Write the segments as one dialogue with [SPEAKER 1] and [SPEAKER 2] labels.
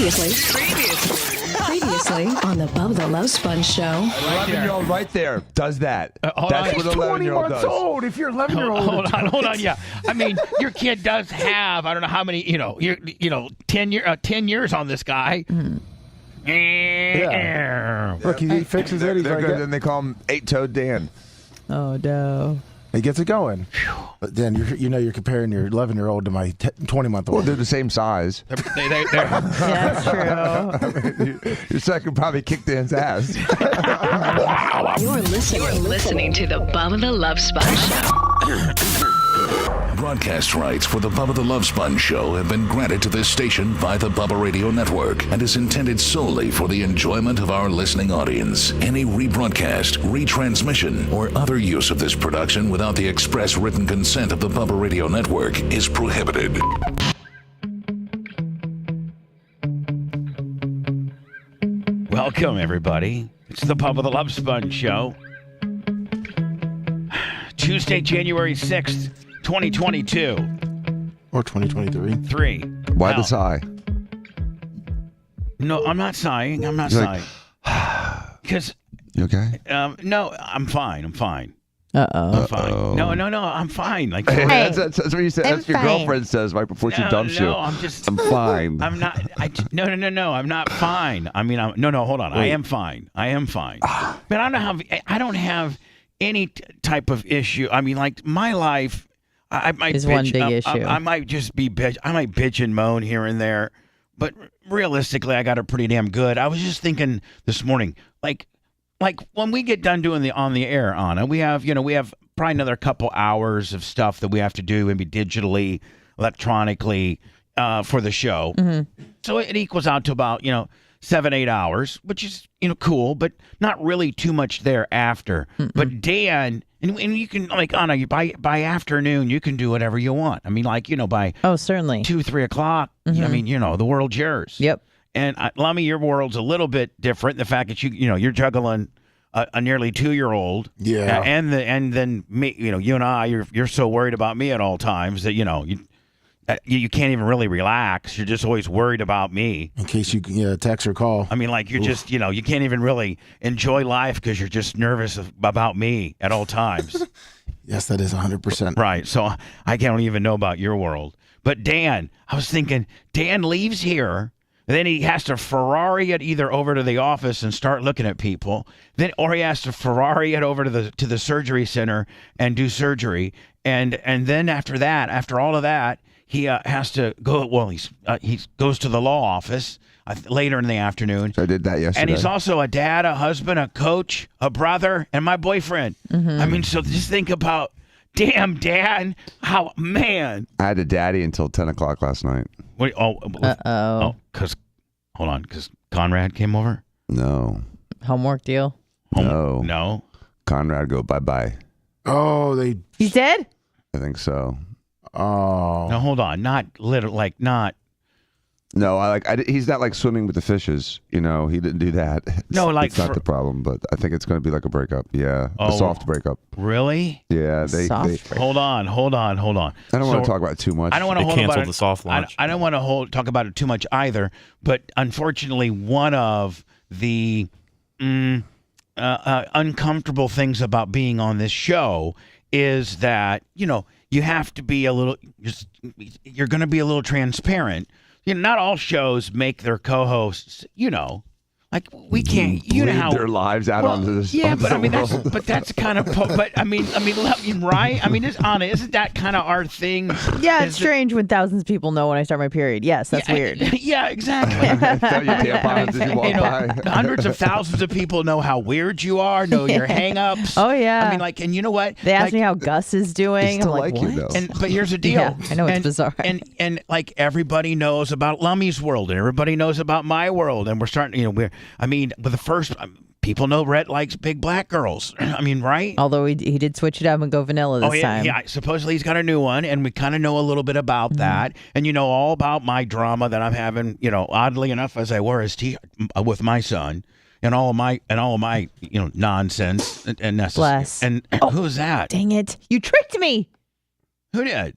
[SPEAKER 1] Previously on the Bubba the Love Sponge show.
[SPEAKER 2] 11-year-old right there does that.
[SPEAKER 3] That's
[SPEAKER 2] what
[SPEAKER 3] he's
[SPEAKER 4] 20
[SPEAKER 2] 11-year-old
[SPEAKER 4] months
[SPEAKER 2] does.
[SPEAKER 4] old. If you're 11-year-old.
[SPEAKER 3] Hold on. Yeah, I mean, your kid does have I don't know how many. 10 years on this guy.
[SPEAKER 4] Yeah. Look, he fixes it. He's
[SPEAKER 2] They're
[SPEAKER 4] like,
[SPEAKER 2] good, and they call him 8-Toed Dan.
[SPEAKER 5] Oh, no.
[SPEAKER 4] he gets it going. But then you're comparing your 11-year-old to my 20-month-old.
[SPEAKER 2] Well, they're the same size.
[SPEAKER 5] Yeah, that's true.
[SPEAKER 2] Your second probably kicked Dan's ass.
[SPEAKER 1] You're listening to the Bubba the Love Sponge show.
[SPEAKER 6] Broadcast rights for the Bubba the Love Sponge show have been granted to this station by the Bubba Radio Network and is intended solely for the enjoyment of our listening audience. Any rebroadcast, retransmission, or other use of this production without the express written consent of the Bubba Radio Network is prohibited.
[SPEAKER 3] Welcome, everybody. It's the Bubba the Love Sponge show. Tuesday, January 6th, 2022.
[SPEAKER 4] Or 2023.
[SPEAKER 2] Why
[SPEAKER 3] Wow.
[SPEAKER 2] the sigh?
[SPEAKER 3] No, I'm not sighing. I'm not
[SPEAKER 2] You're
[SPEAKER 3] sighing. Because,
[SPEAKER 2] You okay?
[SPEAKER 3] no, I'm fine. I'm fine.
[SPEAKER 5] Uh-oh.
[SPEAKER 3] I'm fine. No, I'm fine. Like,
[SPEAKER 2] That's what you said. That's
[SPEAKER 5] I'm
[SPEAKER 2] your
[SPEAKER 5] fine.
[SPEAKER 2] girlfriend says right before she
[SPEAKER 3] no,
[SPEAKER 2] dumps you.
[SPEAKER 3] I'm just.
[SPEAKER 2] I'm fine.
[SPEAKER 3] I'm not. No. I'm not fine. I mean, no. Hold on. I am fine. But I don't have any type of issue. I mean, like my life, I might
[SPEAKER 5] Is
[SPEAKER 3] bitch,
[SPEAKER 5] one big issue.
[SPEAKER 3] I might just be bitch. I might bitch and moan here and there, but realistically, I got it pretty damn good. I was just thinking this morning, like when we get done doing the on the air, Anna, we have probably another couple hours of stuff that we have to do, maybe digitally, electronically, for the show.
[SPEAKER 5] Mm-hmm.
[SPEAKER 3] So it equals out to about 7-8 hours, which is cool, but not really too much thereafter. But Dan, and you can Anna, by afternoon you can do whatever you want. I mean, by
[SPEAKER 5] Oh, certainly.
[SPEAKER 3] 2-3 o'clock. I mean, the world's yours.
[SPEAKER 5] Yep.
[SPEAKER 3] And Lummy, your world's a little bit different. The fact that you're juggling a nearly 2-year-old.
[SPEAKER 4] Yeah.
[SPEAKER 3] And then me, you and I, you're so worried about me at all times that you can't even really relax. You're just always worried about me.
[SPEAKER 4] In case you text or call.
[SPEAKER 3] I mean, you're just you can't even really enjoy life because you're just nervous about me at all times.
[SPEAKER 4] Yes, that is 100%.
[SPEAKER 3] Right. So I don't even know about your world. But Dan, I was thinking, Dan leaves here. Then he has to Ferrari it either over to the office and start looking at people, or he has to Ferrari it over to the surgery center and do surgery, and then after all of that, he has to go. Well, he goes to the law office later in the afternoon.
[SPEAKER 2] So I did that yesterday.
[SPEAKER 3] And he's also a dad, a husband, a coach, a brother, and my boyfriend. I mean, so just think about, damn, Dad, man.
[SPEAKER 2] I had a daddy until 10 o'clock last night.
[SPEAKER 3] Wait, because Conrad came over?
[SPEAKER 2] No.
[SPEAKER 5] Homework deal.
[SPEAKER 3] No.
[SPEAKER 2] Conrad go bye-bye.
[SPEAKER 4] Oh,
[SPEAKER 5] He's dead?
[SPEAKER 2] I think so.
[SPEAKER 4] Oh.
[SPEAKER 3] No, hold on. Not literally, not.
[SPEAKER 2] No, he's not swimming with the fishes. He didn't do that. It's not the problem, but I think it's going to be like a breakup. Yeah, a soft breakup.
[SPEAKER 3] Really?
[SPEAKER 2] Yeah, they
[SPEAKER 3] Hold on.
[SPEAKER 2] I don't want to talk about it too much.
[SPEAKER 3] I don't want to hold
[SPEAKER 7] canceled
[SPEAKER 3] about
[SPEAKER 7] the soft launch.
[SPEAKER 3] I don't want to talk about it too much either. But unfortunately, one of the uncomfortable things about being on this show is that you have to be you're going to be a little transparent. Not all shows make their co-hosts, we can't. How
[SPEAKER 2] their lives out onto this.
[SPEAKER 3] Yeah, but I mean
[SPEAKER 2] world.
[SPEAKER 3] that's kind of. But I mean, right? I mean, Anna, isn't that kind of our thing?
[SPEAKER 5] Yeah, it's strange when thousands of people know when I start my period. Yes, that's weird.
[SPEAKER 3] Yeah, exactly.
[SPEAKER 2] Throw your tampons as you walk by.
[SPEAKER 3] Hundreds of thousands of people know how weird you are, know your hang-ups.
[SPEAKER 5] Oh, yeah.
[SPEAKER 3] I mean, and you know what?
[SPEAKER 5] They asked me how Gus is doing.
[SPEAKER 2] They still
[SPEAKER 5] I'm like,
[SPEAKER 2] like you,
[SPEAKER 5] what?
[SPEAKER 2] though.
[SPEAKER 3] But here's the deal.
[SPEAKER 5] Yeah, I know it's bizarre.
[SPEAKER 3] And everybody knows about Lummy's world, and everybody knows about my world, and we're starting. With the first, people know Rhett likes big black girls. I mean, right?
[SPEAKER 5] Although he did switch it up and go vanilla this time.
[SPEAKER 3] Yeah. Supposedly he's got a new one, and we kind of know a little bit about that, and all about my drama that I'm having. Oddly enough, as I wear his with my son, and all of my nonsense and necessary.
[SPEAKER 5] Bless.
[SPEAKER 3] And who's that?
[SPEAKER 5] Dang it! You tricked me.
[SPEAKER 3] Who did?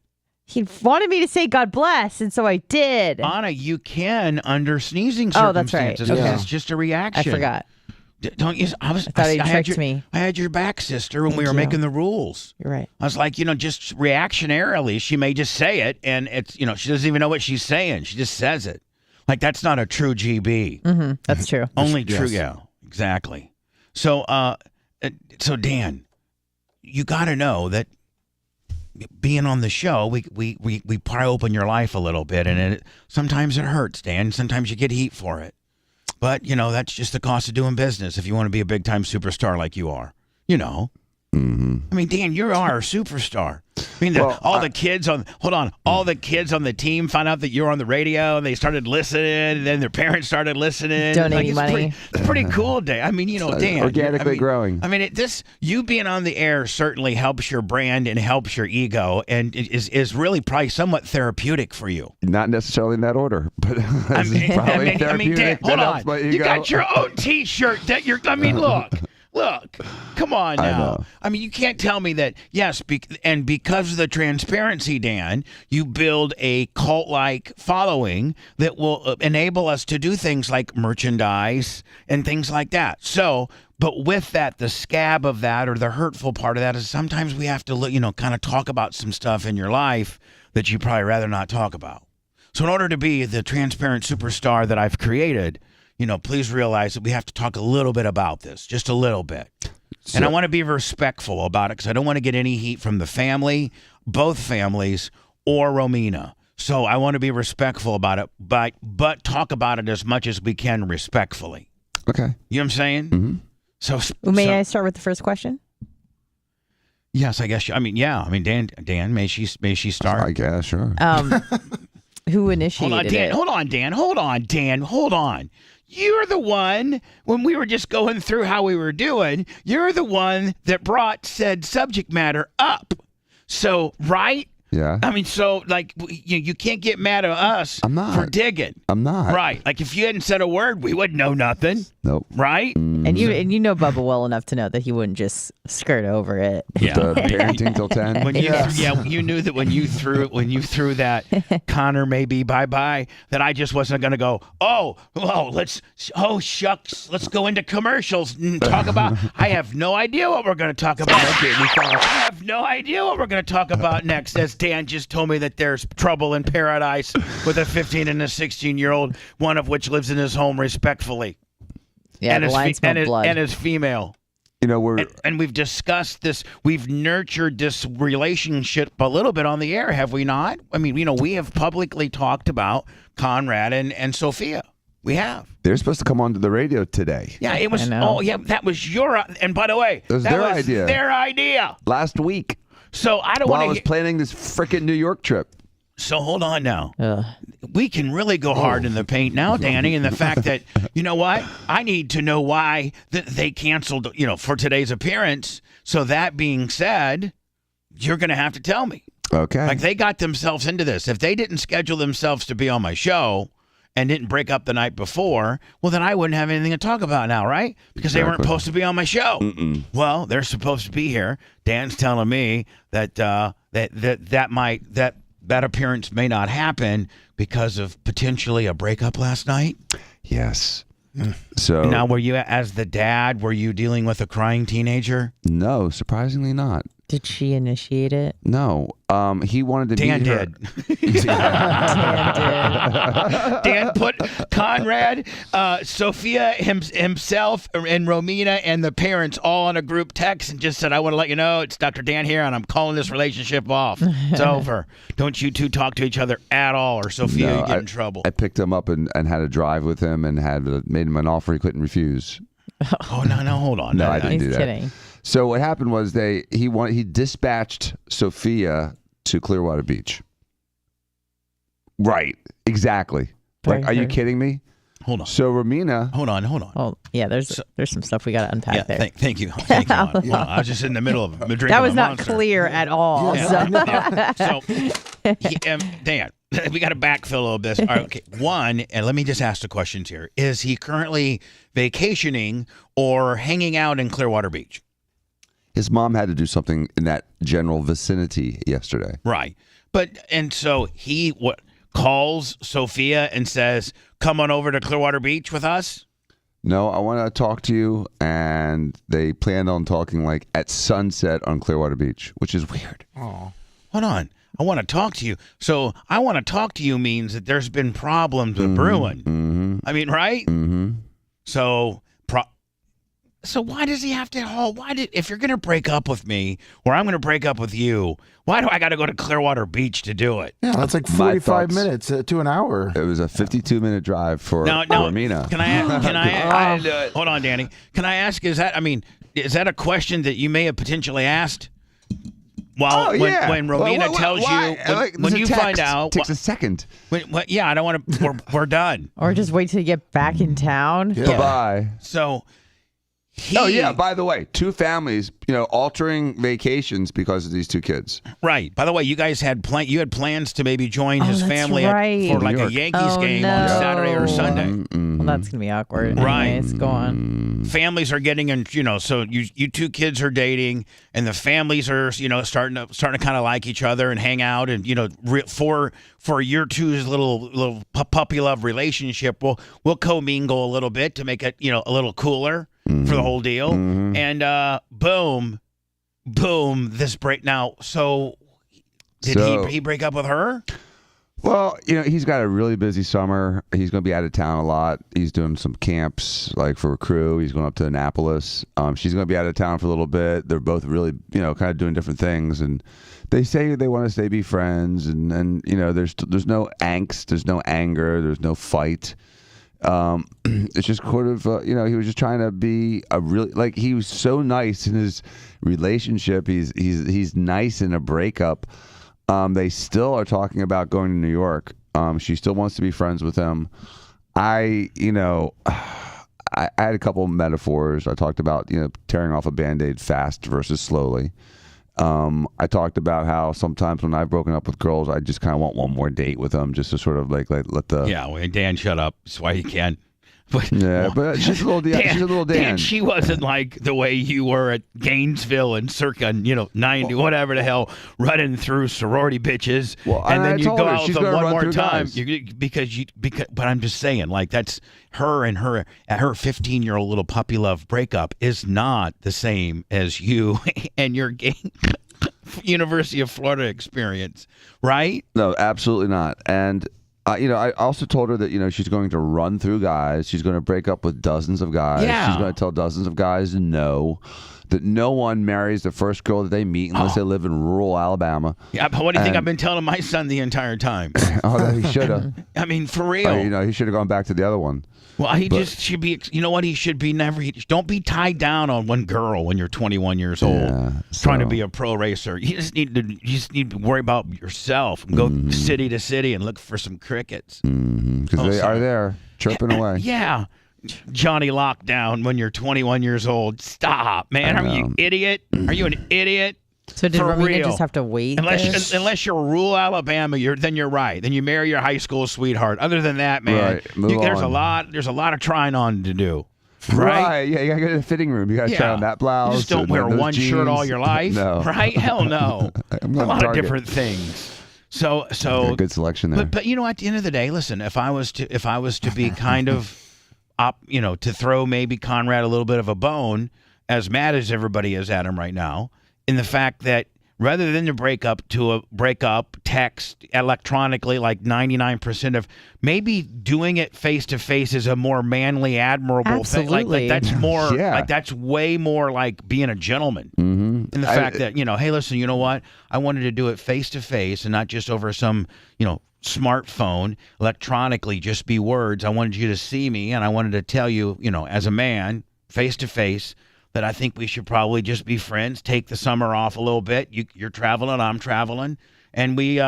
[SPEAKER 5] He wanted me to say God bless, and so I did.
[SPEAKER 3] Anna, you can under sneezing
[SPEAKER 5] Oh, that's right.
[SPEAKER 3] circumstances.
[SPEAKER 5] Okay.
[SPEAKER 3] It's just a reaction.
[SPEAKER 5] I forgot.
[SPEAKER 3] Don't you? I
[SPEAKER 5] thought he tricked me.
[SPEAKER 3] I had your back, sister, when
[SPEAKER 5] Thank
[SPEAKER 3] we were
[SPEAKER 5] you.
[SPEAKER 3] making the rules.
[SPEAKER 5] You're right.
[SPEAKER 3] I was like, just reactionarily, she may just say it, and it's, she doesn't even know what she's saying. She just says it. Like, that's not a true GB.
[SPEAKER 5] Mm-hmm. That's true.
[SPEAKER 3] Only true, yeah, exactly. So, Dan, you got to know that being on the show, we pry open your life a little bit, and sometimes it hurts, Dan. Sometimes you get heat for it. But, that's just the cost of doing business if you want to be a big-time superstar like you are.
[SPEAKER 2] Mm-hmm.
[SPEAKER 3] I mean, Dan, you are a superstar. I mean, all the kids on the team found out that you're on the radio, and they started listening, and then their parents started listening.
[SPEAKER 5] Donating money.
[SPEAKER 3] It's pretty cool, Dan. I mean, Dan.
[SPEAKER 2] Organically growing.
[SPEAKER 3] I mean, you being on the air certainly helps your brand and helps your ego, and is really probably somewhat therapeutic for you.
[SPEAKER 2] Not necessarily in that order, but probably therapeutic.
[SPEAKER 3] Dan, hold on. You got your own T-shirt that you're. I mean, Look, come on now. I mean, you can't tell me that, yes, and because of the transparency, Dan, you build a cult-like following that will enable us to do things like merchandise and things like that. So, but with that, the scab of that or the hurtful part of that is sometimes we have to, kind of talk about some stuff in your life that you probably rather not talk about. So in order to be the transparent superstar that I've created, please realize that we have to talk a little bit about this, just a little bit. And I want to be respectful about it because I don't want to get any heat from the family, both families, or Romina. So I want to be respectful about it, but talk about it as much as we can respectfully.
[SPEAKER 2] Okay.
[SPEAKER 3] You know what I'm saying?
[SPEAKER 2] Mm-hmm.
[SPEAKER 5] So I start with the first question?
[SPEAKER 3] Yes, I guess. Dan, may she start?
[SPEAKER 2] I guess, sure.
[SPEAKER 5] Who initiated it?
[SPEAKER 3] Hold on, Dan. You're the one, when we were just going through how we were doing, you're the one that brought said subject matter up. So, right?
[SPEAKER 2] Yeah.
[SPEAKER 3] I mean, so, you can't get mad at us for digging.
[SPEAKER 2] I'm not.
[SPEAKER 3] Right. Like, if you hadn't said a word, we wouldn't know nothing.
[SPEAKER 2] Nope.
[SPEAKER 3] Right?
[SPEAKER 5] And you know Bubba well enough to know that he wouldn't just skirt over it.
[SPEAKER 2] Yeah. The parenting till 10.
[SPEAKER 3] You knew that when you threw that Connor maybe bye-bye, that I just wasn't going to go, shucks, let's go into commercials and talk about, I have no idea what we're going to talk about. I have no idea what we're going to talk about next, as Dan just told me that there's trouble in paradise with a 15 and a 16-year-old, one of which lives in his home respectfully.
[SPEAKER 5] Yeah,
[SPEAKER 3] and is female.
[SPEAKER 2] And
[SPEAKER 3] we've discussed this. We've nurtured this relationship a little bit on the air, have we not? I mean, we have publicly talked about Conrad and Sophia. We have.
[SPEAKER 2] They're supposed to come onto the radio today.
[SPEAKER 3] Yeah, it was. Oh, yeah, that was your. And by the way,
[SPEAKER 2] that was
[SPEAKER 3] their idea
[SPEAKER 2] last week.
[SPEAKER 3] So I don't want to.
[SPEAKER 2] While I was planning this frickin' New York trip.
[SPEAKER 3] So hold on now. We can really go hard in the paint now, Danny, and the fact that, you know what? I need to know why they canceled, for today's appearance. So that being said, you're going to have to tell me.
[SPEAKER 2] Okay.
[SPEAKER 3] Like, they got themselves into this. If they didn't schedule themselves to be on my show and didn't break up the night before, well, then I wouldn't have anything to talk about now, right? Because they weren't supposed to be on my show.
[SPEAKER 2] Mm-mm.
[SPEAKER 3] Well, they're supposed to be here. Dan's telling me that that appearance may not happen because of potentially a breakup last night?
[SPEAKER 2] Yes. So
[SPEAKER 3] now, were you, as the dad, were you dealing with a crying teenager?
[SPEAKER 2] No, surprisingly not.
[SPEAKER 5] Did she initiate it?
[SPEAKER 2] No. He wanted to
[SPEAKER 3] Dan
[SPEAKER 2] meet her.
[SPEAKER 3] did.
[SPEAKER 5] Dan did.
[SPEAKER 3] Dan put Conrad, Sophia himself, and Romina and the parents all on a group text and just said, I want to let you know it's Dr. Dan here, and I'm calling this relationship off. It's over. Don't you two talk to each other at all, or Sophia, you get in trouble.
[SPEAKER 2] I picked him up and had a drive with him and made him an offer he couldn't refuse.
[SPEAKER 3] Oh, no, hold on.
[SPEAKER 2] No, I didn't do that.
[SPEAKER 5] Kidding.
[SPEAKER 2] So what happened was he dispatched Sophia to Clearwater Beach. Right. Exactly. Like, are you kidding me?
[SPEAKER 3] Hold on.
[SPEAKER 2] So Romina.
[SPEAKER 3] Hold on.
[SPEAKER 5] Oh, yeah, there's some stuff we got to unpack there.
[SPEAKER 3] Thank you. Hold on. I was just in the middle of drinking.
[SPEAKER 5] That was not
[SPEAKER 3] Monster.
[SPEAKER 5] clear at all.
[SPEAKER 3] Yeah. So, Dan, we got to backfill a little bit. All right, okay. One, and let me just ask the questions here. Is he currently vacationing or hanging out in Clearwater Beach?
[SPEAKER 2] His mom had to do something in that general vicinity yesterday.
[SPEAKER 3] Right. And so he calls Sophia and says, come on over to Clearwater Beach with us?
[SPEAKER 2] No, I want to talk to you, and they planned on talking like at sunset on Clearwater Beach, which is weird.
[SPEAKER 3] Oh, hold on. I want to talk to you. So I want to talk to you means that there's been problems with Bruin.
[SPEAKER 2] Mm-hmm.
[SPEAKER 3] I mean, right?
[SPEAKER 2] Mm-hmm.
[SPEAKER 3] So why does he have to? If you're going to break up with me, or I'm going to break up with you, why do I got to go to Clearwater Beach to do it?
[SPEAKER 4] Yeah, that's like 45 minutes to an hour.
[SPEAKER 2] It was a 52-minute drive for Amina.
[SPEAKER 3] Can I hold on, Danny. Can I ask? Is that a question that you may have potentially asked? Well, when Romina tells you, when you find out,
[SPEAKER 2] it takes a second.
[SPEAKER 3] I don't want to. We're done.
[SPEAKER 5] Or just wait till you get back in town.
[SPEAKER 2] Yeah. Bye.
[SPEAKER 3] So.
[SPEAKER 2] By the way, two families, altering vacations because of these two kids.
[SPEAKER 3] Right. By the way, you guys had plans to maybe join his family
[SPEAKER 5] for
[SPEAKER 3] like a Yankees game on Saturday or Sunday.
[SPEAKER 5] Well, that's going to be awkward.
[SPEAKER 3] Right.
[SPEAKER 5] Anyways, go on.
[SPEAKER 3] Families are getting in, so you two kids are dating, and the families are, starting to kind of like each other and hang out, and for year two's little puppy love relationship, we'll commingle a little bit to make it, a little cooler. For the whole deal. Mm-hmm. And boom, this break. Now, so did he break up with her?
[SPEAKER 2] Well, he's got a really busy summer. He's going to be out of town a lot. He's doing some camps, like for a crew. He's going up to Annapolis. She's going to be out of town for a little bit. They're both really, kind of doing different things. And they say they want to be friends. And there's no angst. There's no anger. There's no fight. It's just sort of, he was just trying to be he was so nice in his relationship. He's nice in a breakup. They still are talking about going to New York. She still wants to be friends with him. I had a couple of metaphors. I talked about, tearing off a Band-Aid fast versus slowly. I talked about how sometimes when I've broken up with girls, I just kind of want one more date with them, just to sort of let the.
[SPEAKER 3] Yeah, well, Dan, shut up. That's why you can. But,
[SPEAKER 2] but she's a little Dan. She's a little Dan.
[SPEAKER 3] She wasn't like the way you were at Gainesville and circa 90 whatever the hell, running through sorority bitches, and then you go out with them one more time because. But I'm just saying, like, that's her and her 15-year-old little puppy love breakup is not the same as you and your University of Florida experience, right?
[SPEAKER 2] No, absolutely not. And I also told her that, she's going to run through guys. She's going to break up with dozens of guys.
[SPEAKER 3] Yeah.
[SPEAKER 2] She's going to tell dozens of guys no, that no one marries the first girl that they meet unless they live in rural Alabama.
[SPEAKER 3] Yeah, but what do you think I've been telling my son the entire time?
[SPEAKER 2] He should have.
[SPEAKER 3] I mean, for real.
[SPEAKER 2] He should have gone back to the other one.
[SPEAKER 3] Well, just should be, he should be don't be tied down on one girl when you're 21 years old, trying to be a pro racer. You just need to worry about yourself and go city to city and look for some crickets.
[SPEAKER 2] Because they are there chirping away.
[SPEAKER 3] Yeah. Johnny Lockdown when you're 21 years old. Stop, man. Are you an idiot? Are you an idiot?
[SPEAKER 5] So did Romina just have to wait?
[SPEAKER 3] Unless you're rural Alabama, then you're right. Then you marry your high school sweetheart. Other than that, man, there's a lot of trying on to do. Right?
[SPEAKER 2] Yeah, you gotta get in the fitting room. You gotta try on that blouse.
[SPEAKER 3] You just don't wear one shirt all your life.
[SPEAKER 2] No.
[SPEAKER 3] Right? Hell no. A lot of different things. So
[SPEAKER 2] good selection there.
[SPEAKER 3] But at the end of the day, listen, if I was to be kind of to throw maybe Conrad a little bit of a bone, as mad as everybody is at him right now, in the fact that rather than to break up text electronically like 99% of, maybe doing it face to face is a more manly, admirable thing. Like that's more like that's way more like being a gentleman.
[SPEAKER 2] Mm-hmm.
[SPEAKER 3] In the fact that, hey, listen, you know what? I wanted to do it face to face and not just over some, smartphone electronically, just be words. I wanted you to see me, and I wanted to tell you, as a man, face to face, that I think we should probably just be friends, take the summer off a little bit. You're traveling, I'm traveling, and we,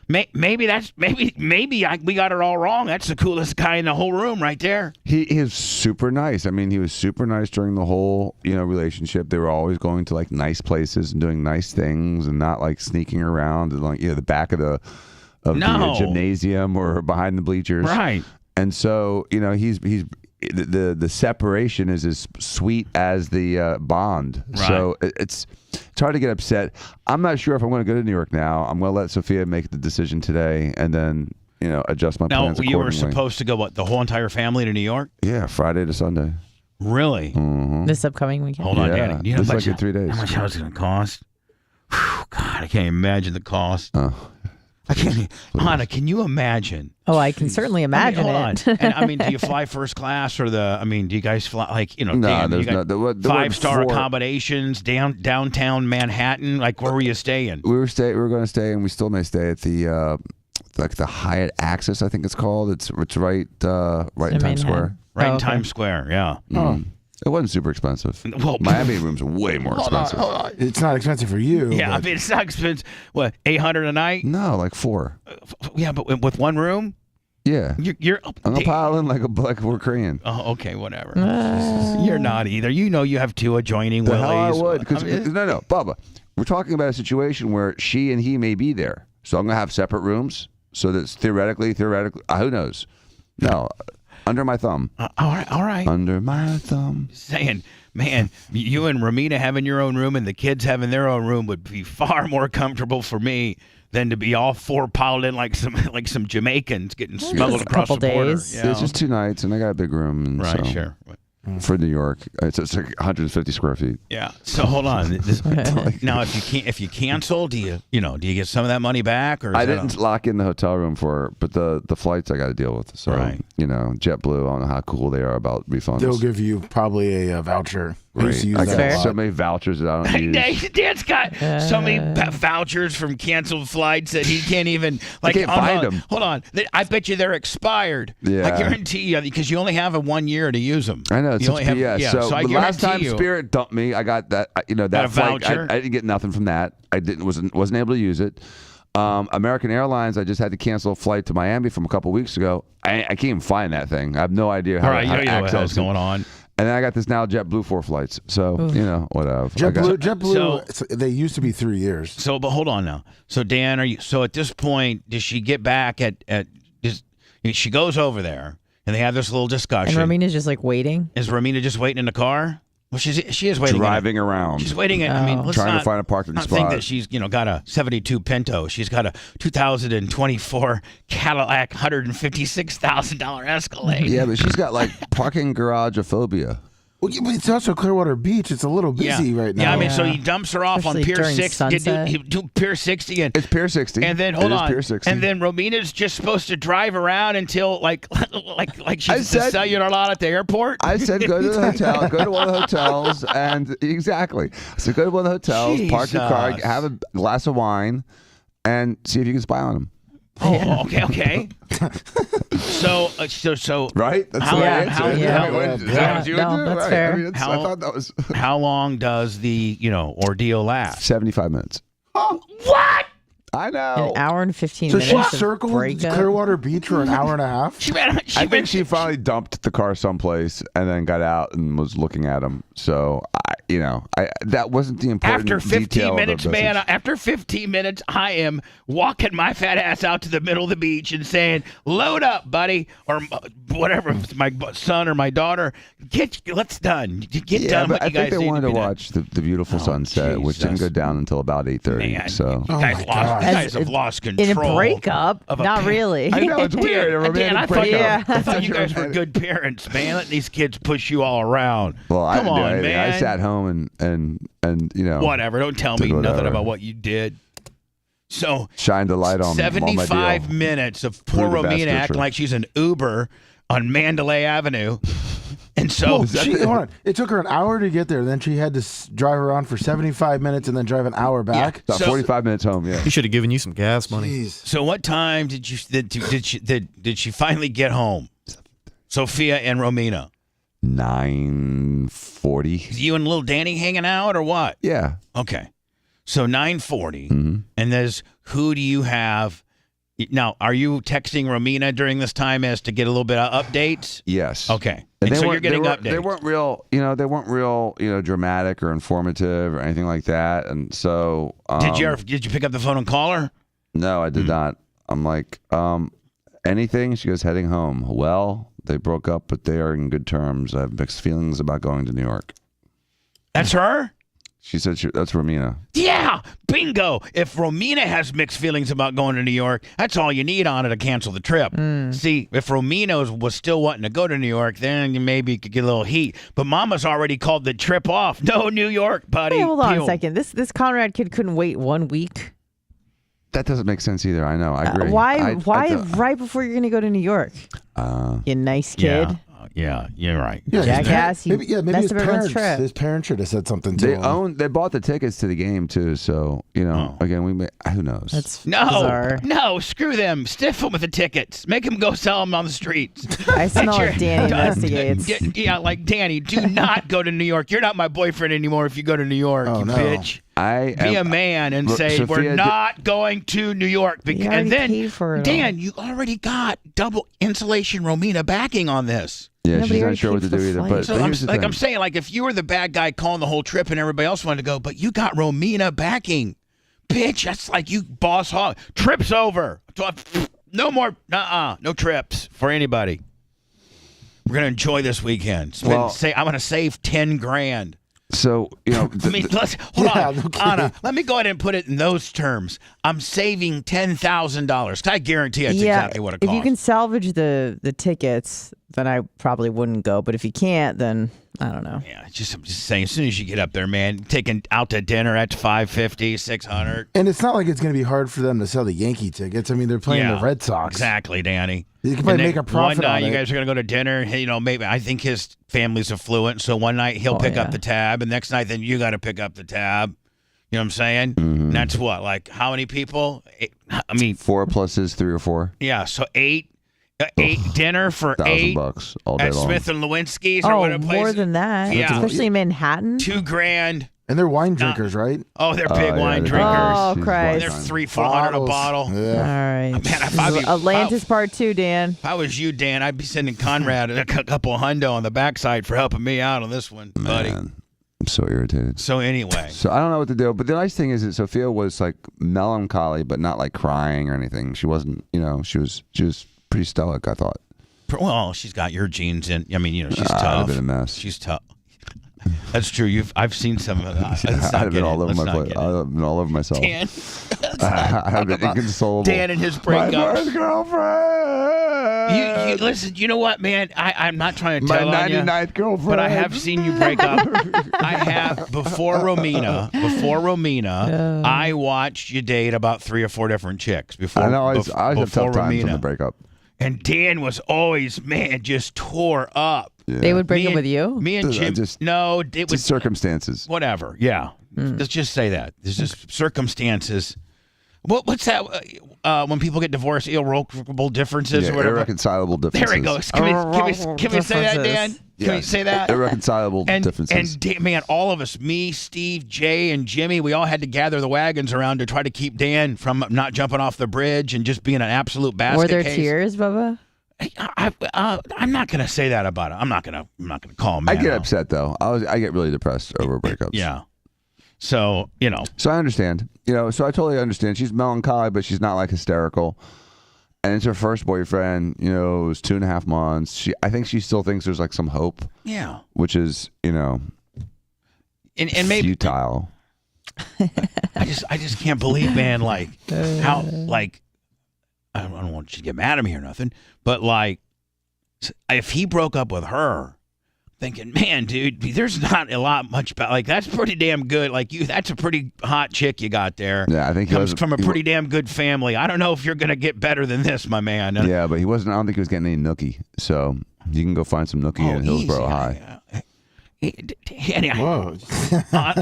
[SPEAKER 3] Maybe we got it all wrong. That's the coolest guy in the whole room right there.
[SPEAKER 2] He is super nice. I mean, he was super nice during the whole, relationship. They were always going to like nice places and doing nice things and not like sneaking around and like, the back of the gymnasium or behind the bleachers.
[SPEAKER 3] Right.
[SPEAKER 2] And so, he's the separation is as sweet as the bond.
[SPEAKER 3] Right.
[SPEAKER 2] So it's hard to get upset. I'm not sure if I'm going to go to New York now. I'm going to let Sophia make the decision today, and then adjust my plans accordingly.
[SPEAKER 3] You were supposed to go the whole entire family to New York?
[SPEAKER 2] Yeah, Friday to Sunday.
[SPEAKER 3] Really?
[SPEAKER 2] Mm-hmm.
[SPEAKER 5] This upcoming weekend.
[SPEAKER 3] Hold on, Danny.
[SPEAKER 2] It's like in 3 days.
[SPEAKER 3] How much house is going to cost? Whew, God, I can't imagine the cost. I can't. Anna, can you imagine?
[SPEAKER 5] Oh, I can certainly imagine
[SPEAKER 3] hold on.
[SPEAKER 5] it.
[SPEAKER 3] And do you fly first class or do you guys fly
[SPEAKER 2] No, there's no. There
[SPEAKER 3] 5-star
[SPEAKER 2] weren't
[SPEAKER 3] accommodations downtown Manhattan? Like, where were you staying?
[SPEAKER 2] We were going to stay, and we still may stay at the the Hyatt Access, I think it's called. It's right in Times Square.
[SPEAKER 3] Right in Times Square. Yeah.
[SPEAKER 2] It wasn't super expensive.
[SPEAKER 3] Well,
[SPEAKER 2] Miami rooms are way more expensive.
[SPEAKER 3] Hold on.
[SPEAKER 4] It's not expensive for you.
[SPEAKER 3] Yeah,
[SPEAKER 4] but-
[SPEAKER 3] I mean, it's not expensive. What, $800 a night?
[SPEAKER 2] No, like 4.
[SPEAKER 3] Yeah, but with one room?
[SPEAKER 2] Yeah.
[SPEAKER 3] You're
[SPEAKER 2] I'm gonna pile in like we're Korean.
[SPEAKER 3] Oh, okay, whatever. You're not either. You have 2 adjoining
[SPEAKER 2] The hell I
[SPEAKER 3] willies.
[SPEAKER 2] would. No, Bubba. We're talking about a situation where she and he may be there. So I'm gonna have separate rooms. So that's theoretically, who knows? No, under my thumb.
[SPEAKER 3] All right.
[SPEAKER 2] Under my thumb.
[SPEAKER 3] Saying, man, you and Romina having your own room and the kids having their own room would be far more comfortable for me than to be all 4 piled in like some Jamaicans getting smuggled across the border.
[SPEAKER 5] Days.
[SPEAKER 3] You know?
[SPEAKER 2] It's just 2 nights, and I got a big room. And
[SPEAKER 3] Right,
[SPEAKER 2] so,
[SPEAKER 3] sure.
[SPEAKER 2] For New York, it's like 150 square feet.
[SPEAKER 3] Yeah. So hold on. Now, if you cancel, do you get some of that money back? Or
[SPEAKER 2] I didn't lock in the hotel room for her, but the flights I got to deal with. So
[SPEAKER 3] Right.
[SPEAKER 2] JetBlue, I don't know how cool they are about refunds.
[SPEAKER 4] They'll give you probably a voucher. I used to use
[SPEAKER 2] I
[SPEAKER 4] that
[SPEAKER 2] got
[SPEAKER 4] a lot.
[SPEAKER 2] so many vouchers that I don't use.
[SPEAKER 3] Dan's got so many vouchers from canceled flights that he can't even
[SPEAKER 2] I can't find them.
[SPEAKER 3] Hold on, I bet you they're expired.
[SPEAKER 2] Yeah.
[SPEAKER 3] I guarantee you, because you only have 1 year to use them.
[SPEAKER 2] I know it's
[SPEAKER 3] You
[SPEAKER 2] such
[SPEAKER 3] only have-
[SPEAKER 2] BS.
[SPEAKER 3] yeah,
[SPEAKER 2] so
[SPEAKER 3] I
[SPEAKER 2] the last time
[SPEAKER 3] guarantee you-
[SPEAKER 2] Spirit dumped me, I got that. That
[SPEAKER 3] Got a
[SPEAKER 2] flight.
[SPEAKER 3] voucher?
[SPEAKER 2] I didn't get nothing from that. I wasn't able to use it. American Airlines, I just had to cancel a flight to Miami from a couple weeks ago. I can't even find that thing. I have no idea how,
[SPEAKER 3] All right,
[SPEAKER 2] how
[SPEAKER 3] you
[SPEAKER 2] to
[SPEAKER 3] know what the hell's
[SPEAKER 2] access it.
[SPEAKER 3] going on.
[SPEAKER 2] And then I got this now JetBlue 4 flights. So whatever.
[SPEAKER 4] JetBlue, they used to be 3 years.
[SPEAKER 3] So, but hold on now. So, Dan, at this point, does she get back she goes over there and they have this little discussion.
[SPEAKER 5] And Romina's just like waiting.
[SPEAKER 3] Is Romina just waiting in the car? Well, she is waiting.
[SPEAKER 2] Driving around.
[SPEAKER 3] She's waiting. I mean, let's
[SPEAKER 2] Trying to
[SPEAKER 3] not,
[SPEAKER 2] find a parking
[SPEAKER 3] not
[SPEAKER 2] spot.
[SPEAKER 3] think that she's got a 72 Pinto. She's got a 2024 Cadillac $156,000 Escalade.
[SPEAKER 2] Yeah, but she's got like parking garageophobia.
[SPEAKER 4] Well, yeah, but it's also Clearwater Beach. It's a little busy right now.
[SPEAKER 3] Yeah, I mean, so he dumps her off
[SPEAKER 5] Especially
[SPEAKER 3] on Pier
[SPEAKER 5] during
[SPEAKER 3] 60.
[SPEAKER 5] sunset.
[SPEAKER 3] He do Pier 60 and
[SPEAKER 2] It's Pier 60.
[SPEAKER 3] and then
[SPEAKER 2] It
[SPEAKER 3] hold
[SPEAKER 2] is
[SPEAKER 3] on.
[SPEAKER 2] Pier 60.
[SPEAKER 3] And then Romina's just supposed to drive around until like she's the cellular lot at the airport.
[SPEAKER 2] I said go to the hotel, go to one of the hotels, and exactly. So go to one of the hotels, park your car,
[SPEAKER 3] Jesus.
[SPEAKER 2] have a glass of wine, and see if you can spy on them.
[SPEAKER 3] Oh, okay. So
[SPEAKER 2] Right? That's
[SPEAKER 3] How-
[SPEAKER 2] the
[SPEAKER 3] yeah,
[SPEAKER 2] right
[SPEAKER 3] how-
[SPEAKER 2] answer.
[SPEAKER 3] yeah.
[SPEAKER 2] I mean, is that
[SPEAKER 5] Yeah.
[SPEAKER 2] what you would
[SPEAKER 5] No,
[SPEAKER 2] do?
[SPEAKER 5] that's
[SPEAKER 2] Right.
[SPEAKER 5] fair.
[SPEAKER 2] I mean, I thought that was
[SPEAKER 3] how long does the ordeal last?
[SPEAKER 2] 75 minutes.
[SPEAKER 3] What?
[SPEAKER 2] I
[SPEAKER 5] An
[SPEAKER 2] know.
[SPEAKER 5] hour and 15
[SPEAKER 4] So
[SPEAKER 5] minutes.
[SPEAKER 4] she
[SPEAKER 5] of
[SPEAKER 4] circled
[SPEAKER 5] breakup.
[SPEAKER 4] Clearwater Beach for an hour and a half.
[SPEAKER 2] I think she finally dumped the car someplace and then got out and was looking at him. So that wasn't the important
[SPEAKER 3] After 15
[SPEAKER 2] detail of the
[SPEAKER 3] minutes, man,
[SPEAKER 2] message.
[SPEAKER 3] after 15 minutes, I am walking my fat ass out to the middle of the beach and saying, load up, buddy, or whatever, if it's my son or my daughter. Let's done. Get done
[SPEAKER 2] but
[SPEAKER 3] what
[SPEAKER 2] I
[SPEAKER 3] you guys
[SPEAKER 2] think they
[SPEAKER 3] need
[SPEAKER 2] wanted
[SPEAKER 3] to
[SPEAKER 2] to
[SPEAKER 3] be done.
[SPEAKER 2] watch the beautiful sunset, which didn't
[SPEAKER 3] Jesus.
[SPEAKER 2] go down until about 8:30.
[SPEAKER 3] Man,
[SPEAKER 2] So
[SPEAKER 3] you guys,
[SPEAKER 4] my
[SPEAKER 3] lost,
[SPEAKER 4] God.
[SPEAKER 3] you guys have lost control.
[SPEAKER 5] In a breakup?
[SPEAKER 3] of a
[SPEAKER 5] Not
[SPEAKER 3] pa-
[SPEAKER 5] really.
[SPEAKER 2] I know it's weird. A
[SPEAKER 3] Dan, I
[SPEAKER 2] romantic
[SPEAKER 3] thought,
[SPEAKER 2] breakup.
[SPEAKER 3] I thought you guys were good parents, man. Let these kids push you all around.
[SPEAKER 2] Well, I
[SPEAKER 3] Come
[SPEAKER 2] didn't do
[SPEAKER 3] on,
[SPEAKER 2] anything.
[SPEAKER 3] man.
[SPEAKER 2] I sat home and
[SPEAKER 3] Whatever. Don't tell me
[SPEAKER 2] did
[SPEAKER 3] nothing
[SPEAKER 2] whatever.
[SPEAKER 3] about what you did. So
[SPEAKER 2] shined the light on all my
[SPEAKER 3] 75
[SPEAKER 2] deal.
[SPEAKER 3] minutes of poor
[SPEAKER 2] Through the
[SPEAKER 3] Romina
[SPEAKER 2] bastard
[SPEAKER 3] acting
[SPEAKER 2] trip.
[SPEAKER 3] like she's an Uber on Mandalay Avenue. And so
[SPEAKER 4] Hold on. It took her an hour to get there. Then she had to drive around for 75 minutes and then drive an hour back.
[SPEAKER 2] About
[SPEAKER 3] So-
[SPEAKER 2] 45 minutes home, yeah.
[SPEAKER 7] He should have given you some gas money.
[SPEAKER 4] Jeez.
[SPEAKER 3] So what time did she finally get home? Sophia and Romina.
[SPEAKER 2] 9:40.
[SPEAKER 3] You and little Danny hanging out or what?
[SPEAKER 2] Yeah.
[SPEAKER 3] Okay. So 9:40.
[SPEAKER 2] Mm-hmm.
[SPEAKER 3] And there's who do you have? Now, are you texting Romina during this time as to get a little bit of updates?
[SPEAKER 2] Yes.
[SPEAKER 3] Okay.
[SPEAKER 2] And
[SPEAKER 3] And so you're
[SPEAKER 2] weren't-
[SPEAKER 3] getting updates.
[SPEAKER 2] They weren't real, they weren't real, dramatic or informative or anything like that. And so
[SPEAKER 3] Did you pick up the phone and call her?
[SPEAKER 2] No, I did not. I'm like, anything? She goes, heading home. Well, They broke up, but they are in good terms. I have mixed feelings about going to New York.
[SPEAKER 3] That's her?
[SPEAKER 2] She said that's Romina.
[SPEAKER 3] Yeah, bingo. If Romina has mixed feelings about going to New York, that's all you need on her to cancel the trip. See, if Romina was still wanting to go to New York, then you maybe could get a little heat. But Mama's already called the trip off. No New York, buddy.
[SPEAKER 5] Hey, hold on a
[SPEAKER 3] Pew.
[SPEAKER 5] second. This Conrad kid couldn't wait 1 week.
[SPEAKER 2] That doesn't make sense either. I know. I agree.
[SPEAKER 5] Why right before you're going to go to New York? You nice kid.
[SPEAKER 3] Yeah, you're right.
[SPEAKER 4] Yeah,
[SPEAKER 5] Jackass.
[SPEAKER 4] maybe
[SPEAKER 5] Messed
[SPEAKER 4] his
[SPEAKER 5] up everyone's
[SPEAKER 4] parents.
[SPEAKER 5] trip.
[SPEAKER 4] His parents should have said something to him.
[SPEAKER 2] They bought the tickets to the game too. So again, who knows?
[SPEAKER 5] That's
[SPEAKER 3] No,
[SPEAKER 5] bizarre.
[SPEAKER 3] screw them. Stiff them with the tickets. Make them go sell them on the streets.
[SPEAKER 5] I smell like Danny investigates.
[SPEAKER 3] Yeah, like Danny, do not go to New York. You're not my boyfriend anymore if you go to New York, you bitch. Be a man and say, we're not going to New York. And then,
[SPEAKER 5] paid for it
[SPEAKER 3] Dan, you already got double insulation Romina backing on this.
[SPEAKER 2] Yeah,
[SPEAKER 5] Nobody
[SPEAKER 2] she's not
[SPEAKER 5] already
[SPEAKER 2] sure what
[SPEAKER 5] paid
[SPEAKER 2] to
[SPEAKER 5] for
[SPEAKER 2] do
[SPEAKER 5] the
[SPEAKER 2] either.
[SPEAKER 5] flight.
[SPEAKER 2] But
[SPEAKER 3] So
[SPEAKER 2] here's the thing.
[SPEAKER 3] I'm saying, like, if you were the bad guy calling the whole trip and everybody else wanted to go, but you got Romina backing, bitch, that's like you boss hog. Trip's over. No more, no trips for anybody. We're going to enjoy this weekend. I'm going to save 10 grand.
[SPEAKER 2] So,
[SPEAKER 3] Let's hold on,
[SPEAKER 4] no kidding.
[SPEAKER 3] Anna. Let me go ahead and put it in those terms. I'm saving $10,000. I guarantee that's exactly what it
[SPEAKER 5] if
[SPEAKER 3] costs.
[SPEAKER 5] you can salvage the tickets, then I probably wouldn't go. But if you can't, then I don't know.
[SPEAKER 3] Yeah, I'm just saying. As soon as you get up there, man, taking out to dinner at $550, $600.
[SPEAKER 4] And it's not like it's going to be hard for them to sell the Yankee tickets. I mean, they're playing the Red Sox.
[SPEAKER 3] Exactly, Danny.
[SPEAKER 4] You can probably
[SPEAKER 3] And
[SPEAKER 4] make a
[SPEAKER 3] then
[SPEAKER 4] profit
[SPEAKER 3] One night
[SPEAKER 4] on
[SPEAKER 3] you
[SPEAKER 4] it.
[SPEAKER 3] guys are going to go to dinner. Maybe I think his family's affluent, so one night he'll pick up the tab, and next night then you got to pick up the tab. You know what I'm saying?
[SPEAKER 2] Mm-hmm.
[SPEAKER 3] And that's what, like how many people?
[SPEAKER 2] 4 plus is 3 or 4.
[SPEAKER 3] Yeah, so 8 dinner for
[SPEAKER 2] $1,000 all day
[SPEAKER 3] at
[SPEAKER 2] long.
[SPEAKER 3] Smith and Lewinsky's or
[SPEAKER 5] Oh,
[SPEAKER 3] whatever place.
[SPEAKER 5] more than that.
[SPEAKER 3] Yeah.
[SPEAKER 5] Especially in Manhattan.
[SPEAKER 3] $2,000.
[SPEAKER 4] And they're wine drinkers, right?
[SPEAKER 3] Oh, they're big wine
[SPEAKER 2] yeah,
[SPEAKER 3] drinkers.
[SPEAKER 5] Oh,
[SPEAKER 2] She's
[SPEAKER 5] Christ.
[SPEAKER 3] They're
[SPEAKER 2] lifetime.
[SPEAKER 3] $300-400 a
[SPEAKER 4] Bottles.
[SPEAKER 3] bottle.
[SPEAKER 5] All
[SPEAKER 4] Yeah.
[SPEAKER 5] right.
[SPEAKER 3] Man, if I be-
[SPEAKER 5] Atlantis Part 2, Dan.
[SPEAKER 3] If I was you, Dan, I'd be sending Conrad a couple hundo on the backside for helping me out on this one, buddy.
[SPEAKER 2] Man, I'm so irritated.
[SPEAKER 3] So anyway,
[SPEAKER 2] So I don't know what to do. But the nice thing is that Sophia was like melancholy, but not like crying or anything. She wasn't, she was pretty stoic, I thought.
[SPEAKER 3] well, she's got your genes in. I mean, she's
[SPEAKER 2] I'd have
[SPEAKER 3] tough.
[SPEAKER 2] been a mess.
[SPEAKER 3] She's tough. That's true. I've seen some of that.
[SPEAKER 2] I've been all over my plate. I've been all over myself.
[SPEAKER 3] Dan,
[SPEAKER 2] I've been inconsolable.
[SPEAKER 3] Dan and his
[SPEAKER 2] My
[SPEAKER 3] breakups.
[SPEAKER 2] first girlfriend.
[SPEAKER 3] You listen. You know what, man? I'm not trying to
[SPEAKER 2] My
[SPEAKER 3] tell on you.
[SPEAKER 2] 99th girlfriend.
[SPEAKER 3] But I have seen you break up. I have before Romina. I watched you date about 3 or 4 different chicks before.
[SPEAKER 2] I know. I always have
[SPEAKER 3] before
[SPEAKER 2] tough times
[SPEAKER 3] Romina.
[SPEAKER 2] on the breakup.
[SPEAKER 3] And Dan was always, just tore up.
[SPEAKER 2] Yeah.
[SPEAKER 5] They would break
[SPEAKER 3] Me
[SPEAKER 5] up
[SPEAKER 3] and-
[SPEAKER 5] with you?
[SPEAKER 3] Me and Jim.
[SPEAKER 2] Just
[SPEAKER 3] it was
[SPEAKER 2] circumstances.
[SPEAKER 3] whatever. Yeah, let's just say that there's just circumstances. What's that? When people get divorced, irrevocable differences
[SPEAKER 2] Yeah,
[SPEAKER 3] or whatever.
[SPEAKER 2] irreconcilable differences.
[SPEAKER 3] There we go. Can we say that, Dan? Can we say that?
[SPEAKER 2] Irreconcilable differences.
[SPEAKER 3] And man, all of us, me, Steve, Jay, and Jimmy, we all had to gather the wagons around to try to keep Dan from not jumping off the bridge and just being an absolute basket
[SPEAKER 5] Were there
[SPEAKER 3] case.
[SPEAKER 5] tears, Bubba?
[SPEAKER 3] I'm not gonna say that about it. I'm not gonna call him.
[SPEAKER 2] I get upset though. I get really depressed over breakups.
[SPEAKER 3] Yeah. So
[SPEAKER 2] So I understand. So I totally understand. She's melancholy, but she's not like hysterical. And it's her first boyfriend. It was 2.5 months. I think she still thinks there's like some hope.
[SPEAKER 3] Yeah.
[SPEAKER 2] Which is
[SPEAKER 3] And maybe
[SPEAKER 2] futile.
[SPEAKER 3] I just can't believe, man. Like how like I don't want you to get mad at me or nothing, but like if he broke up with her, thinking, man, dude, there's not a lot much about like that's pretty damn good. Like that's a pretty hot chick you got there.
[SPEAKER 2] Yeah, I think he
[SPEAKER 3] comes
[SPEAKER 2] was-
[SPEAKER 3] from a pretty damn good family. I don't know if you're gonna get better than this, my man.
[SPEAKER 2] Yeah, but he wasn't. I don't think he was getting any nookie. So you can go find some nookie in Hillsborough High.
[SPEAKER 3] Danny,
[SPEAKER 4] Whoa.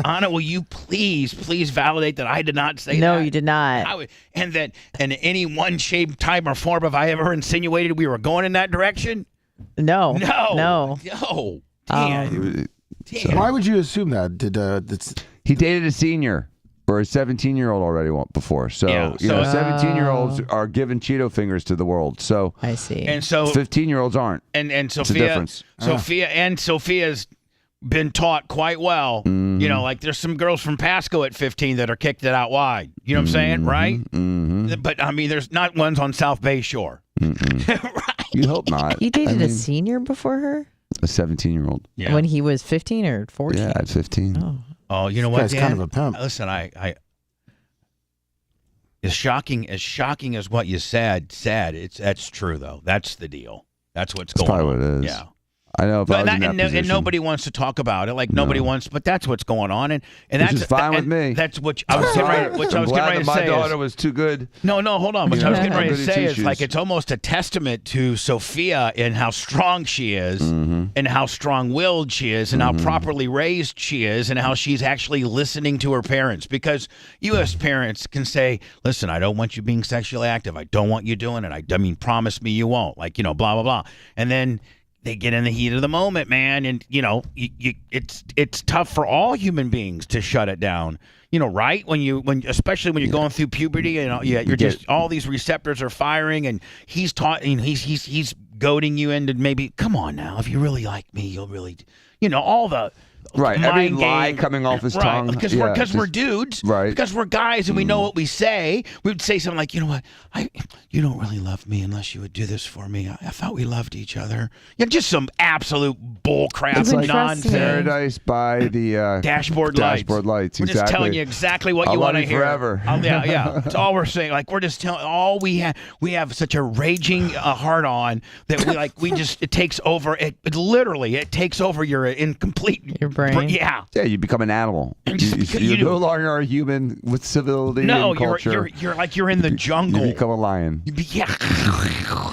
[SPEAKER 3] Anna, will you please validate that I did not say that?
[SPEAKER 5] No, you did not.
[SPEAKER 3] And that in any one shape, type, or form have I ever insinuated we were going in that direction?
[SPEAKER 5] No.
[SPEAKER 3] No.
[SPEAKER 5] Um,
[SPEAKER 3] Dan.
[SPEAKER 4] Why would you assume that?
[SPEAKER 2] He dated a senior or a 17-year-old already before. So,
[SPEAKER 3] Yeah, so-
[SPEAKER 2] 17-year-olds are giving Cheeto fingers to the world. So
[SPEAKER 5] I see.
[SPEAKER 3] And so
[SPEAKER 2] 15-year-olds aren't.
[SPEAKER 3] and
[SPEAKER 2] a
[SPEAKER 3] Sophia,
[SPEAKER 2] difference.
[SPEAKER 3] Sophia's been taught quite well.
[SPEAKER 2] Mm-hmm.
[SPEAKER 3] Like there's some girls from Pasco at 15 that are kicked it out wide. You know what I'm saying, right?
[SPEAKER 2] Mm-hmm.
[SPEAKER 3] But I mean, there's not ones on South Bay Shore, right?
[SPEAKER 2] You'd hope not.
[SPEAKER 5] He dated
[SPEAKER 2] I
[SPEAKER 5] a
[SPEAKER 2] mean,
[SPEAKER 5] senior before her
[SPEAKER 2] a 17-year-old.
[SPEAKER 3] Yeah.
[SPEAKER 5] when he was 15 or 14.
[SPEAKER 2] Yeah, at 15.
[SPEAKER 5] Oh.
[SPEAKER 3] Oh, you know
[SPEAKER 4] This
[SPEAKER 3] what,
[SPEAKER 4] guy's
[SPEAKER 3] Dan?
[SPEAKER 4] kind of a pimp.
[SPEAKER 3] Listen, I as shocking as what you said, that's true though. That's the deal. That's what's
[SPEAKER 2] That's
[SPEAKER 3] going
[SPEAKER 2] probably
[SPEAKER 3] on.
[SPEAKER 2] what it is.
[SPEAKER 3] Yeah.
[SPEAKER 2] I know if I was in that
[SPEAKER 3] And
[SPEAKER 2] position.
[SPEAKER 3] nobody wants to talk about it. Like nobody wants, but that's what's going on, and that's
[SPEAKER 2] is fine with me.
[SPEAKER 3] That's what I was getting ready. Which I
[SPEAKER 2] I'm
[SPEAKER 3] was
[SPEAKER 2] glad
[SPEAKER 3] getting ready
[SPEAKER 2] that
[SPEAKER 3] to
[SPEAKER 2] my
[SPEAKER 3] say.
[SPEAKER 2] daughter was too good.
[SPEAKER 3] No, hold on. What I was getting ready to
[SPEAKER 2] Goody
[SPEAKER 3] say is
[SPEAKER 2] two-shoes.
[SPEAKER 3] like it's almost a testament to Sophia and how strong she is, and how strong-willed she is, and how properly raised she is, and how she's actually listening to her parents. Because you as parents can say, "Listen, I don't want you being sexually active. I don't want you doing it. I mean, promise me you won't." Like blah blah blah, and then they get in the heat of the moment, man, and it's tough for all human beings to shut it down. Right? Especially when you're going through puberty, and you're just all these receptors are firing, and he's he's goading you into maybe, come on now, if you really like me, you'll really, all the
[SPEAKER 2] Right, every
[SPEAKER 3] mind
[SPEAKER 2] lie
[SPEAKER 3] game.
[SPEAKER 2] coming off his
[SPEAKER 3] Right,
[SPEAKER 2] tongue.
[SPEAKER 3] because we're dudes,
[SPEAKER 2] right.
[SPEAKER 3] Because we're guys and we know what we say. We would say something like, you know what, you don't really love me unless you would do this for me. I thought we loved each other. Just some absolute bull crap
[SPEAKER 2] It's like
[SPEAKER 3] nonsense.
[SPEAKER 2] Paradise by the
[SPEAKER 3] Dashboard lights.
[SPEAKER 2] We're
[SPEAKER 3] We're just telling you exactly what you want to hear.
[SPEAKER 2] Forever.
[SPEAKER 3] Yeah. That's all we're saying. Like we're just telling. We have such a raging heart on that it takes over. It literally takes over your incomplete
[SPEAKER 5] brain.
[SPEAKER 3] Yeah.
[SPEAKER 2] Yeah, you become an animal. You no longer are a human with civility and culture.
[SPEAKER 3] You're in the jungle.
[SPEAKER 2] You become a lion.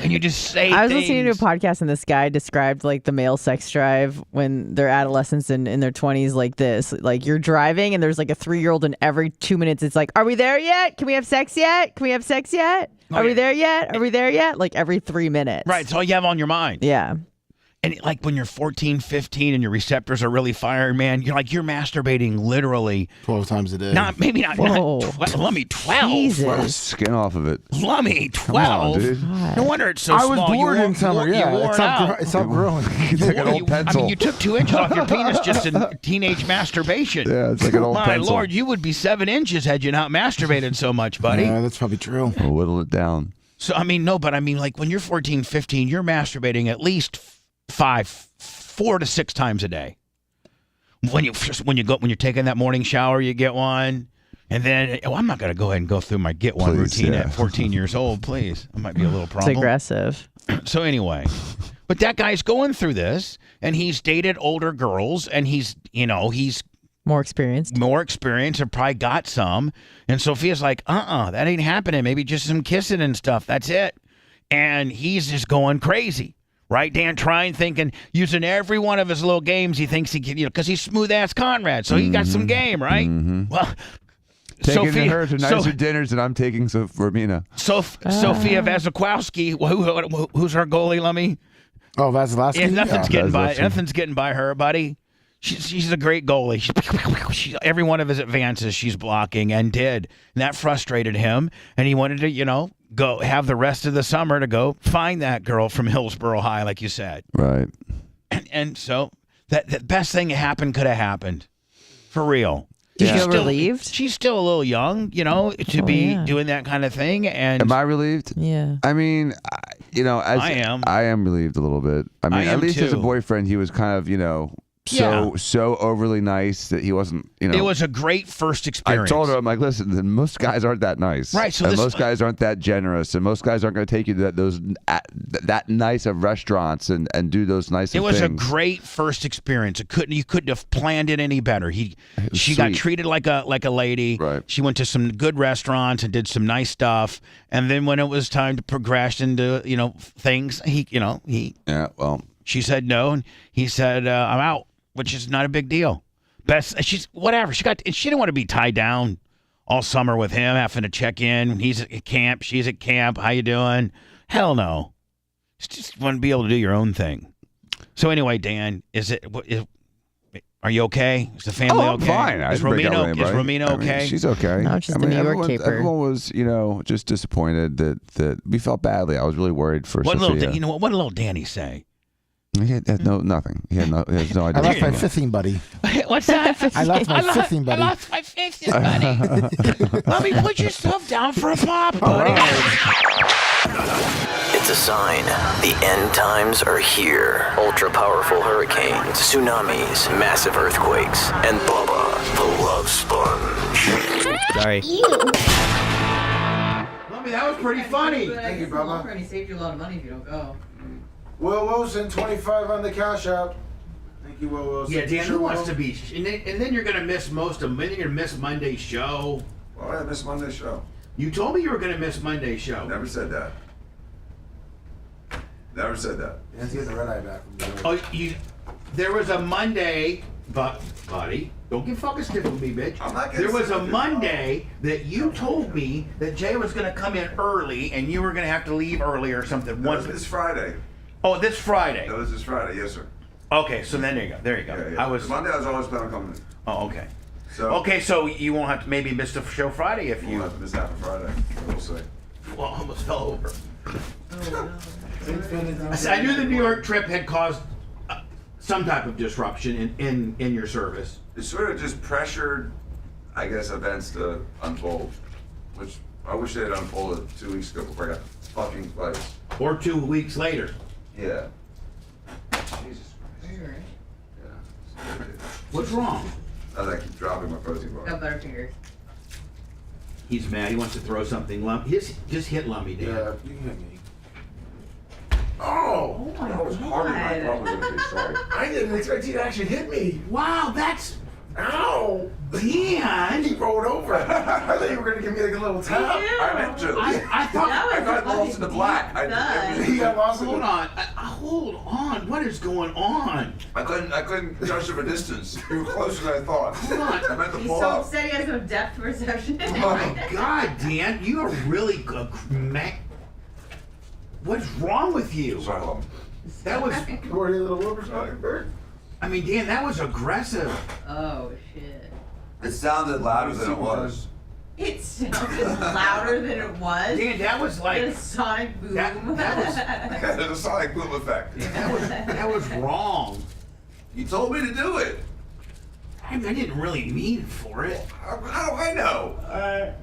[SPEAKER 3] And you just say
[SPEAKER 5] I was
[SPEAKER 3] things.
[SPEAKER 5] listening to a podcast and this guy described like the male sex drive when they're adolescents and in their 20s like this. Like you're driving and there's like a 3-year-old and every 2 minutes it's like, are we there yet? Can we have sex yet? Can we have sex yet? Are we there yet? Are we there yet? Like every 3 minutes.
[SPEAKER 3] Right. It's all you have on your mind.
[SPEAKER 5] Yeah.
[SPEAKER 3] And like when you're 14, 15 and your receptors are really firing, man, you're masturbating literally
[SPEAKER 4] 12 times a day.
[SPEAKER 3] maybe not
[SPEAKER 5] Whoa.
[SPEAKER 3] 12.
[SPEAKER 5] Jesus.
[SPEAKER 2] Skin off of it.
[SPEAKER 3] Lummy, 12.
[SPEAKER 2] Come on, dude.
[SPEAKER 3] No wonder it's so
[SPEAKER 4] I
[SPEAKER 3] small.
[SPEAKER 4] was bored in summer.
[SPEAKER 3] You
[SPEAKER 4] Yeah,
[SPEAKER 3] wore
[SPEAKER 4] it's
[SPEAKER 3] it out.
[SPEAKER 4] not, it's not growing.
[SPEAKER 2] It's like an old pencil.
[SPEAKER 3] You took 2 inches off your penis just in teenage masturbation.
[SPEAKER 2] Yeah, it's like an old
[SPEAKER 3] My
[SPEAKER 2] pencil.
[SPEAKER 3] Lord, you would be 7 inches had you not masturbated so much, buddy.
[SPEAKER 4] Yeah, that's probably true.
[SPEAKER 2] We'll whittle it down.
[SPEAKER 3] So, like when you're 14, 15, you're masturbating at least 4 to 6 times a day. When you're taking that morning shower, you get one. And then, I'm not going to go ahead and go through my get one routine at 14 years old, please. That might be a little problem.
[SPEAKER 5] It's aggressive.
[SPEAKER 3] So anyway, but that guy's going through this, and he's dated older girls, and he's
[SPEAKER 5] More experienced.
[SPEAKER 3] and probably got some. And Sophia's like, that ain't happening. Maybe just some kissing and stuff. That's it. And he's just going crazy. Right, Dan? Thinking, using every one of his little games he thinks he can, because he's smooth-ass Conrad, so he got some game, right? Well,
[SPEAKER 2] Taking her to nicer dinners than I'm taking Romina.
[SPEAKER 3] Sophia Vazikowski, who's her goalie, Lummy?
[SPEAKER 4] Oh, Vasilevsky?
[SPEAKER 3] Yeah, nothing's
[SPEAKER 2] Vasilevsky.
[SPEAKER 3] getting by her, buddy. She's a great goalie. She every one of his advances she's blocking and did. And that frustrated him. And he wanted to, go have the rest of the summer to go find that girl from Hillsborough High, like you said.
[SPEAKER 2] Right.
[SPEAKER 3] And so the best thing that happened could have happened. For real.
[SPEAKER 5] Do you feel relieved?
[SPEAKER 3] She's still a little young, to be doing that kind of thing. And
[SPEAKER 2] Am I relieved?
[SPEAKER 5] Yeah.
[SPEAKER 2] I mean,
[SPEAKER 3] I am.
[SPEAKER 2] I am relieved a little bit. I mean,
[SPEAKER 3] I am
[SPEAKER 2] at least as a
[SPEAKER 3] too.
[SPEAKER 2] boyfriend, he was kind of, so overly nice that he wasn't,
[SPEAKER 3] It was a great first
[SPEAKER 2] I
[SPEAKER 3] experience.
[SPEAKER 2] told her, I'm like, listen, most guys aren't that nice.
[SPEAKER 3] Right, so
[SPEAKER 2] and
[SPEAKER 3] this-
[SPEAKER 2] most guys aren't that generous, and most guys aren't going to take you to that nice of restaurants and do those nice
[SPEAKER 3] It
[SPEAKER 2] of
[SPEAKER 3] was
[SPEAKER 2] things.
[SPEAKER 3] a great first experience. You couldn't have planned it any better. She got
[SPEAKER 2] sweet.
[SPEAKER 3] treated like a lady.
[SPEAKER 2] Right.
[SPEAKER 3] She went to some good restaurants and did some nice stuff. And then when it was time to progress into things, she said no, and he said I'm out, which is not a big deal. She's whatever. She didn't want to be tied down all summer with him, having to check in. He's at camp. She's at camp. How you doing? Hell no. Just want to be able to do your own thing. So anyway, Dan, are you okay? Is the family
[SPEAKER 2] I'm
[SPEAKER 3] okay?
[SPEAKER 2] fine. I
[SPEAKER 3] Is
[SPEAKER 2] didn't break out with
[SPEAKER 3] Romina
[SPEAKER 2] anybody. I mean,
[SPEAKER 3] okay?
[SPEAKER 2] she's okay.
[SPEAKER 5] No, it's just the New York caper.
[SPEAKER 2] Everyone was, just disappointed that we felt badly. I was really worried for
[SPEAKER 3] What
[SPEAKER 2] Sophia.
[SPEAKER 3] little what did little Danny say?
[SPEAKER 2] He had nothing. He has no
[SPEAKER 4] I
[SPEAKER 2] idea.
[SPEAKER 4] lost my fifthing buddy.
[SPEAKER 3] What's that?
[SPEAKER 4] I lost my fifthing buddy.
[SPEAKER 3] I lost my fifthing buddy. Let me put yourself down for a pop, buddy.
[SPEAKER 7] It's It's a sign. The end times are here. Ultra-powerful hurricanes, tsunamis, massive earthquakes, and Bubba the Love Sponge.
[SPEAKER 3] Sorry.
[SPEAKER 8] Lummy, that was pretty funny.
[SPEAKER 4] Thank you, Bubba.
[SPEAKER 5] And he saved you a lot of money if you don't go.
[SPEAKER 4] Will Wilson, 25 on the cash out. Thank you, Will Wilson.
[SPEAKER 8] Yeah, Dan,
[SPEAKER 4] Sure,
[SPEAKER 8] who wants
[SPEAKER 4] Will.
[SPEAKER 8] to be? And then you're gonna miss most of. Then you're gonna miss Monday's show.
[SPEAKER 9] Why did I miss Monday's show?
[SPEAKER 8] You told me you were gonna miss Monday's show.
[SPEAKER 9] Never said that. Never said that.
[SPEAKER 4] You have to get the red eye back from the
[SPEAKER 8] Oh, there was a Monday, buddy. Don't get fucking stiff with me, bitch.
[SPEAKER 9] I'm not getting
[SPEAKER 8] There was
[SPEAKER 9] stiff
[SPEAKER 8] a
[SPEAKER 9] with you.
[SPEAKER 8] Monday that you told me that Jay was gonna come in early and you were gonna have to leave early or something.
[SPEAKER 9] That was this Friday.
[SPEAKER 8] Oh, this Friday.
[SPEAKER 9] That was this Friday, yes, sir.
[SPEAKER 8] Okay, so then there you go. There you go.
[SPEAKER 9] Yeah, yeah. Monday I was always planning on coming in.
[SPEAKER 8] Oh, okay.
[SPEAKER 9] So
[SPEAKER 8] Okay, so you won't have to maybe miss the show Friday if
[SPEAKER 9] you
[SPEAKER 8] you.
[SPEAKER 9] won't have to miss half of Friday. We'll see.
[SPEAKER 8] Well, I almost fell over.
[SPEAKER 4] Infinity.
[SPEAKER 8] I knew the New York trip had caused some type of disruption in your service.
[SPEAKER 9] It sort of just pressured, I guess, events to unfold, which I wish they had unfolded 2 weeks ago before I got fucking flights.
[SPEAKER 8] Or 2 weeks later.
[SPEAKER 9] Yeah. Jesus Christ. Yeah.
[SPEAKER 8] What's wrong?
[SPEAKER 9] As I keep dropping my protein bar.
[SPEAKER 5] Got better fingers.
[SPEAKER 8] He's mad. He wants to throw something. Just hit Lummy, Dan.
[SPEAKER 4] Yeah, you can hit me.
[SPEAKER 9] Oh! That was harder than I thought it would be. Sorry.
[SPEAKER 4] I didn't expect you to actually hit me.
[SPEAKER 8] Wow, that's
[SPEAKER 4] Ow!
[SPEAKER 8] Dan.
[SPEAKER 4] He rolled over. I thought you were gonna give me like a little tap.
[SPEAKER 9] I meant to.
[SPEAKER 8] I thought.
[SPEAKER 9] I got lost in the black.
[SPEAKER 4] He got lost in
[SPEAKER 8] Hold
[SPEAKER 4] the...
[SPEAKER 8] on. Hold on. What is going on?
[SPEAKER 9] I couldn't judge from a distance. You were closer than I thought.
[SPEAKER 8] Hold on.
[SPEAKER 9] I meant to
[SPEAKER 5] He's
[SPEAKER 9] pull
[SPEAKER 5] so
[SPEAKER 9] up.
[SPEAKER 5] upset he has no depth perception.
[SPEAKER 8] Oh God, Dan, you are really What's wrong with you?
[SPEAKER 9] Sorry, Lum.
[SPEAKER 8] That was.
[SPEAKER 4] Poor little whippersnapper bird.
[SPEAKER 8] I mean, Dan, that was aggressive.
[SPEAKER 5] Oh shit.
[SPEAKER 9] It sounded louder than it was.
[SPEAKER 5] It sounded louder than it was.
[SPEAKER 8] Dan, that was like.
[SPEAKER 5] A sonic boom.
[SPEAKER 8] That was.
[SPEAKER 9] Yeah, there's a sonic boom effect.
[SPEAKER 8] That was wrong.
[SPEAKER 9] You told me to do it.
[SPEAKER 8] I didn't really mean for it.
[SPEAKER 9] How do I know?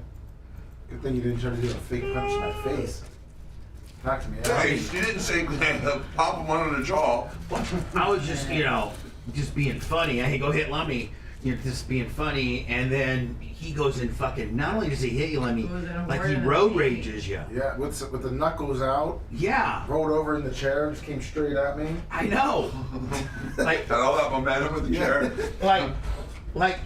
[SPEAKER 4] Good thing you didn't try to do a fake punch in my face. Knocked me out.
[SPEAKER 9] Hey, you didn't say pop him one on the jaw.
[SPEAKER 8] I was just, just being funny. Hey, go hit Lummy. You're just being funny, and then he goes in fucking. Not only does he hit you, Lummy, like he road rages you.
[SPEAKER 4] Yeah, with the knuckles out,
[SPEAKER 8] Yeah,
[SPEAKER 4] rolled over in the chair, just came straight at me.
[SPEAKER 8] I know. Like,
[SPEAKER 9] Got all that momentum with the chair.
[SPEAKER 8] like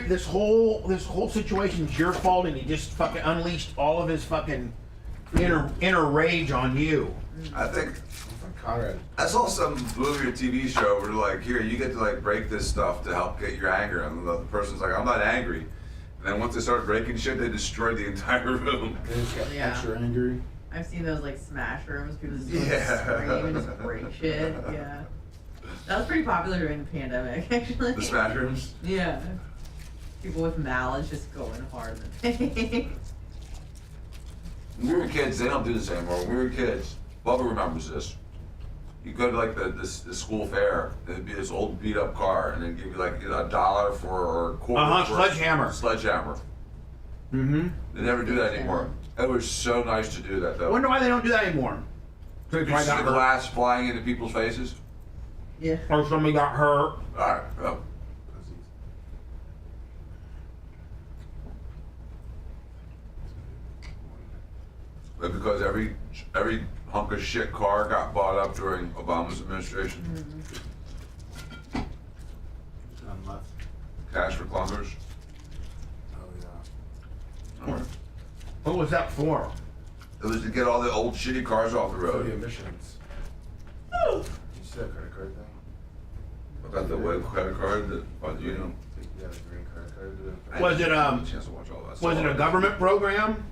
[SPEAKER 8] this whole situation's your fault, and he just fucking unleashed all of his fucking inner rage on you.
[SPEAKER 9] I think
[SPEAKER 4] Conrad.
[SPEAKER 9] I saw some movie or TV show where like, here, you get to like break this stuff to help get your anger, and the person's like, I'm not angry. And then once they start breaking shit, they destroy the entire room.
[SPEAKER 4] They just got
[SPEAKER 5] Yeah.
[SPEAKER 4] extra angry.
[SPEAKER 5] I've seen those like smash rooms. People just
[SPEAKER 9] Yeah.
[SPEAKER 5] scream and just break shit. Yeah. That was pretty popular during the pandemic, actually.
[SPEAKER 9] The smash rooms.
[SPEAKER 5] Yeah. People with malice just going hard in the face.
[SPEAKER 9] When we were kids, they don't do this anymore. When we were kids, Bubba remembers this. You go to like the school fair, there'd be this old beat up car, and they'd give you like $1 for or a quarter for
[SPEAKER 8] Sledgehammer.
[SPEAKER 9] a sledgehammer.
[SPEAKER 8] Mm-hmm.
[SPEAKER 9] They never do that anymore. It was so nice to do that
[SPEAKER 8] I
[SPEAKER 9] though.
[SPEAKER 8] wonder why they don't do that anymore. So
[SPEAKER 9] You see the glass flying into people's faces.
[SPEAKER 5] Yeah.
[SPEAKER 8] or somebody got hurt.
[SPEAKER 9] Alright, well. But because every hunk of shit car got bought up during Obama's administration.
[SPEAKER 4] None left.
[SPEAKER 9] Cash for clunkers.
[SPEAKER 4] Oh yeah.
[SPEAKER 9] Alright.
[SPEAKER 8] What was that for?
[SPEAKER 9] It was to get all the old shitty cars off the
[SPEAKER 4] For the
[SPEAKER 9] road.
[SPEAKER 4] emissions. You see that credit card thing?
[SPEAKER 9] About the web credit card that, you know.
[SPEAKER 4] Yeah, the green credit card.
[SPEAKER 8] Was it,
[SPEAKER 9] I didn't have a chance to watch all that
[SPEAKER 8] Was it
[SPEAKER 9] stuff.
[SPEAKER 8] a government program?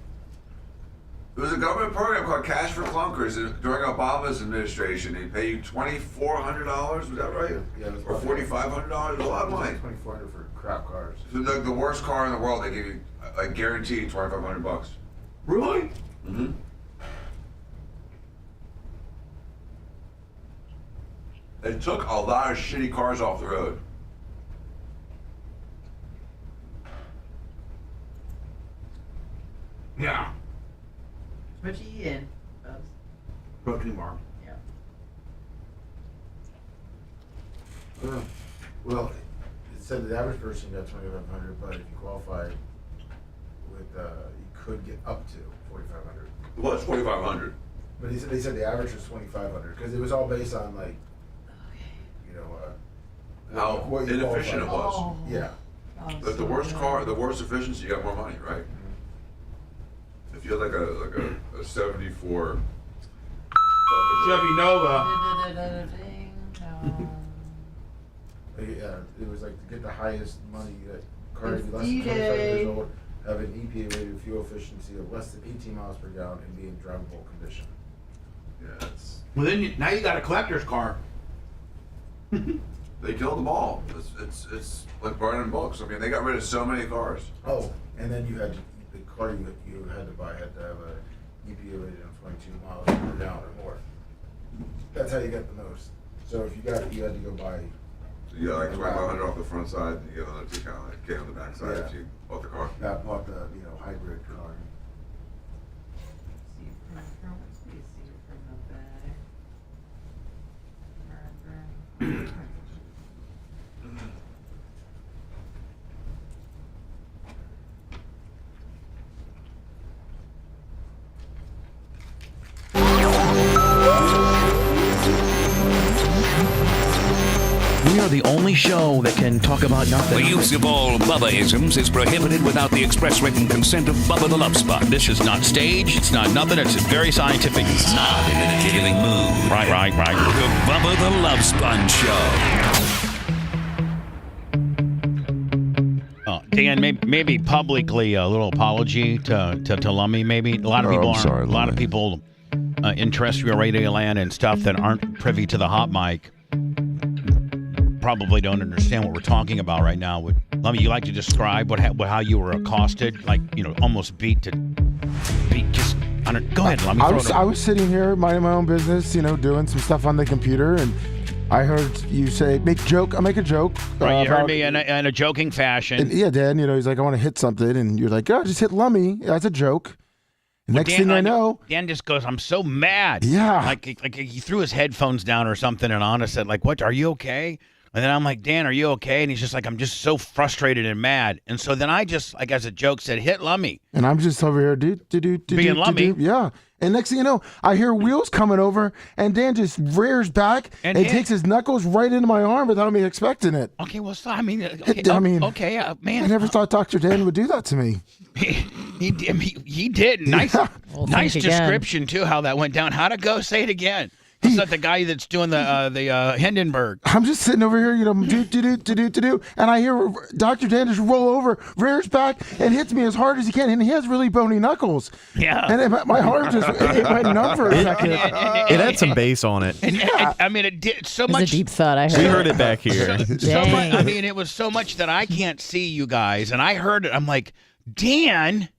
[SPEAKER 9] It was a government program called Cash for Clunkers during Obama's administration. They pay you $2,400, was that right?
[SPEAKER 4] Yeah, it was
[SPEAKER 9] Or $4,500, a lot of money.
[SPEAKER 4] $2,400 for crap cars.
[SPEAKER 9] So the worst car in the world, they give you, I guarantee, $2,500.
[SPEAKER 8] Really?
[SPEAKER 9] Mm-hmm. They took a lot of shitty cars off the road.
[SPEAKER 8] Yeah.
[SPEAKER 5] What you eating?
[SPEAKER 8] Protein bar.
[SPEAKER 4] Well, it said the average person got 2,500, but if you qualified with, you could get up to 4,500.
[SPEAKER 9] Well, it's 4,500.
[SPEAKER 4] But they said the average was 2,500 because it was all based on like, you know,
[SPEAKER 9] How
[SPEAKER 4] what you
[SPEAKER 9] inefficient it
[SPEAKER 4] qualified.
[SPEAKER 9] was.
[SPEAKER 4] Yeah.
[SPEAKER 9] But the worse car, the worse efficiency, you got more money, right? If you had like a 74
[SPEAKER 8] Chevy Nova.
[SPEAKER 4] Yeah, it was like to get the highest money that car to be less than 25 years old, have an EPA rated fuel efficiency of less than 18 miles per gallon, and be in drivable condition.
[SPEAKER 9] Yeah, it's,
[SPEAKER 8] Well, then now you got a collector's car.
[SPEAKER 9] they killed them all. It's like burning books. I mean, they got rid of so many cars.
[SPEAKER 4] Oh, and then you had the car you had to buy had to have a EPA rated of 22 miles per gallon or more. That's how you get the most. So if you got it, you had to go buy.
[SPEAKER 9] So you got like 2,500 off the front side, and you get another 2 kind of like K on the back side
[SPEAKER 4] Yeah.
[SPEAKER 9] if you bought the car.
[SPEAKER 4] Bought the hybrid car.
[SPEAKER 3] We are the only show that can talk about
[SPEAKER 6] The
[SPEAKER 3] nothing.
[SPEAKER 6] use of all Bubba-isms is prohibited without the express written consent of Bubba the Love Sponge.
[SPEAKER 3] This is not staged. It's not nothing. It's very scientific.
[SPEAKER 6] Not in a killing mood.
[SPEAKER 3] Right.
[SPEAKER 6] The Bubba the Love Sponge Show.
[SPEAKER 3] Dan, maybe publicly a little apology to Lummy. Maybe a lot of people
[SPEAKER 2] I'm
[SPEAKER 3] aren't.
[SPEAKER 2] sorry,
[SPEAKER 3] A lot of
[SPEAKER 2] Lummy.
[SPEAKER 3] people in terrestrial radio land and stuff that aren't privy to the hot mic probably don't understand what we're talking about right now. Would Lummy, you like to describe how you were accosted, like almost beat? Just go ahead, Lummy.
[SPEAKER 4] I was sitting here minding my own business, doing some stuff on the computer, and I heard you say, make a joke.
[SPEAKER 3] Right, you heard me in a joking fashion.
[SPEAKER 4] And, yeah, Dan, he's like, I want to hit something. And you're like, oh, just hit Lummy. That's a joke. And next thing I know.
[SPEAKER 3] Dan just goes, I'm so mad.
[SPEAKER 4] Yeah.
[SPEAKER 3] Like he threw his headphones down or something, and Anna said, like, what, are you okay? And then I'm like, Dan, are you okay? And he's just like, I'm just so frustrated and mad. And so then I just, like as a joke, said, hit Lummy.
[SPEAKER 4] And I'm just over here,
[SPEAKER 3] Being Lummy.
[SPEAKER 4] Yeah. And next thing you know, I hear wheels coming over, and Dan just rears back and takes his knuckles right into my arm without me expecting it.
[SPEAKER 3] Okay, well, so, I mean, man.
[SPEAKER 4] I never thought Dr. Dan would do that to me.
[SPEAKER 3] He did. Nice,
[SPEAKER 5] Well,
[SPEAKER 3] nice
[SPEAKER 5] think again.
[SPEAKER 3] description too. How that went down. How'd it go? Say it again. It's not the guy that's doing the Hindenburg.
[SPEAKER 4] I'm just sitting over here, do, and I hear Dr. Dan just roll over, rears back, and hits me as hard as he can, and he has really bony knuckles.
[SPEAKER 3] Yeah.
[SPEAKER 4] And my arm just it went numb for a second.
[SPEAKER 10] It had some bass on it.
[SPEAKER 3] I mean, it did so
[SPEAKER 5] It was
[SPEAKER 3] much.
[SPEAKER 5] a deep thought. I heard.
[SPEAKER 10] We heard it back here.
[SPEAKER 3] So much,
[SPEAKER 5] Dang.
[SPEAKER 3] I mean, it was so much that I can't see you guys, and I heard it. I'm like, Dan.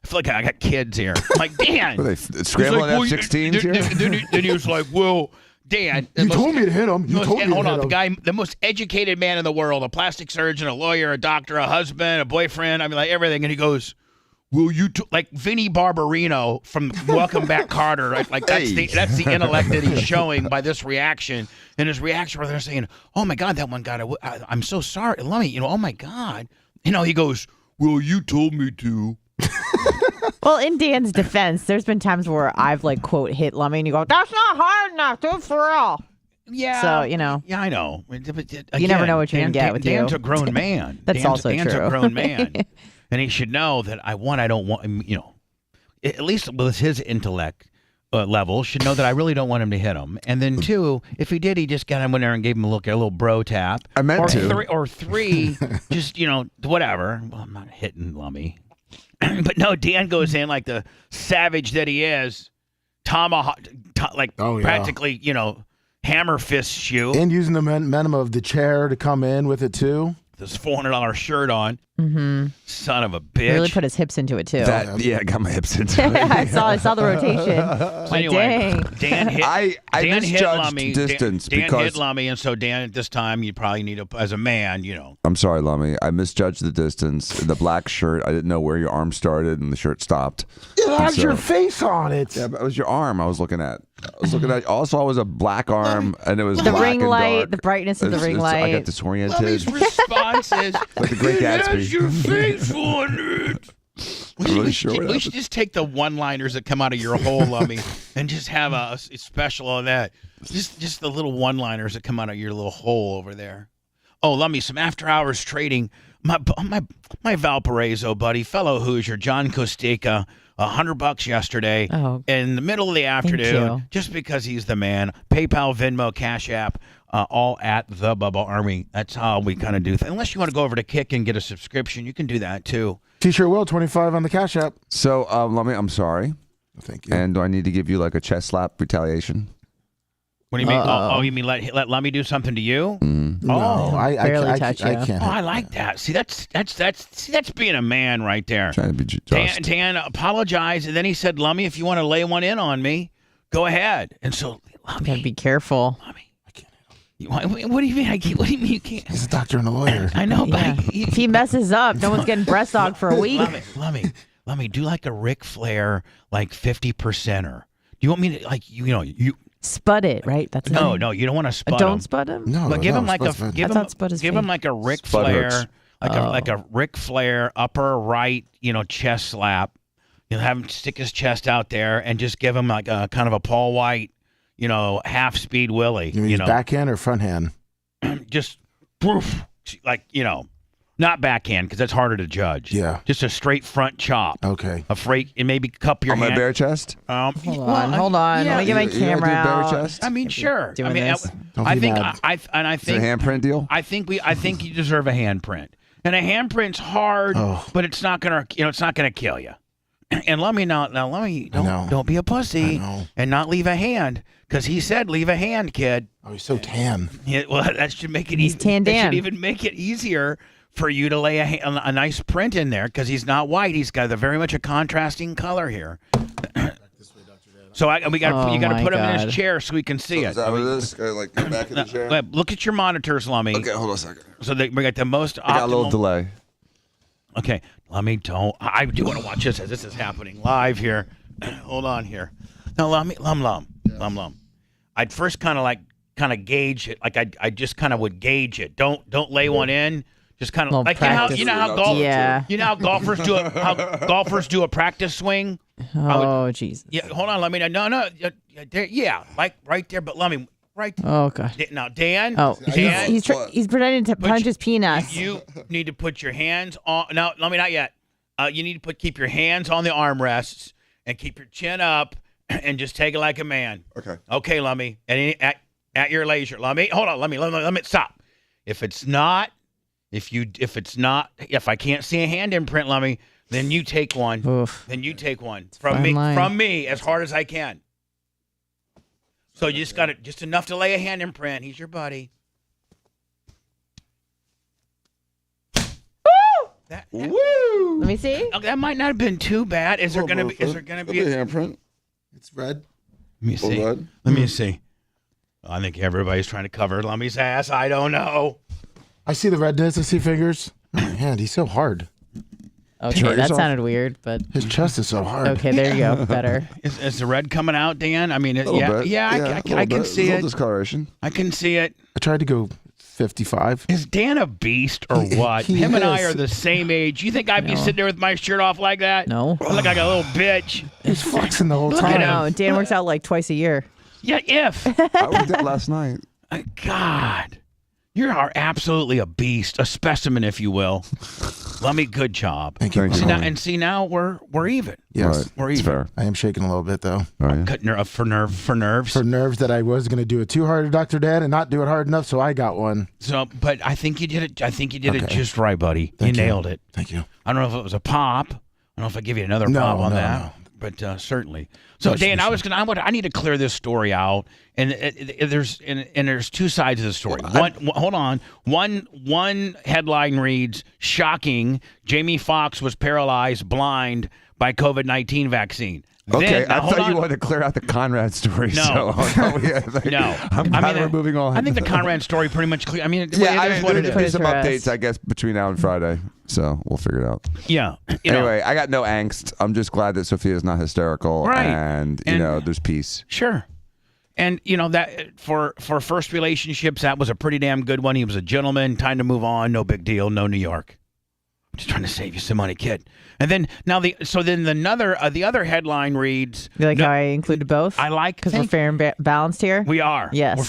[SPEAKER 3] I feel like I got kids here. I'm like, Dan.
[SPEAKER 2] Are they scrambling F-16s here?
[SPEAKER 3] Then he was like, well, Dan.
[SPEAKER 4] You told me to hit him.
[SPEAKER 3] Hold on, the most educated man in the world, a plastic surgeon, a lawyer, a doctor, a husband, a boyfriend. I mean, like everything. And he goes, "Will you like Vinnie Barbarino from Welcome Back, Carter? Right? Like that's the intellect that he's showing by this reaction." And his reaction where they're saying, "Oh my God, that one got I'm so sorry, Lummy. Oh my God." He goes, "Well, you told me to."
[SPEAKER 5] Well, in Dan's defense, there's been times where I've like quote hit Lummy, and you go, "That's not hard enough, do it for real."
[SPEAKER 3] Yeah.
[SPEAKER 5] So
[SPEAKER 3] Yeah, I know.
[SPEAKER 5] You never know what you're gonna get with
[SPEAKER 3] Dan's
[SPEAKER 5] you.
[SPEAKER 3] a grown man.
[SPEAKER 5] That's also
[SPEAKER 3] Dan's
[SPEAKER 5] true.
[SPEAKER 3] a grown man, and he should know that I don't want him. At least with his intellect level, should know that I really don't want him to hit him. And then two, if he did, he just got him in there and gave him a little bro tap.
[SPEAKER 2] I meant to.
[SPEAKER 3] Three, just whatever. Well, I'm not hitting Lummy. But no, Dan goes in like the savage that he is, tomahawk, practically, hammer fist you.
[SPEAKER 4] And using the momentum of the chair to come in with it too.
[SPEAKER 3] this $400 shirt on. Son of a bitch.
[SPEAKER 5] He really put his hips into it too.
[SPEAKER 2] I got my hips into it.
[SPEAKER 5] I saw the rotation.
[SPEAKER 3] So anyway,
[SPEAKER 5] dang.
[SPEAKER 3] Dan hit.
[SPEAKER 2] I
[SPEAKER 3] Dan hit
[SPEAKER 2] misjudged
[SPEAKER 3] Lummy.
[SPEAKER 2] distance
[SPEAKER 3] Dan
[SPEAKER 2] because
[SPEAKER 3] hit Lummy, and so Dan, at this time, you probably need as a man,
[SPEAKER 2] I'm sorry, Lummy. I misjudged the distance. The black shirt, I didn't know where your arm started, and the shirt stopped.
[SPEAKER 4] It has your face on it.
[SPEAKER 2] Yeah, but it was your arm I was looking at. Also, I was a black arm, and it was
[SPEAKER 5] The
[SPEAKER 2] black
[SPEAKER 5] ring
[SPEAKER 2] and
[SPEAKER 5] light,
[SPEAKER 2] dark.
[SPEAKER 5] the brightness of the ring
[SPEAKER 2] I
[SPEAKER 5] light.
[SPEAKER 2] got disoriented.
[SPEAKER 3] Lummy's response is,
[SPEAKER 2] like the Great Gatsby.
[SPEAKER 3] your face on it.
[SPEAKER 2] I'm really sure what
[SPEAKER 3] We
[SPEAKER 2] happened.
[SPEAKER 3] should just take the one-liners that come out of your hole, Lummy, and just have a special on that. Just the little one-liners that come out of your little hole over there. Oh, Lummy, some after-hours trading. My Valparaiso buddy, fellow Hoosier, John Costica, $100 yesterday in the middle of the afternoon, just because he's the man. PayPal, Venmo, Cash App, all at the Bubba Army. That's how we kind of do things. Unless you want to go over to Kick and get a subscription, you can do that too.
[SPEAKER 4] T-shirt will 25 on the Cash App.
[SPEAKER 2] So, Lummy, I'm sorry.
[SPEAKER 4] Thank you.
[SPEAKER 2] And do I need to give you like a chest slap retaliation?
[SPEAKER 3] What do you mean? Oh, you mean let Lummy do something to you?
[SPEAKER 4] No, I can't.
[SPEAKER 3] Oh, I like that. See, that's being a man right there.
[SPEAKER 2] Trying to be just.
[SPEAKER 3] Dan apologized, and then he said, "Lummy, if you want to lay one in on me, go ahead." And so, Lummy,
[SPEAKER 5] gotta be careful.
[SPEAKER 3] Lummy, I can't. What do you mean? What do you mean you can't?
[SPEAKER 4] He's a doctor and a lawyer.
[SPEAKER 3] I know,
[SPEAKER 5] Yeah.
[SPEAKER 3] but
[SPEAKER 5] If he messes up, no one's getting breast dog for a week.
[SPEAKER 3] Lummy, do like a Ric Flair, like 50%er. Do you want me to you
[SPEAKER 5] spud it, right? That's
[SPEAKER 3] no,
[SPEAKER 5] it.
[SPEAKER 3] no, you don't want to spud
[SPEAKER 5] Don't
[SPEAKER 3] him.
[SPEAKER 5] spud him.
[SPEAKER 4] No,
[SPEAKER 3] But give him like
[SPEAKER 4] Spud's fine.
[SPEAKER 3] give
[SPEAKER 5] I thought spud is
[SPEAKER 3] him
[SPEAKER 5] fake.
[SPEAKER 3] like a Ric
[SPEAKER 2] Spud
[SPEAKER 3] Flair,
[SPEAKER 2] hurts.
[SPEAKER 3] like a Ric Flair upper right, chest slap. Have him stick his chest out there and just give him like a kind of a Paul White, half speed Willie.
[SPEAKER 4] You mean backhand or front hand?
[SPEAKER 3] Just poof, like not backhand because that's harder to judge.
[SPEAKER 4] Yeah.
[SPEAKER 3] Just a straight front chop.
[SPEAKER 4] Okay.
[SPEAKER 3] A freight and maybe cup your
[SPEAKER 2] On
[SPEAKER 3] hand.
[SPEAKER 2] my bare chest?
[SPEAKER 5] Hold on.
[SPEAKER 3] yeah.
[SPEAKER 5] Let me get my
[SPEAKER 2] You
[SPEAKER 5] camera
[SPEAKER 2] gonna do bare
[SPEAKER 5] out.
[SPEAKER 2] chest?
[SPEAKER 3] I mean, sure.
[SPEAKER 5] Doing
[SPEAKER 3] I mean,
[SPEAKER 5] this.
[SPEAKER 4] Don't
[SPEAKER 3] I
[SPEAKER 4] be
[SPEAKER 3] think
[SPEAKER 4] mad.
[SPEAKER 3] I
[SPEAKER 2] Is it a
[SPEAKER 3] think
[SPEAKER 2] handprint deal?
[SPEAKER 3] I think you deserve a handprint. And a handprint's hard, but it's not gonna kill you. And let me don't be a pussy and not leave a hand because he said leave a hand, kid.
[SPEAKER 4] Oh, he's so tan.
[SPEAKER 3] Yeah, well, that should make it
[SPEAKER 5] He's
[SPEAKER 3] easy.
[SPEAKER 5] tan
[SPEAKER 3] That
[SPEAKER 5] Dan.
[SPEAKER 3] should even make it easier for you to lay a nice print in there because he's not white. He's got very much a contrasting color here. So you got to put him in his chair so we can see it.
[SPEAKER 2] Is that what it is? Gotta, like, get back in the chair?
[SPEAKER 3] Wait, look at your monitors, Lummy.
[SPEAKER 2] Okay, hold on a second.
[SPEAKER 3] So we got the most optimal.
[SPEAKER 2] I got a little delay.
[SPEAKER 3] Okay, Lummy, don't. I do want to watch this as this is happening live here. Hold on here. Now, Lummy, Lum. I'd first kind of gauge it. Like I just kind of would gauge it. Don't lay one in. Just kind of
[SPEAKER 5] Little
[SPEAKER 3] like
[SPEAKER 5] practice.
[SPEAKER 3] you know how golf.
[SPEAKER 5] Yeah.
[SPEAKER 3] You know how golfers do a practice swing.
[SPEAKER 5] Oh, Jesus.
[SPEAKER 3] Yeah, hold on. Let me no. Yeah, like right there. But let me right.
[SPEAKER 5] Oh, God.
[SPEAKER 3] Now, Dan.
[SPEAKER 5] Oh,
[SPEAKER 3] Dan,
[SPEAKER 5] he's pretending to punch his penis.
[SPEAKER 3] You need to put your hands on. No, let me not yet. You need to keep your hands on the armrests and keep your chin up and just take it like a man.
[SPEAKER 2] Okay.
[SPEAKER 3] Okay, Lummy. And at your leisure, Lummy. Hold on, let me stop. If I can't see a hand imprint, Lummy, then you take one.
[SPEAKER 5] Oof.
[SPEAKER 3] Then you take one
[SPEAKER 5] fine line.
[SPEAKER 3] from me as hard as I can. So you just got it, just enough to lay a hand imprint. He's your buddy.
[SPEAKER 5] Woo! Let me see.
[SPEAKER 3] Oh, that might not have been too bad. Is there gonna be a
[SPEAKER 2] handprint?
[SPEAKER 4] It's red.
[SPEAKER 3] Let me see. Let me see. I think everybody's trying to cover Lummy's ass. I don't know.
[SPEAKER 4] I see the redness. I see fingers. Oh, my hand, he's so hard.
[SPEAKER 5] Okay,
[SPEAKER 2] Try
[SPEAKER 5] that
[SPEAKER 2] yourself.
[SPEAKER 5] sounded weird, but
[SPEAKER 4] His chest is so hard.
[SPEAKER 5] okay, there you go. Better.
[SPEAKER 3] Is the red coming out, Dan? I mean,
[SPEAKER 2] A little bit.
[SPEAKER 3] I can
[SPEAKER 2] a
[SPEAKER 3] see
[SPEAKER 2] little
[SPEAKER 3] it.
[SPEAKER 2] discoloration.
[SPEAKER 3] I can see it.
[SPEAKER 4] I tried to go 55.
[SPEAKER 3] Is Dan a beast or what?
[SPEAKER 4] He
[SPEAKER 3] Him and I
[SPEAKER 4] is.
[SPEAKER 3] are the same age. You think I'd be sitting there with my shirt off like that?
[SPEAKER 5] No.
[SPEAKER 3] I look like a little bitch.
[SPEAKER 4] He's flexing the whole
[SPEAKER 3] Look at
[SPEAKER 4] time.
[SPEAKER 3] him.
[SPEAKER 5] No, Dan works out like twice a year.
[SPEAKER 3] Yeah, if.
[SPEAKER 2] I worked out last night.
[SPEAKER 3] God. You are absolutely a beast, a specimen, if you will. Lummy, good job.
[SPEAKER 4] Thank you.
[SPEAKER 3] See now we're even.
[SPEAKER 4] Yes.
[SPEAKER 2] Right.
[SPEAKER 3] We're
[SPEAKER 2] It's
[SPEAKER 3] even.
[SPEAKER 2] fair.
[SPEAKER 4] I am shaking a little bit, though.
[SPEAKER 2] Oh, yeah.
[SPEAKER 3] Cut for nerves.
[SPEAKER 4] For nerves that I was going to do it too hard to Dr. Dan and not do it hard enough, so I got one.
[SPEAKER 3] So, but I think you did it. I think you did it
[SPEAKER 4] Okay.
[SPEAKER 3] just right, buddy.
[SPEAKER 4] Thank
[SPEAKER 3] you
[SPEAKER 4] you.
[SPEAKER 3] nailed it.
[SPEAKER 4] Thank you.
[SPEAKER 3] I don't know if it was a pop. I don't know if I give you another
[SPEAKER 4] No,
[SPEAKER 3] pop on
[SPEAKER 4] no,
[SPEAKER 3] that.
[SPEAKER 4] no.
[SPEAKER 3] but certainly. So Dan, I need to clear this story out, and there's two sides of the story. Hold on. One headline reads, "Shocking: Jamie Foxx was paralyzed, blind by COVID-19 vaccine."
[SPEAKER 2] Okay,
[SPEAKER 3] Then,
[SPEAKER 2] I thought you wanted to clear out the Conrad story.
[SPEAKER 3] No,
[SPEAKER 2] no. I'm glad we're moving on.
[SPEAKER 3] I think the Conrad story pretty much clear. I mean,
[SPEAKER 2] there's some updates, I guess, between now and Friday, so we'll figure it out.
[SPEAKER 3] Yeah.
[SPEAKER 2] Anyway, I got no angst. I'm just glad that Sophia's not hysterical,
[SPEAKER 3] right?
[SPEAKER 2] And you know, there's peace.
[SPEAKER 3] Sure. And that for first relationships, that was a pretty damn good one. He was a gentleman. Time to move on. No big deal. No New York. I'm just trying to save you some money, kid. And then the other headline reads.
[SPEAKER 5] You like how I included both?
[SPEAKER 3] I like
[SPEAKER 5] because we're fair and balanced here.
[SPEAKER 3] We are.
[SPEAKER 5] Yes.
[SPEAKER 3] We're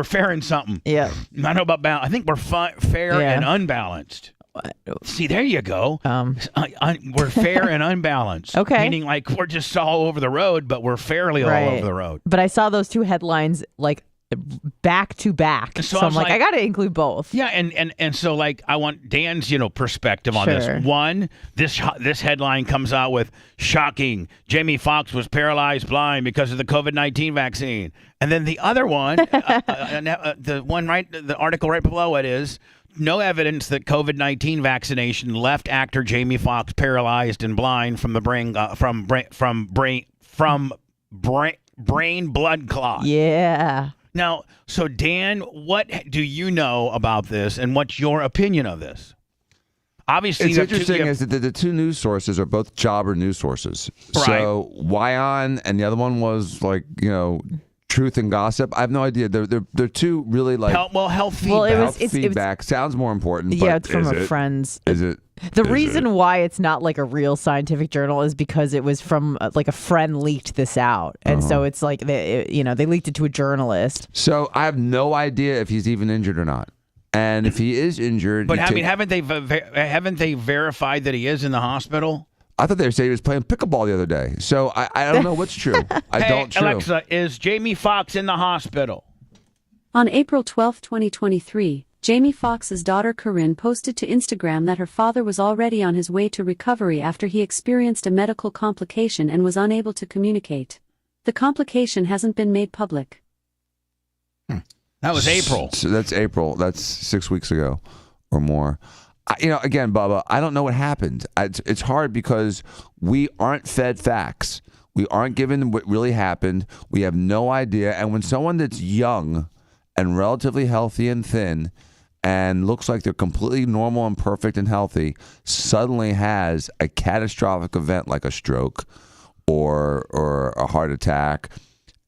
[SPEAKER 3] fair in something.
[SPEAKER 5] Yeah.
[SPEAKER 3] I don't know about balance. I think we're fair and unbalanced. See, there you go. We're fair and unbalanced.
[SPEAKER 5] Okay.
[SPEAKER 3] Meaning like we're just all over the road, but we're fairly all over the road.
[SPEAKER 5] But I saw those two headlines like back to back. So I'm like, I got to include both.
[SPEAKER 3] Yeah, and so like I want Dan's perspective on this. One, this headline comes out with shocking: Jamie Foxx was paralyzed, blind because of the COVID-19 vaccine. And then the other one, the article right below it is no evidence that COVID-19 vaccination left actor Jamie Foxx paralyzed and blind from the brain blood clot.
[SPEAKER 5] Yeah.
[SPEAKER 3] Now, so Dan, what do you know about this, and what's your opinion of this? Obviously,
[SPEAKER 2] it's interesting is that the two news sources are both jobber news sources.
[SPEAKER 3] Right.
[SPEAKER 2] So Wyon and the other one was like Truth and Gossip. I have no idea. They're two really like
[SPEAKER 3] health feedback.
[SPEAKER 5] Well,
[SPEAKER 2] health feedback sounds more important.
[SPEAKER 5] Yeah,
[SPEAKER 2] but
[SPEAKER 5] it's from a friend's.
[SPEAKER 2] Is it?
[SPEAKER 5] The reason why it's not like a real scientific journal is because it was from like a friend leaked this out, and so it's like they leaked it to a journalist.
[SPEAKER 2] So I have no idea if he's even injured or not, and if he is injured,
[SPEAKER 3] but haven't they verified that he is in the hospital?
[SPEAKER 2] I thought they said he was playing pickleball the other day, so I don't know what's true.
[SPEAKER 3] Hey, Alexa, is Jamie Foxx in the hospital?
[SPEAKER 11] On April 12, 2023. Jamie Foxx's daughter Corinne posted to Instagram that her father was already on his way to recovery after he experienced a medical complication and was unable to communicate. The complication hasn't been made public.
[SPEAKER 3] That was April.
[SPEAKER 2] So that's April. That's 6 weeks ago or more. Again, Bubba, I don't know what happened. It's hard because we aren't fed facts. We aren't given what really happened. We have no idea. And when someone that's young and relatively healthy and thin and looks like they're completely normal and perfect and healthy, suddenly has a catastrophic event like a stroke or a heart attack,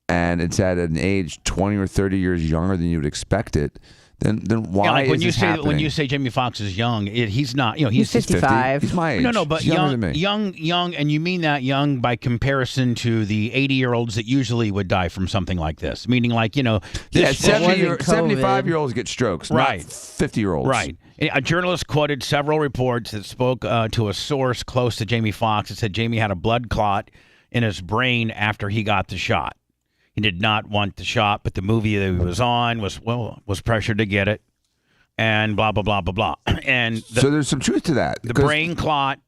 [SPEAKER 2] and it's at an age 20 or 30 years younger than you would expect it, then why is this happening?
[SPEAKER 3] When you say Jamie Foxx is young, he's not. He's
[SPEAKER 5] 55.
[SPEAKER 2] He's my age.
[SPEAKER 3] No, but
[SPEAKER 2] he's younger than me.
[SPEAKER 3] young, and you mean that young by comparison to the 80-year-olds that usually would die from something like this. Meaning, like
[SPEAKER 2] 75-year-olds get strokes,
[SPEAKER 3] right?
[SPEAKER 2] Not 50-year-olds,
[SPEAKER 3] right? A journalist quoted several reports that spoke to a source close to Jamie Foxx that said Jamie had a blood clot in his brain after he got the shot. He did not want the shot, but the movie that he was on was pressured to get it, and blah, blah, blah, blah, blah. And
[SPEAKER 2] so there's some truth to that.
[SPEAKER 3] The brain clot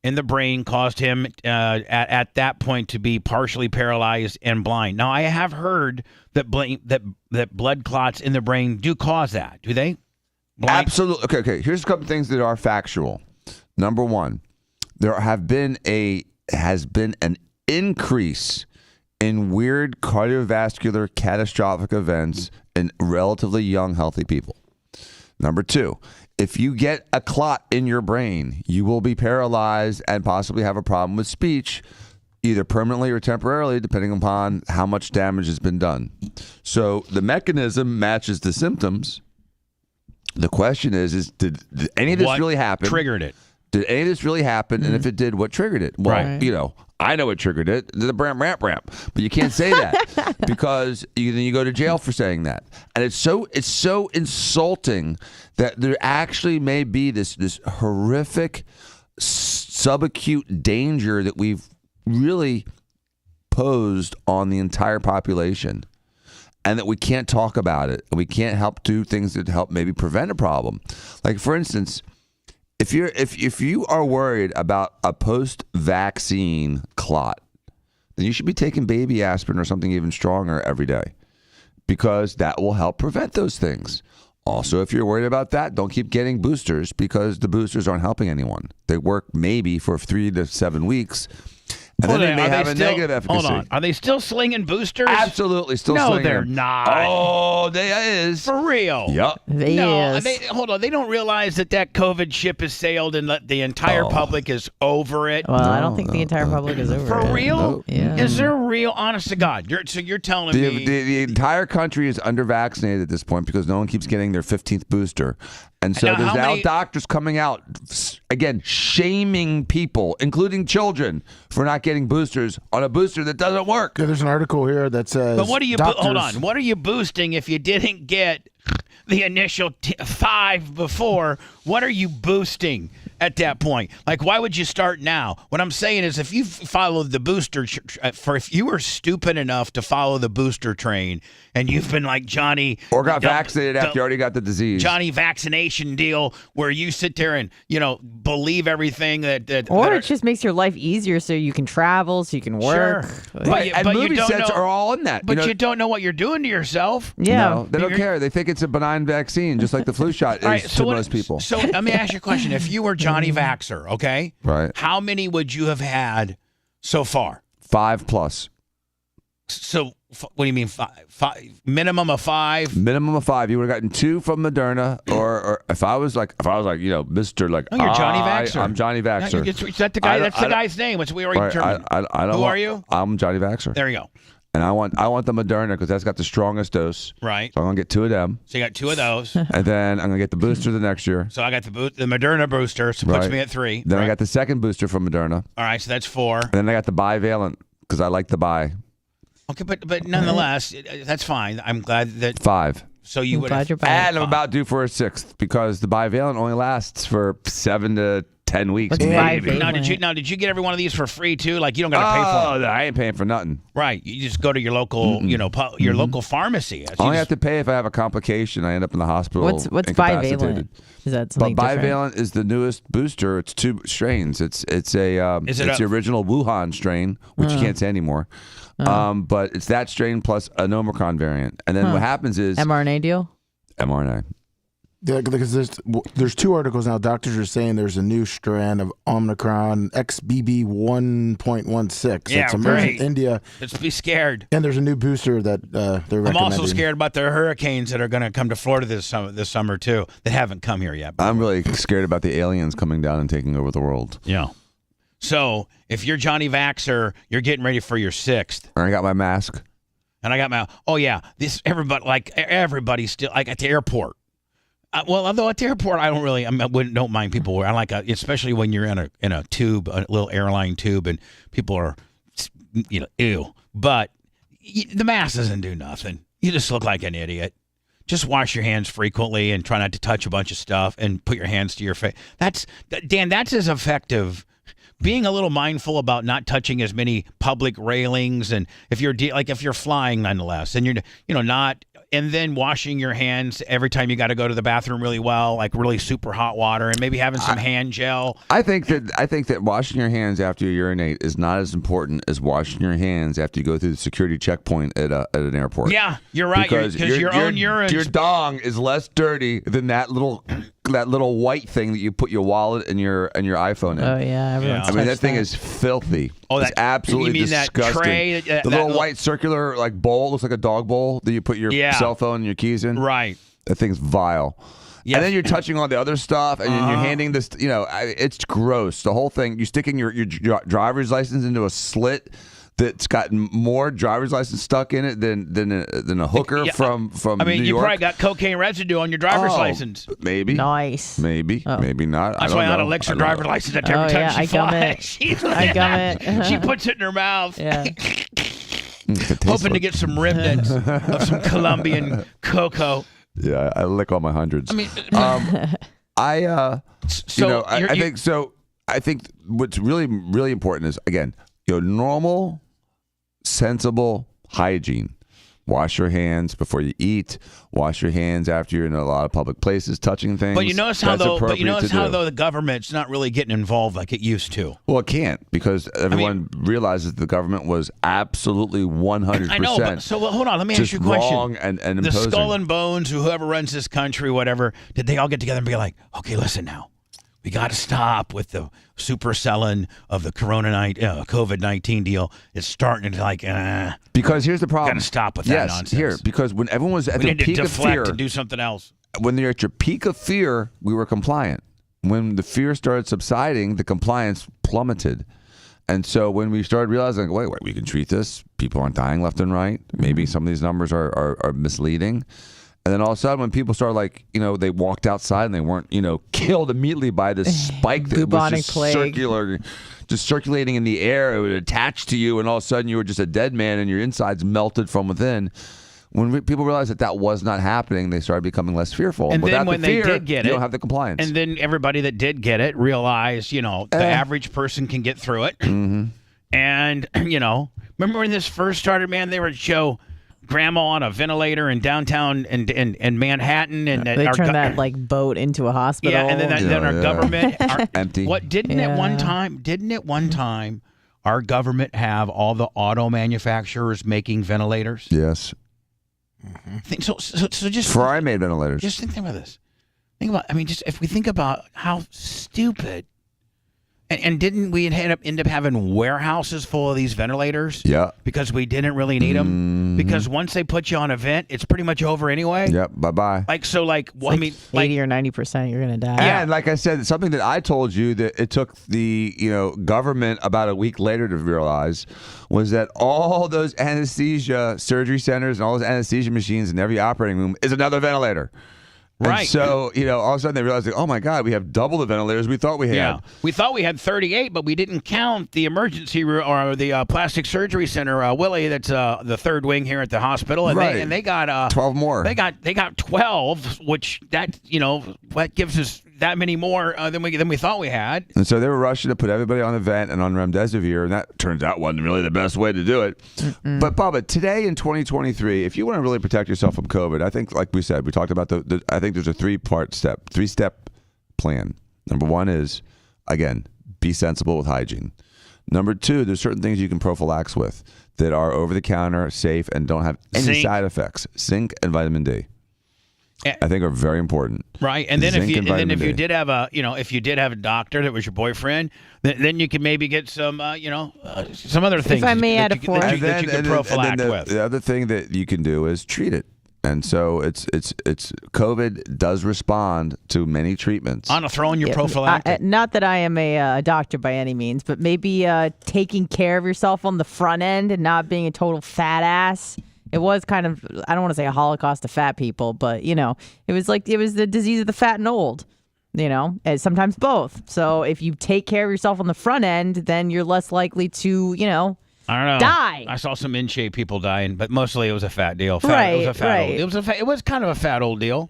[SPEAKER 3] in the brain caused him at that point to be partially paralyzed and blind. Now, I have heard that blood clots in the brain do cause that. Do they?
[SPEAKER 2] Absolutely. Okay. Here's a couple of things that are factual. Number one, there has been an increase in weird cardiovascular catastrophic events in relatively young, healthy people. Number two, if you get a clot in your brain, you will be paralyzed and possibly have a problem with speech, either permanently or temporarily, depending upon how much damage has been done. So the mechanism matches the symptoms. The question is did any of this really happen?
[SPEAKER 3] Triggered it?
[SPEAKER 2] Did any of this really happen? And if it did, what triggered it? Well,
[SPEAKER 3] right.
[SPEAKER 2] I know what triggered it. The ramp. But you can't say that because then you go to jail for saying that. And it's so insulting that there actually may be this horrific subacute danger that we've really posed on the entire population, and that we can't talk about it, and we can't help do things that help maybe prevent a problem. Like, for instance, if you are worried about a post-vaccine clot, then you should be taking baby aspirin or something even stronger every day, because that will help prevent those things. Also, if you're worried about that, don't keep getting boosters, because the boosters aren't helping anyone. They work maybe for 3 to 7 weeks, and then they may have a negative efficacy.
[SPEAKER 3] Hold on. Are they still slinging boosters?
[SPEAKER 2] Absolutely still slinging.
[SPEAKER 3] No, they're
[SPEAKER 2] them.
[SPEAKER 3] not.
[SPEAKER 2] Oh, they is.
[SPEAKER 3] For real?
[SPEAKER 2] Yep.
[SPEAKER 3] Hold on. They don't realize that COVID ship has sailed and the entire public is over it.
[SPEAKER 5] Well, I don't think the entire public is over it.
[SPEAKER 3] For real?
[SPEAKER 2] No.
[SPEAKER 5] Yeah.
[SPEAKER 3] Is there real? Honest to God. You're telling me.
[SPEAKER 2] The entire country is under-vaccinated at this point because no one keeps getting their 15th booster. And so there's now doctors coming out, again, shaming people, including children, for not getting boosters on a booster that doesn't work.
[SPEAKER 4] Yeah, there's an article here that says.
[SPEAKER 3] But what are you? Hold on. What are you boosting if you didn't get the initial 5 before? What are you boosting at that point? Like, why would you start now? What I'm saying is, if you followed the booster, if you were stupid enough to follow the booster train, and you've been like Johnny,
[SPEAKER 2] or got vaccinated after you already got the disease,
[SPEAKER 3] Johnny vaccination deal, where you sit there and believe everything that
[SPEAKER 5] it just makes your life easier, so you can travel, so you can work.
[SPEAKER 3] Sure.
[SPEAKER 2] But movie sets are all in that.
[SPEAKER 3] But you don't know what you're doing to yourself.
[SPEAKER 5] Yeah,
[SPEAKER 2] no, they don't care. They think it's a benign vaccine, just like the flu shot is to most people.
[SPEAKER 3] So let me ask you a question. If you were Johnny Vaxxer, okay?
[SPEAKER 2] Right.
[SPEAKER 3] How many would you have had so far?
[SPEAKER 2] 5+.
[SPEAKER 3] So what do you mean 5? Minimum of 5?
[SPEAKER 2] Minimum of 5. You would have gotten 2 from Moderna, or if I was like Mr. Like,
[SPEAKER 3] oh, you're Johnny Vaxxer.
[SPEAKER 2] I'm Johnny Vaxxer.
[SPEAKER 3] That's the guy. That's the guy's name. Which we already determined. Who are you?
[SPEAKER 2] I'm Johnny Vaxxer.
[SPEAKER 3] There you go.
[SPEAKER 2] And I want the Moderna because that's got the strongest dose.
[SPEAKER 3] Right.
[SPEAKER 2] So I'm gonna get 2 of them.
[SPEAKER 3] So you got 2 of those.
[SPEAKER 2] And then I'm gonna get the booster the next year.
[SPEAKER 3] So I got the Moderna booster, so puts me at 3.
[SPEAKER 2] Then I got the second booster from Moderna.
[SPEAKER 3] All right, so that's 4.
[SPEAKER 2] And then I got the bivalent because I like the bi.
[SPEAKER 3] Okay, but nonetheless, that's fine. I'm glad that
[SPEAKER 2] 5.
[SPEAKER 3] So you would.
[SPEAKER 5] Glad you're back.
[SPEAKER 2] And I'm about due for a 6th because the bivalent only lasts for 7 to 10 weeks.
[SPEAKER 5] What's
[SPEAKER 2] maybe.
[SPEAKER 5] bivalent?
[SPEAKER 3] Now, did you get every one of these for free too? Like you don't got to pay for it.
[SPEAKER 2] Oh, I ain't paying for nothing.
[SPEAKER 3] Right. You just go to your local, your local pharmacy.
[SPEAKER 2] I only have to pay if I have a complication. I end up in the hospital.
[SPEAKER 5] What's bivalent? Is that something
[SPEAKER 2] But
[SPEAKER 5] different?
[SPEAKER 2] bivalent is the newest booster. It's 2 strains. It's the original Wuhan strain, which you can't say anymore. But it's that strain plus an Omicron variant. And then what happens is
[SPEAKER 5] mRNA deal?
[SPEAKER 2] mRNA.
[SPEAKER 4] Yeah, because there's 2 articles now. Doctors are saying there's a new strand of Omicron XBB 1.16.
[SPEAKER 3] Yeah,
[SPEAKER 4] it's emerging
[SPEAKER 3] great.
[SPEAKER 4] in India.
[SPEAKER 3] Let's be scared.
[SPEAKER 4] And there's a new booster that they're recommending.
[SPEAKER 3] I'm also scared about the hurricanes that are going to come to Florida this summer too. That haven't come here yet.
[SPEAKER 2] I'm really scared about the aliens coming down and taking over the world.
[SPEAKER 3] Yeah. So if you're Johnny Vaxxer, you're getting ready for your 6th.
[SPEAKER 2] And I got my mask.
[SPEAKER 3] And I got my. Oh yeah, everybody's still like at the airport. Well, although at the airport, I don't mind people wearing. Especially when you're in a tube, a little airline tube, and people are, ew. But the mask doesn't do nothing. You just look like an idiot. Just wash your hands frequently and try not to touch a bunch of stuff and put your hands to your face. That's as effective. Being a little mindful about not touching as many public railings, and if you're flying nonetheless, and you're not. And then washing your hands every time you got to go to the bathroom really well, like really super hot water, and maybe having some hand gel.
[SPEAKER 2] I think that washing your hands after you urinate is not as important as washing your hands after you go through the security checkpoint at an airport.
[SPEAKER 3] Yeah, you're right. Because your own urine,
[SPEAKER 2] your dong is less dirty than that little white thing that you put your wallet and your iPhone in.
[SPEAKER 5] Oh yeah, everyone's
[SPEAKER 2] I mean that thing is filthy.
[SPEAKER 3] Oh,
[SPEAKER 2] it's absolutely
[SPEAKER 3] you mean
[SPEAKER 2] disgusting.
[SPEAKER 3] That tray,
[SPEAKER 2] the little white circular bowl looks like a dog bowl that you put your cell phone and your keys in.
[SPEAKER 3] Right.
[SPEAKER 2] That thing's vile. Yes. And then you're touching all the other stuff, and you're handing this. It's gross. The whole thing. You're sticking your driver's license into a slit that's got more driver's license stuck in it than a hooker from New York.
[SPEAKER 3] You probably got cocaine residue on your driver's license.
[SPEAKER 2] Maybe.
[SPEAKER 5] Nice.
[SPEAKER 2] Maybe. Maybe not.
[SPEAKER 3] That's why Anna licks her driver's license every time she flies.
[SPEAKER 5] I gum it.
[SPEAKER 3] She puts it in her mouth.
[SPEAKER 5] Yeah.
[SPEAKER 3] Hoping to get some remnants of some Colombian cocoa.
[SPEAKER 2] Yeah, I lick all my hundreds.
[SPEAKER 3] I mean,
[SPEAKER 2] I think what's really, really important is, again, normal, sensible hygiene. Wash your hands before you eat. Wash your hands after you're in a lot of public places, touching things.
[SPEAKER 3] But you notice how
[SPEAKER 2] That's
[SPEAKER 3] though. But you
[SPEAKER 2] appropriate
[SPEAKER 3] notice
[SPEAKER 2] to
[SPEAKER 3] how
[SPEAKER 2] do.
[SPEAKER 3] though the government's not really getting involved like it used to.
[SPEAKER 2] Well, it can't because everyone realizes the government was absolutely 100%.
[SPEAKER 3] I know, but so hold on. Let me ask
[SPEAKER 2] just
[SPEAKER 3] you a question.
[SPEAKER 2] wrong and
[SPEAKER 3] The
[SPEAKER 2] imposing.
[SPEAKER 3] Skull and Bones, whoever runs this country, whatever, did they all get together and be like, okay, listen now. We got to stop with the super selling of the COVID-19 deal. It's starting to like,
[SPEAKER 2] Because here's the problem.
[SPEAKER 3] Got to stop with that nonsense.
[SPEAKER 2] Here, because when everyone was at
[SPEAKER 3] we
[SPEAKER 2] the
[SPEAKER 3] need to
[SPEAKER 2] peak of
[SPEAKER 3] deflect
[SPEAKER 2] fear,
[SPEAKER 3] and do something else.
[SPEAKER 2] when you're at your peak of fear, we were compliant. When the fear started subsiding, the compliance plummeted. And so when we started realizing, wait, we can treat this. People aren't dying left and right. Maybe some of these numbers are misleading. And then all of a sudden, when people started they walked outside and they weren't, killed immediately by this spike that was
[SPEAKER 5] Bubonic
[SPEAKER 2] just
[SPEAKER 5] plague.
[SPEAKER 2] just circulating in the air. It would attach to you, and all of a sudden you were just a dead man and your insides melted from within. When people realized that was not happening, they started becoming less fearful.
[SPEAKER 3] And
[SPEAKER 2] Without
[SPEAKER 3] then when
[SPEAKER 2] the fear,
[SPEAKER 3] they did get
[SPEAKER 2] you
[SPEAKER 3] it,
[SPEAKER 2] don't have the compliance.
[SPEAKER 3] And then everybody that did get it realized, the average person can get through it.
[SPEAKER 2] Mm-hmm.
[SPEAKER 3] And, remember when this first started, man, they would show grandma on a ventilator in downtown and Manhattan. And
[SPEAKER 5] They turned that boat into a hospital.
[SPEAKER 3] Yeah, and then our government.
[SPEAKER 2] Empty.
[SPEAKER 3] Didn't at one time, our government have all the auto manufacturers making ventilators?
[SPEAKER 2] Yes.
[SPEAKER 3] So just
[SPEAKER 2] Ferrari made ventilators.
[SPEAKER 3] Just think about this. Just if we think about how stupid, and didn't we end up having warehouses full of these ventilators?
[SPEAKER 2] Yeah.
[SPEAKER 3] Because we didn't really need them.
[SPEAKER 2] Mm-hmm.
[SPEAKER 3] Because once they put you on a vent, it's pretty much over anyway.
[SPEAKER 2] Yep. Bye-bye.
[SPEAKER 5] 80 or 90%, you're gonna die.
[SPEAKER 2] And like I said, something that I told you that it took the government about a week later to realize was that all those anesthesia surgery centers and all those anesthesia machines in every operating room is another ventilator.
[SPEAKER 3] Right.
[SPEAKER 2] And so, all of a sudden they realized, oh my God, we have double the ventilators we thought we had.
[SPEAKER 3] Yeah. We thought we had 38, but we didn't count the emergency room or the plastic surgery center, Willie, that's the third wing here at the hospital. And
[SPEAKER 2] Right.
[SPEAKER 3] they got
[SPEAKER 2] 12 more.
[SPEAKER 3] They got 12, which that gives us that many more than we thought we had.
[SPEAKER 2] And so they were rushing to put everybody on the vent and on remdesivir, and that turns out wasn't really the best way to do it. But Bubba, today in 2023, if you want to really protect yourself from COVID, I think, like we said, we talked about I think there's a three-step plan. Number one is, again, be sensible with hygiene. Number two, there's certain things you can prophylax with that are over-the-counter, safe, and don't have any
[SPEAKER 3] Zinc.
[SPEAKER 2] side effects. Zinc and vitamin D. I think are very important.
[SPEAKER 3] Right, and then
[SPEAKER 2] Zinc
[SPEAKER 3] if
[SPEAKER 2] vitamin
[SPEAKER 3] you
[SPEAKER 2] D.
[SPEAKER 3] did have a doctor that was your boyfriend, then you could maybe get some some other things.
[SPEAKER 5] I may add a fourth.
[SPEAKER 3] that you could prophylact with.
[SPEAKER 2] The other thing that you can do is treat it. And so it's COVID does respond to many treatments.
[SPEAKER 3] On throwing your prophylactic.
[SPEAKER 5] Not that I am a doctor by any means, but maybe taking care of yourself on the front end and not being a total fat ass. It was kind of, I don't want to say a holocaust of fat people, but, it was the disease of the fat and old, and sometimes both. So if you take care of yourself on the front end, then you're less likely to,
[SPEAKER 3] I don't know.
[SPEAKER 5] die.
[SPEAKER 3] I saw some in shape people dying, but mostly it was a fat deal.
[SPEAKER 5] Right,
[SPEAKER 3] It was a fat
[SPEAKER 5] right.
[SPEAKER 3] old. It was kind of a fat old deal.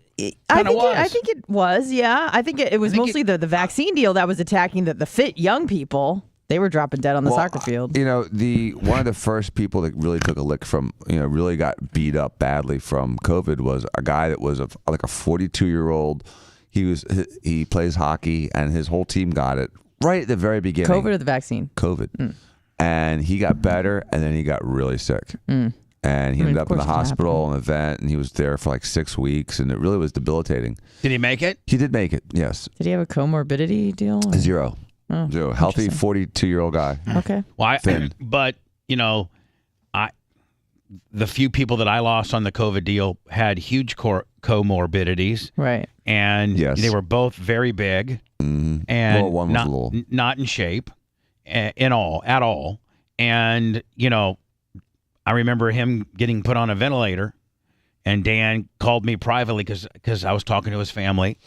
[SPEAKER 5] I think it was, yeah. I think it was mostly the vaccine deal that was attacking the fit young people. They were dropping dead on the soccer field.
[SPEAKER 2] One of the first people that really took a lick from, really got beat up badly from COVID was a guy that was like a 42-year-old. He plays hockey, and his whole team got it right at the very beginning.
[SPEAKER 5] COVID or the vaccine?
[SPEAKER 2] COVID. And he got better, and then he got really sick. And he ended up in the hospital on an event, and he was there for like 6 weeks, and it really was debilitating.
[SPEAKER 3] Did he make it?
[SPEAKER 2] He did make it, yes.
[SPEAKER 5] Did he have a comorbidity deal?
[SPEAKER 2] Zero.
[SPEAKER 5] Oh,
[SPEAKER 2] Zero. Healthy 42-year-old guy.
[SPEAKER 5] Okay.
[SPEAKER 3] Well,
[SPEAKER 2] Thin.
[SPEAKER 3] But the few people that I lost on the COVID deal had huge comorbidities.
[SPEAKER 5] Right.
[SPEAKER 3] And they were both very big, and
[SPEAKER 2] Well, one was
[SPEAKER 3] not in shape at all. And I remember him getting put on a ventilator, and Dan called me privately because I was talking to his family,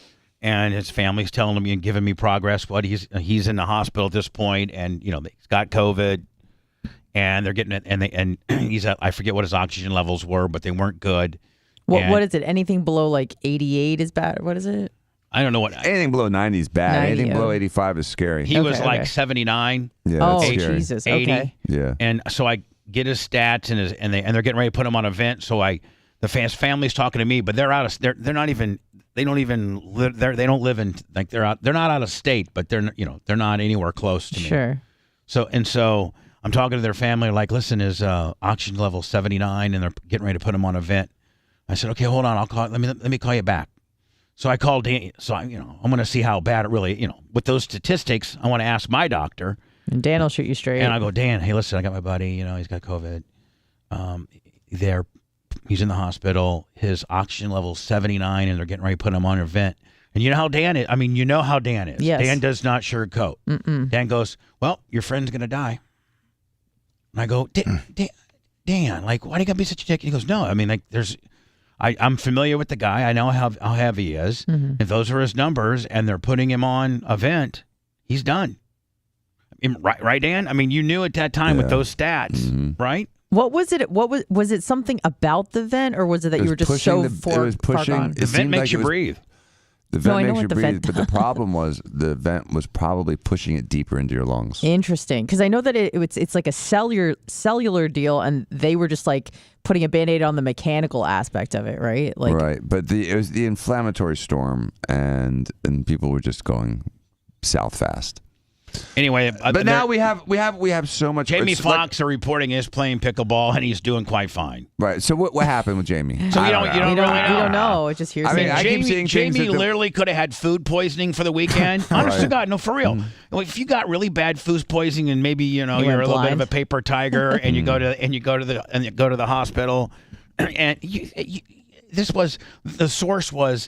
[SPEAKER 3] and his family's telling him and giving me progress. He's in the hospital at this point, and he's got COVID, and they're getting it, and he's at, I forget what his oxygen levels were, but they weren't good.
[SPEAKER 5] What is it? Anything below like 88 is bad. What is it?
[SPEAKER 3] I don't know what.
[SPEAKER 2] Anything below 90 is bad.
[SPEAKER 5] 90,
[SPEAKER 2] Anything below 85 is scary.
[SPEAKER 3] He was like 79.
[SPEAKER 2] Yeah,
[SPEAKER 5] Oh,
[SPEAKER 2] that's scary.
[SPEAKER 5] Jesus.
[SPEAKER 3] 80.
[SPEAKER 5] Okay.
[SPEAKER 2] Yeah.
[SPEAKER 3] And so I get his stats and they're getting ready to put him on a vent. So the family's talking to me, but they're not even they don't live in like they're not out of state, but they're not anywhere close to me.
[SPEAKER 5] Sure.
[SPEAKER 3] So I'm talking to their family, like, listen, is oxygen level 79, and they're getting ready to put him on a vent. I said, okay, hold on, I'll call. Let me call you back. So I called Dan. So I'm going to see how bad it really, with those statistics. I want to ask my doctor.
[SPEAKER 5] And Dan will shoot you straight.
[SPEAKER 3] And I go, Dan, hey, listen, I got my buddy. He's got COVID. He's in the hospital. His oxygen level is 79, and they're getting ready to put him on a vent. And you know how Dan is. I mean, you know how Dan is.
[SPEAKER 5] Yes.
[SPEAKER 3] Dan does not sugarcoat. Dan goes, well, your friend's going to die. And I go, Dan, like, why do you got to be such a dick? And he goes, no, I mean, like, I'm familiar with the guy. I know how heavy he is. If those are his numbers and they're putting him on a vent, he's done. Right, Dan? I mean, you knew at that time with those stats, right?
[SPEAKER 5] What was it? Was it something about the vent, or was it that you were just so far gone?
[SPEAKER 3] The vent makes you breathe.
[SPEAKER 2] The vent makes you breathe, but the problem was the vent was probably pushing it deeper into your lungs.
[SPEAKER 5] Interesting, because I know that it's like a cellular deal, and they were just like putting a Band-Aid on the mechanical aspect of it, right? Like,
[SPEAKER 2] right, but it was the inflammatory storm, and people were just going south fast.
[SPEAKER 3] Anyway,
[SPEAKER 2] but now we have so much.
[SPEAKER 3] Jamie Foxx are reporting is playing pickleball and he's doing quite fine.
[SPEAKER 2] Right. So what happened with Jamie?
[SPEAKER 3] So we don't know.
[SPEAKER 5] It just hears.
[SPEAKER 2] I mean, I keep seeing
[SPEAKER 3] Jamie literally could have had food poisoning for the weekend. Honest to God, no, for real. If you got really bad food poisoning and maybe you're a little bit of a paper tiger and you go to the hospital, and the source was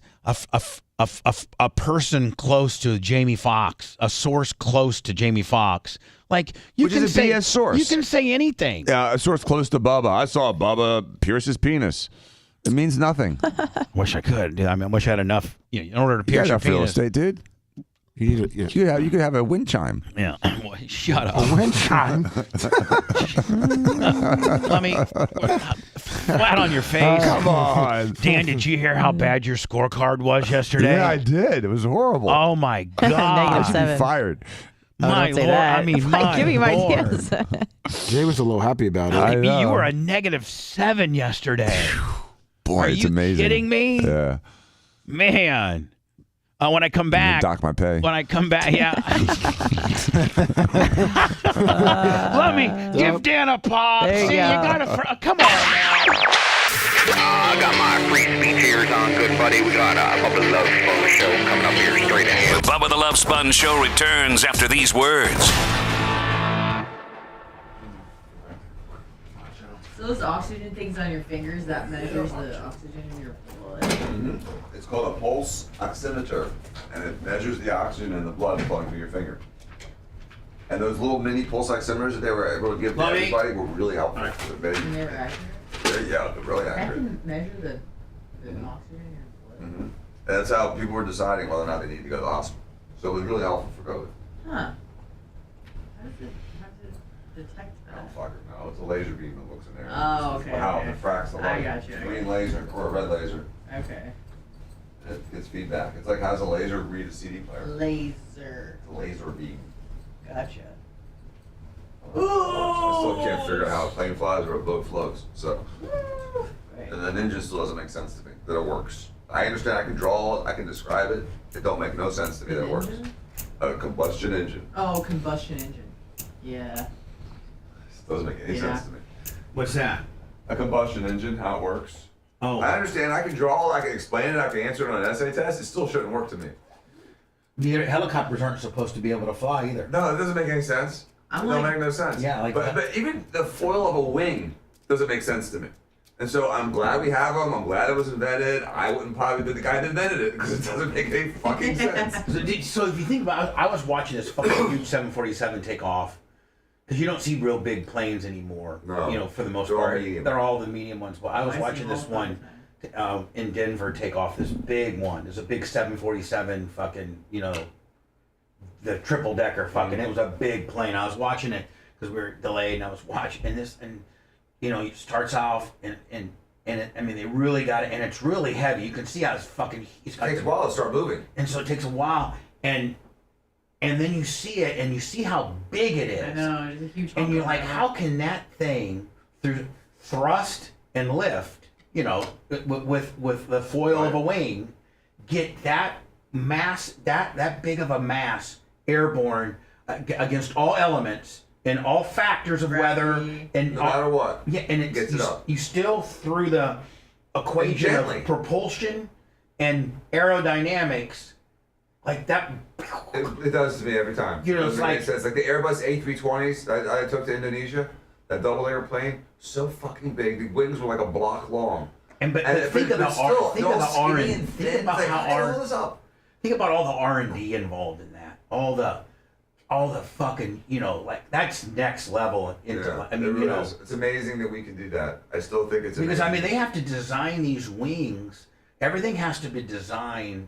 [SPEAKER 3] a person close to Jamie Foxx, a source close to Jamie Foxx. Like
[SPEAKER 2] Which is a BS source.
[SPEAKER 3] You can say anything.
[SPEAKER 2] Yeah, a source close to Bubba. I saw Bubba pierce his penis. It means nothing.
[SPEAKER 3] Wish I could. I mean, I wish I had enough. In order to pierce your penis.
[SPEAKER 2] Real estate, dude. You could have a wind chime.
[SPEAKER 3] Yeah. Shut up.
[SPEAKER 2] A wind chime.
[SPEAKER 3] Let me flat on your face.
[SPEAKER 2] Come on,
[SPEAKER 3] Dan. Did you hear how bad your scorecard was yesterday?
[SPEAKER 2] Yeah, I did. It was horrible.
[SPEAKER 3] Oh my God!
[SPEAKER 2] I should be fired.
[SPEAKER 3] My Lord.
[SPEAKER 5] That.
[SPEAKER 3] I mean, my
[SPEAKER 5] give me my
[SPEAKER 3] Lord.
[SPEAKER 5] ideas.
[SPEAKER 4] Jay was a little happy about it.
[SPEAKER 2] I know.
[SPEAKER 3] You were a -7 yesterday.
[SPEAKER 2] Boy,
[SPEAKER 3] Are
[SPEAKER 2] it's
[SPEAKER 3] you
[SPEAKER 2] amazing.
[SPEAKER 3] kidding me?
[SPEAKER 2] Yeah.
[SPEAKER 3] Man. When I come back,
[SPEAKER 2] dock my pay.
[SPEAKER 3] When I come back, yeah. Let me give Dan a pop.
[SPEAKER 5] There you
[SPEAKER 3] See,
[SPEAKER 5] go.
[SPEAKER 3] you gotta come on, man.
[SPEAKER 12] I got my free speech ears on, good buddy. We got Bubba the Love Sponge show coming up here straight ahead.
[SPEAKER 6] The Bubba the Love Sponge show returns after these words.
[SPEAKER 5] So those oxygen things on your fingers, that measures the oxygen in your blood.
[SPEAKER 9] It's called a pulse oximeter, and it measures the oxygen in the blood flowing through your finger. And those little mini pulse oximeters that they were able to give to everybody were really helpful. They're really
[SPEAKER 5] I
[SPEAKER 9] accurate.
[SPEAKER 5] can measure the oxygen in your blood.
[SPEAKER 9] And that's how people were deciding whether or not they needed to go to the hospital. So it was really helpful for COVID.
[SPEAKER 5] Huh. How does it detect
[SPEAKER 9] I don't
[SPEAKER 5] that?
[SPEAKER 9] fucking know. It's a laser beam that looks in there.
[SPEAKER 5] Oh,
[SPEAKER 9] It's
[SPEAKER 5] okay,
[SPEAKER 9] how
[SPEAKER 5] okay.
[SPEAKER 9] it diffracts the
[SPEAKER 5] I
[SPEAKER 9] light.
[SPEAKER 5] got you, I
[SPEAKER 9] Green
[SPEAKER 5] got you.
[SPEAKER 9] laser or a red laser.
[SPEAKER 5] Okay.
[SPEAKER 9] It gets feedback. It's like how does a laser read a CD player?
[SPEAKER 5] Laser.
[SPEAKER 9] It's a laser beam.
[SPEAKER 5] Gotcha.
[SPEAKER 9] I still can't figure out how a plane flies or a boat floats. So,
[SPEAKER 5] Right.
[SPEAKER 9] and the engine still doesn't make sense to me that it works. I understand I can draw it, I can describe it. It don't make no sense to me that it works.
[SPEAKER 5] Engine?
[SPEAKER 9] A combustion engine.
[SPEAKER 5] Oh, combustion engine. Yeah.
[SPEAKER 9] Doesn't make any
[SPEAKER 5] Yeah.
[SPEAKER 9] sense to me.
[SPEAKER 8] What's that?
[SPEAKER 9] A combustion engine, how it works.
[SPEAKER 8] Oh,
[SPEAKER 9] I understand. I can draw it. I can explain it. I can answer it on an essay test. It still shouldn't work to me.
[SPEAKER 8] the helicopters aren't supposed to be able to fly either.
[SPEAKER 9] No, it doesn't make any sense. It don't make no sense.
[SPEAKER 8] Yeah, like
[SPEAKER 9] but even the foil of a wing doesn't make sense to me. And so I'm glad we have them. I'm glad it was invented. I wouldn't probably be the guy that invented it because it doesn't make any fucking sense.
[SPEAKER 8] So if you think about it, I was watching this fucking huge 747 take off. Because you don't see real big planes anymore,
[SPEAKER 9] No.
[SPEAKER 8] For the most
[SPEAKER 9] They're all
[SPEAKER 8] part.
[SPEAKER 9] medium.
[SPEAKER 8] They're all the medium ones. But I was watching this one in Denver take off, this big one. There's a big 747 fucking, the triple decker fucking. It was a big plane. I was watching it because we were delayed and I was watching this and, it starts off and they really got it and it's really heavy. You can see how it's fucking.
[SPEAKER 9] It takes a while to start moving.
[SPEAKER 8] And so it takes a while and then you see it and you see how big it is.
[SPEAKER 5] I know, it's a huge.
[SPEAKER 8] And you're like, how can that thing through thrust and lift, you know, with the foil of a wing, get that mass, that big of a mass airborne against all elements and all factors of weather and
[SPEAKER 9] no matter what.
[SPEAKER 8] Yeah, and it gets it up. You still through the equation of propulsion and aerodynamics, like that.
[SPEAKER 9] It does to me every time.
[SPEAKER 8] You know, it's like
[SPEAKER 9] the Airbus A320s I took to Indonesia. That double airplane, so fucking big. The wings were like a block long.
[SPEAKER 8] Think about all the R&D involved in that. All the fucking, you know, like that's next level. I mean, you know,
[SPEAKER 9] it's amazing that we can do that. I still think it's
[SPEAKER 8] because
[SPEAKER 9] amazing.
[SPEAKER 8] I mean they have to design these wings. Everything has to be designed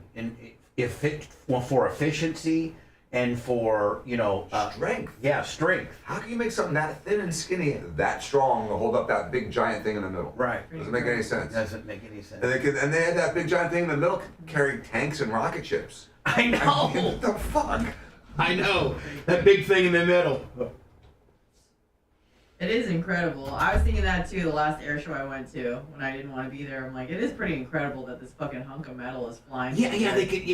[SPEAKER 8] for efficiency and for, you know,
[SPEAKER 9] strength.
[SPEAKER 8] Yeah, strength.
[SPEAKER 9] How can you make something that thin and skinny that strong to hold up that big giant thing in the middle?
[SPEAKER 8] Right.
[SPEAKER 9] Doesn't make any sense.
[SPEAKER 8] Doesn't make any sense.
[SPEAKER 9] And they had that big giant thing in the middle carrying tanks and rocket ships.
[SPEAKER 8] I know.
[SPEAKER 9] I mean, what the fuck?
[SPEAKER 8] I know. That big thing in the middle.
[SPEAKER 5] It is incredible. I was thinking that too the last air show I went to when I didn't want to be there. I'm like, it is pretty incredible that this fucking hunk of metal is flying.
[SPEAKER 8] Yeah, they could.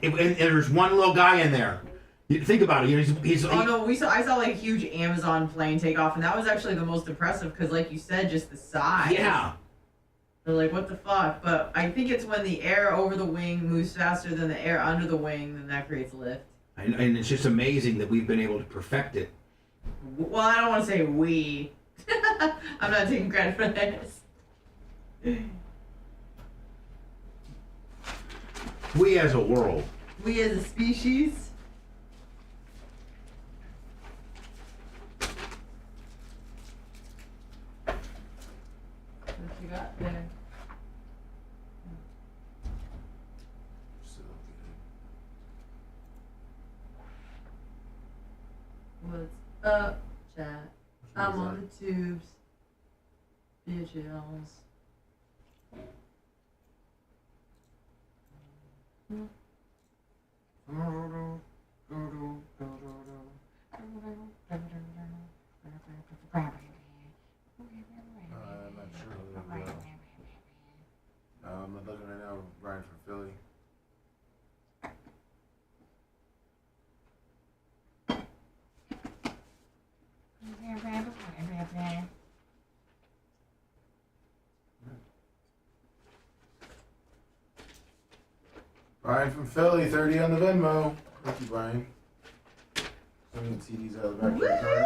[SPEAKER 8] And there's one little guy in there. You think about it. He's
[SPEAKER 5] I saw like a huge Amazon plane take off, and that was actually the most impressive because, like you said, just the size.
[SPEAKER 8] Yeah.
[SPEAKER 5] They're like, what the fuck? But I think it's when the air over the wing moves faster than the air under the wing, then that creates lift.
[SPEAKER 8] And it's just amazing that we've been able to perfect it.
[SPEAKER 5] Well, I don't want to say we. I'm not taking credit for this.
[SPEAKER 8] We as a world.
[SPEAKER 5] We as a species. What you got there? What's up, chat? I'm on the tubes. Bitches.
[SPEAKER 4] I'm not sure. I'm looking right now. Brian from Philly. Brian from Philly, 30 on the Venmo. Thank you, Brian. Sending CDs out of the back of your car.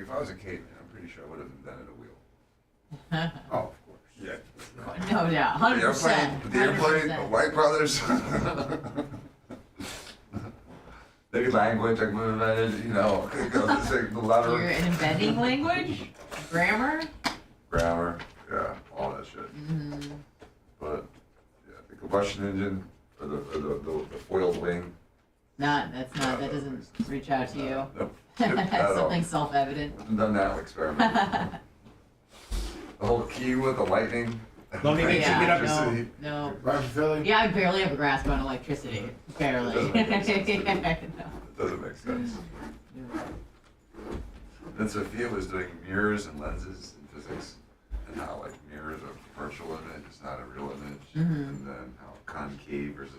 [SPEAKER 9] If I was a caveman, I'm pretty sure I would have invented a wheel.
[SPEAKER 4] Oh, of course.
[SPEAKER 9] Yeah.
[SPEAKER 5] No doubt, 100%.
[SPEAKER 9] The airplane, the White Brothers. Maybe language I would have invented, you know, the letter.
[SPEAKER 5] You're inventing language? Grammar?
[SPEAKER 9] Grammar, yeah, all that shit.
[SPEAKER 5] Mm-hmm.
[SPEAKER 9] But, yeah, the combustion engine, or the foiled wing.
[SPEAKER 5] That doesn't reach out to you.
[SPEAKER 9] Nope.
[SPEAKER 5] That's something self-evident.
[SPEAKER 9] I've done that experiment. The whole key with the lightning.
[SPEAKER 8] Don't even get up.
[SPEAKER 5] No.
[SPEAKER 4] Brian from Philly?
[SPEAKER 5] Yeah, I barely have a grasp on electricity. Barely.
[SPEAKER 9] It doesn't make sense. Then Sophia was doing mirrors and lenses in physics, and how like mirrors are virtual image, it's not a real image, and then how concave versus a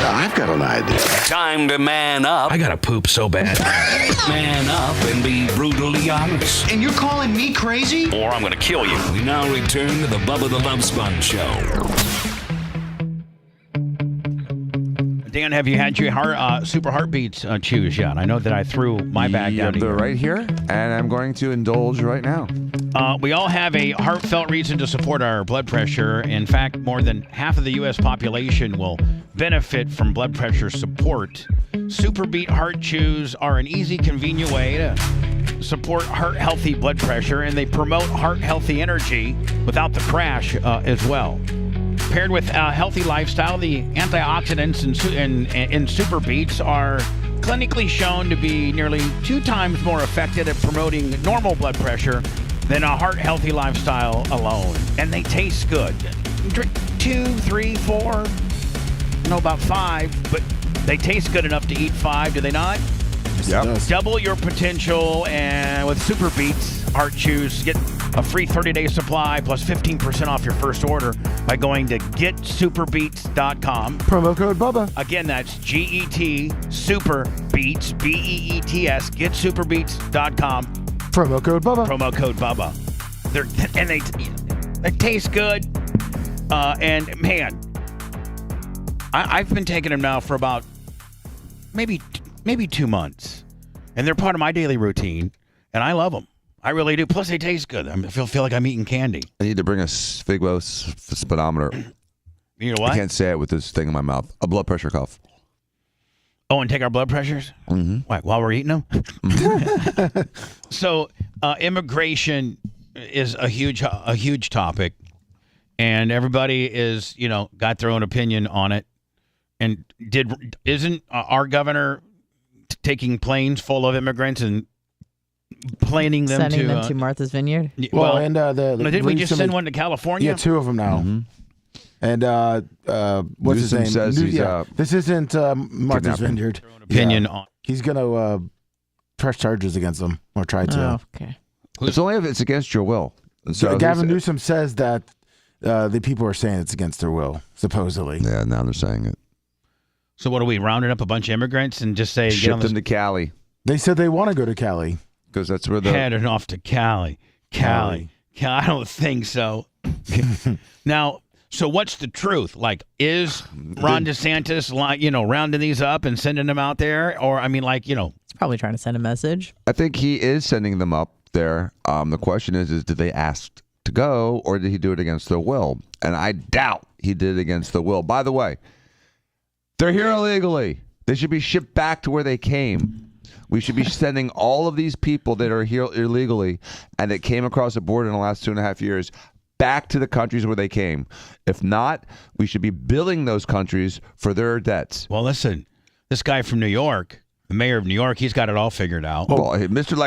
[SPEAKER 6] I've got an idea. Time to man up.
[SPEAKER 3] I gotta poop so bad.
[SPEAKER 6] Man up and be brutally honest.
[SPEAKER 13] And you're calling me crazy?
[SPEAKER 6] Or I'm gonna kill you. We now return to the Bubba the Love Sponge Show.
[SPEAKER 3] Dan, have you had your super heartbeats chews yet? I know that I threw my bag down.
[SPEAKER 2] They're right here, and I'm going to indulge right now.
[SPEAKER 3] We all have a heartfelt reason to support our blood pressure. In fact, more than half of the U.S. population will benefit from blood pressure support. Super Beat Heart Chews are an easy, convenient way to support heart-healthy blood pressure, and they promote heart-healthy energy without the crash as well. Paired with a healthy lifestyle, the antioxidants in Super Beets are clinically shown to be nearly 2 times more effective at promoting normal blood pressure than a heart-healthy lifestyle alone. And they taste good. Drink 2, 3, 4, I don't know about 5, but they taste good enough to eat 5, do they not?
[SPEAKER 2] Yep.
[SPEAKER 3] Double your potential, and with Super Beets Heart Chews, get a free 30-day supply plus 15% off your first order by going to getsuperbeets.com.
[SPEAKER 4] Promo code Bubba.
[SPEAKER 3] Again, that's GET Super Beets, BEETS, getsuperbeets.com.
[SPEAKER 4] Promo code Bubba.
[SPEAKER 3] Promo code Bubba. They taste good. And man, I've been taking them now for about maybe 2 months, and they're part of my daily routine, and I love them. I really do. Plus, they taste good. I feel like I'm eating candy.
[SPEAKER 2] I need to bring a Figmo speedometer.
[SPEAKER 3] You know what?
[SPEAKER 2] I can't say it with this thing in my mouth. A blood pressure cuff.
[SPEAKER 3] Oh, and take our blood pressures?
[SPEAKER 2] Mm-hmm.
[SPEAKER 3] While we're eating them? So, immigration is a huge topic, and everybody is, got their own opinion on it. And isn't our governor taking planes full of immigrants and sending them
[SPEAKER 5] to Martha's Vineyard?
[SPEAKER 3] Well,
[SPEAKER 4] and
[SPEAKER 3] didn't we just send one to California?
[SPEAKER 4] Yeah, 2 of them now.
[SPEAKER 2] Mm-hmm.
[SPEAKER 4] And what's his name?
[SPEAKER 2] Says
[SPEAKER 4] this isn't Martha's Vineyard.
[SPEAKER 3] Opinion on.
[SPEAKER 4] He's gonna press charges against them or try to.
[SPEAKER 5] Oh, okay.
[SPEAKER 2] It's only if it's against your will.
[SPEAKER 4] So Gavin Newsom says that the people are saying it's against their will, supposedly.
[SPEAKER 2] Yeah, now they're saying it.
[SPEAKER 3] So what are we, rounding up a bunch of immigrants and just say...
[SPEAKER 2] Ship them to Cali.
[SPEAKER 4] They said they want to go to Cali.
[SPEAKER 2] Because that's where they're...
[SPEAKER 3] Heading off to Cali. I don't think so. Now, so what's the truth? Like, is Ron DeSantis, rounding these up and sending them out there? Or,
[SPEAKER 5] It's probably trying to send a message.
[SPEAKER 2] I think he is sending them up there. The question is did they ask to go, or did he do it against their will? And I doubt he did it against their will. By the way, they're here illegally. They should be shipped back to where they came. We should be sending all of these people that are here illegally and that came across the border in the last 2.5 years back to the countries where they came. If not, we should be billing those countries for their debts.
[SPEAKER 3] Well, listen, this guy from New York, the mayor of New York, he's got it all figured out.
[SPEAKER 2] Well, Mr.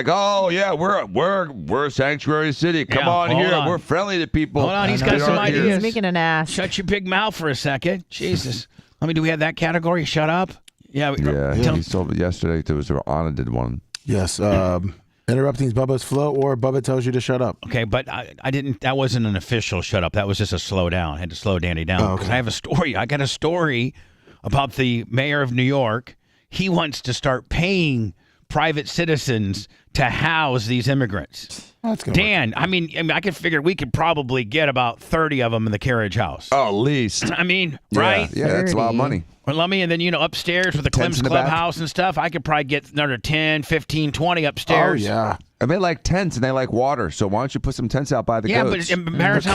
[SPEAKER 2] We're a sanctuary city. Come on here. We're friendly to people.
[SPEAKER 3] Hold on, he's got some ideas.
[SPEAKER 5] He's making an ass.
[SPEAKER 3] Shut your big mouth for a second. Jesus. Do we have that category? Shut up. Yeah.
[SPEAKER 2] He told me yesterday there was Anna did one.
[SPEAKER 4] Yes. Interrupting Bubba's flow, or Bubba tells you to shut up.
[SPEAKER 3] Okay, but I didn't. That wasn't an official shut up. That was just a slow down. I had to slow Danny down because I have a story. I got a story about the mayor of New York. He wants to start paying private citizens to house these immigrants. Dan, I mean, I could figure we could probably get about 30 of them in the carriage house.
[SPEAKER 2] Oh, at least.
[SPEAKER 3] Right?
[SPEAKER 2] Yeah, that's a lot of money.
[SPEAKER 3] Well, and then, upstairs with the Clem's Clubhouse and stuff, I could probably get another 10, 15, 20 upstairs.
[SPEAKER 4] Oh, yeah.
[SPEAKER 2] And they like tents and they like water, so why don't you put some tents out by the goats?
[SPEAKER 3] Yeah, but it matters how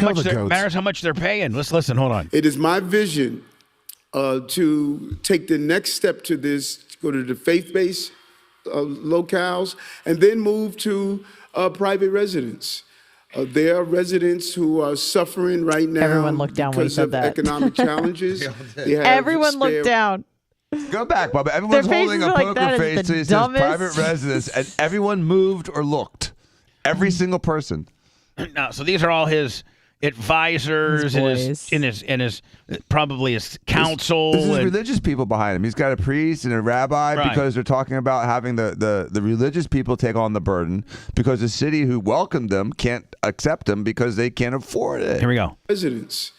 [SPEAKER 3] much they're paying. Let's listen. Hold on.
[SPEAKER 13] It is my vision to take the next step to this, go to the faith-based locales, and then move to private residence. There are residents who are suffering right now.
[SPEAKER 5] Everyone looked down when he said that.
[SPEAKER 13] Economic challenges.
[SPEAKER 5] Everyone looked down.
[SPEAKER 2] Go back, Bubba. Everyone's holding a poker face to his private residence, and everyone moved or looked. Every single person.
[SPEAKER 3] No, so these are all his advisors and his probably his council.
[SPEAKER 2] This is religious people behind him. He's got a priest and a rabbi because they're talking about having the religious people take on the burden because the city who welcomed them can't accept them because they can't afford it.
[SPEAKER 3] Here we go.
[SPEAKER 13] Residents.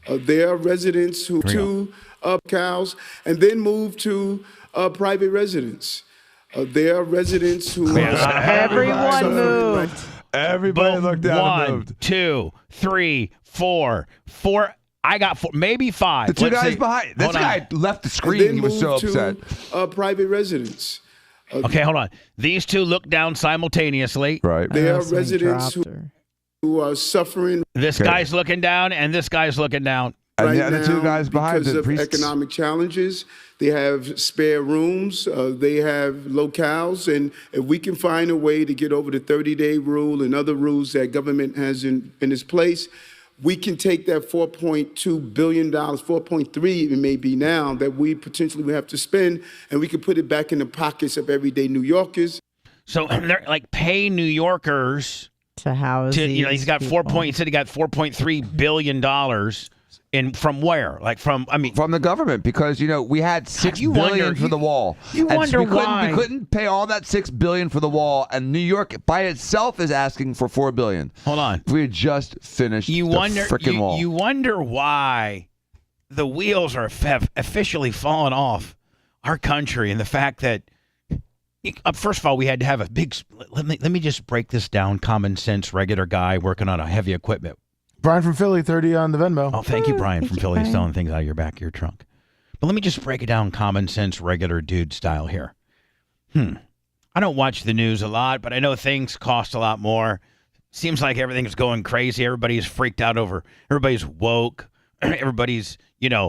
[SPEAKER 13] There are residents who to cows and then move to private residence. There are residents who
[SPEAKER 5] everyone moved.
[SPEAKER 2] Everybody looked down and moved.
[SPEAKER 3] 1, 2, 3, 4. I got 4, maybe 5.
[SPEAKER 2] The two guys behind. This guy left the screen. He was so upset.
[SPEAKER 13] Private residence.
[SPEAKER 3] Okay, hold on. These two look down simultaneously.
[SPEAKER 2] Right.
[SPEAKER 13] There are residents who are suffering.
[SPEAKER 3] This guy's looking down, and this guy's looking down.
[SPEAKER 2] And
[SPEAKER 13] right
[SPEAKER 2] the two
[SPEAKER 13] now
[SPEAKER 2] guys behind
[SPEAKER 13] because
[SPEAKER 2] the
[SPEAKER 13] of
[SPEAKER 2] priests.
[SPEAKER 13] economic challenges. They have spare rooms. They have locales. And if we can find a way to get over the 30-day rule and other rules that government has in its place, we can take that $4.2 billion, 4.3 it may be now, that we potentially would have to spend, and we can put it back in the pockets of everyday New Yorkers.
[SPEAKER 3] So they're like pay New Yorkers
[SPEAKER 5] to house.
[SPEAKER 3] He's got
[SPEAKER 5] people.
[SPEAKER 3] He said he got $4.3 billion. And from where? Like from
[SPEAKER 2] the government, because we had $6 billion for the wall.
[SPEAKER 3] You wonder why
[SPEAKER 2] we couldn't pay all that $6 billion for the wall, and New York by itself is asking for $4 billion.
[SPEAKER 3] Hold on,
[SPEAKER 2] we had just finished the freaking wall.
[SPEAKER 3] You wonder why the wheels have officially fallen off our country, and the fact that first of all we had to have a big. Let me just break this down. Common sense, regular guy working on a heavy equipment.
[SPEAKER 14] Brian from Philly, 30 on the Venmo.
[SPEAKER 3] Oh, thank you, Brian from Philly, selling things out of your back of your trunk. But let me just break it down common sense, regular dude style here. I don't watch the news a lot, but I know things cost a lot more. Seems like everything's going crazy. Everybody's freaked out everybody's woke. Everybody's,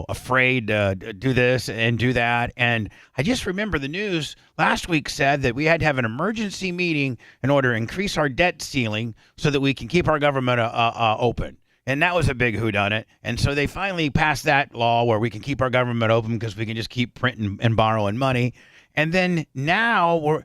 [SPEAKER 3] afraid to do this and do that. And I just remember the news last week said that we had to have an emergency meeting in order to increase our debt ceiling so that we can keep our government open. And that was a big whodunit. And so they finally passed that law where we can keep our government open because we can just keep printing and borrowing money. And then now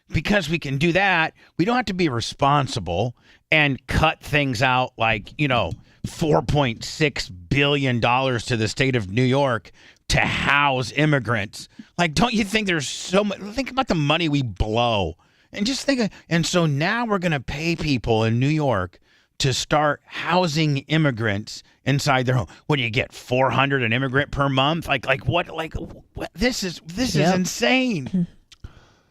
[SPEAKER 3] because we can do that, we don't have to be responsible and cut things out like, $4.6 billion to the state of New York to house immigrants. Like, don't you think there's so much? Think about the money we blow. And just and so now we're going to pay people in New York to start housing immigrants inside their home. What do you get? $400 an immigrant per month? Like what? Like what? This is insane.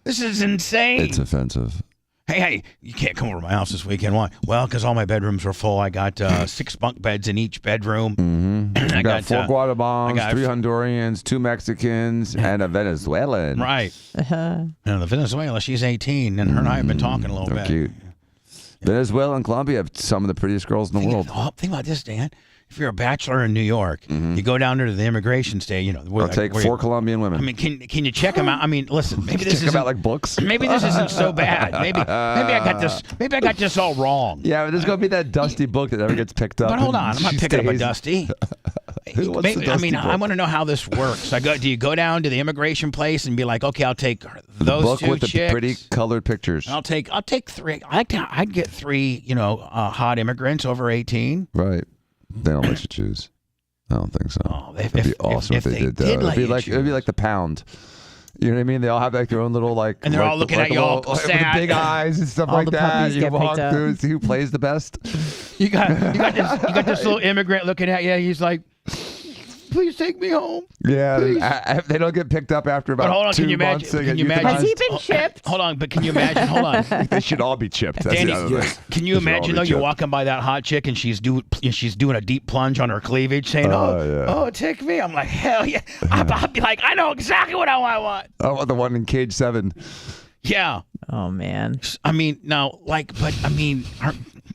[SPEAKER 3] This is insane.
[SPEAKER 2] It's offensive.
[SPEAKER 3] Hey, you can't come over to my house this weekend. Why? Well, because all my bedrooms were full. I got 6 bunk beds in each bedroom.
[SPEAKER 2] Mm-hmm. I got 4 Guatemalans, 3 Hondurans, 2 Mexicans, and a Venezuelan.
[SPEAKER 3] Right. And the Venezuela, she's 18, and her and I have been talking a little bit.
[SPEAKER 2] Cute. Venezuela and Colombia have some of the prettiest girls in the world.
[SPEAKER 3] Think about this, Dan. If you're a bachelor in New York, you go down there to the immigration state.
[SPEAKER 2] I'll take 4 Colombian women.
[SPEAKER 3] I mean, can you check them out? I mean, listen, maybe this
[SPEAKER 2] check them out like books.
[SPEAKER 3] Maybe this isn't so bad. Maybe I got this. Maybe I got this all wrong.
[SPEAKER 2] Yeah, but there's gonna be that Dusty book that never gets picked up.
[SPEAKER 3] But hold on, I'm not picking up a Dusty. I want to know how this works. Do you go down to the immigration place and be like, okay, I'll take those
[SPEAKER 2] book
[SPEAKER 3] 2
[SPEAKER 2] with
[SPEAKER 3] chicks.
[SPEAKER 2] the pretty colored pictures.
[SPEAKER 3] I'll take 3. I'd get 3, hot immigrants over 18.
[SPEAKER 2] Right. They don't let you choose. I don't think so.
[SPEAKER 3] Oh,
[SPEAKER 2] it'd be awesome if they did that. It'd be like the Pound. You know what I mean? They all have like their own little
[SPEAKER 3] and they're all looking at you all
[SPEAKER 2] with
[SPEAKER 3] sad.
[SPEAKER 2] the big eyes and stuff
[SPEAKER 5] All
[SPEAKER 2] like
[SPEAKER 5] the
[SPEAKER 2] that.
[SPEAKER 5] puppies
[SPEAKER 2] You
[SPEAKER 5] get
[SPEAKER 2] walk
[SPEAKER 5] picked
[SPEAKER 2] through
[SPEAKER 5] up.
[SPEAKER 2] and see who plays the best.
[SPEAKER 3] You got this little immigrant looking at you. He's like, please take me home.
[SPEAKER 2] Yeah, they don't get picked up after about 2 months.
[SPEAKER 3] Can you imagine?
[SPEAKER 5] Has he been chipped?
[SPEAKER 3] Hold on, but can you imagine? Hold on.
[SPEAKER 2] They should all be chipped. That's
[SPEAKER 3] Danny,
[SPEAKER 2] the other thing.
[SPEAKER 3] can you imagine though? You're walking by that hot chick and she's doing a deep plunge on her cleavage, saying, "Oh, take me." I'm like, hell yeah. I'll be like, I know exactly what I want.
[SPEAKER 2] I want the one in Cage 7.
[SPEAKER 3] Yeah.
[SPEAKER 5] Oh man.
[SPEAKER 3] I mean, now,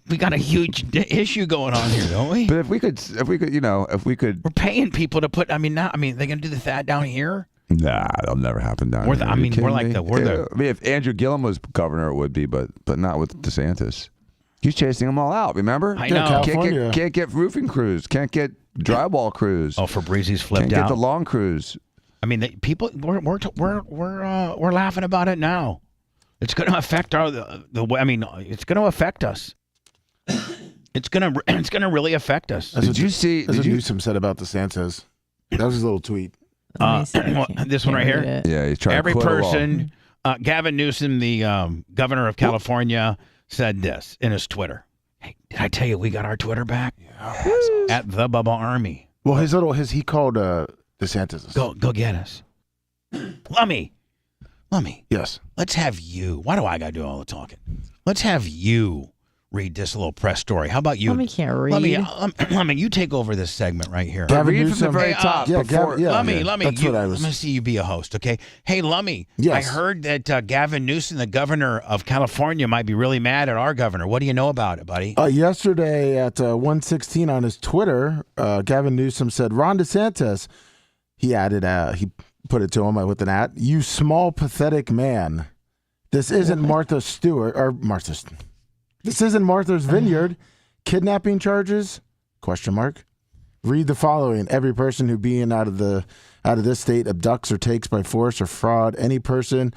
[SPEAKER 3] we got a huge issue going on here, don't we?
[SPEAKER 2] But if we could,
[SPEAKER 3] we're paying people to put. They're gonna do that down here.
[SPEAKER 2] Nah, that'll never happen down here.
[SPEAKER 3] I mean,
[SPEAKER 2] if Andrew Gillum was governor, it would be, but not with DeSantis. He's chasing them all out. Remember?
[SPEAKER 3] I know.
[SPEAKER 2] Can't get roofing crews. Can't get drywall crews.
[SPEAKER 3] Oh, Fabrizi's flipped out.
[SPEAKER 2] Can't get the lawn crews.
[SPEAKER 3] I mean, we're laughing about it now. It's going to affect it's going to affect us. It's gonna really affect us.
[SPEAKER 14] Did you see? That's what Newsom said about DeSantis. That was his little tweet.
[SPEAKER 3] This one right here.
[SPEAKER 2] Yeah, he's trying.
[SPEAKER 3] Every person. Gavin Newsom, the governor of California, said this in his Twitter. Hey, did I tell you we got our Twitter back? Yeah, at the Bubba Army.
[SPEAKER 14] Well, he called DeSantis.
[SPEAKER 3] Go get us. Lummy.
[SPEAKER 14] Yes.
[SPEAKER 3] Let's have you. Why do I got to do all the talking? Let's have you read this little press story. How about you?
[SPEAKER 5] Lummy can't read.
[SPEAKER 3] Lummy, you take over this segment right here.
[SPEAKER 14] Gavin
[SPEAKER 2] Read from the very top. Before,
[SPEAKER 3] Lummy,
[SPEAKER 14] that's what I was.
[SPEAKER 3] I'm going to see you be a host, okay? Hey, Lummy,
[SPEAKER 14] Yes.
[SPEAKER 3] I heard that Gavin Newsom, the governor of California, might be really mad at our governor. What do you know about it, buddy?
[SPEAKER 14] Yesterday at 1:16 on his Twitter, Gavin Newsom said, Ron DeSantis, he added, he put it to him with an @ "You small, pathetic man. This isn't Martha Stewart, or Martha's. This isn't Martha's Vineyard. Kidnapping charges? ? Read the following. Every person who being out of this state abducts or takes by force or fraud any person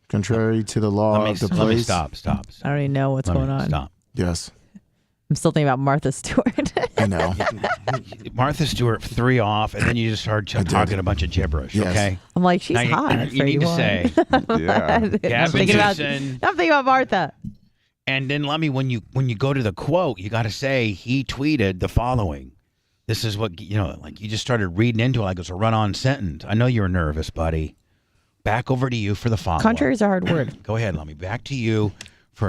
[SPEAKER 14] contrary to the law of the place."
[SPEAKER 3] Let me stop.
[SPEAKER 5] I don't even know what's going on.
[SPEAKER 3] Stop.
[SPEAKER 14] Yes.
[SPEAKER 5] I'm still thinking about Martha Stewart.
[SPEAKER 14] I know.
[SPEAKER 3] Martha Stewart 3 off, and then you just started talking a bunch of gibberish,
[SPEAKER 14] Yes.
[SPEAKER 3] okay?
[SPEAKER 5] I'm like, she's
[SPEAKER 3] Now
[SPEAKER 5] hot.
[SPEAKER 3] you need to say,
[SPEAKER 2] Yeah.
[SPEAKER 5] I'm
[SPEAKER 3] Gavin
[SPEAKER 5] thinking about Martha.
[SPEAKER 3] And then Lummy, when you go to the quote, you got to say he tweeted the following. This is what, like you just started reading into it like it was a run-on sentence. I know you're nervous, buddy. Back over to you for the follow-up.
[SPEAKER 5] Contrary is a hard word.
[SPEAKER 3] Go ahead, Lummy. Back to you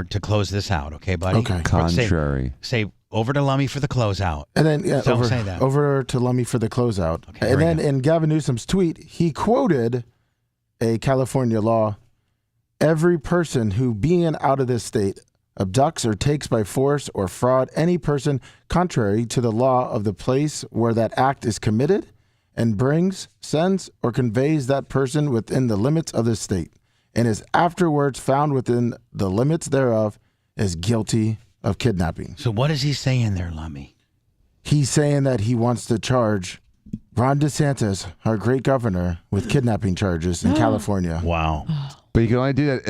[SPEAKER 3] to close this out, okay, buddy?
[SPEAKER 14] Okay.
[SPEAKER 2] Contrary.
[SPEAKER 3] Say over to Lummy for the closeout.
[SPEAKER 14] And then
[SPEAKER 3] Don't say that.
[SPEAKER 14] over to Lummy for the closeout.
[SPEAKER 3] Okay,
[SPEAKER 14] and
[SPEAKER 3] very
[SPEAKER 14] then
[SPEAKER 3] good.
[SPEAKER 14] in Gavin Newsom's tweet, he quoted a California law. Every person who being out of this state abducts or takes by force or fraud any person contrary to the law of the place where that act is committed and brings, sends, or conveys that person within the limits of the state and is afterwards found within the limits thereof is guilty of kidnapping.
[SPEAKER 3] So what is he saying there, Lummy?
[SPEAKER 14] He's saying that he wants to charge Ron DeSantis, our great governor, with kidnapping charges in California.
[SPEAKER 3] Wow.
[SPEAKER 2] But you can only do that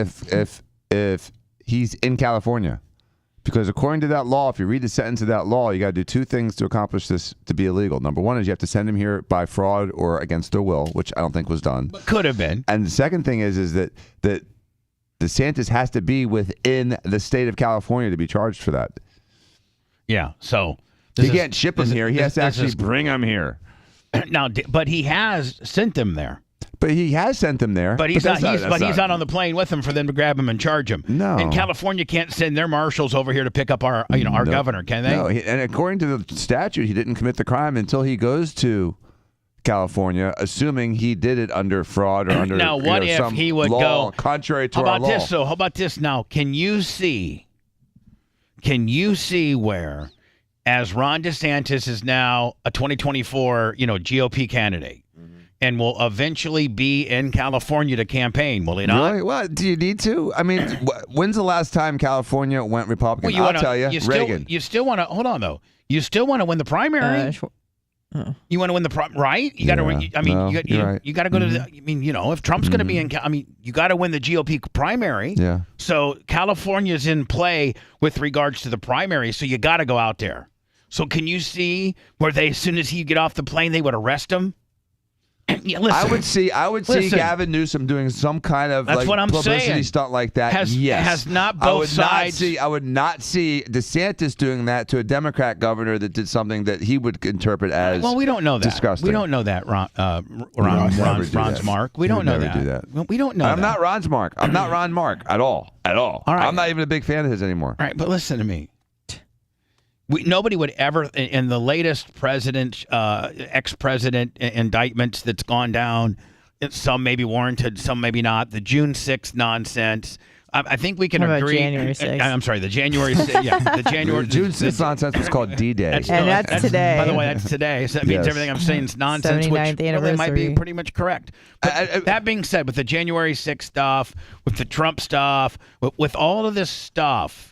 [SPEAKER 2] if he's in California. Because according to that law, if you read the sentence of that law, you got to do 2 things to accomplish this to be illegal. Number 1 is you have to send him here by fraud or against their will, which I don't think was done.
[SPEAKER 3] But could have been.
[SPEAKER 2] And the second thing is that DeSantis has to be within the state of California to be charged for that.
[SPEAKER 3] Yeah. So
[SPEAKER 2] He can't ship him here. He has to actually bring him here.
[SPEAKER 3] Now, but he has sent them there.
[SPEAKER 2] But he has sent them there.
[SPEAKER 3] But he's not on the plane with them for them to grab him and charge him.
[SPEAKER 2] No.
[SPEAKER 3] And California can't send their marshals over here to pick up our governor, can they?
[SPEAKER 2] No. And according to the statute, he didn't commit the crime until he goes to California, assuming he did it under fraud or under
[SPEAKER 3] now, what if
[SPEAKER 2] some
[SPEAKER 3] he would
[SPEAKER 2] law
[SPEAKER 3] go
[SPEAKER 2] contrary to our law?
[SPEAKER 3] How about this now? Can you see where, as Ron DeSantis is now a 2024, GOP candidate, and will eventually be in California to campaign, will he not?
[SPEAKER 2] Really? Well, do you need to? I mean, when's the last time California went Republican?
[SPEAKER 3] Well,
[SPEAKER 2] I'll tell you, Reagan.
[SPEAKER 3] You still want to hold on though. You still want to win the primary. You want to win the right? You got to. You got to go to. The, if Trump's going to be in, you got to win the GOP primary.
[SPEAKER 2] Yeah.
[SPEAKER 3] So California's in play with regards to the primary. So you got to go out there. So can you see where as soon as he get off the plane, they would arrest him? Yeah, listen,
[SPEAKER 2] I would see Gavin Newsom doing some kind of publicity stunt like that.
[SPEAKER 3] Has not both sides.
[SPEAKER 2] I would not see DeSantis doing that to a Democrat governor that did something that he would interpret as
[SPEAKER 3] we don't know that.
[SPEAKER 2] Disgusting.
[SPEAKER 3] We don't know that, Ron's Mark. We don't know that.
[SPEAKER 2] Do that.
[SPEAKER 3] We don't know.
[SPEAKER 2] I'm not Ron's Mark. I'm not Ron Mark at all. All right. I'm not even a big fan of his anymore.
[SPEAKER 3] All right, but listen to me. Nobody would ever, in the latest ex-president indictments that's gone down, some may be warranted, some maybe not. The June 6th nonsense. I think we can agree.
[SPEAKER 5] January 6th?
[SPEAKER 3] I'm sorry, the January 6th. Yeah, the January.
[SPEAKER 2] June 6th nonsense was called D-Day.
[SPEAKER 5] That's today.
[SPEAKER 3] By the way, that's today. So that means everything I'm saying is nonsense, which really might be pretty much correct. But that being said, with the January 6th stuff, with the Trump stuff, with all of this stuff,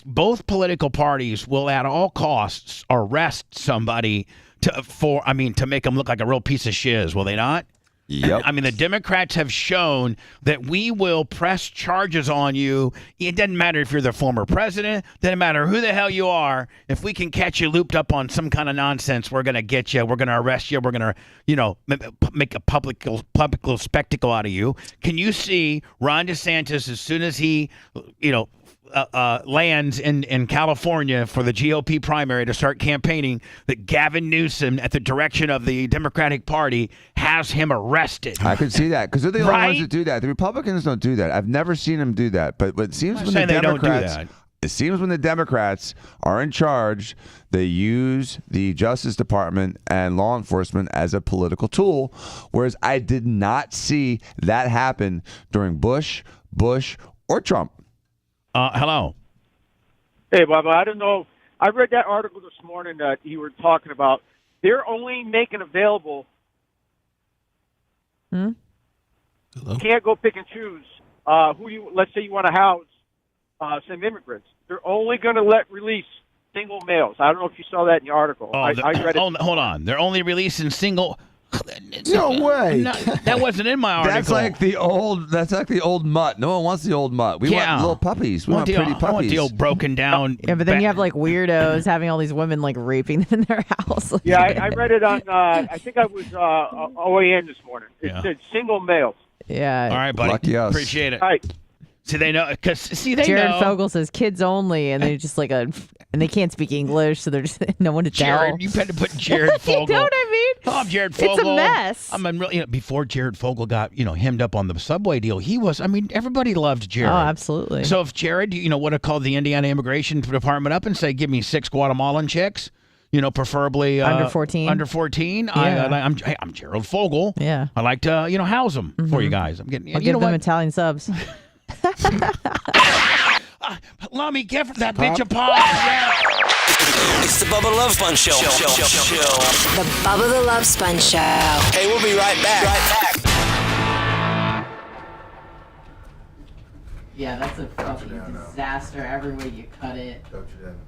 [SPEAKER 3] both political parties will at all costs arrest somebody to make them look like a real piece of shiz, will they not?
[SPEAKER 2] Yep.
[SPEAKER 3] I mean, the Democrats have shown that we will press charges on you. It doesn't matter if you're the former president. Doesn't matter who the hell you are. If we can catch you looped up on some kind of nonsense, we're going to get you. We're going to arrest you. We're going to, make a public spectacle out of you. Can you see Ron DeSantis as soon as he, lands in California for the GOP primary to start campaigning, that Gavin Newsom, at the direction of the Democratic Party, has him arrested.
[SPEAKER 2] I could see that because they're the only
[SPEAKER 3] Right?
[SPEAKER 2] ones that do that. The Republicans don't do that. I've never seen them do that. But it seems
[SPEAKER 3] I'm
[SPEAKER 2] when the
[SPEAKER 3] saying they don't do
[SPEAKER 2] Democrats,
[SPEAKER 3] that.
[SPEAKER 2] it seems when the Democrats are in charge, they use the Justice Department and law enforcement as a political tool. Whereas I did not see that happen during Bush, or Trump.
[SPEAKER 3] Hello.
[SPEAKER 15] Hey, Bubba, I don't know. I read that article this morning that you were talking about. They're only making available.
[SPEAKER 5] Hmm?
[SPEAKER 15] You can't go pick and choose who you. Let's say you want to house some immigrants. They're only going to release single males. I don't know if you saw that in your article. I read it.
[SPEAKER 3] Hold on. They're only releasing single.
[SPEAKER 14] No way.
[SPEAKER 3] No, that wasn't in my article.
[SPEAKER 2] That's like the old mutt. No one wants the old mutt. We want little puppies. We want pretty puppies.
[SPEAKER 3] I want the old broken down.
[SPEAKER 5] Yeah, but then you have like weirdos having all these women like raping them in their house.
[SPEAKER 15] Yeah, I read it on. I think I was OAN this morning. It said single males.
[SPEAKER 5] Yeah.
[SPEAKER 3] All right, buddy.
[SPEAKER 2] Lucky us.
[SPEAKER 3] Appreciate it.
[SPEAKER 15] All right.
[SPEAKER 3] So they know, because they
[SPEAKER 5] Jared
[SPEAKER 3] know.
[SPEAKER 5] Fogle says kids only, and they just and they can't speak English, so they're just no one to tell.
[SPEAKER 3] Jared, you better put Jared Fogle.
[SPEAKER 5] You know what I mean?
[SPEAKER 3] Oh, I'm Jared Fogle.
[SPEAKER 5] It's a mess.
[SPEAKER 3] Really, before Jared Fogle got, hemmed up on the subway deal, he was, everybody loved Jared.
[SPEAKER 5] Oh, absolutely.
[SPEAKER 3] So if Jared, would have called the Indiana Immigration Department up and say, give me 6 Guatemalan chicks, preferably
[SPEAKER 5] under 14.
[SPEAKER 3] Under 14.
[SPEAKER 5] Yeah.
[SPEAKER 3] I'm Gerald Fogle.
[SPEAKER 5] Yeah.
[SPEAKER 3] I like to, house them for you guys. I'm getting.
[SPEAKER 5] I'll give them Italian subs.
[SPEAKER 3] Lummy, give that bitch a pop.
[SPEAKER 7] It's the Bubba the Love Sponge Show.
[SPEAKER 1] The Bubba the Love Sponge Show.
[SPEAKER 7] Hey, we'll be right back.
[SPEAKER 5] Yeah, that's a fucking disaster every way you cut it.
[SPEAKER 4] Don't you then?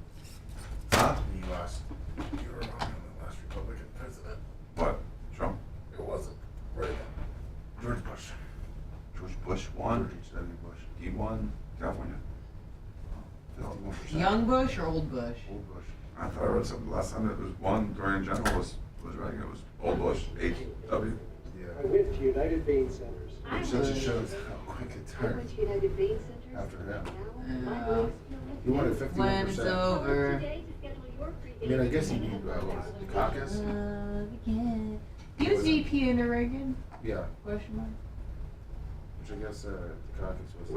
[SPEAKER 4] Huh? The U.S. You were wrong on the last Republican president.
[SPEAKER 9] What? Trump?
[SPEAKER 4] It wasn't. Right now. George Bush.
[SPEAKER 9] George Bush won. George W. Bush. He won California. Oh, 51%.
[SPEAKER 5] Young Bush or old Bush?
[SPEAKER 9] Old Bush. I thought I read something last time that was one during general was right. It was Old Bush. HW.
[SPEAKER 4] Yeah.
[SPEAKER 16] I went to United Vein Centers.
[SPEAKER 4] It just shows how quick it turned
[SPEAKER 16] United Vein Centers.
[SPEAKER 4] after him. He wanted 51%.
[SPEAKER 5] When it's over.
[SPEAKER 4] I mean, I guess he knew what was it, the caucus?
[SPEAKER 5] He was VP in Oregon?
[SPEAKER 4] Yeah.
[SPEAKER 5] Question mark.
[SPEAKER 4] Which I guess the caucus was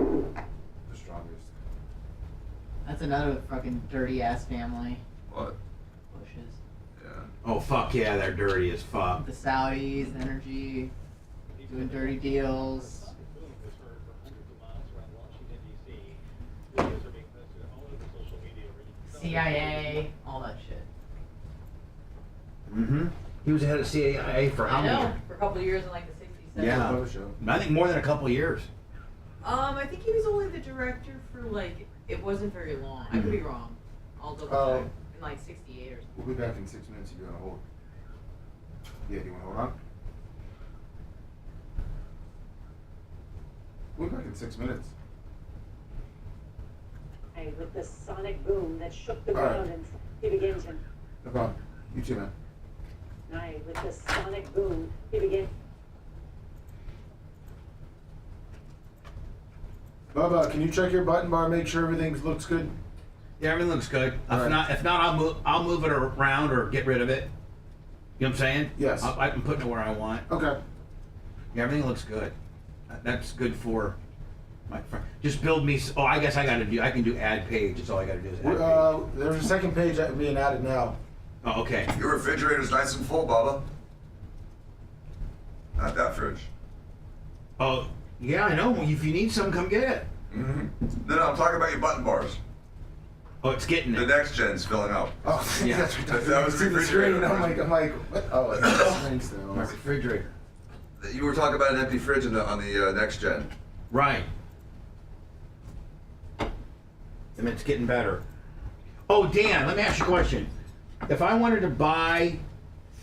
[SPEAKER 4] the strongest.
[SPEAKER 5] That's another fucking dirty ass family.
[SPEAKER 9] What?
[SPEAKER 5] Bushes.
[SPEAKER 9] Yeah.
[SPEAKER 8] Oh, fuck yeah, they're dirty as fuck.
[SPEAKER 5] The Saudis, energy, doing dirty deals. CIA, all that shit.
[SPEAKER 8] Mm-hmm. He was head of CIA for how many years?
[SPEAKER 5] For a couple of years in like the 60s.
[SPEAKER 8] Yeah. I think more than a couple of years.
[SPEAKER 5] I think he was only the director for like, it wasn't very long. I could be wrong. I'll double check. In like 68 or something.
[SPEAKER 4] We'll be back in 6 minutes if you want to hold. Yeah, do you want to hold on? We'll be back in 6 minutes.
[SPEAKER 16] And with the sonic boom that shook the
[SPEAKER 4] All right.
[SPEAKER 16] ground, and he began to.
[SPEAKER 4] No problem. You too, man.
[SPEAKER 16] Aye, with the sonic boom, he began.
[SPEAKER 4] Bubba, can you check your button bar, make sure everything looks good?
[SPEAKER 8] Yeah, everything looks good.
[SPEAKER 4] All
[SPEAKER 8] If
[SPEAKER 4] right.
[SPEAKER 8] not, I'll move it around or get rid of it. You know what I'm saying?
[SPEAKER 4] Yes.
[SPEAKER 8] I'm putting it where I want.
[SPEAKER 4] Okay.
[SPEAKER 8] Yeah, everything looks good. That's good for my friend. Just build me. Oh, I guess I can do add page. That's all I gotta do is add page.
[SPEAKER 4] There's a second page that being added now.
[SPEAKER 8] Oh, okay.
[SPEAKER 9] Your refrigerator's nice and full, Bubba. Not that fridge.
[SPEAKER 8] Oh, yeah, I know. If you need some, come get it.
[SPEAKER 9] Mm-hmm. No, I'm talking about your button bars.
[SPEAKER 8] Oh, it's getting
[SPEAKER 9] The
[SPEAKER 8] it.
[SPEAKER 9] next gen's filling up.
[SPEAKER 4] Oh,
[SPEAKER 8] Yeah.
[SPEAKER 4] that's right.
[SPEAKER 9] That was
[SPEAKER 4] It's in the
[SPEAKER 9] refrigerator.
[SPEAKER 4] screen. I'm like, what? Oh, it's the screen still.
[SPEAKER 8] My refrigerator.
[SPEAKER 9] You were talking about an empty fridge on the next gen.
[SPEAKER 8] Right. And it's getting better. Oh, Dan, let me ask you a question. If I wanted to buy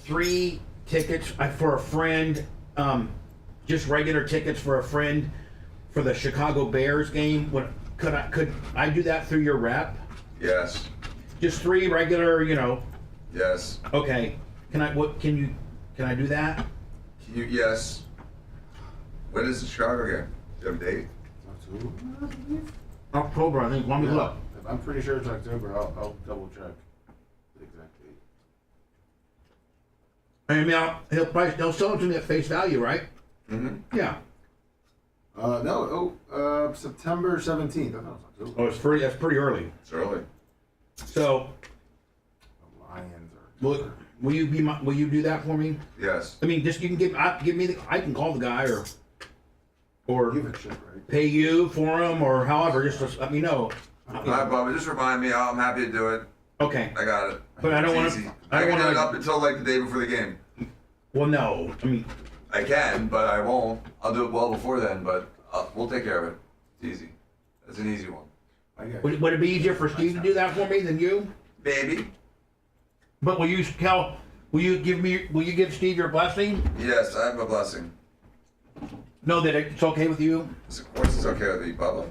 [SPEAKER 8] 3 tickets for a friend, just regular tickets for a friend for the Chicago Bears game, could I do that through your rep?
[SPEAKER 9] Yes.
[SPEAKER 8] Just 3 regular,
[SPEAKER 9] Yes.
[SPEAKER 8] Okay. Can I do that?
[SPEAKER 9] Yes. When is the Chicago game? Do you have a date?
[SPEAKER 8] October, I think. Let me look.
[SPEAKER 4] I'm pretty sure it's October. I'll double check the exact date.
[SPEAKER 8] I mean, he'll sell it to me at face value, right?
[SPEAKER 9] Mm-hmm.
[SPEAKER 8] Yeah.
[SPEAKER 4] No. September 17th. I thought it was October.
[SPEAKER 8] Oh, it's pretty. That's pretty early.
[SPEAKER 9] It's early.
[SPEAKER 8] So,
[SPEAKER 4] Lions
[SPEAKER 8] will you do that for me?
[SPEAKER 9] Yes.
[SPEAKER 8] I mean, just you can give me I can call the guy or
[SPEAKER 4] give it shit, right?
[SPEAKER 8] pay you for him or however. Just let me know.
[SPEAKER 9] All right, Bubba, just remind me. I'm happy to do it.
[SPEAKER 8] Okay.
[SPEAKER 9] I got it.
[SPEAKER 8] But I don't want
[SPEAKER 9] Easy.
[SPEAKER 8] to.
[SPEAKER 9] I can do it up until like the day before the game.
[SPEAKER 8] Well, no. I mean,
[SPEAKER 9] I can, but I won't. I'll do it well before then, but we'll take care of it. It's easy. That's an easy one.
[SPEAKER 8] would it be easier for Steve to do that for me than you?
[SPEAKER 9] Baby.
[SPEAKER 8] But will you give Steve your blessing?
[SPEAKER 9] Yes, I have a blessing.
[SPEAKER 8] Know that it's okay with you?
[SPEAKER 9] Of course it's okay with me, Bubba.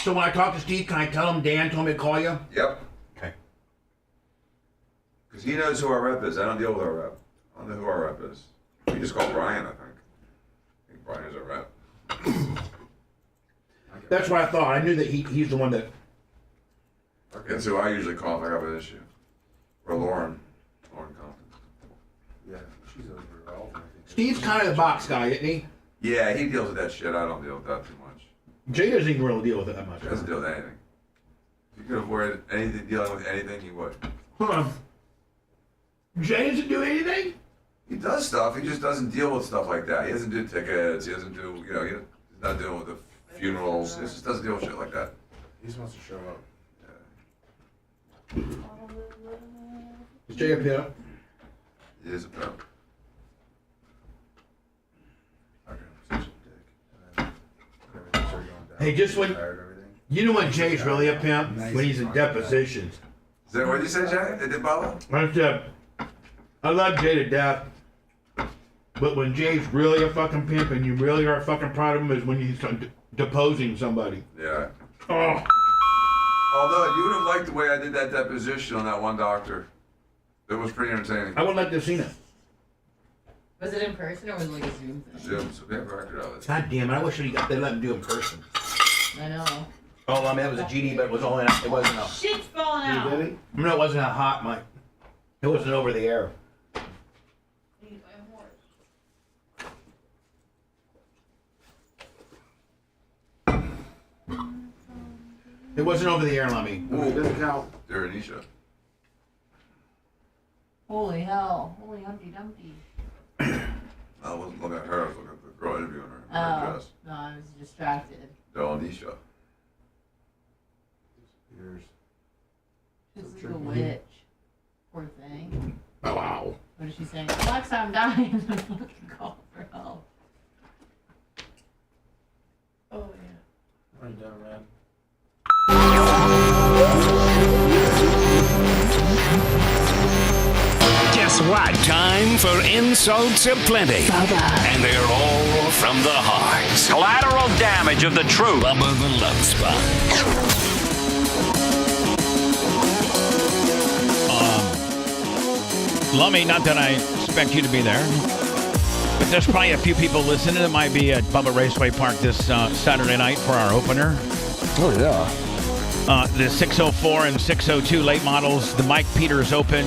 [SPEAKER 8] So when I talk to Steve, can I tell him Dan told me to call you?
[SPEAKER 9] Yep.
[SPEAKER 8] Okay.
[SPEAKER 9] Because he knows who our rep is. I don't deal with our rep. I don't know who our rep is. We just call Brian, I think Brian is our rep.
[SPEAKER 8] That's what I thought. I knew that he's the one that...
[SPEAKER 9] That's who I usually call if I have an issue. Or Lauren Compton.
[SPEAKER 4] Yeah, she's over all.
[SPEAKER 8] Steve's kind of the box guy, isn't he?
[SPEAKER 9] Yeah, he deals with that shit. I don't deal with that too much.
[SPEAKER 8] Jay doesn't even really deal with it that much.
[SPEAKER 9] He doesn't deal with anything. If you could avoid anything dealing with anything, he would.
[SPEAKER 8] Huh. Jay doesn't do anything?
[SPEAKER 9] He does stuff. He just doesn't deal with stuff like that. He doesn't do tickets. He doesn't do, he's not dealing with the funerals. He just doesn't deal with shit like that.
[SPEAKER 4] He just wants to show up.
[SPEAKER 8] Is Jay a pimp?
[SPEAKER 9] He is a pimp.
[SPEAKER 8] Hey, just when... You know when Jay's really a pimp? When he's in depositions.
[SPEAKER 9] Is that what you said, Jay? Did Bubba?
[SPEAKER 8] I said, I love Jay to death. But when Jay's really a fucking pimp and you really are fucking proud of him is when he's deposing somebody.
[SPEAKER 9] Yeah.
[SPEAKER 8] Oh.
[SPEAKER 9] Although, you would have liked the way I did that deposition on that one doctor. It was pretty entertaining.
[SPEAKER 8] I would like to have seen it.
[SPEAKER 5] Was it in person or was it like a Zoom thing?
[SPEAKER 9] Zoom, so we have a record of it.
[SPEAKER 8] God damn it, I wish they let him do it in person.
[SPEAKER 5] I know.
[SPEAKER 8] Oh, I mean, that was a GD, but it wasn't a...
[SPEAKER 5] Shit's falling out.
[SPEAKER 8] No, it wasn't a hot mic. It wasn't over the air. It wasn't over the air, Lummy.
[SPEAKER 9] Ooh, it doesn't count. They're Anisha.
[SPEAKER 5] Holy hell. Holy Humpty Dumpty.
[SPEAKER 9] I wasn't looking at her. I was looking at the girl interviewing her.
[SPEAKER 5] Oh,
[SPEAKER 9] Dress.
[SPEAKER 5] no, I was distracted.
[SPEAKER 9] They're Anisha.
[SPEAKER 5] She's like a witch. Poor thing.
[SPEAKER 8] Oh, wow.
[SPEAKER 5] What is she saying? Alexa, I'm dying. I'm fucking call for help. Oh, yeah.
[SPEAKER 4] Right down, man.
[SPEAKER 17] Guess what? Time for insults aplenty. And they're all from the heart. Collateral damage of the truth. Bubba the Love Sponge.
[SPEAKER 3] Lummy, not that I expect you to be there, but there's probably a few people listening that might be at Bubba Raceway Park this Saturday night for our opener.
[SPEAKER 14] Oh, yeah.
[SPEAKER 3] The 604 and 602 late models, the Mike Peters Open,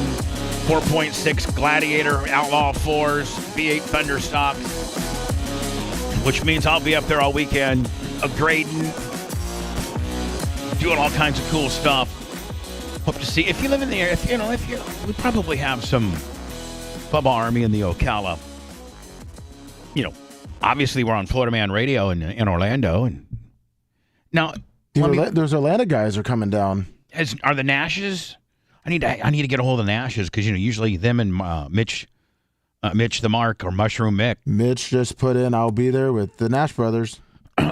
[SPEAKER 3] 4.6 Gladiator Outlaw 4s, V8 Thunderstock, which means I'll be up there all weekend, grading, doing all kinds of cool stuff. Hope to see if you live in the area. We probably have some Bubba Army in the Ocala. Obviously we're on Florida Man Radio in Orlando, and now
[SPEAKER 14] those Atlanta guys are coming down.
[SPEAKER 3] Are the Nashes? I need to get a hold of the Nashes because usually them and Mitch the Mark or Mushroom Mick.
[SPEAKER 14] Mitch just put in, I'll be there with the Nash brothers.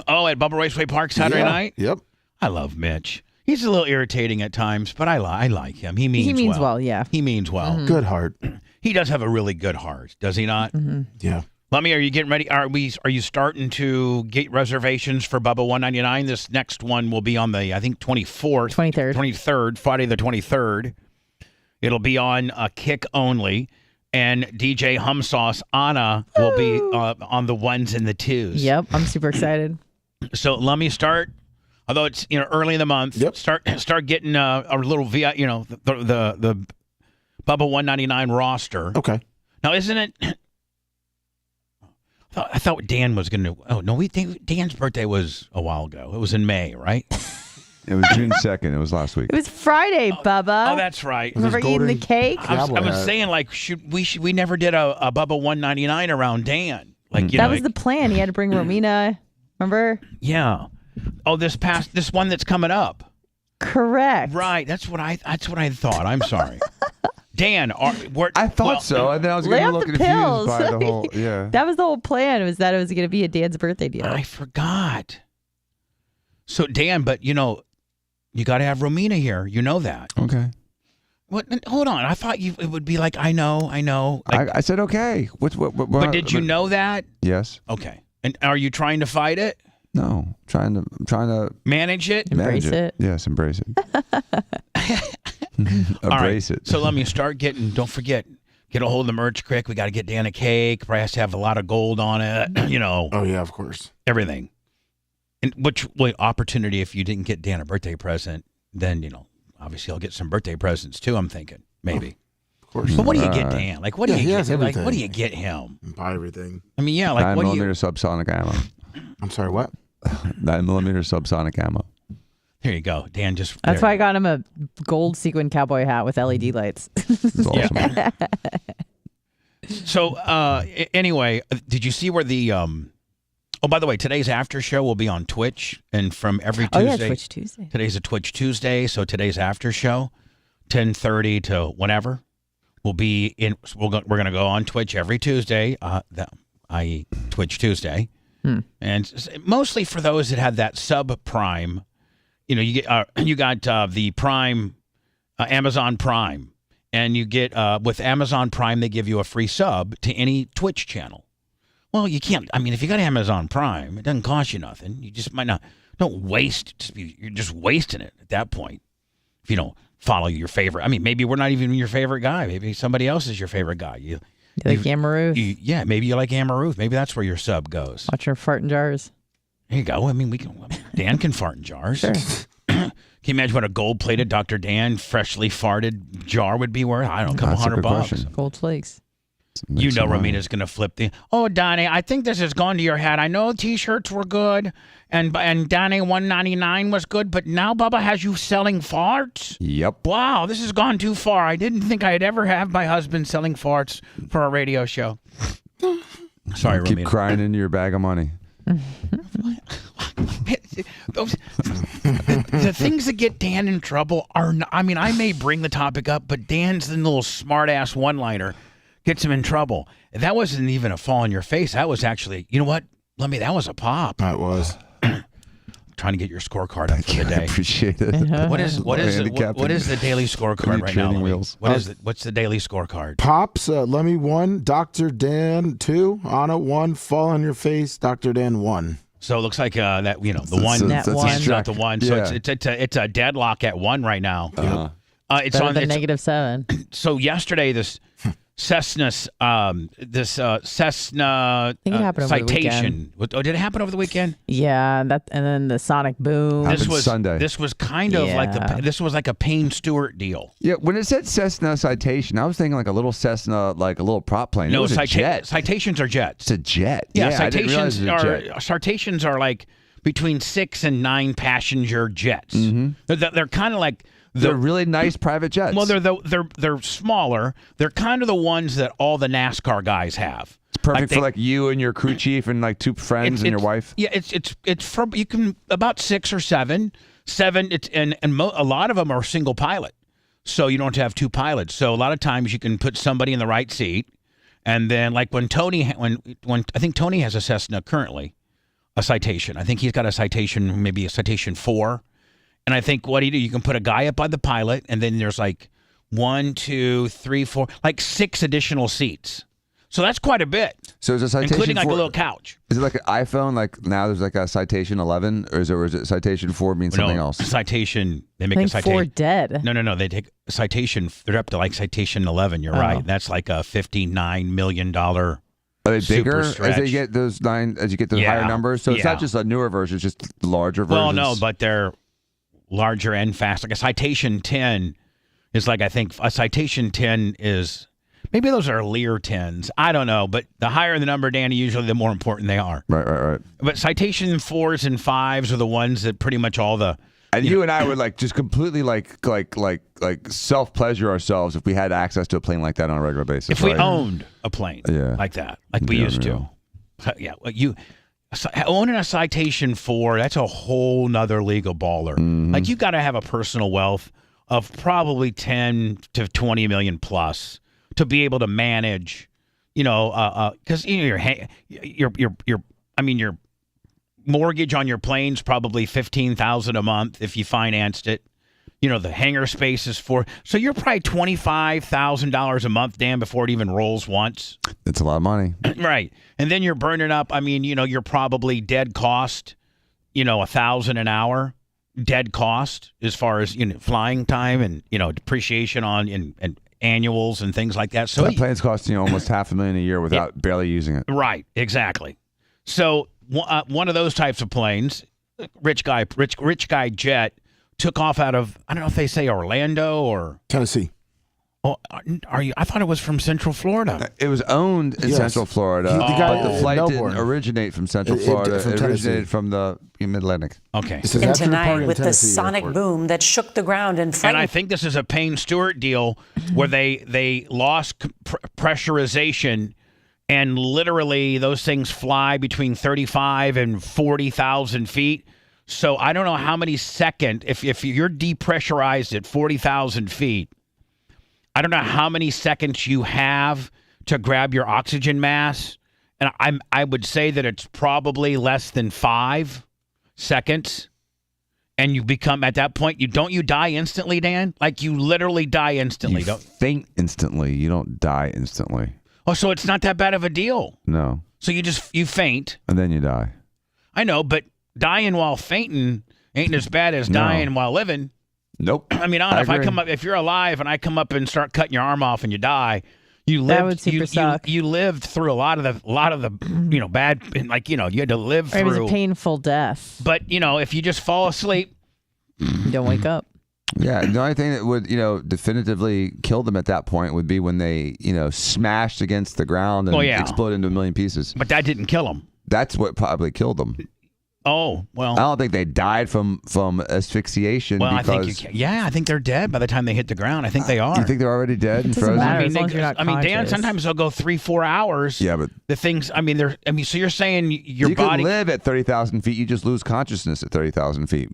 [SPEAKER 3] Oh, at Bubba Raceway Park Saturday night?
[SPEAKER 14] Yep.
[SPEAKER 3] I love Mitch. He's a little irritating at times, but I like him. He means
[SPEAKER 5] well, yeah.
[SPEAKER 3] He means well.
[SPEAKER 5] Mm-hmm.
[SPEAKER 14] Good heart.
[SPEAKER 3] He does have a really good heart, does he not?
[SPEAKER 5] Mm-hmm.
[SPEAKER 14] Yeah.
[SPEAKER 3] Lummy, are you getting ready? Are you starting to get reservations for Bubba 199? This next one will be on the, I think, 23rd, Friday the 23rd. It'll be on a kick only. And DJ Humsauce Anna will be on the ones and the twos.
[SPEAKER 5] Yep, I'm super excited.
[SPEAKER 3] So let me start Although it's early in the month, start getting a little the Bubba 199 roster.
[SPEAKER 14] Okay.
[SPEAKER 3] Now isn't it? I thought Dan was going to. Oh no, Dan's birthday was a while ago. It was in May, right?
[SPEAKER 2] It was June 2nd. It was last week.
[SPEAKER 5] It was Friday, Bubba.
[SPEAKER 3] Oh, that's right.
[SPEAKER 5] Remember eating the cake?
[SPEAKER 3] I was saying, like, we never did a Bubba 199 around Dan. Like,
[SPEAKER 5] that was the plan. He had to bring Romina. Remember?
[SPEAKER 3] Yeah. Oh, this one that's coming up.
[SPEAKER 5] Correct.
[SPEAKER 3] Right. That's what I thought. I'm sorry. Dan,
[SPEAKER 2] I thought so, and then I was going to look confused by the whole. Yeah.
[SPEAKER 5] That was the whole plan. Was that it was going to be a Dan's birthday deal?
[SPEAKER 3] I forgot. So Dan, but you got to have Romina here. You know that.
[SPEAKER 2] Okay.
[SPEAKER 3] What? Hold on. I thought it would be like I know. Like,
[SPEAKER 2] I said okay. What,
[SPEAKER 3] but did you know that?
[SPEAKER 2] Yes.
[SPEAKER 3] Okay. And are you trying to fight it?
[SPEAKER 2] No. I'm trying to
[SPEAKER 3] manage it.
[SPEAKER 5] Embrace it.
[SPEAKER 2] Yes, embrace it. Embrace it.
[SPEAKER 3] So let me start getting. Don't forget. Get a hold of the merch quick. We got to get Dan a cake. Probably has to have a lot of gold on it.
[SPEAKER 14] Oh yeah, of course.
[SPEAKER 3] Everything. And which opportunity if you didn't get Dan a birthday present, then obviously I'll get some birthday presents too. I'm thinking maybe.
[SPEAKER 14] Of course.
[SPEAKER 3] But what do you get Dan? Like what do you get? Like what do you get him?
[SPEAKER 14] Buy everything.
[SPEAKER 3] I mean, yeah, like
[SPEAKER 2] 9mm subsonic ammo.
[SPEAKER 14] I'm sorry, what?
[SPEAKER 2] 9mm subsonic ammo.
[SPEAKER 3] There you go, Dan.
[SPEAKER 5] That's why I got him a gold sequin cowboy hat with LED lights.
[SPEAKER 2] That's awesome.
[SPEAKER 3] So anyway, did you see where the Oh, by the way, today's after show will be on Twitch, and from every Tuesday.
[SPEAKER 5] Oh yeah, Twitch Tuesday.
[SPEAKER 3] Today's a Twitch Tuesday, so today's after show, 10:30 to whenever, will be in. We're going to go on Twitch every Tuesday, i.e. Twitch Tuesday, and mostly for those that had that subprime. You got the Prime, Amazon Prime, and you get with Amazon Prime they give you a free sub to any Twitch channel. Well, you can't. I mean, if you got Amazon Prime, it doesn't cost you nothing. You just might not. Don't waste. You're just wasting it at that point. If you don't follow your favorite. I mean, maybe we're not even your favorite guy. Maybe somebody else is your favorite guy. You
[SPEAKER 5] like Amaruth?
[SPEAKER 3] Yeah, maybe you like Amaruth. Maybe that's where your sub goes.
[SPEAKER 5] Watch her fart in jars.
[SPEAKER 3] There you go. I mean, Dan can fart in jars. Sure. Can you imagine what a gold-plated Dr. Dan freshly farted jar would be worth? I don't know, a couple $100.
[SPEAKER 5] Gold flakes.
[SPEAKER 3] Romina's going to flip the. Oh, Donnie, I think this has gone to your head. I know T-shirts were good, and Donnie 199 was good, but now Bubba has you selling farts.
[SPEAKER 2] Yep.
[SPEAKER 3] Wow, this has gone too far. I didn't think I'd ever have my husband selling farts for a radio show. Sorry, Romina.
[SPEAKER 2] Keep crying into your bag of money.
[SPEAKER 3] The things that get Dan in trouble are. I mean, I may bring the topic up, but Dan's the little smart-ass one-liner. Gets him in trouble. That wasn't even a fall in your face. That was actually, you know what? That was a pop.
[SPEAKER 14] That was.
[SPEAKER 3] Trying to get your scorecard up for the day.
[SPEAKER 2] I appreciate it.
[SPEAKER 3] What is the daily scorecard right now? What's the daily scorecard?
[SPEAKER 14] Pops, Lemmy 1, Dr. Dan 2, Anna 1, Fall on Your Face, Dr. Dan 1.
[SPEAKER 3] So it looks like that the one
[SPEAKER 5] that's
[SPEAKER 3] not the one. So
[SPEAKER 2] yeah.
[SPEAKER 3] it's a deadlock at 1 right now. It's
[SPEAKER 5] better
[SPEAKER 3] on
[SPEAKER 5] than -7.
[SPEAKER 3] So yesterday this Cessna citation. Oh, did it happen over the weekend?
[SPEAKER 5] Yeah, and then the sonic boom.
[SPEAKER 2] This was Sunday.
[SPEAKER 3] This was kind of like a Payne Stewart deal.
[SPEAKER 2] Yeah, when it said Cessna citation, I was thinking like a little Cessna, like a little prop plane.
[SPEAKER 3] No,
[SPEAKER 2] it was a jet.
[SPEAKER 3] Citations are jets.
[SPEAKER 2] It's a jet.
[SPEAKER 3] Yeah,
[SPEAKER 2] citations
[SPEAKER 3] are like between 6 and 9 passenger jets.
[SPEAKER 2] Mm-hmm.
[SPEAKER 3] They're kind of like.
[SPEAKER 2] They're really nice private jets.
[SPEAKER 3] Well, they're smaller. They're kind of the ones that all the NASCAR guys have.
[SPEAKER 2] It's perfect for like you and your crew chief and like 2 friends and your wife.
[SPEAKER 3] Yeah, it's from you can about 6 or 7. 7. It's a lot of them are single pilot, so you don't have to have 2 pilots. So a lot of times you can put somebody in the right seat, and then like when I think Tony has a Cessna currently, a citation. I think he's got a citation, maybe a citation 4. And I think what you can put a guy up by the pilot, and then there's like 1, 2, 3, 4, like 6 additional seats. So that's quite a bit.
[SPEAKER 2] So is a citation
[SPEAKER 3] including like
[SPEAKER 2] 4,
[SPEAKER 3] a little couch.
[SPEAKER 2] Is it like an iPhone? Like now there's like a citation 11, or is it citation 4 means something else?
[SPEAKER 3] Citation. They make
[SPEAKER 5] I
[SPEAKER 3] a
[SPEAKER 5] think
[SPEAKER 3] citation.
[SPEAKER 5] 4 dead.
[SPEAKER 3] No. They take a citation. They're up to like citation 11. You're right. That's like a $59 million
[SPEAKER 2] Are they bigger as
[SPEAKER 3] stretched.
[SPEAKER 2] they get those as you get those higher numbers? So it's not just a newer version; it's just larger versions.
[SPEAKER 3] Well, no, but they're larger and fast. Like a Citation 10 is like, I think a Citation 10 is, maybe those are Lear 10s. I don't know, but the higher the number, Danny, usually the more important they are.
[SPEAKER 2] Right.
[SPEAKER 3] But Citation 4s and 5s are the ones that pretty much all the.
[SPEAKER 2] And you and I would like just completely like self pleasure ourselves if we had access to a plane like that on a regular basis.
[SPEAKER 3] If we owned a plane
[SPEAKER 2] Yeah.
[SPEAKER 3] like that, like we used to. Yeah, owning a Citation 4, that's a whole nother league of baller. Like you got to have a personal wealth of probably 10 to 20 million plus to be able to manage, because your mortgage on your plane's probably $15,000 a month if you financed it. The hangar space is so you're probably $25,000 a month, Dan, before it even rolls once.
[SPEAKER 2] It's a lot of money.
[SPEAKER 3] Right. And then you're burning up, you're probably dead cost, $1,000 an hour, dead cost as far as, flying time and, depreciation on and annuals and things like that. So
[SPEAKER 2] that plane's costing you almost $500,000 a year without barely using it.
[SPEAKER 3] Right. Exactly. So one of those types of planes, rich guy jet, took off out of, I don't know if they say Orlando or
[SPEAKER 14] Tennessee.
[SPEAKER 3] Oh, I thought it was from Central Florida.
[SPEAKER 2] It was owned in Central Florida, but the flight didn't originate from Central Florida. It originated from the Mid-Atlantic.
[SPEAKER 3] Okay.
[SPEAKER 18] And tonight, with the sonic boom that shook the ground and frightened.
[SPEAKER 3] And I think this is a Payne Stewart deal where they lost pressurization, and literally those things fly between 35 and 40,000 feet. So I don't know how many seconds, if you're depressurized at 40,000 feet, I don't know how many seconds you have to grab your oxygen mask. And I would say that it's probably less than 5 seconds. And you become, at that point, you die instantly, Dan? Like you literally die instantly.
[SPEAKER 2] You faint instantly. You don't die instantly.
[SPEAKER 3] Oh, so it's not that bad of a deal.
[SPEAKER 2] No.
[SPEAKER 3] So you faint.
[SPEAKER 2] And then you die.
[SPEAKER 3] I know, but dying while fainting ain't as bad as dying while living.
[SPEAKER 2] Nope.
[SPEAKER 3] I mean, I don't know, if you're alive and I come up and start cutting your arm off and you die, you lived.
[SPEAKER 5] That would super suck.
[SPEAKER 3] You lived through a lot of the bad, like you had to live through.
[SPEAKER 5] It was a painful death.
[SPEAKER 3] But if you just fall asleep,
[SPEAKER 5] you don't wake up.
[SPEAKER 2] Yeah, the only thing that would definitively kill them at that point would be when they smashed against the ground and exploded into a million pieces.
[SPEAKER 3] But that didn't kill them.
[SPEAKER 2] That's what probably killed them.
[SPEAKER 3] Oh, well.
[SPEAKER 2] I don't think they died from asphyxiation.
[SPEAKER 3] Well,
[SPEAKER 2] because
[SPEAKER 3] I think they're dead by the time they hit the ground. I think they are.
[SPEAKER 2] You think they're already dead and frozen?
[SPEAKER 3] Dan, sometimes they'll go 3-4 hours.
[SPEAKER 2] Yeah, but
[SPEAKER 3] the things. So you're saying your body
[SPEAKER 2] could live at 30,000 feet. You just lose consciousness at 30,000 feet.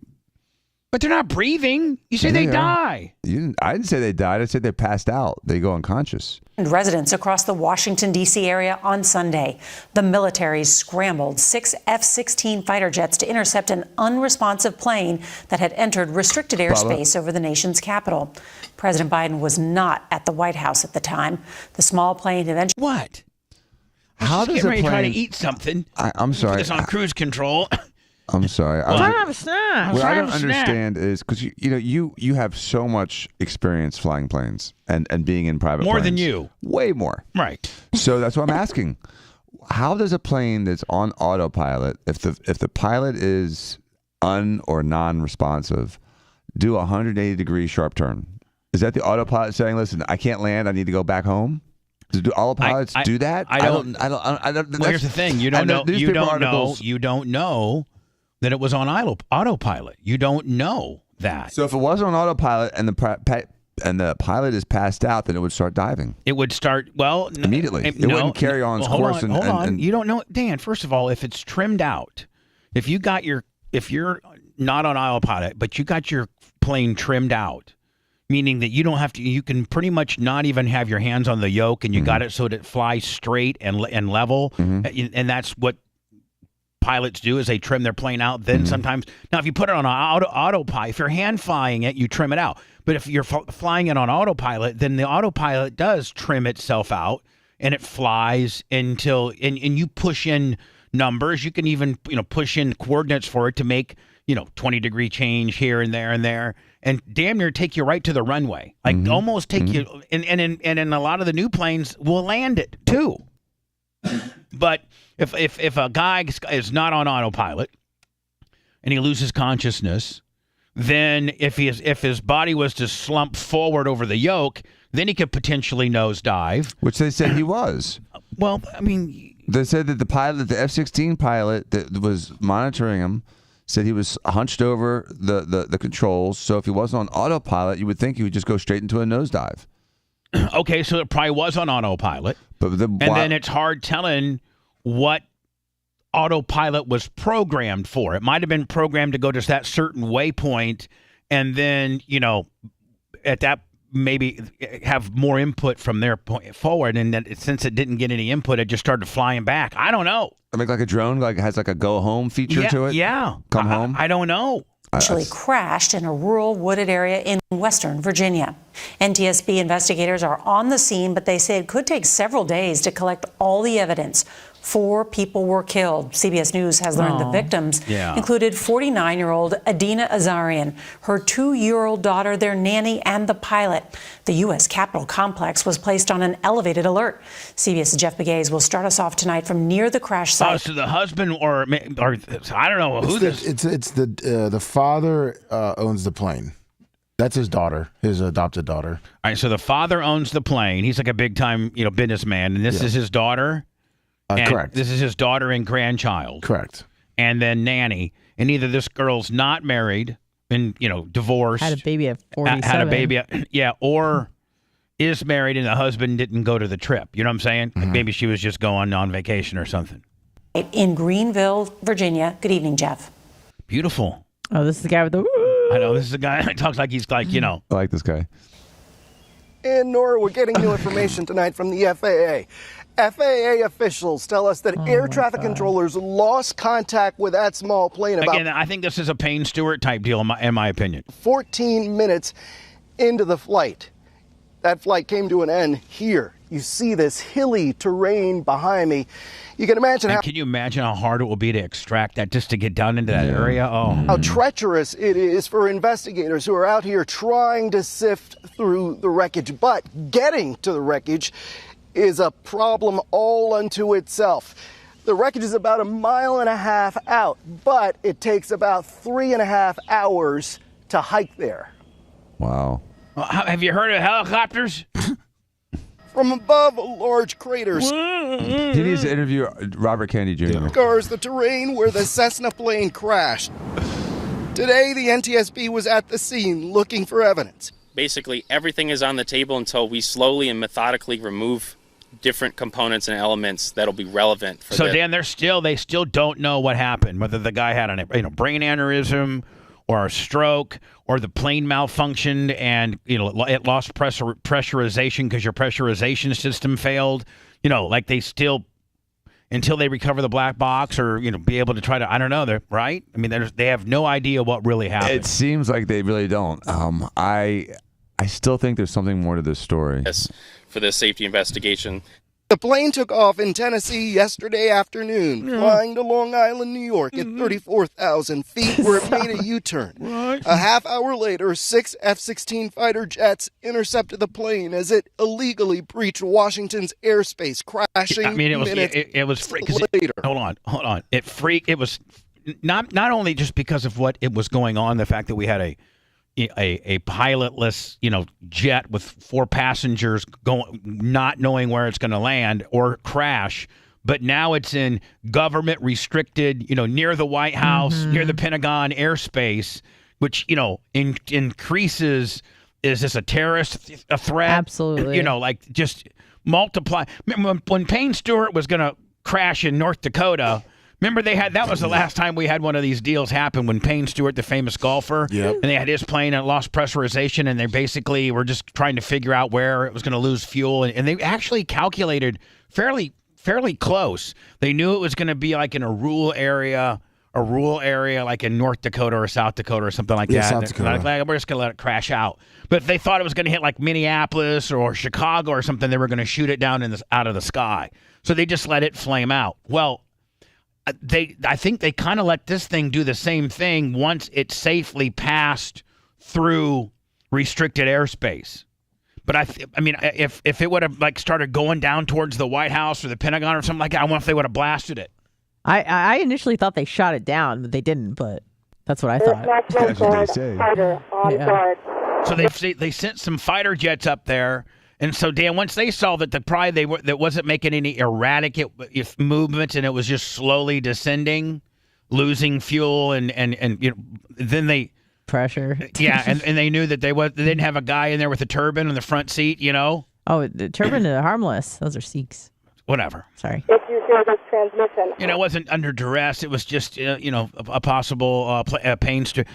[SPEAKER 3] But they're not breathing. You say they die.
[SPEAKER 2] I didn't say they died. I said they passed out. They go unconscious.
[SPEAKER 18] Residents across the Washington, D.C. area on Sunday. The military scrambled 6 F-16 fighter jets to intercept an unresponsive plane that had entered restricted airspace over the nation's capital. President Biden was not at the White House at the time. The small plane eventually...
[SPEAKER 3] What?
[SPEAKER 2] How does a plane...
[SPEAKER 3] try to eat something.
[SPEAKER 2] I'm sorry.
[SPEAKER 3] Put this on cruise control.
[SPEAKER 2] I'm sorry.
[SPEAKER 5] I'm trying to have a snack.
[SPEAKER 2] What I don't understand is because you have so much experience flying planes and being in private
[SPEAKER 3] more
[SPEAKER 2] planes.
[SPEAKER 3] than you.
[SPEAKER 2] Way more.
[SPEAKER 3] Right.
[SPEAKER 2] So that's what I'm asking. How does a plane that's on autopilot, if the pilot is or non-responsive, do a 180-degree sharp turn? Is that the autopilot saying, "Listen, I can't land. I need to go back home"? Do autopilots do that?
[SPEAKER 3] I don't. Well, here's the thing. You don't know. You don't know that it was on autopilot. You don't know that.
[SPEAKER 2] So if it was on autopilot and the pilot is passed out, then it would start diving.
[SPEAKER 3] It would start
[SPEAKER 2] immediately. It wouldn't carry on its course.
[SPEAKER 3] Hold on. You don't know, Dan. First of all, if it's trimmed out, if you're not on autopilot, but you got your plane trimmed out, meaning that you don't have to. You can pretty much not even have your hands on the yoke, and you got it so that it flies straight and level, and that's what pilots do is they trim their plane out. Then sometimes, now if you put it on autopilot, if you're hand flying it, you trim it out. But if you're flying it on autopilot, then the autopilot does trim itself out and it flies until, and you push in numbers. You can even, push in coordinates for it to make, 20-degree change here and there, and damn near take you right to the runway. Like almost take you, and in a lot of the new planes will land it too. But if a guy is not on autopilot and he loses consciousness, then if his body was to slump forward over the yoke, then he could potentially nosedive.
[SPEAKER 2] Which they said he was.
[SPEAKER 3] Well, I mean,
[SPEAKER 2] they said that the F-16 pilot that was monitoring him said he was hunched over the controls. So if he wasn't on autopilot, you would think he would just go straight into a nosedive.
[SPEAKER 3] Okay, so it probably was on autopilot.
[SPEAKER 2] But
[SPEAKER 3] then it's hard telling what autopilot was programmed for. It might have been programmed to go to that certain waypoint, and then, at that maybe have more input from their point forward, and then since it didn't get any input, it just started flying back. I don't know.
[SPEAKER 2] I mean, like a drone, has like a go home feature to it.
[SPEAKER 3] Yeah,
[SPEAKER 2] come home.
[SPEAKER 3] I don't know.
[SPEAKER 18] Actually crashed in a rural wooded area in western Virginia. NTSB investigators are on the scene, but they say it could take several days to collect all the evidence. 4 people were killed. CBS News has learned the victims included 49-year-old Adina Azarian, her 2-year-old daughter, their nanny, and the pilot. The U.S. Capitol complex was placed on an elevated alert. CBS's Jeff Begays will start us off tonight from near the crash site.
[SPEAKER 3] Oh, so the husband or I don't know who this.
[SPEAKER 14] It's the father owns the plane. That's his daughter, his adopted daughter.
[SPEAKER 3] All right, so the father owns the plane. He's like a big time businessman, and this is his daughter.
[SPEAKER 14] Correct.
[SPEAKER 3] This is his daughter and grandchild.
[SPEAKER 14] Correct.
[SPEAKER 3] And then nanny. And either this girl's not married and, divorced.
[SPEAKER 5] Had a baby at 47.
[SPEAKER 3] Had a baby. Or is married and the husband didn't go to the trip. You know what I'm saying? Like maybe she was just going on vacation or something.
[SPEAKER 18] In Greenville, Virginia. Good evening, Jeff.
[SPEAKER 3] Beautiful.
[SPEAKER 5] Oh, this is the guy with the...
[SPEAKER 3] I know. This is the guy that talks like he's like,
[SPEAKER 2] I like this guy.
[SPEAKER 19] And Nora, we're getting new information tonight from the FAA. FAA officials tell us that air traffic controllers lost contact with that small plane
[SPEAKER 3] Again, I think this is a Payne Stewart type deal, in my opinion.
[SPEAKER 19] 14 minutes into the flight. That flight came to an end here. You see this hilly terrain behind me. You can imagine
[SPEAKER 3] Can you imagine how hard it will be to extract that just to get down into that area? Oh,
[SPEAKER 19] how treacherous it is for investigators who are out here trying to sift through the wreckage. But getting to the wreckage is a problem all unto itself. The wreckage is about 1.5 miles out, but it takes about 3.5 hours to hike there.
[SPEAKER 2] Wow.
[SPEAKER 3] Have you heard of helicopters?
[SPEAKER 19] From above large craters.
[SPEAKER 2] He needs to interview Robert Kennedy Jr.
[SPEAKER 19] Scars the terrain where the Cessna plane crashed. Today, the NTSB was at the scene looking for evidence.
[SPEAKER 20] Basically, everything is on the table until we slowly and methodically remove different components and elements that'll be relevant for
[SPEAKER 3] Dan, they still don't know what happened, whether the guy had a brain aneurysm or a stroke or the plane malfunctioned and it lost pressurization because your pressurization system failed. Like they still, until they recover the black box or be able to try to, I don't know, they're right. I mean, they have no idea what really happened.
[SPEAKER 2] It seems like they really don't. I still think there's something more to this story.
[SPEAKER 20] this for this safety investigation.
[SPEAKER 19] The plane took off in Tennessee yesterday afternoon, flying to Long Island, New York at 34,000 feet where it made a U-turn. A half hour later, 6 F-16 fighter jets intercepted the plane as it illegally breached Washington's airspace, crashing
[SPEAKER 3] it was
[SPEAKER 19] later.
[SPEAKER 3] Hold on. It was not only just because of what it was going on, the fact that we had a pilotless, jet with 4 passengers going, not knowing where it's going to land or crash. But now it's in government restricted, near the White House, near the Pentagon airspace, which, increases. Is this a terrorist threat?
[SPEAKER 5] Absolutely.
[SPEAKER 3] Just multiply. When Payne Stewart was going to crash in North Dakota, remember that was the last time we had one of these deals happen when Payne Stewart, the famous golfer, and they had his plane and lost pressurization, and they basically were just trying to figure out where it was going to lose fuel, and they actually calculated fairly close. They knew it was going to be like in a rural area like in North Dakota or South Dakota or something like that.
[SPEAKER 14] South Dakota.
[SPEAKER 3] Like, we're just going to let it crash out. But if they thought it was going to hit like Minneapolis or Chicago or something, they were going to shoot it down out of the sky. So they just let it flame out. Well, I think they kind of let this thing do the same thing once it safely passed through restricted airspace. But I mean, if it would have like started going down towards the White House or the Pentagon or something like that, I wonder if they would have blasted it.
[SPEAKER 5] I initially thought they shot it down, but they didn't. But that's what I thought.
[SPEAKER 2] That's what they say.
[SPEAKER 5] Yeah.
[SPEAKER 3] So they sent some fighter jets up there, and so Dan, once they saw that that wasn't making any erratic movements and it was just slowly descending, losing fuel, and then they
[SPEAKER 5] pressure.
[SPEAKER 3] Yeah, and they knew that they didn't have a guy in there with a turban in the front seat.
[SPEAKER 5] Oh, the turban are harmless. Those are Sikhs.
[SPEAKER 3] Whatever.
[SPEAKER 5] Sorry.
[SPEAKER 21] If you hear this transmission.
[SPEAKER 3] It wasn't under duress. It was just, a possible pains to.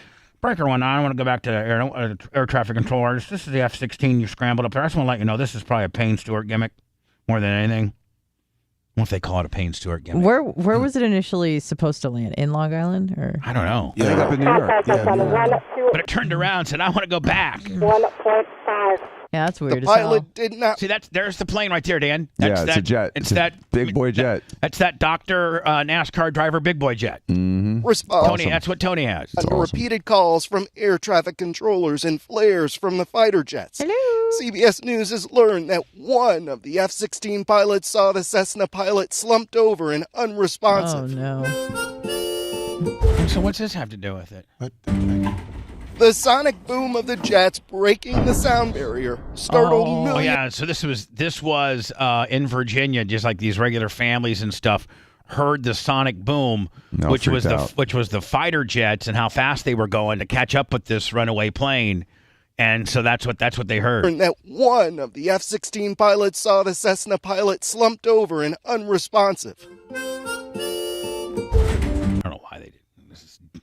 [SPEAKER 3] Breaker 19, I want to go back to air traffic control. This is the F-16 you scrambled up there. I just want to let you know this is probably a Payne Stewart gimmick more than anything. What if they call it a Payne Stewart gimmick?
[SPEAKER 5] Where was it initially supposed to land? In Long Island? Or
[SPEAKER 3] I don't know.
[SPEAKER 2] Yeah, up in New York.
[SPEAKER 3] But it turned around and said, I want to go back.
[SPEAKER 21] 1.5.
[SPEAKER 5] Yeah, that's weird.
[SPEAKER 19] The pilot did not.
[SPEAKER 3] See, there's the plane right there, Dan.
[SPEAKER 2] It's a jet.
[SPEAKER 3] It's that
[SPEAKER 2] big boy jet.
[SPEAKER 3] That's that Dr. NASCAR driver big boy jet.
[SPEAKER 2] Mm-hmm.
[SPEAKER 19] Response.
[SPEAKER 3] Tony, that's what Tony has.
[SPEAKER 19] Under repeated calls from air traffic controllers and flares from the fighter jets.
[SPEAKER 5] Hello.
[SPEAKER 19] CBS News has learned that one of the F-16 pilots saw the Cessna pilot slumped over and unresponsive.
[SPEAKER 5] Oh,
[SPEAKER 3] no. So what's this have to do with it?
[SPEAKER 19] The sonic boom of the jets breaking the sound barrier startled millions.
[SPEAKER 3] Oh yeah, so this was in Virginia, just like these regular families and stuff heard the sonic boom, which was the fighter jets and how fast they were going to catch up with this runaway plane, and so that's what they heard.
[SPEAKER 19] And that one of the F-16 pilots saw the Cessna pilot slumped over and unresponsive.
[SPEAKER 3] I don't know why they did.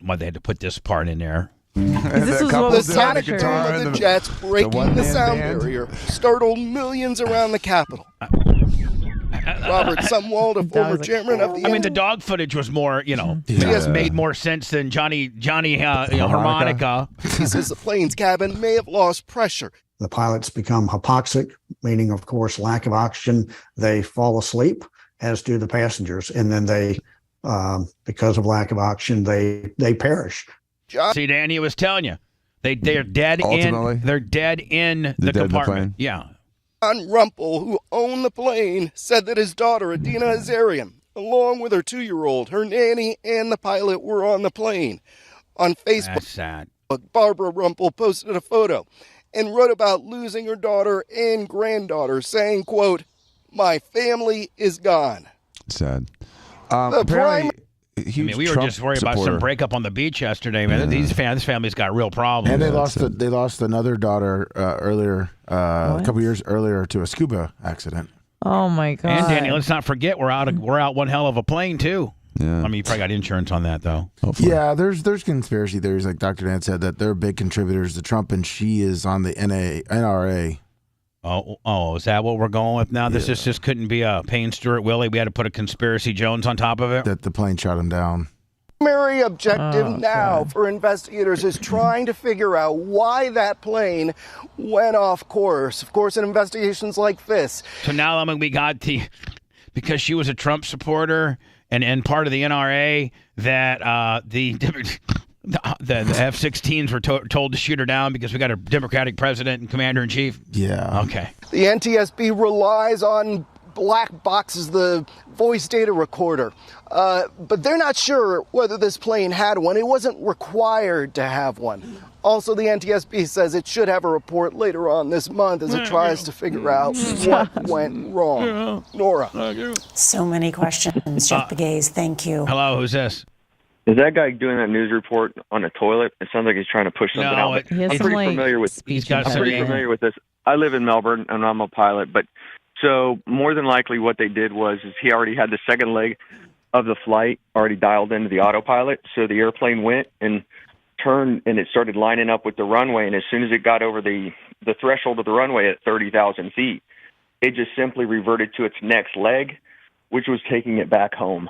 [SPEAKER 3] Why they had to put this part in there.
[SPEAKER 19] The sonic boom of the jets breaking the sound barrier startled millions around the Capitol. Robert Sumwalt, a former chairman of the...
[SPEAKER 3] I mean, the dog footage was more, made more sense than Johnny harmonica.
[SPEAKER 19] He says the plane's cabin may have lost pressure.
[SPEAKER 22] The pilots become hypoxic, meaning, of course, lack of oxygen. They fall asleep, as do the passengers. And then they, because of lack of oxygen, they perish.
[SPEAKER 3] See, Danny was telling you, they're dead
[SPEAKER 2] Ultimately,
[SPEAKER 3] they're dead in the compartment. Yeah.
[SPEAKER 19] John Rumpel, who owned the plane, said that his daughter, Adina Azarian, along with her 2-year-old, her nanny, and the pilot were on the plane. On Facebook,
[SPEAKER 3] That's sad.
[SPEAKER 19] Barbara Rumpel posted a photo and wrote about losing her daughter and granddaughter, saying, quote, "My family is gone."
[SPEAKER 2] Sad.
[SPEAKER 3] We were just worried about some breakup on the beach yesterday, man. This family's got real problems.
[SPEAKER 14] And they lost another daughter earlier, a couple years earlier, to a scuba accident.
[SPEAKER 5] Oh my God!
[SPEAKER 3] And Danny, let's not forget we're out one hell of a plane too. Yeah. I mean, you probably got insurance on that though.
[SPEAKER 2] Hopefully.
[SPEAKER 14] Yeah, there's conspiracy theories, like Dr. Dan said, that they're big contributors to Trump, and she is on the NRA.
[SPEAKER 3] Oh, is that what we're going with now? This just couldn't be a Payne Stewart Willie. We had to put a Conspiracy Jones on top of it.
[SPEAKER 14] That the plane shot him down.
[SPEAKER 19] Primary objective now for investigators is trying to figure out why that plane went off course. Of course, in investigations like this.
[SPEAKER 3] So now, we got because she was a Trump supporter and part of the NRA, that the F-16s were told to shoot her down because we got a Democratic president and commander-in-chief?
[SPEAKER 14] Yeah.
[SPEAKER 3] Okay.
[SPEAKER 19] The NTSB relies on black boxes, the voice data recorder. But they're not sure whether this plane had one. It wasn't required to have one. Also, the NTSB says it should have a report later on this month as it tries to figure out what went wrong. Nora.
[SPEAKER 18] So many questions, Jeff Begaze. Thank you.
[SPEAKER 3] Hello, who's this?
[SPEAKER 23] Is that guy doing that news report on a toilet? It sounds like he's trying to push something out. I'm pretty familiar with this. I live in Melbourne, and I'm a pilot. But so more than likely what they did is he already had the second leg of the flight already dialed into the autopilot. So the airplane went and turned, and it started lining up with the runway. And as soon as it got over the threshold of the runway at 30,000 feet, it just simply reverted to its next leg, which was taking it back home.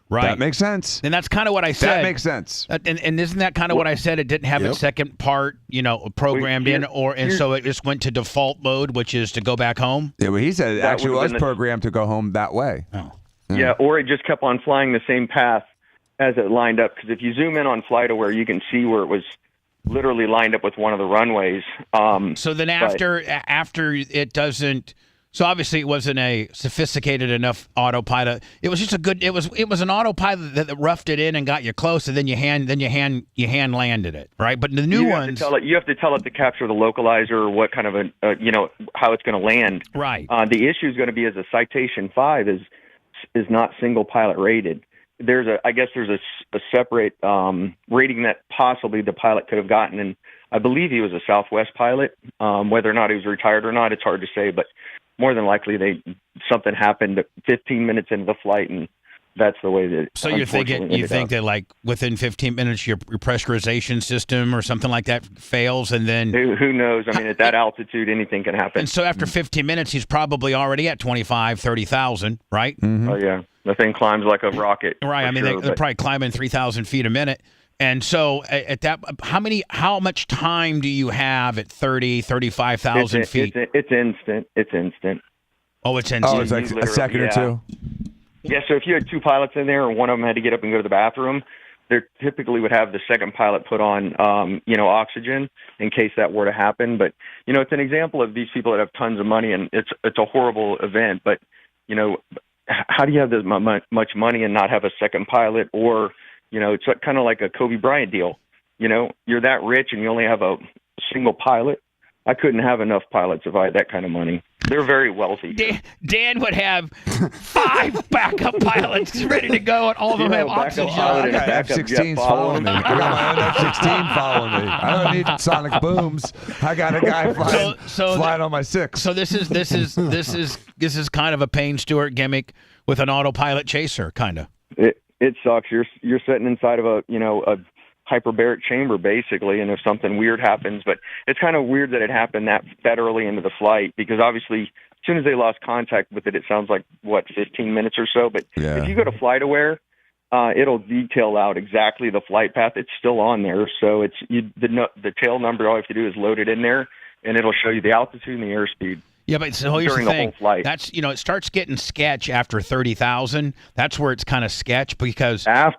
[SPEAKER 3] Right.
[SPEAKER 2] That makes sense.
[SPEAKER 3] And that's kind of what I said.
[SPEAKER 2] That makes sense.
[SPEAKER 3] And isn't that kind of what I said? It didn't have its second part, programmed in, so it just went to default mode, which is to go back home?
[SPEAKER 2] Yeah, well, he said it actually was programmed to go home that way.
[SPEAKER 3] Oh.
[SPEAKER 23] Yeah, or it just kept on flying the same path as it lined up. Because if you zoom in on FlightAware, you can see where it was literally lined up with one of the runways.
[SPEAKER 3] So then after it doesn't. So obviously it wasn't a sophisticated enough autopilot. It was just it was an autopilot that roughed it in and got you close, and then you hand landed it, right? But the new ones,
[SPEAKER 23] you have to tell it to capture the localizer or what kind of how it's going to land.
[SPEAKER 3] Right.
[SPEAKER 23] The issue is going to be as a Citation 5 is not single pilot rated. I guess there's a separate rating that possibly the pilot could have gotten, and I believe he was a Southwest pilot. Whether or not he was retired or not, it's hard to say, but more than likely something happened 15 minutes into the flight, and that's the way that.
[SPEAKER 3] So you think that like within 15 minutes your pressurization system or something like that fails, and then
[SPEAKER 23] who knows? I mean, at that altitude, anything can happen.
[SPEAKER 3] And so after 15 minutes, he's probably already at 25, 30,000, right?
[SPEAKER 23] Mm-hmm. Oh yeah, the thing climbs like a rocket.
[SPEAKER 3] Right. I mean, they're probably climbing 3,000 feet a minute. And so at that, how much time do you have at 30, 35,000 feet?
[SPEAKER 23] It's instant. It's instant.
[SPEAKER 3] Oh, it's instant.
[SPEAKER 2] Oh, it's like a second or two?
[SPEAKER 23] Yeah, so if you had two pilots in there and one of them had to get up and go to the bathroom, they typically would have the second pilot put on, oxygen in case that were to happen. But, it's an example of these people that have tons of money, and it's a horrible event. But, how do you have this much money and not have a second pilot? Or, it's kind of like a Kobe Bryant deal. You're that rich and you only have a single pilot. I couldn't have enough pilots if I had that kind of money. They're very wealthy.
[SPEAKER 3] Dan would have 5 backup pilots ready to go, and all of them have oxygen.
[SPEAKER 2] I got F-16s following me. I got my own F-16 following me. I don't need sonic booms. I got a guy flying on my 6.
[SPEAKER 3] So this is kind of a Payne Stewart gimmick with an autopilot chaser, kind of.
[SPEAKER 23] It sucks. You're sitting inside of a hyperbaric chamber basically, and if something weird happens, but it's kind of weird that it happened that early into the flight, because obviously as soon as they lost contact with it sounds like 15 minutes or so, but if you go to FlightAware, it'll detail out exactly the flight path. It's still on there, so it's the tail number, all you have to do is load it in there and it'll show you the altitude and the airspeed.
[SPEAKER 3] Yeah, but so here's the thing. That's it starts getting sketch after 30,000. That's where it's kind of sketch, because
[SPEAKER 23] at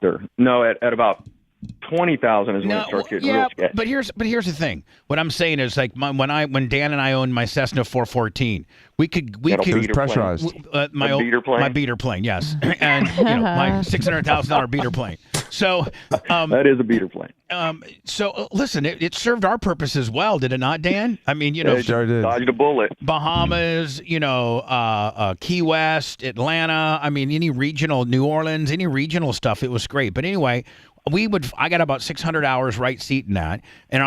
[SPEAKER 23] about 20,000 is when it starts getting real sketchy.
[SPEAKER 3] But here's the thing. What I'm saying is, like, when Dan and I owned my Cessna 414, we could
[SPEAKER 2] pressurized.
[SPEAKER 23] My beater plane.
[SPEAKER 3] My beater plane, yes, and my $600,000 beater plane. So
[SPEAKER 23] that is a beater plane.
[SPEAKER 3] So listen, it served our purposes well, did it not, Dan? I mean,
[SPEAKER 23] it sure did. Dodged a bullet.
[SPEAKER 3] Bahamas, Key West, Atlanta. I mean, any regional, New Orleans, any regional stuff. It was great. But anyway, I got about 600 hours right seat in that, and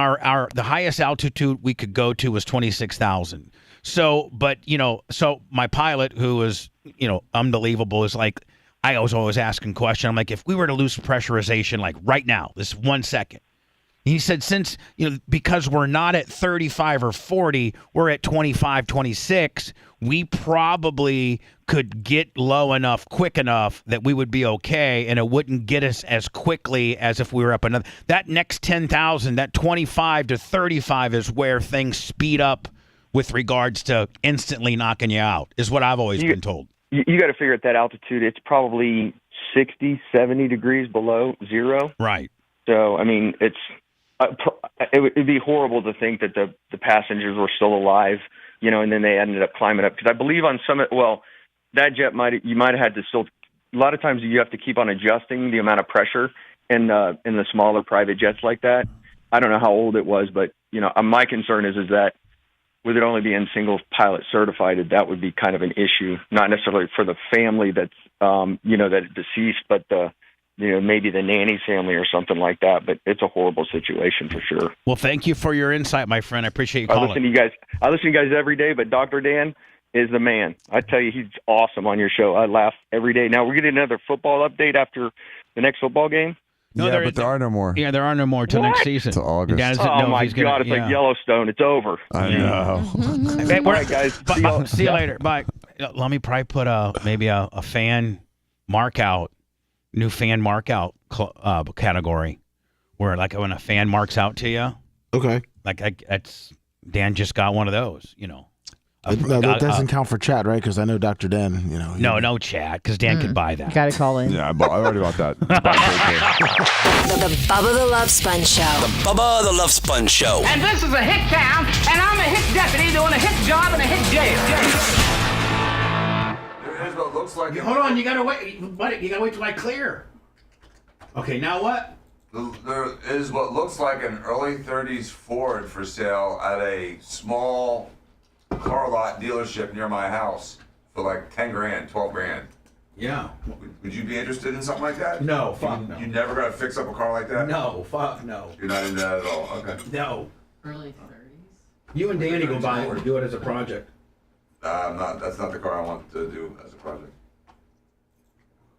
[SPEAKER 3] the highest altitude we could go to was 26,000. So my pilot, who was unbelievable, is like, I was always asking questions. I'm like, if we were to lose pressurization, like right now, this 1 second. He said, since, because we're not at 35 or 40, we're at 25, 26, we probably could get low enough, quick enough that we would be okay, and it wouldn't get us as quickly as if we were up another. That next 10,000, that 25 to 35 is where things speed up with regards to instantly knocking you out, is what I've always been told.
[SPEAKER 23] You got to figure at that altitude, it's probably 60, 70 degrees below zero.
[SPEAKER 3] Right.
[SPEAKER 23] So, I mean, it'd be horrible to think that the passengers were still alive, and then they ended up climbing up. Because I believe on that jet you might have had to still, a lot of times you have to keep on adjusting the amount of pressure in the smaller private jets like that. I don't know how old it was, but, my concern is that with it only being single pilot certified, that would be kind of an issue, not necessarily for the family that's, that is deceased, but maybe the nanny's family or something like that. But it's a horrible situation for sure.
[SPEAKER 3] Well, thank you for your insight, my friend. I appreciate you calling.
[SPEAKER 23] I listen to you guys every day, but Dr. Dan is the man. I tell you, he's awesome on your show. I laugh every day. Now, we're getting another football update after the next football game.
[SPEAKER 2] No, but there are no more.
[SPEAKER 3] Yeah, there are no more till next season.
[SPEAKER 2] Till August.
[SPEAKER 23] Oh my God, it's like Yellowstone. It's over.
[SPEAKER 2] I know.
[SPEAKER 3] Hey,
[SPEAKER 23] all right, guys.
[SPEAKER 3] See you later. Bye. Let me probably put maybe a fan mark out, new fan mark out category, where like when a fan marks out to you.
[SPEAKER 14] Okay.
[SPEAKER 3] Like that's Dan just got one of those.
[SPEAKER 14] No, that doesn't count for chat, right? Because I know Dr. Dan,
[SPEAKER 3] No chat, because Dan could buy that.
[SPEAKER 5] Gotta call in.
[SPEAKER 2] Yeah, I already bought that.
[SPEAKER 1] The Bubba the Love Sponge Show.
[SPEAKER 17] The Bubba the Love Sponge Show.
[SPEAKER 10] And this is a hit town, and I'm a hit deputy doing a hit job in a hit jail.
[SPEAKER 9] Here's what looks like.
[SPEAKER 8] Hold on, you gotta wait. You gotta wait till I clear. Okay, now what?
[SPEAKER 9] There is what looks like an early 30s Ford for sale at a small car lot dealership near my house for like 10 grand, 12 grand.
[SPEAKER 8] Yeah.
[SPEAKER 9] Would you be interested in something like that?
[SPEAKER 8] No, fuck no.
[SPEAKER 9] You never gonna fix up a car like that?
[SPEAKER 8] No, fuck no.
[SPEAKER 9] You're not into that at all? Okay.
[SPEAKER 8] No.
[SPEAKER 5] Early 30s.
[SPEAKER 8] You and Danny go buy it or do it as a project.
[SPEAKER 9] I'm not. That's not the car I want to do as a project.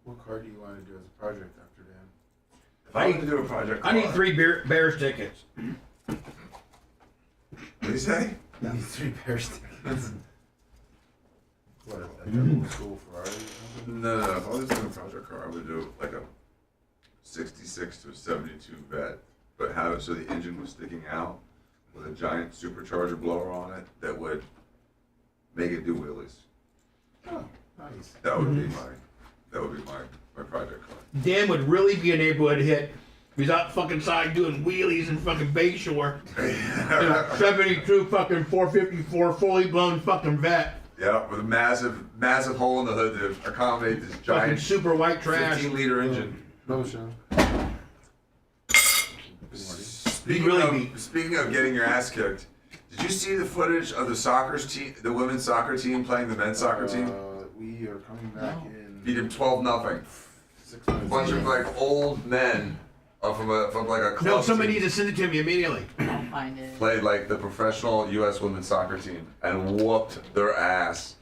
[SPEAKER 4] What car do you want to do as a project after Dan?
[SPEAKER 9] If I need to do a project,
[SPEAKER 8] I need 3 Bears tickets.
[SPEAKER 9] What do you say?
[SPEAKER 4] I need 3 Bears tickets. What, a old school Ferrari or something?
[SPEAKER 9] No. If I was doing a project car, I would do like a 66 to a 72 Vet, but have it so the engine was sticking out with a giant supercharger blower on it that would make it do wheelies.
[SPEAKER 4] Oh, nice.
[SPEAKER 9] That would be my project car.
[SPEAKER 8] Dan would really be a neighborhood hit. He's out fucking side doing wheelies in fucking Bayshore. 72 fucking 454 fully blown fucking vet.
[SPEAKER 9] Yeah, with a massive hole in the hood to accommodate this giant
[SPEAKER 8] fucking super white trash
[SPEAKER 9] 15-liter engine.
[SPEAKER 4] No, Sean.
[SPEAKER 9] Speaking of getting your ass kicked, did you see the footage of the women's soccer team playing the men's soccer team?
[SPEAKER 4] We are coming back in.
[SPEAKER 9] Beat them 12-0.
[SPEAKER 4] 6 minutes.
[SPEAKER 9] Bunch of like old men from like a club.
[SPEAKER 8] No, somebody
[SPEAKER 9] team.
[SPEAKER 8] needs to send it to me immediately.
[SPEAKER 5] I'll find it.
[SPEAKER 9] Played like the professional U.S. women's soccer team and whooped their ass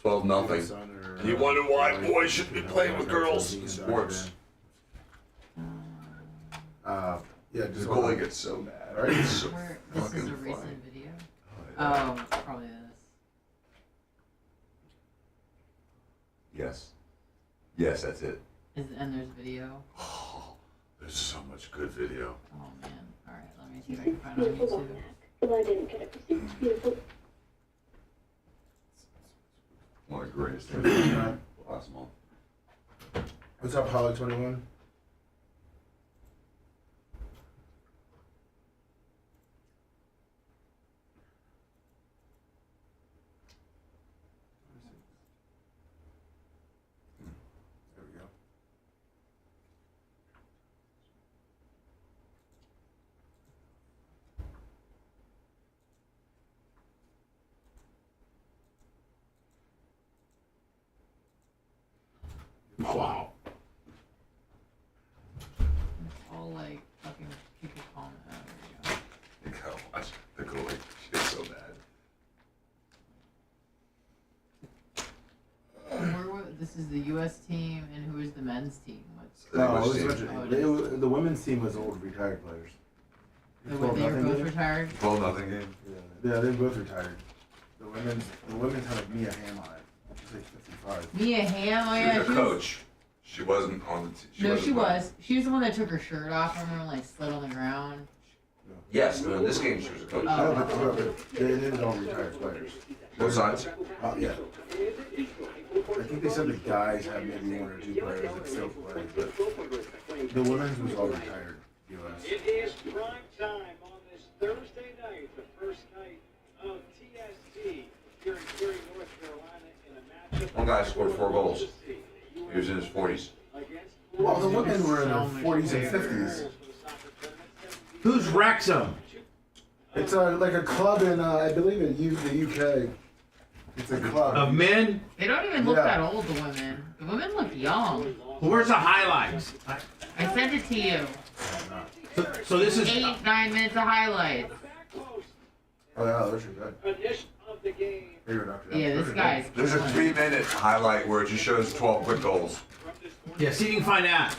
[SPEAKER 9] 12-0. And you wonder why boys shouldn't be playing with girls in sports.
[SPEAKER 4] Yeah,
[SPEAKER 9] the goalie gets so bad.
[SPEAKER 4] Right?
[SPEAKER 9] It's so
[SPEAKER 5] This
[SPEAKER 9] fucking
[SPEAKER 5] is a recent
[SPEAKER 9] funny.
[SPEAKER 5] video. Oh, probably this.
[SPEAKER 9] Yes, that's it.
[SPEAKER 5] And there's video.
[SPEAKER 9] Oh, there's so much good video.
[SPEAKER 5] Oh man. All right, let me see if I can find it on YouTube.
[SPEAKER 21] Well, I didn't get it. It's beautiful.
[SPEAKER 9] One of the greatest things last month.
[SPEAKER 4] What's up, Holly 21? There we go.
[SPEAKER 8] Wow.
[SPEAKER 5] All like fucking people calling it out. There
[SPEAKER 9] You gotta watch the goalie. She's so bad.
[SPEAKER 5] This is the U.S. team, and who is the men's team?
[SPEAKER 4] The women's team was old retired players.
[SPEAKER 5] They were both retired?
[SPEAKER 9] 12-0 game.
[SPEAKER 4] Yeah, they're both retired. The women's had like Mia Hamm on it. She's like 55.
[SPEAKER 5] Mia Hamm? Oh,
[SPEAKER 9] She
[SPEAKER 5] yeah.
[SPEAKER 9] was a coach. She wasn't on the team.
[SPEAKER 5] No, she was. She was the one that took her shirt off and her like slid on the ground.
[SPEAKER 9] Yes, but in this game she was a coach.
[SPEAKER 4] They didn't all retired players.
[SPEAKER 9] Both sides?
[SPEAKER 4] Yeah. I think they said the guys had maybe 1 or 2 players that still play, but the women's was all retired. U.S.
[SPEAKER 11] It is prime time on this Thursday night, the first night of TST here in Cary, North Carolina, in a matchup.
[SPEAKER 9] One guy scored 4 goals. He was in his 40s.
[SPEAKER 4] Well, the women were in their 40s and 50s.
[SPEAKER 8] Who's Wrexham?
[SPEAKER 4] It's like a club in, I believe, in the UK. It's a club.
[SPEAKER 8] Of men?
[SPEAKER 5] They don't even look that old, the women. The women look young.
[SPEAKER 8] Where's the highlights?
[SPEAKER 5] I sent it to you.
[SPEAKER 8] So this is
[SPEAKER 5] 8-9 minutes of highlights.
[SPEAKER 4] Oh, yeah, those are good.
[SPEAKER 5] Yeah, this guy's.
[SPEAKER 9] There's a 3-minute highlight where it just shows 12 quick goals.
[SPEAKER 8] Yeah, see if you can find that.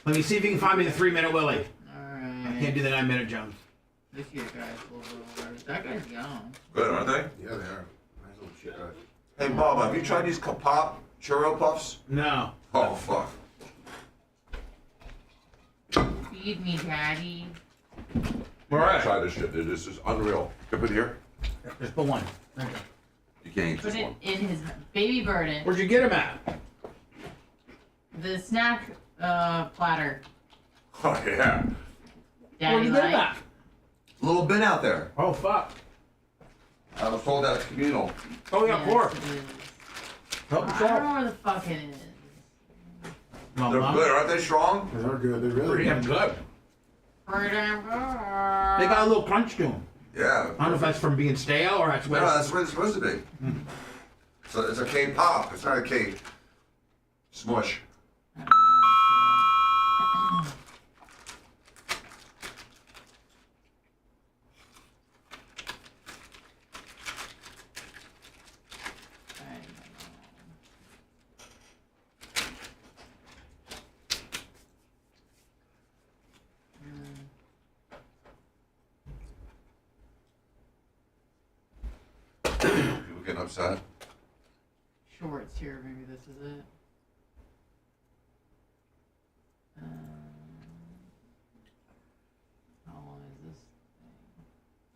[SPEAKER 8] Let me see if you can find me the 3-minute Willie.
[SPEAKER 5] Alright.
[SPEAKER 8] I can't do the 9-minute Jones.
[SPEAKER 5] This year guy's a little older. That guy's young.
[SPEAKER 9] Good, aren't they?
[SPEAKER 4] Yeah, they are. Nice little shit.
[SPEAKER 9] Hey, Bob, have you tried these Pop churro puffs?
[SPEAKER 8] No.
[SPEAKER 9] Oh, fuck.
[SPEAKER 5] Feed me, daddy.
[SPEAKER 9] All right. Try this shit, dude. This is unreal. Dip it here.
[SPEAKER 8] Just put one.
[SPEAKER 9] You can't eat
[SPEAKER 5] Put
[SPEAKER 9] just
[SPEAKER 5] it
[SPEAKER 9] one.
[SPEAKER 5] in his baby burden.
[SPEAKER 8] Where'd you get him at?
[SPEAKER 5] The snack platter.
[SPEAKER 9] Oh, yeah.
[SPEAKER 5] Daddy
[SPEAKER 8] Where'd you get him
[SPEAKER 5] like.
[SPEAKER 8] at?
[SPEAKER 9] A little bin out there.
[SPEAKER 8] Oh, fuck.
[SPEAKER 9] I was told that's communal.
[SPEAKER 8] Oh, yeah, of course. Help
[SPEAKER 5] I
[SPEAKER 8] yourself.
[SPEAKER 5] don't know where the fuck it is.
[SPEAKER 9] They're good, aren't they strong?
[SPEAKER 4] They're good. They're really
[SPEAKER 8] Pretty damn good.
[SPEAKER 5] Pretty damn good.
[SPEAKER 8] They got a little crunch to them.
[SPEAKER 9] Yeah.
[SPEAKER 8] I don't know if that's from being stale or that's what.
[SPEAKER 9] No, that's what it's supposed to be. So it's a K-pop. It's not a K smush. People getting upset.
[SPEAKER 5] Shorts here, maybe this is it. How long is this thing?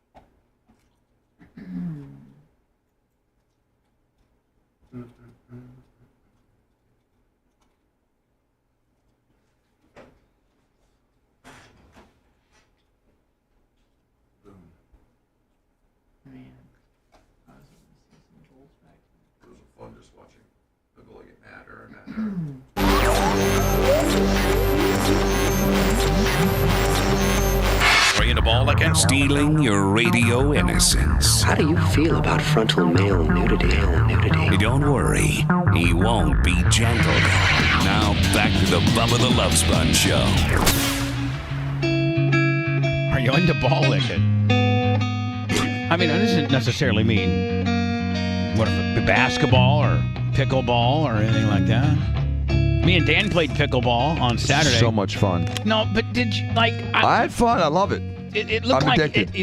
[SPEAKER 5] Man. I was hoping to see some goals back
[SPEAKER 9] It was fun just watching the goalie get madder and madder.
[SPEAKER 17] Bringing the ball again, stealing your radio innocence.
[SPEAKER 6] How do you feel about frontal male nudity?
[SPEAKER 17] Don't worry, he won't be gentle. Now back to the Bubba the Love Sponge Show.
[SPEAKER 3] Are you into ball licking? I mean, that doesn't necessarily mean what basketball or pickleball or anything like that. Me and Dan played pickleball on Saturday.
[SPEAKER 2] So much fun.
[SPEAKER 3] No, but did you like?
[SPEAKER 2] I had fun. I love it.
[SPEAKER 3] It looked
[SPEAKER 2] I'm
[SPEAKER 3] like
[SPEAKER 2] addicted.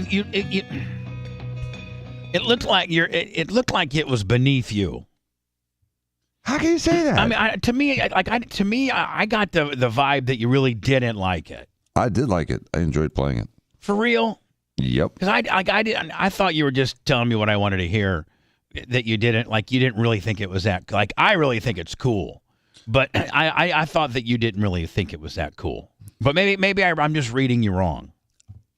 [SPEAKER 3] it looked like it looked like it was beneath you.
[SPEAKER 2] How can you say that?
[SPEAKER 3] I mean, to me, I got the vibe that you really didn't like it.
[SPEAKER 2] I did like it. I enjoyed playing it.
[SPEAKER 3] For real?
[SPEAKER 2] Yep.
[SPEAKER 3] Because I thought you were just telling me what I wanted to hear. That you didn't really think it was that. Like, I really think it's cool, but I thought that you didn't really think it was that cool. But maybe I'm just reading you wrong.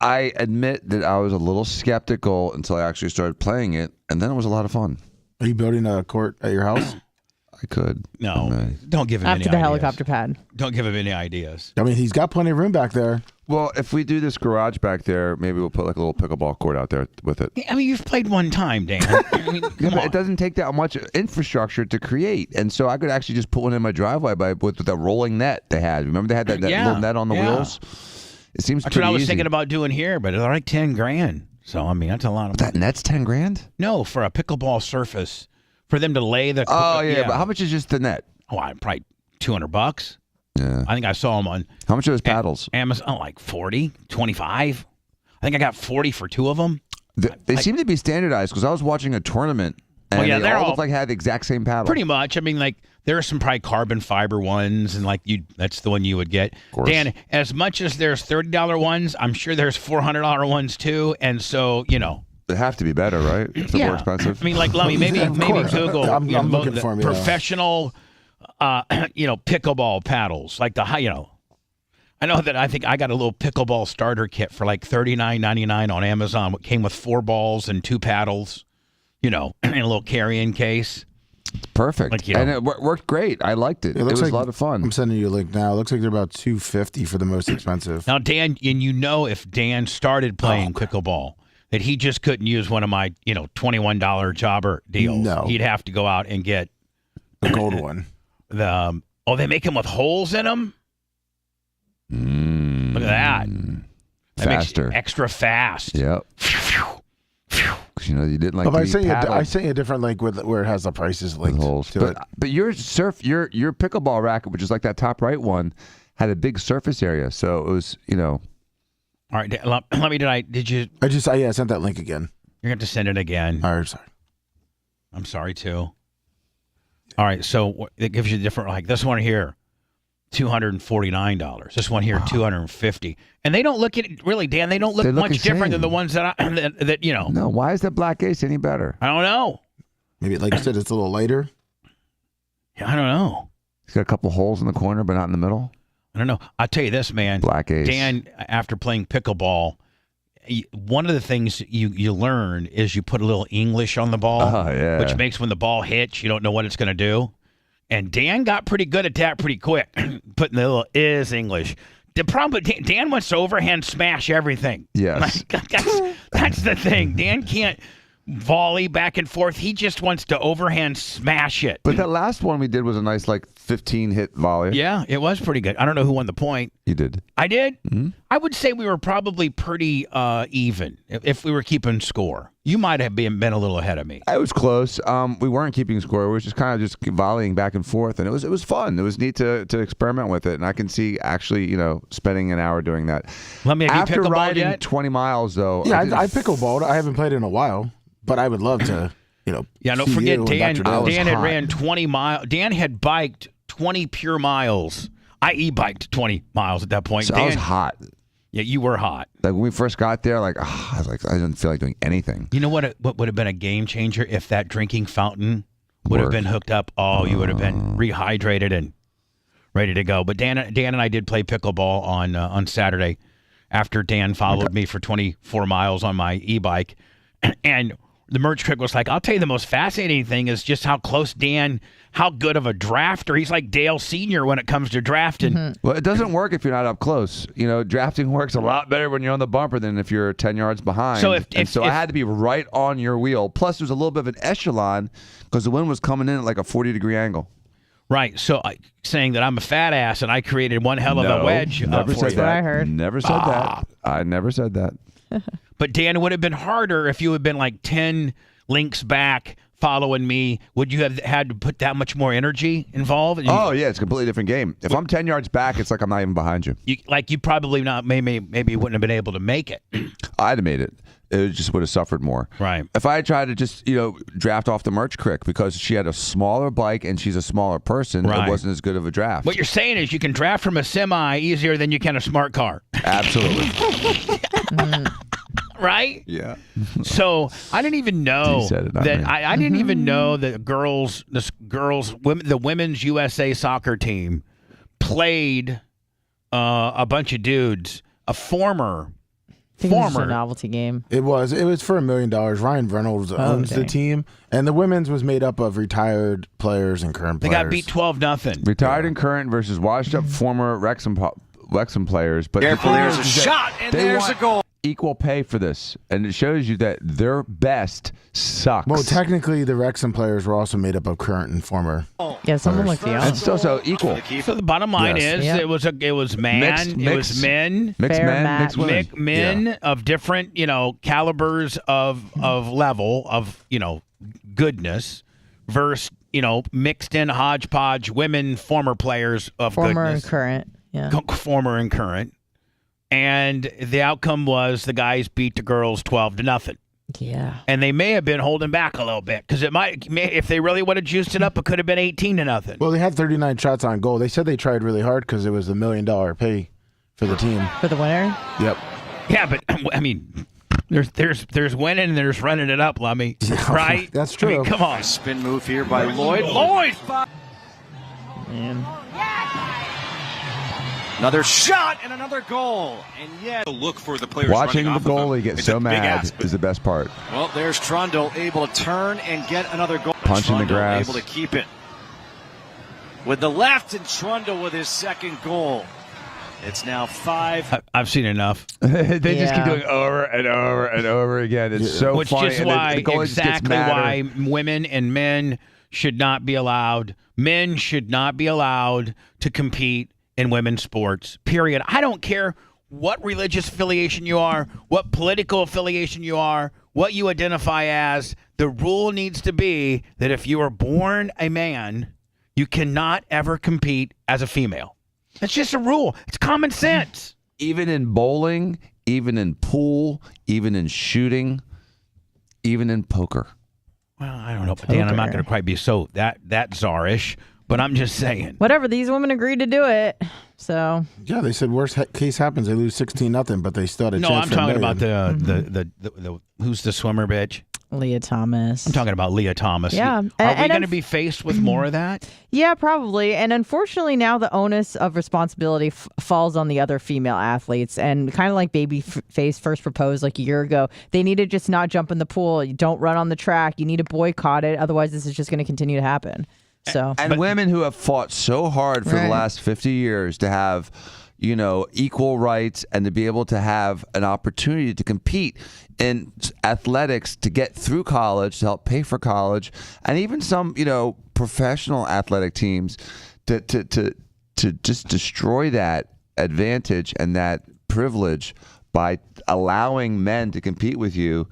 [SPEAKER 2] I admit that I was a little skeptical until I actually started playing it, and then it was a lot of fun.
[SPEAKER 14] Are you building a court at your house?
[SPEAKER 2] I could.
[SPEAKER 3] No, don't give him
[SPEAKER 5] After
[SPEAKER 3] any
[SPEAKER 5] the
[SPEAKER 3] ideas.
[SPEAKER 5] helicopter pad.
[SPEAKER 3] Don't give him any ideas.
[SPEAKER 14] I mean, he's got plenty of room back there.
[SPEAKER 2] Well, if we do this garage back there, maybe we'll put like a little pickleball court out there with it.
[SPEAKER 3] I mean, you've played one time, Dan. I mean,
[SPEAKER 2] Yeah, but it doesn't take that much infrastructure to create, and so I could actually just put one in my driveway with that rolling net they had. Remember they had that little net on the wheels? It seems
[SPEAKER 3] That's
[SPEAKER 2] pretty
[SPEAKER 3] what I was
[SPEAKER 2] easy.
[SPEAKER 3] thinking about doing here, but it's like $10,000. So I mean, that's a lot of
[SPEAKER 2] That net's $10,000?
[SPEAKER 3] No, for a pickleball surface, for them to lay the.
[SPEAKER 2] Oh yeah, but how much is just the net?
[SPEAKER 3] Oh, probably $200.
[SPEAKER 2] Yeah.
[SPEAKER 3] I think I saw them on.
[SPEAKER 2] How much are those paddles?
[SPEAKER 3] Amazon, like 40, 25. I think I got 40 for two of them.
[SPEAKER 2] They seem to be standardized because I was watching a tournament and
[SPEAKER 3] yeah,
[SPEAKER 2] they all looked like had the exact same paddle.
[SPEAKER 3] Pretty much. I mean, like there are some probably carbon fiber ones, and like that's the one you would get. Dan, as much as there's $30 ones, I'm sure there's $400 ones too, and so
[SPEAKER 2] they have to be better, right? If they're more expensive.
[SPEAKER 3] I mean, like Lummy, maybe Google
[SPEAKER 14] I'm looking for 'em, yeah.
[SPEAKER 3] professional, pickleball paddles, like the high, I know that I think I got a little pickleball starter kit for like $39.99 on Amazon. It came with 4 balls and 2 paddles, in a little carrying case.
[SPEAKER 2] Perfect. And it worked great. I liked it. It was
[SPEAKER 14] like,
[SPEAKER 2] a lot of fun.
[SPEAKER 14] I'm sending you a link now. It looks like they're about $250 for the most expensive.
[SPEAKER 3] Now, Dan, and if Dan started playing pickleball, that he just couldn't use one of my, $21 jobber deals.
[SPEAKER 14] No.
[SPEAKER 3] He'd have to go out and get
[SPEAKER 14] the gold one.
[SPEAKER 3] They make them with holes in them? Look at that. That
[SPEAKER 2] Faster.
[SPEAKER 3] makes it extra fast.
[SPEAKER 2] Yep. You didn't like
[SPEAKER 14] I
[SPEAKER 2] the
[SPEAKER 14] sent
[SPEAKER 2] paddle.
[SPEAKER 14] you a different link where it has the prices linked to it.
[SPEAKER 2] But your pickleball racket, which is like that top right one, had a big surface area. So it was,
[SPEAKER 3] All right, did you?
[SPEAKER 14] I sent that link again.
[SPEAKER 3] You're going to have to send it again.
[SPEAKER 14] All right, sorry.
[SPEAKER 3] I'm sorry, too. All right, so it gives you different, like this one here. $249. This one here, $250. And they don't look at it, really, Dan, they don't look much different than the ones that that you know.
[SPEAKER 2] No, why is that black ace any better?
[SPEAKER 3] I don't know.
[SPEAKER 14] Maybe, like you said, it's a little lighter.
[SPEAKER 3] Yeah, I don't know.
[SPEAKER 2] It's got a couple holes in the corner, but not in the middle.
[SPEAKER 3] I don't know. I'll tell you this, man.
[SPEAKER 2] Black ace.
[SPEAKER 3] Dan, after playing pickleball, one of the things you learn is you put a little English on the ball, which makes when the ball hits, you don't know what it's going to do. And Dan got pretty good at that pretty quick, putting the little is English. The problem, Dan wants to overhand smash everything.
[SPEAKER 2] Yes.
[SPEAKER 3] That's the thing. Dan can't volley back and forth. He just wants to overhand smash it.
[SPEAKER 2] But that last one we did was a nice, 15-hit volley.
[SPEAKER 3] Yeah, it was pretty good. I don't know who won the point.
[SPEAKER 2] You did.
[SPEAKER 3] I did?
[SPEAKER 2] Mm-hmm.
[SPEAKER 3] I would say we were probably pretty even if we were keeping score. You might have been a little ahead of me.
[SPEAKER 2] It was close. We weren't keeping score. We were just kind of just volleying back and forth, and it was fun. It was neat to experiment with it, and I can see actually, spending an hour doing that.
[SPEAKER 3] Let me have you
[SPEAKER 2] After
[SPEAKER 3] pickleballed
[SPEAKER 2] riding
[SPEAKER 3] yet?
[SPEAKER 2] 20 miles, though.
[SPEAKER 14] Yeah, I pickleballed. I haven't played in a while, but I would love to,
[SPEAKER 3] Yeah, don't
[SPEAKER 14] see
[SPEAKER 3] forget
[SPEAKER 14] you
[SPEAKER 3] Dan.
[SPEAKER 14] and Dr.
[SPEAKER 3] Dan
[SPEAKER 14] Dale.
[SPEAKER 3] had ran 20 miles. Dan had biked 20 pure miles. I e-biked 20 miles at that point.
[SPEAKER 2] So
[SPEAKER 3] Dan,
[SPEAKER 2] I was hot.
[SPEAKER 3] Yeah, you were hot.
[SPEAKER 2] Like when we first got there, I didn't feel like doing anything.
[SPEAKER 3] You know what would have been a game changer if that drinking fountain would have been hooked up? Oh, you would have been rehydrated and ready to go. But Dan and I did play pickleball on Saturday after Dan followed me for 24 miles on my e-bike. And the merch critic was like, I'll tell you the most fascinating thing is just how close Dan, how good of a drafter. He's like Dale Sr. when it comes to drafting.
[SPEAKER 2] Mm-hmm. Well, it doesn't work if you're not up close. Drafting works a lot better when you're on the bumper than if you're 10 yards behind.
[SPEAKER 3] So
[SPEAKER 2] I had to be right on your wheel. Plus, there's a little bit of an echelon because the wind was coming in at like a 40-degree angle.
[SPEAKER 3] Right. So saying that I'm a fat ass and I created one hell of a wedge.
[SPEAKER 2] Never said
[SPEAKER 3] you.
[SPEAKER 2] that.
[SPEAKER 5] I heard.
[SPEAKER 2] Never said that. I never said that.
[SPEAKER 3] But Dan, it would have been harder if you had been like 10 links back following me. Would you have had to put that much more energy involved?
[SPEAKER 2] Oh, yeah. It's a completely different game. If I'm 10 yards back, it's like I'm not even behind you.
[SPEAKER 3] You probably not, maybe wouldn't have been able to make it.
[SPEAKER 2] I'd have made it. It just would have suffered more.
[SPEAKER 3] Right.
[SPEAKER 2] If I had tried to just, draft off the merch crick because she had a smaller bike and she's a smaller person,
[SPEAKER 3] Right.
[SPEAKER 2] it wasn't as good of a draft.
[SPEAKER 3] What you're saying is you can draft from a semi easier than you can a smart car.
[SPEAKER 2] Absolutely.
[SPEAKER 3] Right?
[SPEAKER 2] Yeah.
[SPEAKER 3] So I didn't even know
[SPEAKER 2] You said it, not
[SPEAKER 3] that
[SPEAKER 2] me.
[SPEAKER 3] I didn't even know that the women's USA soccer team played a bunch of dudes, a former
[SPEAKER 5] I think it was just a novelty game.
[SPEAKER 14] It was for $1 million. Ryan Reynolds owns the team, and the women's was made up of retired players and current
[SPEAKER 3] They
[SPEAKER 14] players.
[SPEAKER 3] got beat 12-0.
[SPEAKER 2] Retired and current versus washed up former Wrexham players. But
[SPEAKER 12] Careful,
[SPEAKER 2] the thing
[SPEAKER 12] there's a
[SPEAKER 2] is that
[SPEAKER 12] shot, and
[SPEAKER 2] they
[SPEAKER 12] there's
[SPEAKER 2] want
[SPEAKER 12] a goal.
[SPEAKER 2] Equal pay for this, and it shows you that their best sucks.
[SPEAKER 14] Well, technically, the Wrexham players were also made up of current and former.
[SPEAKER 5] Yeah, someone like the
[SPEAKER 2] and still so equal.
[SPEAKER 3] So the bottom line is
[SPEAKER 5] Yep.
[SPEAKER 3] it was man, it was men,
[SPEAKER 2] mixed
[SPEAKER 5] Fair
[SPEAKER 2] men,
[SPEAKER 5] match.
[SPEAKER 2] mixed women.
[SPEAKER 3] men of different, calibers of level of, goodness versus, mixed in hodgepodge women, former players of
[SPEAKER 5] former
[SPEAKER 3] goodness.
[SPEAKER 5] and current. Yeah.
[SPEAKER 3] Former and current. And the outcome was the guys beat the girls 12-0.
[SPEAKER 5] Yeah.
[SPEAKER 3] And they may have been holding back a little bit because if they really would have juiced it up, it could have been 18-0.
[SPEAKER 14] Well, they had 39 shots on goal. They said they tried really hard because it was $1 million pay for the team.
[SPEAKER 5] For the winner?
[SPEAKER 14] Yep.
[SPEAKER 3] Yeah, but I mean, there's winning and there's running it up, Lummy. Right?
[SPEAKER 14] That's true.
[SPEAKER 3] I mean, come on.
[SPEAKER 12] Spin move here by Lloyd. Lloyd!
[SPEAKER 5] Man.
[SPEAKER 12] Another shot and another goal. And yet, look for the players
[SPEAKER 2] Watching the
[SPEAKER 12] running off of him.
[SPEAKER 2] goalie get
[SPEAKER 12] It's
[SPEAKER 2] so
[SPEAKER 12] a big
[SPEAKER 2] mad
[SPEAKER 12] ask, but-
[SPEAKER 2] is the best part.
[SPEAKER 12] Well, there's Trundle able to turn and get another goal.
[SPEAKER 2] Punch in the
[SPEAKER 12] Trundle
[SPEAKER 2] grass.
[SPEAKER 12] able to keep it. With the left, and Trundle with his second goal. It's now 5.
[SPEAKER 3] I've seen enough.
[SPEAKER 2] They just keep
[SPEAKER 5] Yeah.
[SPEAKER 2] doing over and over and over again. It's so
[SPEAKER 3] Which
[SPEAKER 2] funny.
[SPEAKER 3] is
[SPEAKER 2] and then
[SPEAKER 3] why
[SPEAKER 2] the goalie just gets
[SPEAKER 3] exactly
[SPEAKER 2] madder.
[SPEAKER 3] why women and men should not be allowed. Men should not be allowed to compete in women's sports. Period. I don't care what religious affiliation you are, what political affiliation you are, what you identify as. The rule needs to be that if you are born a man, you cannot ever compete as a female. That's just a rule. It's common sense.
[SPEAKER 2] Even in bowling, even in pool, even in shooting, even in poker.
[SPEAKER 3] Well, I don't know, but Dan, I'm not going to quite be so that czarish. But I'm just saying.
[SPEAKER 5] Whatever. These women agreed to do it. So.
[SPEAKER 14] Yeah, they said worst case happens, they lose 16-0, but they still had a chance.
[SPEAKER 3] No, I'm
[SPEAKER 14] for
[SPEAKER 3] talking
[SPEAKER 14] $1
[SPEAKER 3] about
[SPEAKER 14] million.
[SPEAKER 3] the who's the swimmer bitch?
[SPEAKER 5] Leah Thomas.
[SPEAKER 3] I'm talking about Leah Thomas.
[SPEAKER 5] Yeah.
[SPEAKER 3] Are we going to be faced with more of that?
[SPEAKER 5] Yeah, probably. And unfortunately, now the onus of responsibility falls on the other female athletes. And kind of like Babyface first proposed like a year ago, they need to just not jump in the pool. You don't run on the track. You need to boycott it. Otherwise, this is just going to continue to happen. So,
[SPEAKER 2] and women who have fought so hard for the last 50 years to have, equal rights and to be able to have an opportunity to compete in athletics, to get through college, to help pay for college, and even some, professional athletic teams to just destroy that advantage and that privilege by allowing men to compete with you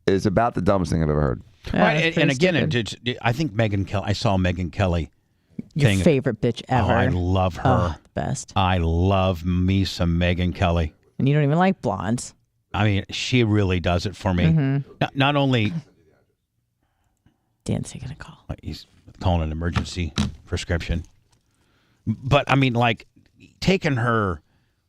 [SPEAKER 2] is about the dumbest thing I've ever heard.
[SPEAKER 5] Yeah,
[SPEAKER 3] right, and again, I think Megyn Kelly. I saw Megyn Kelly.
[SPEAKER 5] Your favorite bitch ever.
[SPEAKER 3] Oh, I love her.
[SPEAKER 5] Oh, the best.
[SPEAKER 3] I love me some Megyn Kelly.
[SPEAKER 5] And you don't even like blondes.
[SPEAKER 3] I mean, she really does it for me.
[SPEAKER 5] Mm-hmm.
[SPEAKER 3] Not only.
[SPEAKER 5] Dan's taking a call.
[SPEAKER 3] He's calling an emergency prescription. But I mean, like, taking her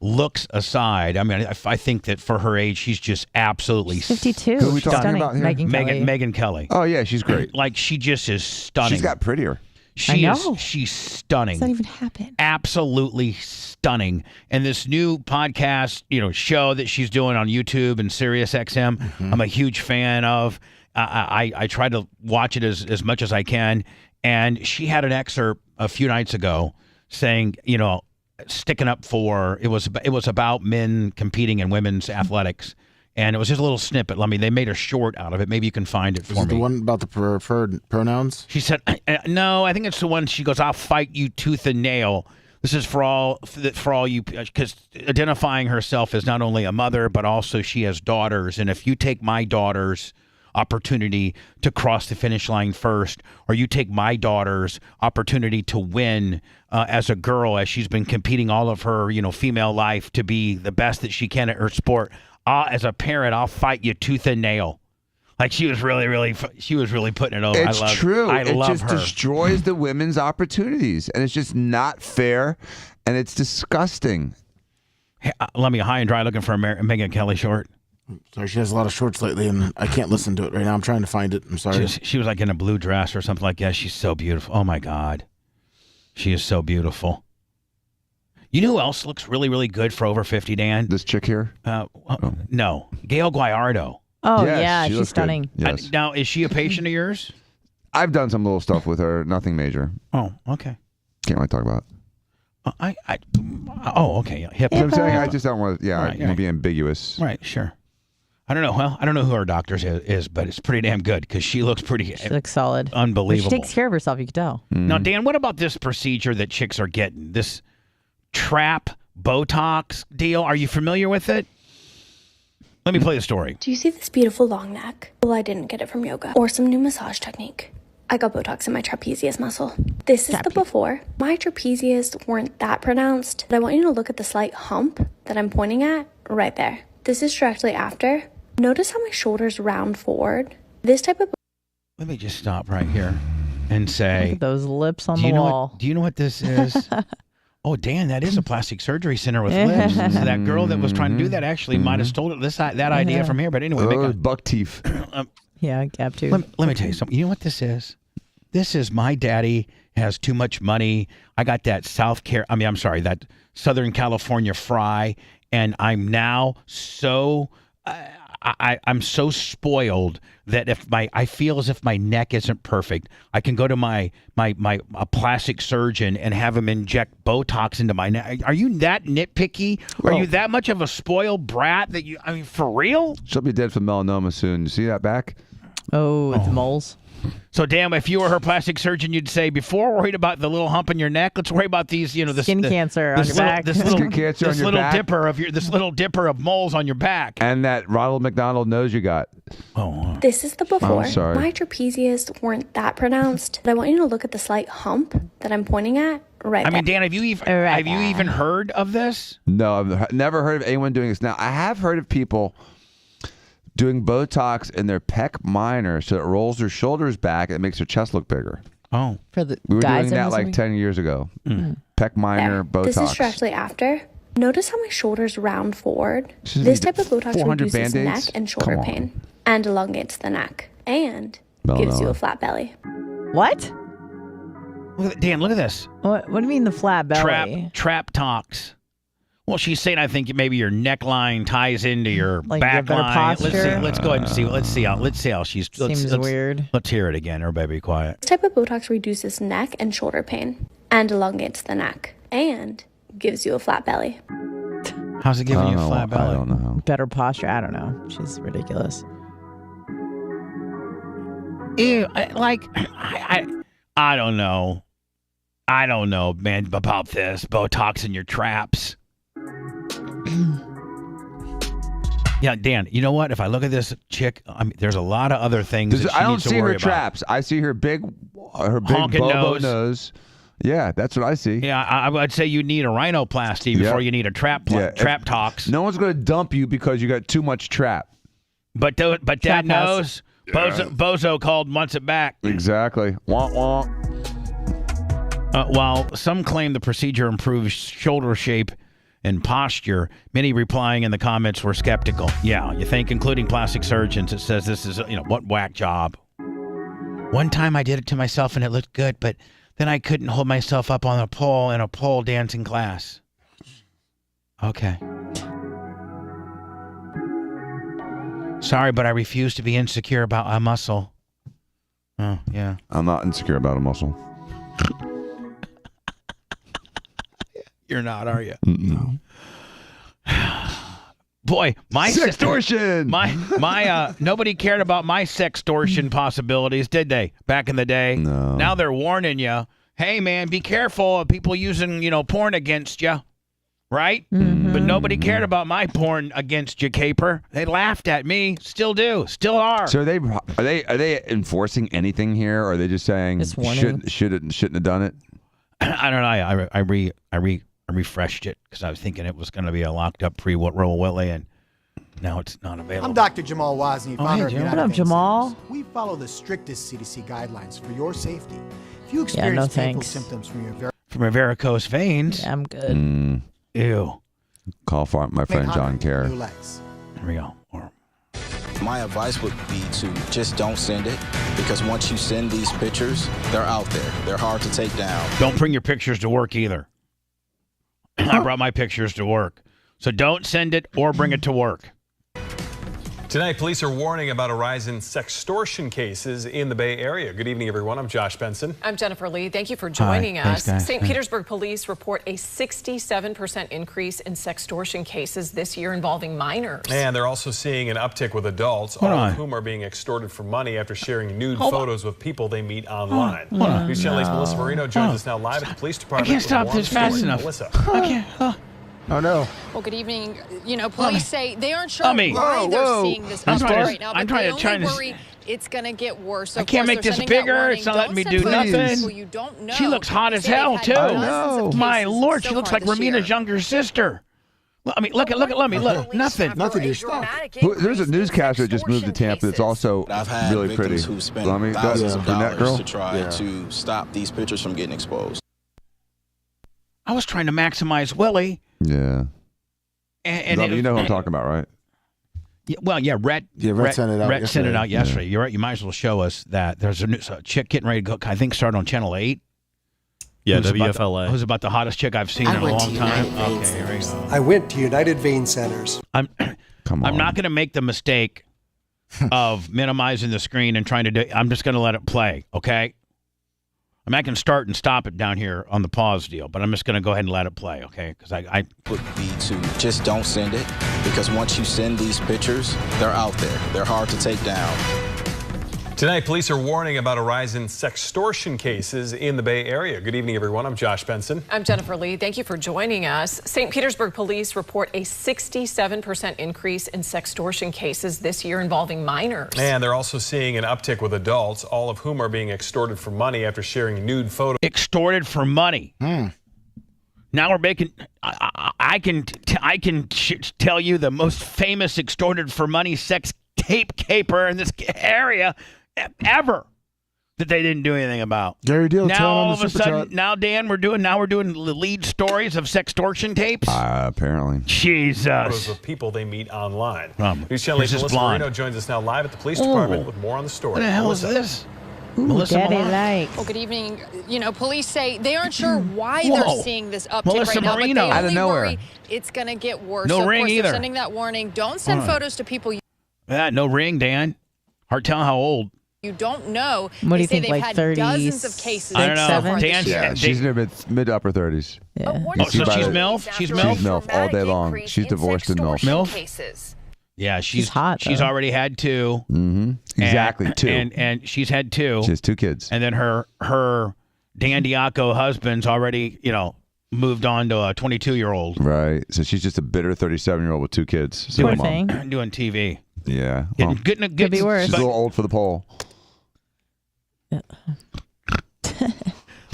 [SPEAKER 3] looks aside, I mean, I think that for her age, she's just absolutely
[SPEAKER 5] 52.
[SPEAKER 2] Who are we talking
[SPEAKER 5] Stunning.
[SPEAKER 2] about here?
[SPEAKER 5] Megyn
[SPEAKER 3] Kelly.
[SPEAKER 2] Oh yeah, she's great.
[SPEAKER 3] Like, she just is stunning.
[SPEAKER 2] She's got prettier.
[SPEAKER 3] She's stunning.
[SPEAKER 5] Does that even happen?
[SPEAKER 3] Absolutely stunning. And this new podcast, show that she's doing on YouTube and Sirius XM, I'm a huge fan of. I try to watch it as much as I can. And she had an excerpt a few nights ago saying, sticking up for it was about men competing in women's athletics. And it was just a little snippet. I mean, they made a short out of it. Maybe you can find it for me.
[SPEAKER 14] The one about the preferred pronouns?
[SPEAKER 3] She said, no, I think it's the one she goes, I'll fight you tooth and nail. This is for all you, because identifying herself as not only a mother, but also she has daughters. And if you take my daughter's opportunity to cross the finish line first, or you take my daughter's opportunity to win as a girl, as she's been competing all of her, female life to be the best that she can at her sport, as a parent, I'll fight you tooth and nail. Like, she was really putting it over.
[SPEAKER 2] It's true.
[SPEAKER 3] I
[SPEAKER 2] it
[SPEAKER 3] love
[SPEAKER 2] just
[SPEAKER 3] her.
[SPEAKER 2] destroys the women's opportunities, and it's just not fair, and it's disgusting.
[SPEAKER 3] Hey, let me high and dry looking for a Megyn Kelly short.
[SPEAKER 14] Sorry, she has a lot of shorts lately, and I can't listen to it right now. I'm trying to find it. I'm sorry.
[SPEAKER 3] She was like in a blue dress or something like that. She's so beautiful. Oh, my God. She is so beautiful. You know who else looks really, really good for over 50, Dan?
[SPEAKER 2] This chick here?
[SPEAKER 3] No. Gail Guayardo.
[SPEAKER 5] Oh,
[SPEAKER 2] Yes,
[SPEAKER 5] yeah,
[SPEAKER 2] she
[SPEAKER 5] she's
[SPEAKER 2] looks good.
[SPEAKER 5] stunning.
[SPEAKER 2] Yes.
[SPEAKER 3] Now, is she a patient of yours?
[SPEAKER 2] I've done some little stuff with her. Nothing major.
[SPEAKER 3] Oh, okay.
[SPEAKER 2] Can't really talk about it.
[SPEAKER 3] Okay. Yeah.
[SPEAKER 2] You know what I'm saying? I just don't want to,
[SPEAKER 3] Right,
[SPEAKER 2] want to be ambiguous.
[SPEAKER 3] Right, sure. I don't know. Well, I don't know who our doctor is, but it's pretty damn good because she looks pretty.
[SPEAKER 5] She looks solid.
[SPEAKER 3] Unbelievable.
[SPEAKER 5] She takes care of herself, you can tell.
[SPEAKER 3] Now, Dan, what about this procedure that chicks are getting? This trap Botox deal? Are you familiar with it? Let me play the story.
[SPEAKER 21] Do you see this beautiful long neck? Well, I didn't get it from yoga or some new massage technique. I got Botox in my trapezius muscle. This is the before. My trapezius weren't that pronounced, but I want you to look at the slight hump that I'm pointing at right there. This is directly after. Notice how my shoulders round forward. This type of...
[SPEAKER 3] Let me just stop right here and say...
[SPEAKER 5] Look at those lips on the wall.
[SPEAKER 3] Do you know what this is? Oh, Dan, that is a plastic surgery center with lips. So that girl that was trying to do that actually might have stolen that idea from here. But anyway,
[SPEAKER 2] buck teeth.
[SPEAKER 5] Yeah, gap tooth.
[SPEAKER 3] Let me tell you something. You know what this is? This is my daddy has too much money. I got that that Southern California fry, and I'm now so I'm so spoiled that I feel as if my neck isn't perfect, I can go to a plastic surgeon and have him inject Botox into my neck. Are you that nitpicky? Are you that much of a spoiled brat that for real?
[SPEAKER 2] She'll be dead from melanoma soon. You see that back?
[SPEAKER 5] Oh, with moles.
[SPEAKER 3] So, damn, if you were her plastic surgeon, you'd say, before worried about the little hump in your neck, let's worry about these, the
[SPEAKER 5] skin cancer on your back.
[SPEAKER 3] This little dipper of moles on your back.
[SPEAKER 2] And that Ronald McDonald nose you got.
[SPEAKER 3] Oh.
[SPEAKER 21] This is the before.
[SPEAKER 2] Oh, sorry.
[SPEAKER 21] My trapezius weren't that pronounced, but I want you to look at the slight hump that I'm pointing at right there.
[SPEAKER 3] Dan, have you even heard of this?
[SPEAKER 2] No, I've never heard of anyone doing this. Now, I have heard of people doing Botox in their pec minor so it rolls their shoulders back and it makes their chest look bigger.
[SPEAKER 3] Oh.
[SPEAKER 5] For the
[SPEAKER 2] We were
[SPEAKER 5] guys
[SPEAKER 2] doing that
[SPEAKER 5] are
[SPEAKER 2] like
[SPEAKER 5] listening?
[SPEAKER 2] 10 years ago. Pec minor, Botox.
[SPEAKER 21] This is directly after. Notice how my shoulders round forward.
[SPEAKER 2] Shouldn't
[SPEAKER 21] This
[SPEAKER 2] need
[SPEAKER 21] type of Botox
[SPEAKER 2] 400
[SPEAKER 21] reduces
[SPEAKER 2] Band-Aids?
[SPEAKER 21] neck and shoulder
[SPEAKER 2] Come on.
[SPEAKER 21] pain and elongates the neck and gives you a flat belly.
[SPEAKER 5] What?
[SPEAKER 3] Dan, look at this.
[SPEAKER 5] What do you mean the flat belly?
[SPEAKER 3] Trap talks. Well, she's saying I think maybe your neckline ties into your
[SPEAKER 5] Like
[SPEAKER 3] back
[SPEAKER 5] better
[SPEAKER 3] line.
[SPEAKER 5] posture?
[SPEAKER 3] Let's go ahead and see. Let's see how she's.
[SPEAKER 5] Seems weird.
[SPEAKER 3] Let's hear it again. Everybody be quiet.
[SPEAKER 21] This type of Botox reduces neck and shoulder pain and elongates the neck and gives you a flat belly.
[SPEAKER 3] How's it giving you a flat belly?
[SPEAKER 2] I don't know.
[SPEAKER 5] Better posture? I don't know. She's ridiculous.
[SPEAKER 3] Ew, I don't know. I don't know, man, about this. Botox in your traps. Yeah, Dan, you know what? If I look at this chick, there's a lot of other things that she
[SPEAKER 2] I don't
[SPEAKER 3] needs to
[SPEAKER 2] see
[SPEAKER 3] worry
[SPEAKER 2] her
[SPEAKER 3] about.
[SPEAKER 2] traps. I see her big
[SPEAKER 3] Honking
[SPEAKER 2] Bobo
[SPEAKER 3] nose.
[SPEAKER 2] nose. Yeah, that's what I see.
[SPEAKER 3] Yeah, I would say you need a rhinoplasty before you need a trap tox.
[SPEAKER 2] No one's going to dump you because you got too much trap.
[SPEAKER 3] But that knows. Bozo called and wants it back.
[SPEAKER 2] Exactly. Wah, wah.
[SPEAKER 3] While some claim the procedure improves shoulder shape and posture, many replying in the comments were skeptical. Yeah, you think, including plastic surgeons. It says this is, what whack job. One time I did it to myself and it looked good, but then I couldn't hold myself up on a pole in a pole dancing class. Okay. Sorry, but I refuse to be insecure about a muscle. Oh, yeah.
[SPEAKER 2] I'm not insecure about a muscle.
[SPEAKER 3] You're not, are you?
[SPEAKER 2] No.
[SPEAKER 3] Boy, my
[SPEAKER 2] sextortion.
[SPEAKER 3] My nobody cared about my sextortion possibilities, did they? Back in the day.
[SPEAKER 2] No.
[SPEAKER 3] Now they're warning you. Hey, man, be careful of people using porn against you, right?
[SPEAKER 5] Mm-hmm.
[SPEAKER 3] But nobody cared about my porn against you, caper. They laughed at me. Still do. Still are.
[SPEAKER 2] So are they enforcing anything here, or are they just saying shouldn't have done it?
[SPEAKER 3] I don't know. I refreshed it because I was thinking it was going to be a locked up pre-roll Willie, and now it's not available.
[SPEAKER 7] I'm Dr. Jamal Wazni, founder of
[SPEAKER 5] Jim.
[SPEAKER 7] United
[SPEAKER 5] What up,
[SPEAKER 7] Vein
[SPEAKER 5] Jamal?
[SPEAKER 7] Centers. We follow the strictest CDC guidelines for your safety. If you
[SPEAKER 5] no
[SPEAKER 7] experience painful
[SPEAKER 5] thanks.
[SPEAKER 7] symptoms from your
[SPEAKER 3] varicose veins,
[SPEAKER 5] I'm good.
[SPEAKER 3] Ew.
[SPEAKER 2] Call for my friend John Kerr.
[SPEAKER 7] new legs.
[SPEAKER 3] Here we go.
[SPEAKER 13] My advice would be to just don't send it, because once you send these pictures, they're out there. They're hard to take down.
[SPEAKER 3] Don't bring your pictures to work either. I brought my pictures to work. So don't send it or bring it to work.
[SPEAKER 15] Tonight, police are warning about a rise in sextortion cases in the Bay Area. Good evening, everyone. I'm Josh Benson.
[SPEAKER 24] I'm Jennifer Lee. Thank you for joining us.
[SPEAKER 15] Thanks, guys.
[SPEAKER 24] St. Petersburg police report a 67% increase in sextortion cases this year involving minors.
[SPEAKER 15] And they're also seeing an uptick with adults, all of whom are being extorted for money after sharing nude photos with people they meet online. News Channel 8's Melissa Marino joins us now live at the police department.
[SPEAKER 3] I can't stop
[SPEAKER 15] with a
[SPEAKER 3] this
[SPEAKER 15] warm
[SPEAKER 3] fast
[SPEAKER 15] story.
[SPEAKER 3] enough.
[SPEAKER 15] Melissa.
[SPEAKER 3] I can't.
[SPEAKER 14] Oh, no.
[SPEAKER 25] Well, good evening. Police say they aren't sure
[SPEAKER 3] Lummy.
[SPEAKER 25] why they're
[SPEAKER 3] Whoa.
[SPEAKER 25] seeing this
[SPEAKER 3] I'm
[SPEAKER 25] uptick
[SPEAKER 3] trying to-
[SPEAKER 25] right now,
[SPEAKER 3] I'm
[SPEAKER 25] but
[SPEAKER 3] trying
[SPEAKER 25] they
[SPEAKER 3] to-
[SPEAKER 25] only worry it's going to get worse. So
[SPEAKER 3] I can't make this bigger. It's not letting me do nothing. She looks hot as hell, too. My Lord, she looks like Ramina's younger sister. I mean, look at Lummy. Look, nothing.
[SPEAKER 14] Nothing. You're stuck.
[SPEAKER 2] There's a newscaster that just moved to Tampa that's also
[SPEAKER 13] I've had
[SPEAKER 2] really pretty.
[SPEAKER 13] victims who spent
[SPEAKER 2] Lummy,
[SPEAKER 13] thousands of
[SPEAKER 2] brunette
[SPEAKER 13] dollars
[SPEAKER 2] girl.
[SPEAKER 13] to try to stop these pictures from getting exposed.
[SPEAKER 3] I was trying to maximize Willie.
[SPEAKER 2] Yeah.
[SPEAKER 3] And
[SPEAKER 2] you know who I'm talking about, right?
[SPEAKER 3] Yeah, Rhett.
[SPEAKER 14] Rhett sent it out
[SPEAKER 3] Rhett sent it
[SPEAKER 14] yesterday.
[SPEAKER 3] out yesterday. You're right. You might as well show us that there's a chick getting ready to go. I think start on Channel 8.
[SPEAKER 26] Yeah,
[SPEAKER 3] Who's
[SPEAKER 26] WFLA.
[SPEAKER 3] Who's about the hottest chick I've seen in a long time. Okay, here we go.
[SPEAKER 27] I went to United Vein Centers.
[SPEAKER 3] I'm not going to make the mistake of minimizing the screen and trying to do. I'm just going to let it play. Okay. I can start and stop it down here on the pause deal, but I'm just going to go ahead and let it play, okay? Because I
[SPEAKER 13] Would be to just don't send it, because once you send these pictures, they're out there. They're hard to take down.
[SPEAKER 15] Tonight, police are warning about a rise in sextortion cases in the Bay Area. Good evening, everyone. I'm Josh Benson.
[SPEAKER 24] I'm Jennifer Lee. Thank you for joining us. St. Petersburg police report a 67% increase in sextortion cases this year involving minors.
[SPEAKER 15] And they're also seeing an uptick with adults, all of whom are being extorted for money after sharing nude photos.
[SPEAKER 3] extorted for money. Now we're making. I can tell you the most famous extorted for money sex tape caper in this area ever. that they didn't do anything about.
[SPEAKER 14] Gary Deal.
[SPEAKER 3] Now all
[SPEAKER 14] on
[SPEAKER 3] of
[SPEAKER 14] the
[SPEAKER 3] a
[SPEAKER 14] super
[SPEAKER 3] sudden,
[SPEAKER 14] chat.
[SPEAKER 3] now Dan, we're doing the lead stories of sextortion tapes.
[SPEAKER 2] Apparently.
[SPEAKER 3] Jesus.
[SPEAKER 15] Photos of people they meet online. News Channel
[SPEAKER 3] Who's
[SPEAKER 15] 8's
[SPEAKER 3] this
[SPEAKER 15] Melissa
[SPEAKER 3] blonde?
[SPEAKER 15] Marino joins us now live at the police department with more on the story.
[SPEAKER 3] What the hell
[SPEAKER 15] Melissa.
[SPEAKER 3] is this?
[SPEAKER 5] Ooh,
[SPEAKER 3] Melissa
[SPEAKER 5] daddy
[SPEAKER 3] Milano?
[SPEAKER 5] like.
[SPEAKER 25] Well, good evening. You know, police say they aren't sure why
[SPEAKER 3] Whoa.
[SPEAKER 25] they're seeing this uptick
[SPEAKER 3] Melissa
[SPEAKER 25] right now,
[SPEAKER 3] Marino.
[SPEAKER 25] but they
[SPEAKER 3] Out of
[SPEAKER 25] only
[SPEAKER 3] nowhere.
[SPEAKER 25] worry it's going to get worse.
[SPEAKER 3] No
[SPEAKER 25] so, of
[SPEAKER 3] ring
[SPEAKER 25] course,
[SPEAKER 3] either.
[SPEAKER 25] they're sending that warning. Don't send
[SPEAKER 3] Hold on.
[SPEAKER 25] photos to people
[SPEAKER 3] No ring, Dan. Hard telling how old.
[SPEAKER 25] you don't know.
[SPEAKER 5] What do
[SPEAKER 25] They
[SPEAKER 5] you
[SPEAKER 25] say
[SPEAKER 5] think,
[SPEAKER 25] they've
[SPEAKER 5] like
[SPEAKER 25] had
[SPEAKER 5] 30s?
[SPEAKER 25] dozens of cases.
[SPEAKER 3] I don't know.
[SPEAKER 25] so far this
[SPEAKER 3] Dan-
[SPEAKER 25] year.
[SPEAKER 2] Yeah, she's in her mid to upper 30s.
[SPEAKER 5] Yeah.
[SPEAKER 2] You
[SPEAKER 3] Oh,
[SPEAKER 2] see
[SPEAKER 3] so
[SPEAKER 2] by
[SPEAKER 3] she's
[SPEAKER 2] the-
[SPEAKER 3] MILF? She's
[SPEAKER 2] She's
[SPEAKER 3] MILF?
[SPEAKER 2] MILF all day long. She's divorced and MILF.
[SPEAKER 3] MILF?
[SPEAKER 25] Cases.
[SPEAKER 3] Yeah, she's
[SPEAKER 5] hot,
[SPEAKER 3] She's
[SPEAKER 5] though.
[SPEAKER 3] already had two.
[SPEAKER 2] Mm-hmm. Exactly, two.
[SPEAKER 3] And she's had two.
[SPEAKER 2] She has 2 kids.
[SPEAKER 3] And then her Dan Diaco husband's already, moved on to a 22-year-old.
[SPEAKER 2] Right. So she's just a bitter 37-year-old with 2 kids.
[SPEAKER 5] Poor
[SPEAKER 2] Single mom.
[SPEAKER 5] thing.
[SPEAKER 3] Doing TV.
[SPEAKER 2] Yeah.
[SPEAKER 3] Getting
[SPEAKER 5] Could be worse.
[SPEAKER 2] She's a little old for the pole.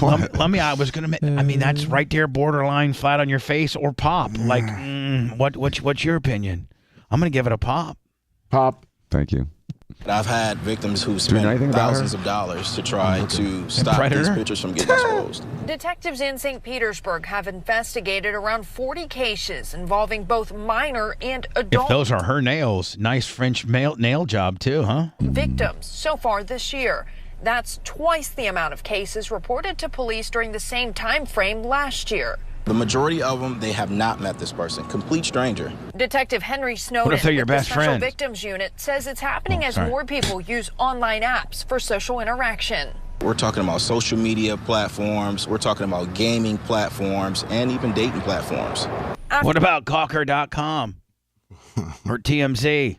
[SPEAKER 3] I was gonna. I mean, that's right there, borderline flat on your face or pop. Like, what's your opinion? I'm gonna give it a pop.
[SPEAKER 14] Pop.
[SPEAKER 2] Thank you.
[SPEAKER 13] I've had victims who
[SPEAKER 2] know
[SPEAKER 13] spent
[SPEAKER 2] anything about
[SPEAKER 13] thousands
[SPEAKER 2] her?
[SPEAKER 13] of dollars to try to stop
[SPEAKER 3] Predator?
[SPEAKER 13] these pictures from getting exposed.
[SPEAKER 16] Detectives in St. Petersburg have investigated around 40 cases involving both minor and
[SPEAKER 3] If
[SPEAKER 16] adult
[SPEAKER 3] those are her nails, nice French nail job too, huh?
[SPEAKER 16] victims so far this year. That's twice the amount of cases reported to police during the same time frame last year.
[SPEAKER 13] The majority of them, they have not met this person. Complete stranger.
[SPEAKER 16] Detective Henry Snowden
[SPEAKER 3] What if they're your
[SPEAKER 16] with the
[SPEAKER 3] best
[SPEAKER 16] Special
[SPEAKER 3] friend?
[SPEAKER 16] Victims Unit says it's happening as
[SPEAKER 3] sorry.
[SPEAKER 16] more people use online apps for social interaction.
[SPEAKER 13] We're talking about social media platforms. We're talking about gaming platforms and even dating platforms.
[SPEAKER 3] What about Gawker.com or TMZ?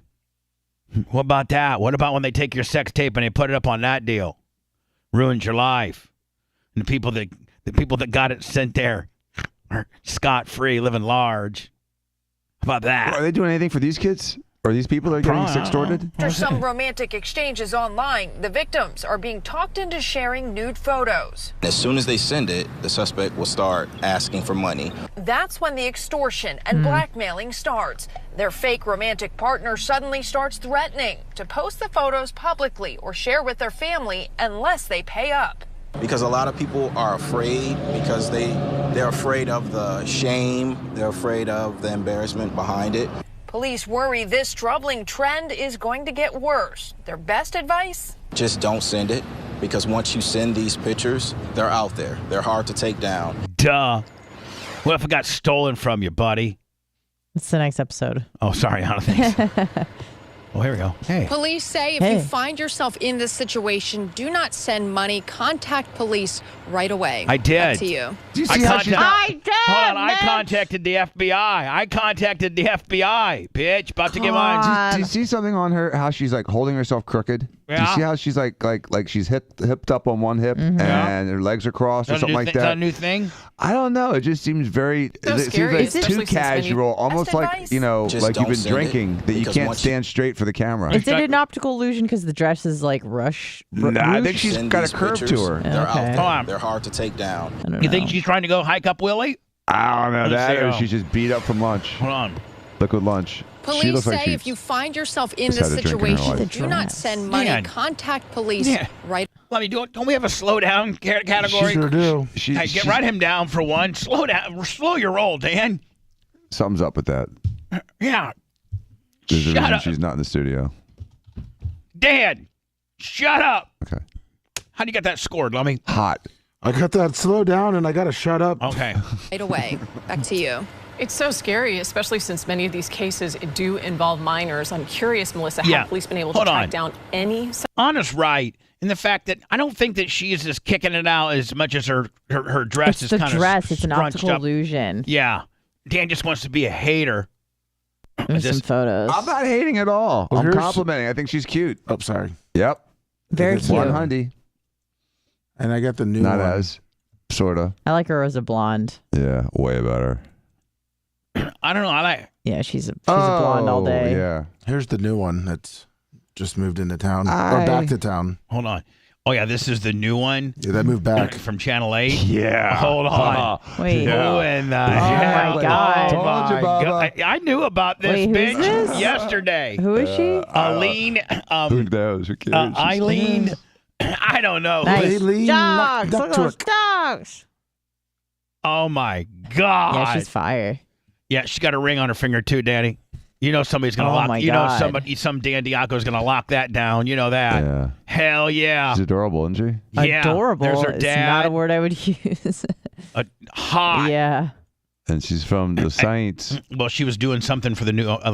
[SPEAKER 3] What about that? What about when they take your sex tape and they put it up on that deal? Ruins your life. And the people that got it sent there are scot-free, living large. How about that?
[SPEAKER 2] Are they doing anything for these kids? Or these people that are getting sextorted?
[SPEAKER 16] After some romantic exchanges online, the victims are being talked into sharing nude photos.
[SPEAKER 13] As soon as they send it, the suspect will start asking for money.
[SPEAKER 16] That's when the extortion and blackmailing starts. Their fake romantic partner suddenly starts threatening to post the photos publicly or share with their family unless they pay up.
[SPEAKER 13] Because a lot of people are afraid because they're afraid of the shame. They're afraid of the embarrassment behind it.
[SPEAKER 16] Police worry this troubling trend is going to get worse. Their best advice?
[SPEAKER 13] Just don't send it, because once you send these pictures, they're out there. They're hard to take down.
[SPEAKER 3] Duh. What if it got stolen from you, buddy?
[SPEAKER 5] It's the next episode.
[SPEAKER 3] Oh, sorry, I don't think so. Oh, here we go. Hey.
[SPEAKER 25] Police say if you find yourself in this situation, do not send money. Contact police right away.
[SPEAKER 3] I did.
[SPEAKER 25] Back to you.
[SPEAKER 2] Do you see how she's
[SPEAKER 5] I did.
[SPEAKER 3] Hold on, I
[SPEAKER 5] man.
[SPEAKER 3] contacted the FBI, bitch. About to get mine.
[SPEAKER 2] Do you see something on her? How she's like holding herself crooked? Do you
[SPEAKER 3] Yeah.
[SPEAKER 2] see how she's like she's hipped up on one hip and her legs are crossed or
[SPEAKER 3] Is that a
[SPEAKER 2] something
[SPEAKER 3] new
[SPEAKER 2] like
[SPEAKER 3] Is that a
[SPEAKER 2] that?
[SPEAKER 3] new thing?
[SPEAKER 2] I don't know. It just seems very.
[SPEAKER 25] So
[SPEAKER 2] it
[SPEAKER 25] scary,
[SPEAKER 2] seems like
[SPEAKER 25] especially
[SPEAKER 2] too
[SPEAKER 25] since many-
[SPEAKER 2] casual, almost
[SPEAKER 16] Best
[SPEAKER 2] like
[SPEAKER 16] advice?
[SPEAKER 13] Just
[SPEAKER 2] like you've
[SPEAKER 13] don't
[SPEAKER 2] been
[SPEAKER 13] send it,
[SPEAKER 2] drinking that you
[SPEAKER 13] because
[SPEAKER 2] can't
[SPEAKER 13] once
[SPEAKER 2] stand straight for the camera.
[SPEAKER 5] Is it an optical illusion because the dress is like rush?
[SPEAKER 2] Nah, I think she's
[SPEAKER 13] Send
[SPEAKER 2] got a
[SPEAKER 13] these
[SPEAKER 2] curve to
[SPEAKER 13] pictures,
[SPEAKER 2] her.
[SPEAKER 13] They're
[SPEAKER 5] Okay.
[SPEAKER 13] out
[SPEAKER 3] Hold on.
[SPEAKER 13] there. They're hard to take down.
[SPEAKER 5] I don't
[SPEAKER 3] You think
[SPEAKER 5] know.
[SPEAKER 3] she's trying to go hike up Willie?
[SPEAKER 2] I don't know
[SPEAKER 3] Let's
[SPEAKER 2] that,
[SPEAKER 3] see,
[SPEAKER 2] or
[SPEAKER 3] oh.
[SPEAKER 2] she's just beat up from lunch.
[SPEAKER 3] Hold on.
[SPEAKER 2] Liquid lunch. She
[SPEAKER 25] Police
[SPEAKER 2] looks like
[SPEAKER 25] say
[SPEAKER 2] she
[SPEAKER 25] if you find yourself in
[SPEAKER 2] just
[SPEAKER 25] this
[SPEAKER 2] had a drink in her
[SPEAKER 25] situation,
[SPEAKER 2] life.
[SPEAKER 25] do not send money.
[SPEAKER 3] Man.
[SPEAKER 25] Contact police
[SPEAKER 3] Yeah.
[SPEAKER 25] right.
[SPEAKER 3] Let me do it. Don't we have a slow down category?
[SPEAKER 14] She sure do.
[SPEAKER 3] Hey, get write him down for one. Slow down. Slow your roll, Dan.
[SPEAKER 2] Something's up with that.
[SPEAKER 3] Yeah.
[SPEAKER 2] There's a
[SPEAKER 3] Shut
[SPEAKER 2] reason
[SPEAKER 3] up.
[SPEAKER 2] she's not in the studio.
[SPEAKER 3] Dan, shut up.
[SPEAKER 2] Okay.
[SPEAKER 3] How do you get that scored, Lummy?
[SPEAKER 2] Hot.
[SPEAKER 14] I got that slow down and I got to shut up.
[SPEAKER 3] Okay.
[SPEAKER 25] Right away. Back to you.
[SPEAKER 24] It's so scary, especially since many of these cases do involve minors. I'm curious, Melissa,
[SPEAKER 3] Yeah.
[SPEAKER 24] have police been able to
[SPEAKER 3] Hold
[SPEAKER 24] track
[SPEAKER 3] on.
[SPEAKER 24] down any?
[SPEAKER 3] Anna's right in the fact that I don't think that she is just kicking it out as much as her dress
[SPEAKER 5] It's
[SPEAKER 3] is
[SPEAKER 5] the
[SPEAKER 3] kind of
[SPEAKER 5] dress. It's an
[SPEAKER 3] scrunched
[SPEAKER 5] optical
[SPEAKER 3] up.
[SPEAKER 5] illusion.
[SPEAKER 3] Yeah. Dan just wants to be a hater.
[SPEAKER 5] There's some photos.
[SPEAKER 2] I'm not hating at all.
[SPEAKER 14] Well,
[SPEAKER 2] I'm
[SPEAKER 14] here's-
[SPEAKER 2] complimenting. I think she's cute.
[SPEAKER 14] Oh, sorry.
[SPEAKER 2] Yep.
[SPEAKER 5] Very
[SPEAKER 2] One
[SPEAKER 5] cute.
[SPEAKER 2] hundy.
[SPEAKER 14] And I got the new
[SPEAKER 2] Not
[SPEAKER 14] one.
[SPEAKER 2] as. Sorta.
[SPEAKER 5] I like her as a blonde.
[SPEAKER 2] Yeah. Way better.
[SPEAKER 3] I don't know. I like.
[SPEAKER 5] Yeah, she's a blonde all day.
[SPEAKER 2] Yeah.
[SPEAKER 14] Here's the new one that's just moved into town.
[SPEAKER 2] I-
[SPEAKER 14] Or back to town.
[SPEAKER 3] Hold on. Oh yeah, this is the new one
[SPEAKER 14] Yeah, that moved back.
[SPEAKER 3] from Channel 8.
[SPEAKER 2] Yeah.
[SPEAKER 3] Hold on.
[SPEAKER 5] Wait.
[SPEAKER 3] Who in the
[SPEAKER 5] Oh
[SPEAKER 3] hell?
[SPEAKER 5] my God.
[SPEAKER 3] Oh my
[SPEAKER 2] Told you, Bubba.
[SPEAKER 3] God. I knew about this
[SPEAKER 5] Wait, who's
[SPEAKER 3] bitch
[SPEAKER 5] this?
[SPEAKER 3] yesterday.
[SPEAKER 5] Who is she?
[SPEAKER 3] Eileen.
[SPEAKER 2] Who knows? Who cares?
[SPEAKER 3] Eileen. I don't know.
[SPEAKER 5] Nice.
[SPEAKER 14] Lee,
[SPEAKER 5] Dogs.
[SPEAKER 14] duck
[SPEAKER 5] Look at those
[SPEAKER 14] twerk.
[SPEAKER 5] dogs.
[SPEAKER 3] Oh my God.
[SPEAKER 5] Yeah, she's fire.
[SPEAKER 3] Yeah, she got a ring on her finger too, Daddy. You know somebody's gonna
[SPEAKER 5] Oh
[SPEAKER 3] lock.
[SPEAKER 5] my
[SPEAKER 3] You know
[SPEAKER 5] God.
[SPEAKER 3] some Dan Diaco's gonna lock that down. You know that.
[SPEAKER 2] Yeah.
[SPEAKER 3] Hell yeah.
[SPEAKER 2] She's adorable, isn't she?
[SPEAKER 3] Yeah.
[SPEAKER 5] Adorable.
[SPEAKER 3] There's her
[SPEAKER 5] It's
[SPEAKER 3] dad.
[SPEAKER 5] not a word I would use.
[SPEAKER 3] Hot.
[SPEAKER 5] Yeah.
[SPEAKER 2] And she's from the Saints.
[SPEAKER 3] Well, she was doing something for the new, out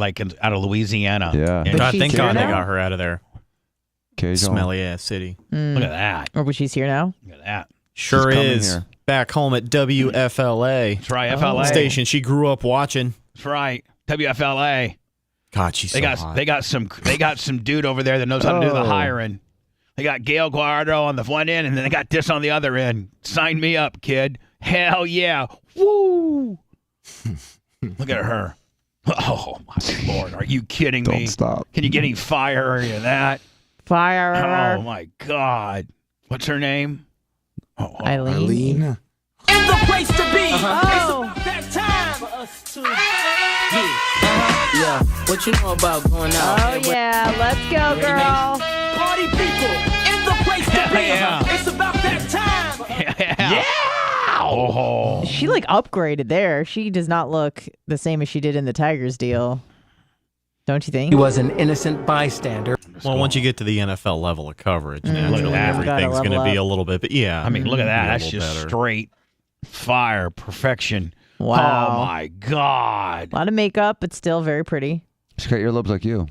[SPEAKER 3] of Louisiana.
[SPEAKER 2] Yeah.
[SPEAKER 3] And
[SPEAKER 5] But she's
[SPEAKER 12] Thank
[SPEAKER 5] here
[SPEAKER 12] God they
[SPEAKER 5] now?
[SPEAKER 12] got her out of there.
[SPEAKER 2] Cajun.
[SPEAKER 12] Smelly ass city.
[SPEAKER 3] Look at that.
[SPEAKER 5] Or but she's here now?
[SPEAKER 3] Look at that.
[SPEAKER 12] Sure
[SPEAKER 2] coming
[SPEAKER 12] is.
[SPEAKER 2] here.
[SPEAKER 12] Back home at WFLA.
[SPEAKER 3] That's right. FLA.
[SPEAKER 12] Station she grew up watching.
[SPEAKER 3] That's right. WFLA.
[SPEAKER 12] God, she's
[SPEAKER 3] They
[SPEAKER 12] so
[SPEAKER 3] got
[SPEAKER 12] hot.
[SPEAKER 3] they got some dude over there that knows how to do the
[SPEAKER 2] Oh.
[SPEAKER 3] hiring. They got Gail Guardo on the one end, and then they got this on the other end. Sign me up, kid. Hell yeah. Woo. Look at her. Oh my Lord, are you kidding me?
[SPEAKER 2] Don't stop.
[SPEAKER 3] Can you get any fire or any of that?
[SPEAKER 5] Fire.
[SPEAKER 3] Oh my God. What's her name? Oh,
[SPEAKER 5] Eileen.
[SPEAKER 14] Eileen.
[SPEAKER 10] In the place to be.
[SPEAKER 5] Oh.
[SPEAKER 10] It's about that time for us to.
[SPEAKER 1] Yeah, what you know about going out?
[SPEAKER 5] Oh, yeah. Let's go, girl.
[SPEAKER 10] Party people. In the place to be.
[SPEAKER 3] Yeah.
[SPEAKER 10] It's about that time.
[SPEAKER 3] Yeah. Oh.
[SPEAKER 5] She like upgraded there. She does not look the same as she did in the Tigers deal. Don't you think?
[SPEAKER 1] He was an innocent bystander.
[SPEAKER 12] Well, once you get to the NFL level of coverage,
[SPEAKER 3] Look at
[SPEAKER 12] naturally
[SPEAKER 3] that.
[SPEAKER 12] everything's
[SPEAKER 5] Gotta
[SPEAKER 12] going to
[SPEAKER 5] level
[SPEAKER 12] be
[SPEAKER 5] up.
[SPEAKER 12] a little bit. But yeah,
[SPEAKER 3] I mean, look at that.
[SPEAKER 12] a
[SPEAKER 3] That's
[SPEAKER 12] little
[SPEAKER 3] just
[SPEAKER 12] better.
[SPEAKER 3] straight fire, perfection.
[SPEAKER 5] Wow.
[SPEAKER 3] Oh my God.
[SPEAKER 5] A lot of makeup, but still very pretty.
[SPEAKER 2] She's got earlobes like you.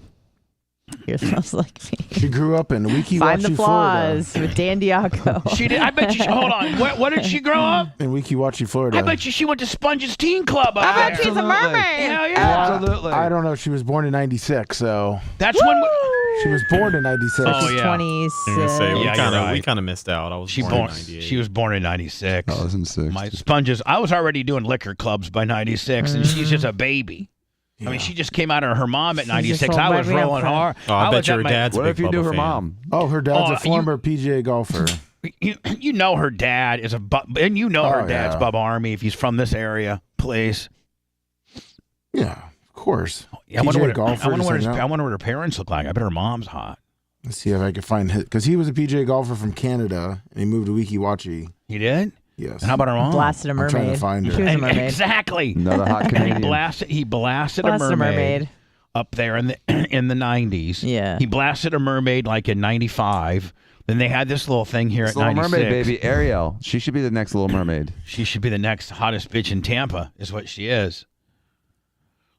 [SPEAKER 5] Here smells like me.
[SPEAKER 14] She grew up in Weeki
[SPEAKER 5] Find the
[SPEAKER 14] Wachee, Florida.
[SPEAKER 5] flaws with Dan Diaco.
[SPEAKER 3] She did. I bet you. Hold on. What did she grow up?
[SPEAKER 14] In Weeki Wachee, Florida.
[SPEAKER 3] I bet you she went to Sponge's Teen Club. Up
[SPEAKER 5] I bet
[SPEAKER 3] there.
[SPEAKER 5] she's a mermaid.
[SPEAKER 3] Hell yeah.
[SPEAKER 2] Absolutely.
[SPEAKER 14] I don't know. She was born in '96, so
[SPEAKER 3] That's when.
[SPEAKER 14] she was born in '96.
[SPEAKER 3] Oh, yeah.
[SPEAKER 5] 20s.
[SPEAKER 12] I was gonna say,
[SPEAKER 3] Yeah, you're right.
[SPEAKER 12] we kind of missed out. I was
[SPEAKER 3] She
[SPEAKER 12] born in
[SPEAKER 3] born.
[SPEAKER 12] 98.
[SPEAKER 3] She was born in '96.
[SPEAKER 2] I was in 6.
[SPEAKER 3] My Sponges. I was already doing liquor clubs by '96, and she's just a baby. I mean, she just came out of her mom at
[SPEAKER 5] just
[SPEAKER 3] '96.
[SPEAKER 5] so
[SPEAKER 3] I was
[SPEAKER 5] baby
[SPEAKER 3] rolling
[SPEAKER 5] up
[SPEAKER 3] hard.
[SPEAKER 12] Oh, I bet
[SPEAKER 3] was at
[SPEAKER 12] your
[SPEAKER 3] my-
[SPEAKER 12] dad's a
[SPEAKER 2] What
[SPEAKER 12] big
[SPEAKER 2] if you knew
[SPEAKER 12] Bubba
[SPEAKER 2] her
[SPEAKER 12] fan.
[SPEAKER 2] mom?
[SPEAKER 14] Oh, her dad's
[SPEAKER 3] Oh,
[SPEAKER 14] a former PGA golfer.
[SPEAKER 3] You know her dad is and you know her
[SPEAKER 14] Oh,
[SPEAKER 3] dad's
[SPEAKER 14] yeah.
[SPEAKER 3] Bubba Army if he's from this area, please.
[SPEAKER 14] Yeah, of course.
[SPEAKER 3] Yeah, I wonder,
[SPEAKER 14] PGA
[SPEAKER 3] what
[SPEAKER 14] golfer.
[SPEAKER 3] I, wonder
[SPEAKER 14] just
[SPEAKER 3] what
[SPEAKER 14] hanging
[SPEAKER 3] I
[SPEAKER 14] out.
[SPEAKER 3] wonder what her parents look like. I bet her mom's hot.
[SPEAKER 14] Let's see if I can find his, because he was a PGA golfer from Canada and he moved to Weeki Wachee.
[SPEAKER 3] He did?
[SPEAKER 14] Yes.
[SPEAKER 3] And how about her mom?
[SPEAKER 5] Blasted a
[SPEAKER 14] I'm
[SPEAKER 5] mermaid.
[SPEAKER 14] trying to find her.
[SPEAKER 5] She was a mermaid.
[SPEAKER 3] Exactly.
[SPEAKER 2] Another hot Canadian.
[SPEAKER 3] He blasted a mermaid up there in the 90s.
[SPEAKER 5] Yeah.
[SPEAKER 3] He blasted a mermaid like in 95. Then they had this little thing here
[SPEAKER 2] This
[SPEAKER 3] at
[SPEAKER 2] Little
[SPEAKER 3] 96.
[SPEAKER 2] Mermaid, baby. Ariel. She should be the next Little Mermaid.
[SPEAKER 3] She should be the next hottest bitch in Tampa, is what she is.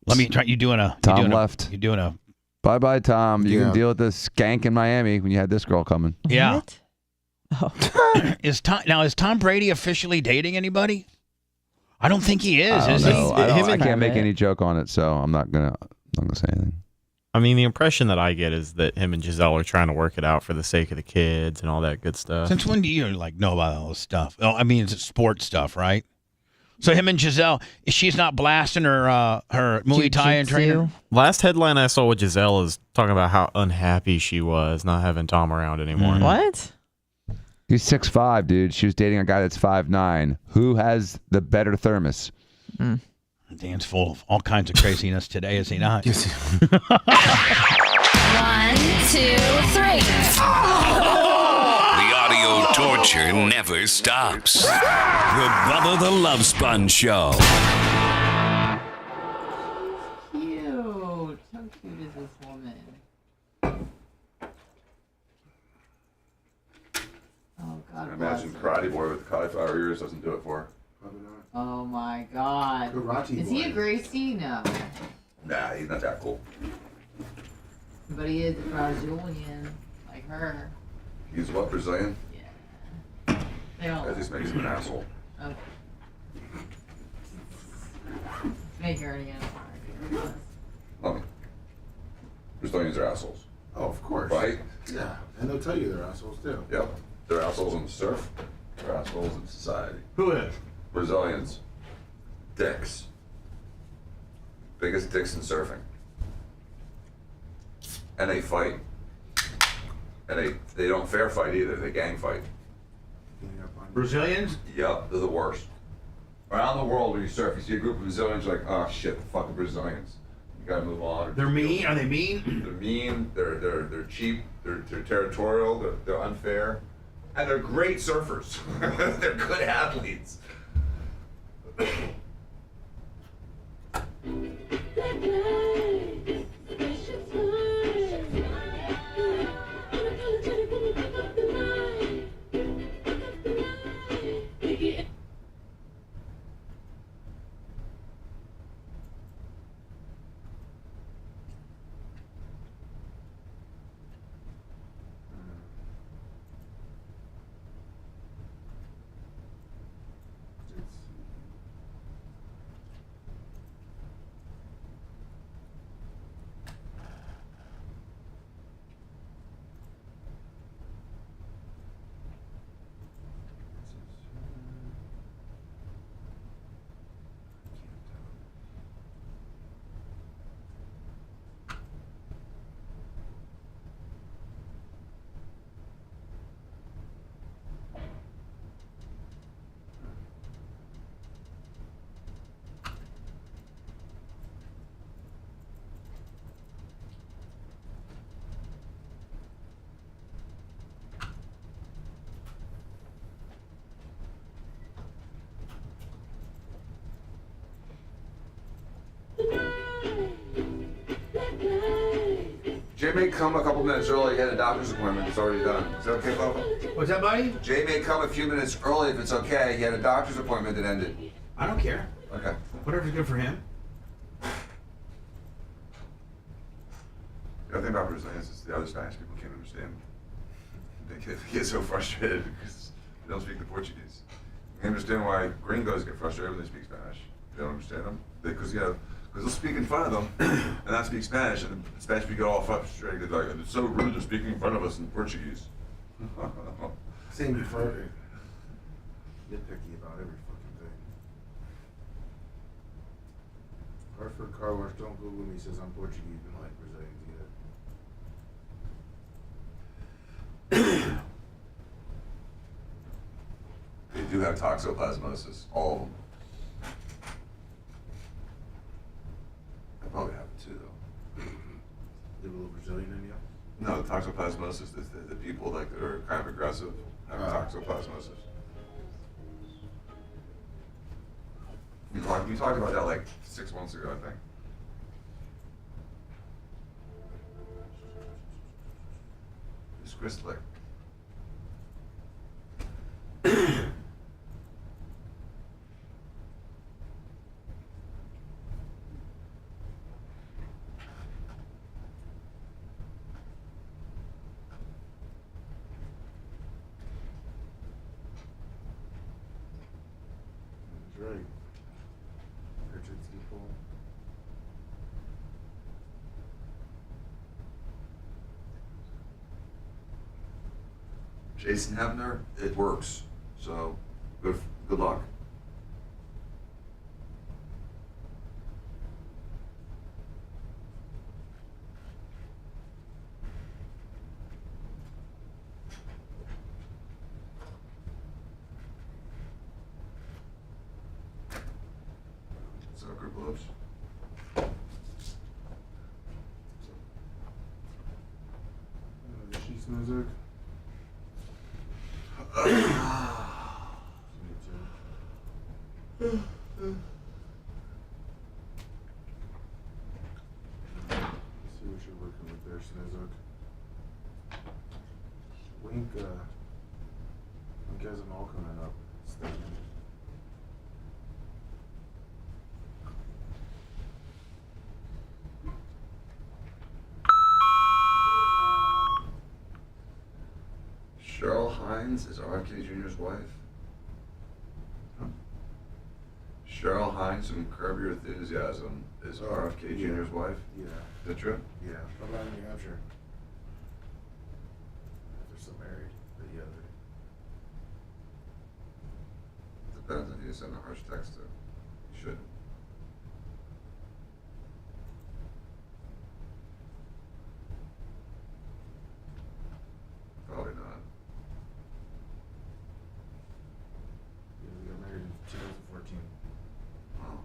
[SPEAKER 3] Let me try. You doing a
[SPEAKER 2] Tom left.
[SPEAKER 3] You doing a
[SPEAKER 2] Bye-bye, Tom. You
[SPEAKER 14] Yeah.
[SPEAKER 2] can deal with this skank in Miami when you had this girl coming.
[SPEAKER 3] yeah.
[SPEAKER 5] What? Oh.
[SPEAKER 3] Is Tom Brady officially dating anybody? I don't think he is.
[SPEAKER 2] I
[SPEAKER 3] Is
[SPEAKER 2] don't
[SPEAKER 3] he?
[SPEAKER 2] know. I can't make any joke on it, so I'm not gonna say anything.
[SPEAKER 12] I mean, the impression that I get is that him and Giselle are trying to work it out for the sake of the kids and all that good stuff.
[SPEAKER 3] Since when do you know about all this stuff? Oh, I mean, it's sports stuff, right? So him and Giselle, she's not blasting her Muay Thai and trainer.
[SPEAKER 12] Last headline I saw with Giselle is talking about how unhappy she was not having Tom around anymore.
[SPEAKER 5] What?
[SPEAKER 2] He's 6'5", dude. She was dating a guy that's 5'9". Who has the better thermos?
[SPEAKER 3] Dan's full of all kinds of craziness today, is he not?
[SPEAKER 14] Yes.
[SPEAKER 18] 1, 2, 3.
[SPEAKER 17] The audio torture never stops. The Bubba the Love Sponge Show.
[SPEAKER 5] Cute. How cute is this woman? Oh, God.
[SPEAKER 9] I imagine Karate Boy with the cauliflower ears doesn't do it for her.
[SPEAKER 4] Probably not.
[SPEAKER 5] Oh, my God.
[SPEAKER 4] Karate
[SPEAKER 5] Is he
[SPEAKER 4] Boy.
[SPEAKER 5] a Gracie? No.
[SPEAKER 9] Nah, he's not that cool.
[SPEAKER 5] But he is a Brazilian, like her.
[SPEAKER 9] He's what, Brazilian?
[SPEAKER 5] They all
[SPEAKER 9] That just makes him an asshole.
[SPEAKER 5] Okay. Make her again.
[SPEAKER 9] Let me. Brazilians are assholes.
[SPEAKER 4] Oh, of course.
[SPEAKER 9] Right?
[SPEAKER 4] Yeah, and they'll tell you they're assholes too.
[SPEAKER 9] Yep. They're assholes on the surf. They're assholes in society.
[SPEAKER 4] Who is?
[SPEAKER 9] Brazilians. Dicks. Biggest dicks in surfing. And they fight. And they don't fair fight either. They gang fight.
[SPEAKER 3] Brazilians?
[SPEAKER 9] Yep, they're the worst. Around the world when you surf, you see a group of Brazilians, you're like, oh shit, the fucking Brazilians. You gotta move on.
[SPEAKER 8] They're mean? Are they mean?
[SPEAKER 9] They're mean. They're cheap. They're territorial. They're unfair, and they're great surfers. They're good athletes. Jay may come a couple minutes early. He had a doctor's appointment. It's already done. Is that okay, Bubba?
[SPEAKER 8] What's that, buddy?
[SPEAKER 9] Jay may come a few minutes early if it's okay. He had a doctor's appointment that ended.
[SPEAKER 8] I don't care.
[SPEAKER 9] Okay.
[SPEAKER 8] Whatever's good for him.
[SPEAKER 9] The other thing about Brazilians is the other Spanish people can't understand. They get so frustrated because they don't speak the Portuguese. You understand why gringos get frustrated when they speak Spanish. They don't understand them. Because they'll speak in front of them and not speak Spanish, and the Spanish people get all frustrated. Like, it's so rude, they're speaking in front of us in Portuguese.
[SPEAKER 4] Same before. Nitpicky about every fucking thing. Hartford car wash, don't Google me, says I'm Portuguese, and like Brazilians either.
[SPEAKER 9] They do have toxoplasmosis, all of them. I probably have it too, though.
[SPEAKER 4] They were a little Brazilian in you?
[SPEAKER 9] No, the toxoplasmosis is the people like that are kind of aggressive have toxoplasmosis. We talked about that like 6 months ago, I think. It's Christlick.
[SPEAKER 4] Right. Richard Steeple.
[SPEAKER 9] Jason Hebner, it works. So good luck. Soccer gloves.
[SPEAKER 4] The sheets music. Let's see what you're working with there, Snizuk. Wink has them all coming up. Statement.
[SPEAKER 9] Cheryl Hines is RFK Jr.'s wife. Cheryl Hines from Curb Your Enthusiasm is RFK Jr.'s wife.
[SPEAKER 4] Yeah.
[SPEAKER 9] Is that true?
[SPEAKER 4] Yeah. From New Hampshire. They're still married, but yeah.
[SPEAKER 9] Depends if you send a harsh text to. You shouldn't. Probably not.
[SPEAKER 4] Yeah, we got married in 2014.
[SPEAKER 9] Wow.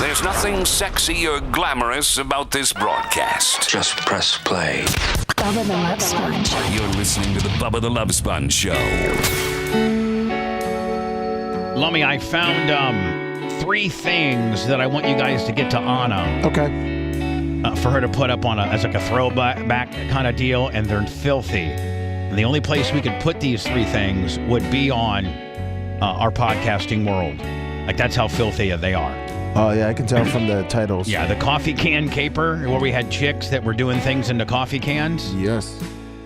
[SPEAKER 17] There's nothing sexy or glamorous about this broadcast.
[SPEAKER 6] Just press play.
[SPEAKER 17] Bubba the Love Sponge. You're listening to the Bubba the Love Sponge Show.
[SPEAKER 3] Lummy, I found 3 things that I want you guys to get to Anna.
[SPEAKER 14] Okay.
[SPEAKER 3] For her to put up on as like a throwback kind of deal, and they're filthy. And the only place we could put these 3 things would be on our podcasting world. Like, that's how filthy they are.
[SPEAKER 14] Oh, yeah, I can tell from the titles.
[SPEAKER 3] Yeah, the coffee can caper, where we had chicks that were doing things into coffee cans.
[SPEAKER 14] Yes.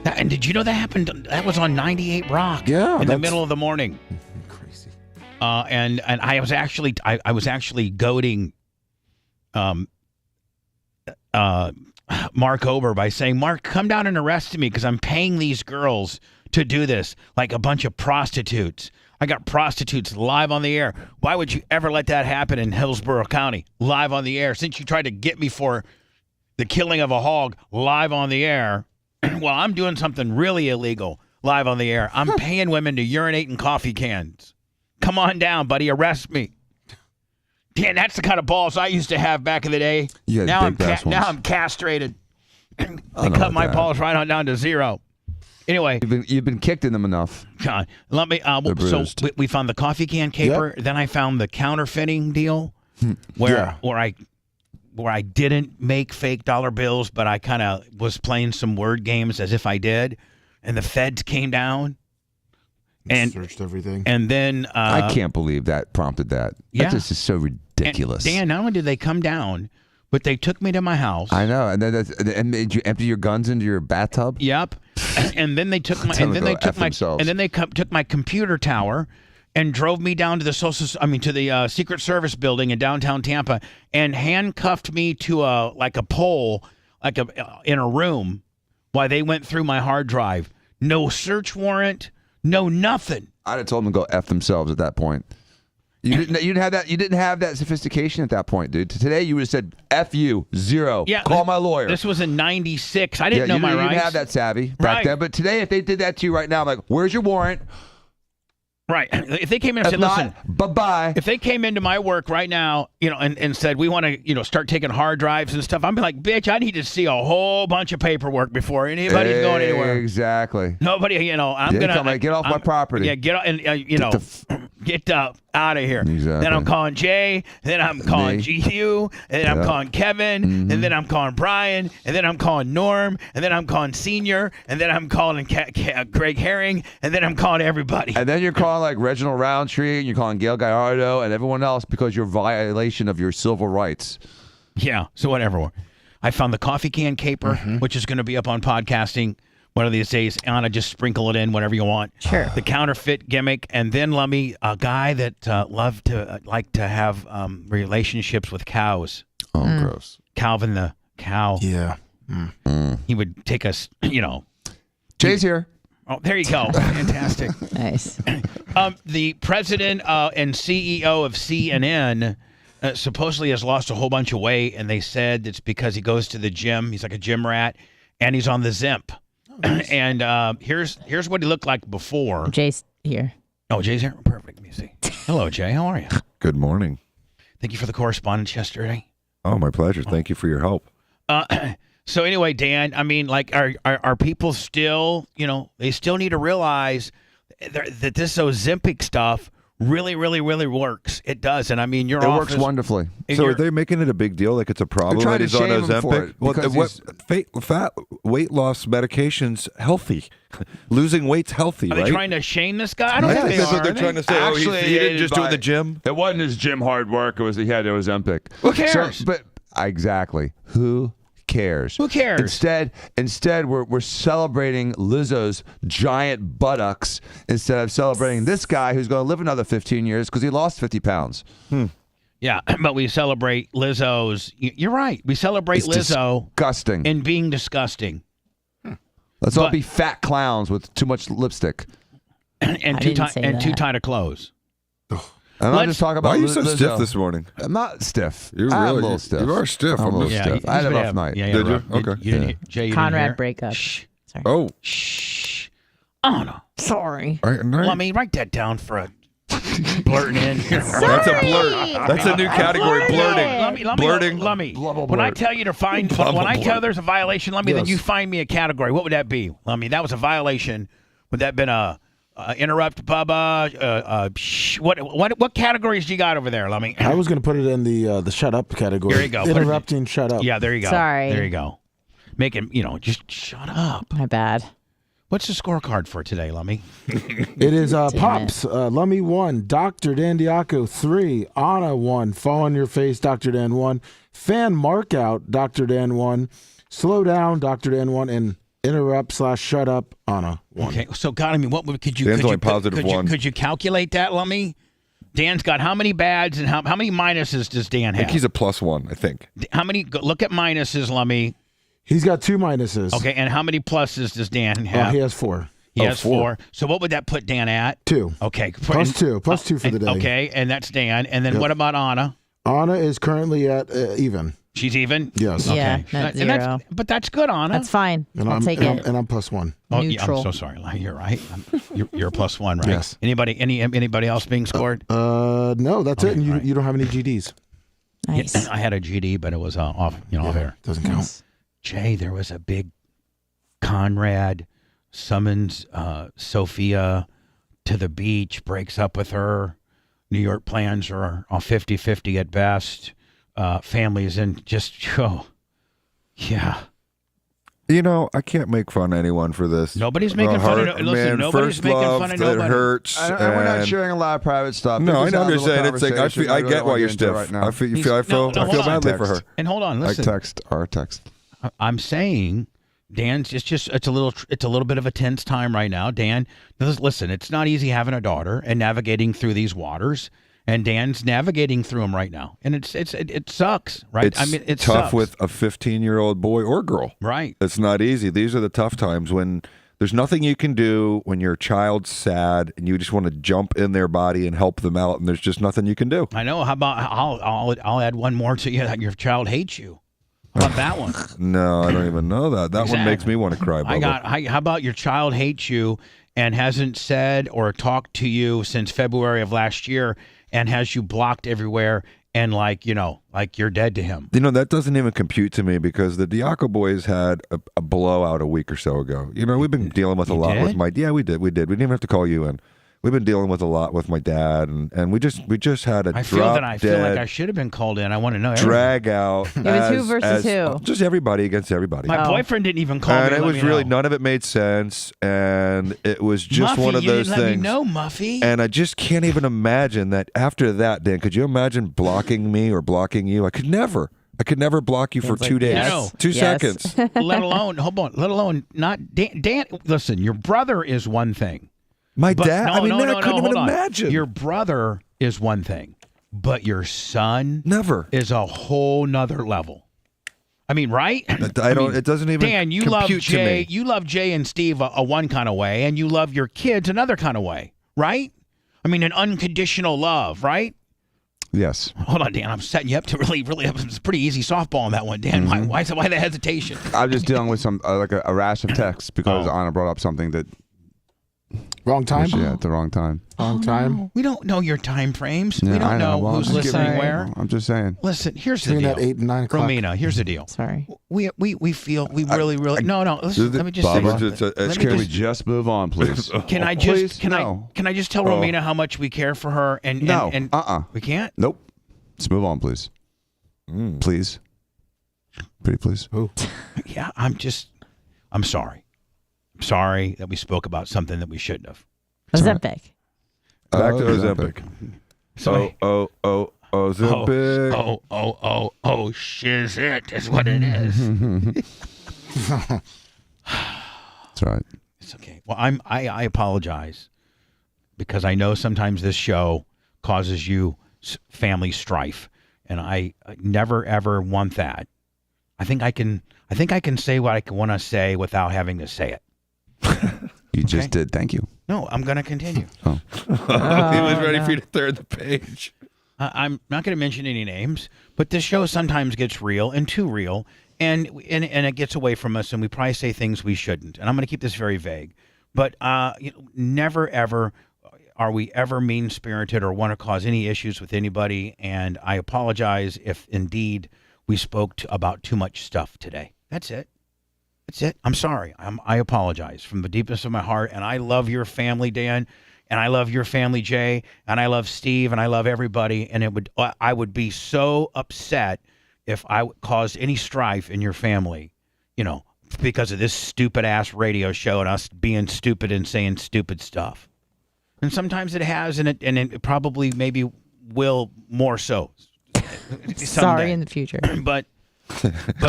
[SPEAKER 3] And did you know that happened? That was on 98 Rock.
[SPEAKER 14] Yeah.
[SPEAKER 3] In the middle of the morning.
[SPEAKER 14] Crazy.
[SPEAKER 3] And I was actually goading Mark over by saying, Mark, come down and arrest me because I'm paying these girls to do this like a bunch of prostitutes. I got prostitutes live on the air. Why would you ever let that happen in Hillsborough County? Live on the air. Since you tried to get me for the killing of a hog live on the air, well, I'm doing something really illegal live on the air. I'm paying women to urinate in coffee cans. Come on down, buddy. Arrest me. Dan, that's the kind of balls I used to have back in the day. Now I'm castrated. They cut my balls right on down to 0. Anyway,
[SPEAKER 2] you've been kicked in them enough.
[SPEAKER 3] God, let me. So we found the coffee can caper. Yep. Then I found the counterfeiting deal, where I didn't make fake dollar bills, but I kind of was playing some word games as if I did, and the feds came down and
[SPEAKER 14] searched everything.
[SPEAKER 3] And then
[SPEAKER 2] I can't believe that prompted that.
[SPEAKER 3] Yeah,
[SPEAKER 2] that just is so ridiculous.
[SPEAKER 3] And Dan, not only did they come down, but they took me to my house.
[SPEAKER 2] I know, and then made you empty your guns into your bathtub.
[SPEAKER 3] Yep. And then they took my took my computer tower and drove me down to the Secret Service building in downtown Tampa and handcuffed me to a pole in a room while they went through my hard drive. No search warrant, no nothing.
[SPEAKER 2] I'd have told them to go F themselves at that point. You didn't have that sophistication at that point, dude. Today you would have said F you, 0. Yeah, call my lawyer.
[SPEAKER 3] This was in 96. I didn't know my rights.
[SPEAKER 2] You didn't have that savvy back then. But today, if they did that to you right now, I'm like, where's your warrant?
[SPEAKER 3] Right. If they came in and said, listen,
[SPEAKER 2] bye-bye.
[SPEAKER 3] If they came into my work right now, and said, we want to, start taking hard drives and stuff, I'd be like, bitch, I need to see a whole bunch of paperwork before anybody's going anywhere.
[SPEAKER 2] Exactly.
[SPEAKER 3] Nobody, I'm going to
[SPEAKER 2] get off my property.
[SPEAKER 3] Yeah, get out of here.
[SPEAKER 2] Exactly.
[SPEAKER 3] Then I'm calling Jay, then I'm calling GU, and then I'm calling Kevin, and then I'm calling Brian, and then I'm calling Norm, and then I'm calling Senior, and then I'm calling Greg Herring, and then I'm calling everybody.
[SPEAKER 2] And then you're calling like Reginald Roundtree, and you're calling Gail Gallardo and everyone else because you're violation of your civil rights.
[SPEAKER 3] Yeah, so whatever. I found the coffee can caper, which is going to be up on podcasting one of these days. Anna, just sprinkle it in, whatever you want.
[SPEAKER 5] Sure.
[SPEAKER 3] The counterfeit gimmick, and then Lummy, a guy that liked to have relationships with cows.
[SPEAKER 2] Oh, gross.
[SPEAKER 3] Calvin the cow.
[SPEAKER 14] Yeah.
[SPEAKER 3] He would take us,
[SPEAKER 2] Jay's here.
[SPEAKER 3] Oh, there you go. Fantastic.
[SPEAKER 5] Nice.
[SPEAKER 3] The president and CEO of CNN supposedly has lost a whole bunch of weight, and they said it's because he goes to the gym. He's like a gym rat, and he's on the Zimp. And here's what he looked like before.
[SPEAKER 5] Jay's here.
[SPEAKER 3] Oh, Jay's here? Perfect. Let me see. Hello, Jay. How are you?
[SPEAKER 11] Good morning.
[SPEAKER 3] Thank you for the correspondence yesterday.
[SPEAKER 11] Oh, my pleasure. Thank you for your help.
[SPEAKER 3] So anyway, Dan, I mean, like, are people still, they still need to realize that this Ozempic stuff really, really, really works. It does. And I mean, it
[SPEAKER 2] works wonderfully.
[SPEAKER 11] So are they making it a big deal? Like it's a problem that he's on Ozempic? Fat weight loss medication's healthy. Losing weight's healthy,
[SPEAKER 3] right? Are they trying to shame this guy? I don't think they
[SPEAKER 11] that's
[SPEAKER 3] are.
[SPEAKER 11] what they're trying to say.
[SPEAKER 2] Actually,
[SPEAKER 11] he didn't just do it in the gym?
[SPEAKER 2] It wasn't his gym hard work. It was he had Ozempic.
[SPEAKER 3] Who cares?
[SPEAKER 2] Exactly. Who cares?
[SPEAKER 3] Who cares?
[SPEAKER 2] Instead, we're celebrating Lizzo's giant buttocks instead of celebrating this guy who's going to live another 15 years because he lost 50 pounds.
[SPEAKER 3] Yeah, but we celebrate Lizzo's. You're right. We celebrate Lizzo
[SPEAKER 2] disgusting
[SPEAKER 3] and being disgusting.
[SPEAKER 2] Let's all be fat clowns with too much lipstick
[SPEAKER 3] and too tight of clothes.
[SPEAKER 2] I'm not just talking about.
[SPEAKER 11] Why are you so
[SPEAKER 2] Lizzo.
[SPEAKER 11] stiff this morning?
[SPEAKER 2] I'm not stiff.
[SPEAKER 11] You're
[SPEAKER 2] I'm
[SPEAKER 11] really
[SPEAKER 2] a little stiff.
[SPEAKER 11] You are stiff.
[SPEAKER 2] I'm a little stiff. I had a rough night.
[SPEAKER 3] Yeah,
[SPEAKER 11] Did you?
[SPEAKER 3] Okay.
[SPEAKER 11] You
[SPEAKER 3] didn't, Jay, you
[SPEAKER 5] Conrad
[SPEAKER 3] didn't hear?
[SPEAKER 5] breakup.
[SPEAKER 3] Shh.
[SPEAKER 5] Sorry.
[SPEAKER 11] Oh.
[SPEAKER 3] Shh. Anna.
[SPEAKER 5] Sorry.
[SPEAKER 3] Let me write that down for a blurting in.
[SPEAKER 11] That's a blurt. That's a new category. Blurting. Blurting.
[SPEAKER 3] Let me. When I tell you to find, when I tell there's a violation, let me. Then you find me a category. What would that be? Let me. That was a violation. Would that have been a interrupt, Bubba? What categories you got over there? Let me.
[SPEAKER 14] I was going to put it in the shut up category.
[SPEAKER 3] There you go.
[SPEAKER 14] Interrupting, shut up.
[SPEAKER 3] Yeah, there you go.
[SPEAKER 5] Sorry.
[SPEAKER 3] There you go. Make him, just shut up.
[SPEAKER 5] My bad.
[SPEAKER 3] What's the scorecard for today, Lummy?
[SPEAKER 14] It is Pops, Lummy 1, Dr. Dan Diaco 3, Anna 1, Fall on Your Face, Dr. Dan 1, Fan Markout, Dr. Dan 1, Slow Down, Dr. Dan 1, and Interrupt/Shut Up, Anna 1.
[SPEAKER 3] Okay, so God, I mean, what could you?
[SPEAKER 11] Dan's
[SPEAKER 3] could
[SPEAKER 11] only
[SPEAKER 3] you,
[SPEAKER 11] positive
[SPEAKER 3] could
[SPEAKER 11] one.
[SPEAKER 3] You, could you calculate that, Lummy? Dan's got how many bads and how many minuses does Dan have?
[SPEAKER 11] I think he's a +1, I think.
[SPEAKER 3] How many? Look at minuses, Lummy.
[SPEAKER 14] He's got 2 minuses.
[SPEAKER 3] Okay, and how many pluses does Dan have?
[SPEAKER 14] He has 4.
[SPEAKER 3] He has 4. So what would that put Dan at?
[SPEAKER 14] 2.
[SPEAKER 3] Okay.
[SPEAKER 14] Plus 2 for the day.
[SPEAKER 3] Okay, and that's Dan. And then what about Anna?
[SPEAKER 14] Anna is currently at even.
[SPEAKER 3] She's even?
[SPEAKER 14] Yes.
[SPEAKER 5] Yeah,
[SPEAKER 3] Okay.
[SPEAKER 5] not 0.
[SPEAKER 3] But that's good, Anna.
[SPEAKER 5] That's fine. I'll take it.
[SPEAKER 14] And I'm +1.
[SPEAKER 3] Oh, yeah, I'm
[SPEAKER 5] Neutral.
[SPEAKER 3] so sorry. You're right. You're +1, right?
[SPEAKER 14] Yes.
[SPEAKER 3] Anybody else being scored?
[SPEAKER 14] No, that's it. And
[SPEAKER 3] right.
[SPEAKER 14] you don't have any GDs.
[SPEAKER 5] Nice.
[SPEAKER 3] Yeah, I had a GD, but it was off air.
[SPEAKER 14] Doesn't count.
[SPEAKER 3] Jay, there was a big Conrad summons Sophia to the beach, breaks up with her. New York plans are 50-50 at best. Families and yeah.
[SPEAKER 11] I can't make fun of anyone for this.
[SPEAKER 3] Nobody's making fun of. Listen,
[SPEAKER 11] man,
[SPEAKER 3] nobody's
[SPEAKER 11] first
[SPEAKER 3] making
[SPEAKER 11] love,
[SPEAKER 3] fun of
[SPEAKER 11] that
[SPEAKER 3] nobody.
[SPEAKER 11] hurts.
[SPEAKER 2] And we're not sharing a lot of private stuff.
[SPEAKER 11] No, I
[SPEAKER 2] This is
[SPEAKER 11] know.
[SPEAKER 2] a
[SPEAKER 11] I'm just saying.
[SPEAKER 2] little
[SPEAKER 11] It's like
[SPEAKER 2] conversation.
[SPEAKER 11] I
[SPEAKER 2] really
[SPEAKER 11] get why
[SPEAKER 2] want to
[SPEAKER 11] you're
[SPEAKER 2] get into
[SPEAKER 11] stiff.
[SPEAKER 2] right now.
[SPEAKER 11] I feel badly for her.
[SPEAKER 3] And hold on, listen.
[SPEAKER 2] Our text.
[SPEAKER 3] I'm saying, Dan's it's a little bit of a tense time right now. Dan, listen, it's not easy having a daughter and navigating through these waters. And Dan's navigating through them right now, and it sucks, right?
[SPEAKER 11] It's tough with a 15-year-old boy or girl,
[SPEAKER 3] right?
[SPEAKER 11] It's not easy. These are the tough times when there's nothing you can do, when your child's sad and you just want to jump in their body and help them out, and there's just nothing you can do.
[SPEAKER 3] I know. How about I'll add one more to you. That your child hates you. How about that one?
[SPEAKER 11] No, I don't even know that. That one makes me want to cry, Bubba.
[SPEAKER 3] How about your child hates you and hasn't said or talked to you since February of last year? And has you blocked everywhere and like you're dead to him.
[SPEAKER 11] That doesn't even compute to me because the Diaco boys had a blowout a week or so ago. We've been dealing with a lot with my... Yeah, we did. We didn't even have to call you in. We've been dealing with a lot with my dad, and we just had a
[SPEAKER 3] I feel like I should have been called in. I want to know.
[SPEAKER 11] Drag out.
[SPEAKER 5] It was who versus who?
[SPEAKER 11] Just everybody against everybody.
[SPEAKER 3] My boyfriend didn't even call me.
[SPEAKER 11] And it was really none of it made sense, and it was just
[SPEAKER 3] Muffy,
[SPEAKER 11] one of those
[SPEAKER 3] you
[SPEAKER 11] things.
[SPEAKER 3] didn't let me know, Muffy.
[SPEAKER 11] And I just can't even imagine that after that, Dan. Could you imagine blocking me or blocking you? I could never block you for 2 days.
[SPEAKER 3] Yes.
[SPEAKER 11] 2 seconds.
[SPEAKER 3] Let alone not Dan. Listen, your brother is one thing.
[SPEAKER 11] My dad? I couldn't even imagine.
[SPEAKER 3] Your brother is one thing, but your son
[SPEAKER 11] never
[SPEAKER 3] is a whole nother level. I mean, right?
[SPEAKER 11] It doesn't even
[SPEAKER 3] Dan, you love
[SPEAKER 11] compute
[SPEAKER 3] Jay.
[SPEAKER 11] to me.
[SPEAKER 3] You love Jay and Steve a one kind of way, and you love your kids another kind of way, right? I mean, an unconditional love, right?
[SPEAKER 2] Yes.
[SPEAKER 3] Hold on, Dan. I'm setting you up to really it's a pretty easy softball on that one, Dan.
[SPEAKER 2] Mm-hmm.
[SPEAKER 3] Why the hesitation?
[SPEAKER 2] I'm just dealing with some a rash of texts because Anna brought up something that.
[SPEAKER 14] Wrong time?
[SPEAKER 2] Yeah, at the wrong time.
[SPEAKER 14] Wrong time?
[SPEAKER 3] No. We don't know your time frames.
[SPEAKER 2] Yeah,
[SPEAKER 3] we don't know
[SPEAKER 2] Well,
[SPEAKER 3] who's listening where.
[SPEAKER 2] I'm just saying.
[SPEAKER 3] Listen, here's the
[SPEAKER 14] Between
[SPEAKER 3] deal.
[SPEAKER 14] that 8 and 9 o'clock.
[SPEAKER 3] Romina, here's the deal.
[SPEAKER 5] Sorry.
[SPEAKER 3] We feel we really no. Listen, let me just say
[SPEAKER 2] Bubba, can we just move on, please?
[SPEAKER 3] Can I just can I just tell Romina how much we care for her and we can't?
[SPEAKER 2] Nope. Let's move on, please. Please. Pretty please.
[SPEAKER 3] Yeah, I'm sorry. I'm sorry that we spoke about something that we shouldn't have.
[SPEAKER 5] Ozempic.
[SPEAKER 11] Back to Ozempic.
[SPEAKER 3] Sorry.
[SPEAKER 11] Ozempic.
[SPEAKER 3] Oh, shiz it is what it is.
[SPEAKER 2] That's right.
[SPEAKER 3] It's okay. Well, I apologize because I know sometimes this show causes you family strife, and I never ever want that. I think I can say what I want to say without having to say it.
[SPEAKER 2] You just did. Thank you.
[SPEAKER 3] No, I'm going to continue.
[SPEAKER 11] He was ready for you to third the page.
[SPEAKER 3] I'm not going to mention any names, but this show sometimes gets real and too real, and it gets away from us, and we probably say things we shouldn't. And I'm going to keep this very vague. But never ever are we ever mean-spirited or want to cause any issues with anybody. And I apologize if indeed we spoke about too much stuff today. That's it. That's it. I'm sorry. I apologize from the deepest of my heart. And I love your family, Dan. And I love your family, Jay. And I love Steve. And I love everybody. And I would be so upset if I caused any strife in your family, because of this stupid-ass radio show and us being stupid and saying stupid stuff. And sometimes it has, and it probably maybe will more so.
[SPEAKER 5] Sorry in the future.
[SPEAKER 3] But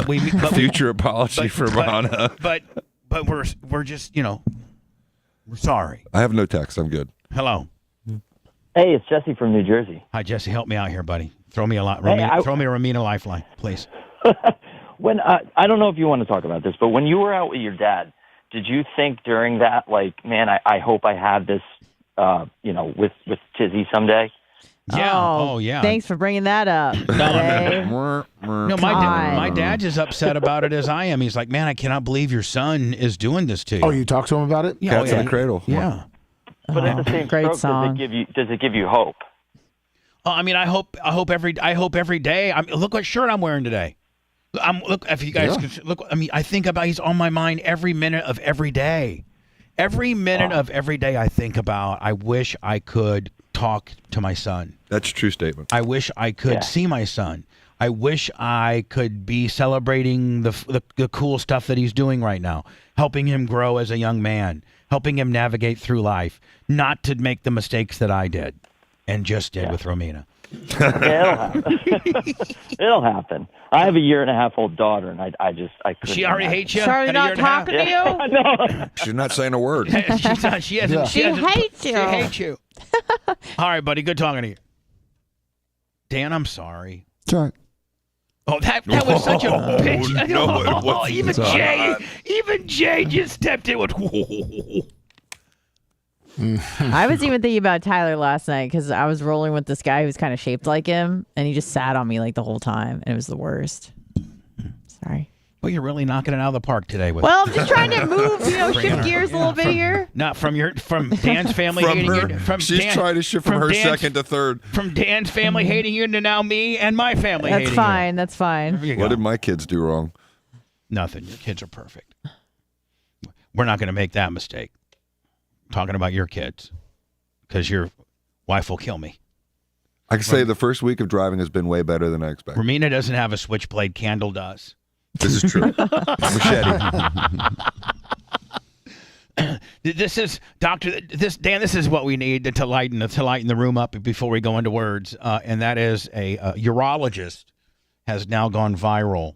[SPEAKER 3] we
[SPEAKER 11] future apology for Rana.
[SPEAKER 3] But we're just we're sorry.
[SPEAKER 11] I have no text. I'm good.
[SPEAKER 3] Hello.
[SPEAKER 18] Hey, it's Jesse from New Jersey.
[SPEAKER 3] Hi, Jesse. Help me out here, buddy. Throw me a throw me a Romina lifeline, please.
[SPEAKER 18] When I don't know if you want to talk about this, but when you were out with your dad, did you think during that, like, man, I hope I have this, with Tizzy someday?
[SPEAKER 3] Yeah. Oh, yeah.
[SPEAKER 5] Thanks for bringing that up.
[SPEAKER 3] No, my dad's as upset about it as I am. He's like, man, I cannot believe your son is doing this to you.
[SPEAKER 14] Oh, you talked to him about it?
[SPEAKER 3] Yeah.
[SPEAKER 11] Cats in the Cradle.
[SPEAKER 3] Yeah.
[SPEAKER 18] But at the same
[SPEAKER 5] Great
[SPEAKER 18] stroke, does it give you hope?
[SPEAKER 3] I mean, I hope every day. Look what shirt I'm wearing today. Look, if you guys can look. I mean, I think about he's on my mind every minute of every day. Every minute of every day, I think about. I wish I could talk to my son.
[SPEAKER 11] That's a true statement.
[SPEAKER 3] I wish I could see my son. I wish I could be celebrating the cool stuff that he's doing right now, helping him grow as a young man, helping him navigate through life, not to make the mistakes that I did and just did with Romina.
[SPEAKER 18] Yeah, it'll happen. It'll happen. I have a 1.5-year-old daughter, and I couldn't.
[SPEAKER 3] She already hates you.
[SPEAKER 5] Charlie not talking to you?
[SPEAKER 18] No.
[SPEAKER 11] She's not saying a word.
[SPEAKER 3] She's not. She hasn't.
[SPEAKER 5] She hates you.
[SPEAKER 3] She hates you. All right, buddy. Good talking to you. Dan, I'm sorry.
[SPEAKER 14] It's all right.
[SPEAKER 3] Oh, that was such a bitch.
[SPEAKER 11] No, it wasn't.
[SPEAKER 3] Even Jay just stepped in with.
[SPEAKER 5] I was even thinking about Tyler last night because I was rolling with this guy who was kind of shaped like him, and he just sat on me like the whole time, and it was the worst. Sorry.
[SPEAKER 3] Well, you're really knocking it out of the park today.
[SPEAKER 5] Well, I'm just trying to move, shift gears a little bit here.
[SPEAKER 3] Not from Dan's family
[SPEAKER 11] From
[SPEAKER 3] hating
[SPEAKER 11] her.
[SPEAKER 3] you.
[SPEAKER 11] She's trying to shift from her second to third.
[SPEAKER 3] From Dan's family hating you to now me and my family hating you.
[SPEAKER 5] That's fine.
[SPEAKER 11] What did my kids do wrong?
[SPEAKER 3] Nothing. Your kids are perfect. We're not going to make that mistake. Talking about your kids, because your wife will kill me.
[SPEAKER 11] I can say the first week of driving has been way better than I expected.
[SPEAKER 3] Romina doesn't have a switchblade. Candle does.
[SPEAKER 11] This is true. Machete.
[SPEAKER 3] This is Dan. This is what we need to lighten the room up before we go into words, and that is a urologist has now gone viral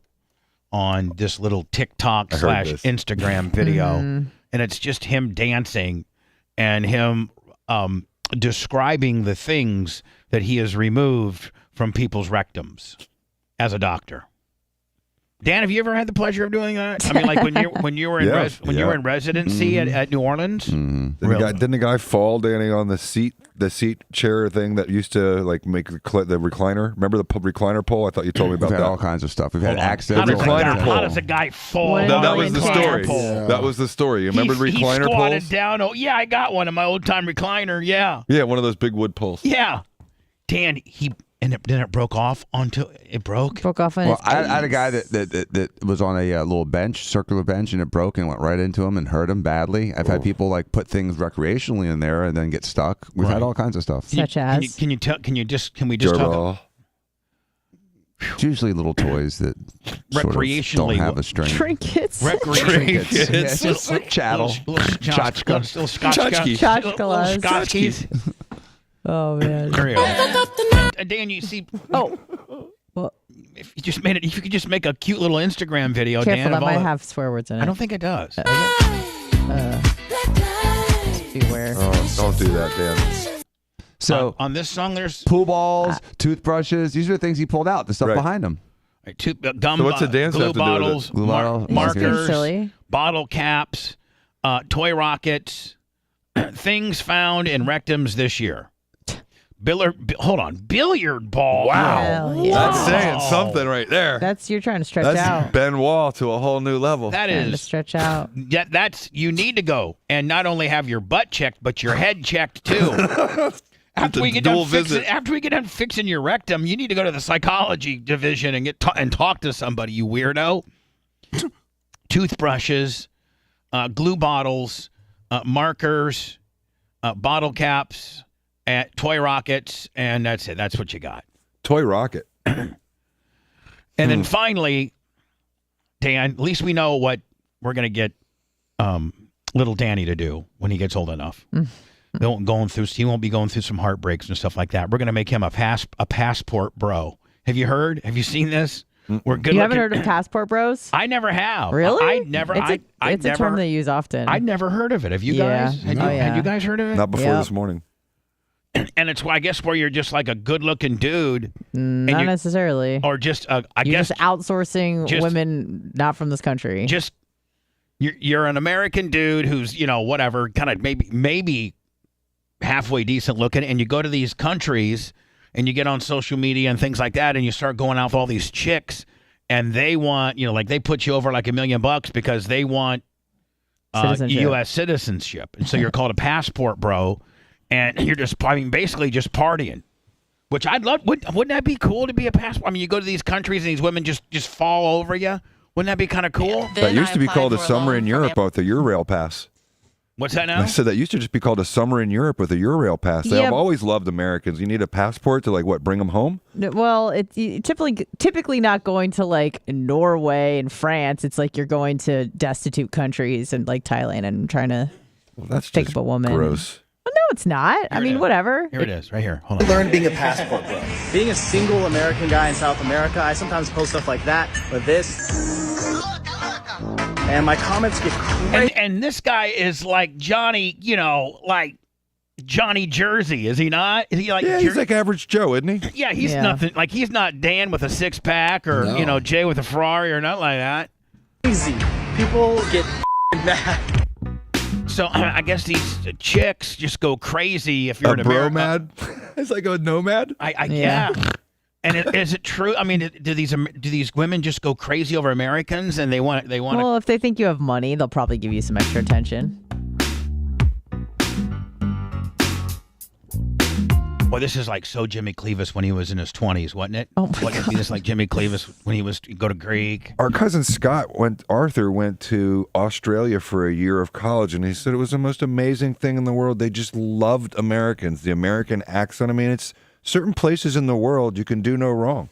[SPEAKER 3] on this little TikTok / Instagram video, and it's just him dancing and him describing the things that he has removed from people's rectums as a doctor. Dan, have you ever had the pleasure of doing that? I mean, like when you were in residency at New Orleans.
[SPEAKER 11] Mm-hmm. Didn't the guy fall, Danny, on the seat chair thing that used to like make the recliner? Remember the recliner pole? I thought you told me about
[SPEAKER 2] We've had
[SPEAKER 11] that.
[SPEAKER 2] all kinds of stuff. We've had accidents.
[SPEAKER 3] How does a guy fall?
[SPEAKER 11] That was the story.
[SPEAKER 2] Yeah.
[SPEAKER 11] That was the story. You remember recliner
[SPEAKER 3] he squatted
[SPEAKER 11] poles?
[SPEAKER 3] down. Oh yeah, I got one in my old time recliner. Yeah.
[SPEAKER 11] Yeah, one of those big wood poles.
[SPEAKER 3] Yeah. Dan, then it broke off onto it broke.
[SPEAKER 5] Broke off on
[SPEAKER 2] Well,
[SPEAKER 5] his
[SPEAKER 2] I had a guy that was on a little bench, circular bench, and it broke and went right into him and hurt him badly. I've had people like put things recreationally in there and then get stuck. We've had all kinds of stuff.
[SPEAKER 5] Such as?
[SPEAKER 3] Can we just talk?
[SPEAKER 2] It's usually little toys that sort of don't have a string.
[SPEAKER 5] Trinkets.
[SPEAKER 2] Trinkets. Yeah, chattel. Tchotchka.
[SPEAKER 3] Little scotchkies.
[SPEAKER 5] Tchotchkas. Oh man.
[SPEAKER 3] Dan, you see.
[SPEAKER 5] Oh. Well,
[SPEAKER 3] if you could just make a cute little Instagram video,
[SPEAKER 5] careful,
[SPEAKER 3] Dan.
[SPEAKER 5] that might have swear words in it.
[SPEAKER 3] I don't think it does.
[SPEAKER 5] Just beware.
[SPEAKER 11] Oh, don't do that, Dan.
[SPEAKER 2] So
[SPEAKER 3] on this song, there's
[SPEAKER 2] pool balls, toothbrushes. These are the things he pulled out. The stuff behind him.
[SPEAKER 3] Gum,
[SPEAKER 11] so what's the dance
[SPEAKER 3] glue
[SPEAKER 11] have to do
[SPEAKER 3] bottles,
[SPEAKER 11] with it?
[SPEAKER 3] markers, bottle caps, toy rockets, things found in rectums this year. Hold on, billiard ball.
[SPEAKER 11] Wow,
[SPEAKER 5] Hell yeah.
[SPEAKER 11] that's saying something right there.
[SPEAKER 5] You're trying to stretch
[SPEAKER 11] That's
[SPEAKER 5] out.
[SPEAKER 11] Ben Wall to a whole new level.
[SPEAKER 3] That
[SPEAKER 5] Trying to
[SPEAKER 3] is
[SPEAKER 5] stretch out.
[SPEAKER 3] you need to go and not only have your butt checked, but your head checked too. After we get done fixing your rectum, you need to go to the psychology division and and talk to somebody. You weirdo. Toothbrushes, glue bottles, markers, bottle caps, toy rockets, and that's it. That's what you got.
[SPEAKER 11] Toy rocket.
[SPEAKER 3] And then finally, Dan, at least we know what we're going to get little Danny to do when he gets old enough. He won't be going through some heartbreaks and stuff like that. We're going to make him a passport bro. Have you heard? Have you seen this? We're good.
[SPEAKER 5] You haven't heard of passport bros?
[SPEAKER 3] I never have.
[SPEAKER 5] Really?
[SPEAKER 3] I never.
[SPEAKER 5] It's a term they use often.
[SPEAKER 3] I'd never heard of it. Have you guys? Had you guys heard of it?
[SPEAKER 11] Not before this morning.
[SPEAKER 3] And it's, I guess, where you're just like a good-looking dude.
[SPEAKER 5] Not necessarily.
[SPEAKER 3] Or just,
[SPEAKER 5] You're just outsourcing women not from this country.
[SPEAKER 3] Just, you're an American dude who's, whatever, kind of maybe halfway decent looking, and you go to these countries and you get on social media and things like that, and you start going out with all these chicks, and they want, like they put you over like $1 million because they want U.S. citizenship. And so you're called a passport bro, and you're just, basically just partying, which I'd love. Wouldn't that be cool to be a passport? I mean, you go to these countries and these women just fall over you. Wouldn't that be kind of cool?
[SPEAKER 11] That used to be called a summer in Europe with a Eurail pass.
[SPEAKER 3] What's that now?
[SPEAKER 11] I said that used to just be called a summer in Europe with a Eurail pass. I've always loved Americans. You need a passport to bring them home?
[SPEAKER 5] Well, it's typically not going to like Norway and France. It's like you're going to destitute countries and like Thailand and trying to pick up a woman.
[SPEAKER 11] Gross.
[SPEAKER 5] Well, no, it's not. I mean, whatever.
[SPEAKER 3] Here it is, right here. Hold on.
[SPEAKER 7] Learn being a passport bro. Being a single American guy in South America, I sometimes post stuff like that, but this. And my comments get crazy.
[SPEAKER 3] And this guy is like Johnny, like Johnny Jersey, is he not? Is he like?
[SPEAKER 11] Yeah, he's like average Joe, isn't he?
[SPEAKER 3] Yeah, he's nothing. Like he's not Dan with a 6-pack or Jay with a Ferrari or nothing like that.
[SPEAKER 7] Crazy. People get mad.
[SPEAKER 3] So I guess these chicks just go crazy if you're
[SPEAKER 11] a bromad. It's like a nomad.
[SPEAKER 3] Yeah. And is it true? I mean, do these women just go crazy over Americans and they want?
[SPEAKER 5] Well, if they think you have money, they'll probably give you some extra attention.
[SPEAKER 3] Well, this is like so Jimmy Cleavis when he was in his 20s, wasn't it?
[SPEAKER 5] Oh my God.
[SPEAKER 3] This like Jimmy Cleavis when he was go to Greek.
[SPEAKER 11] Our cousin Arthur went to Australia for a year of college, and he said it was the most amazing thing in the world. They just loved Americans, the American accent. I mean, it's certain places in the world you can do no wrong.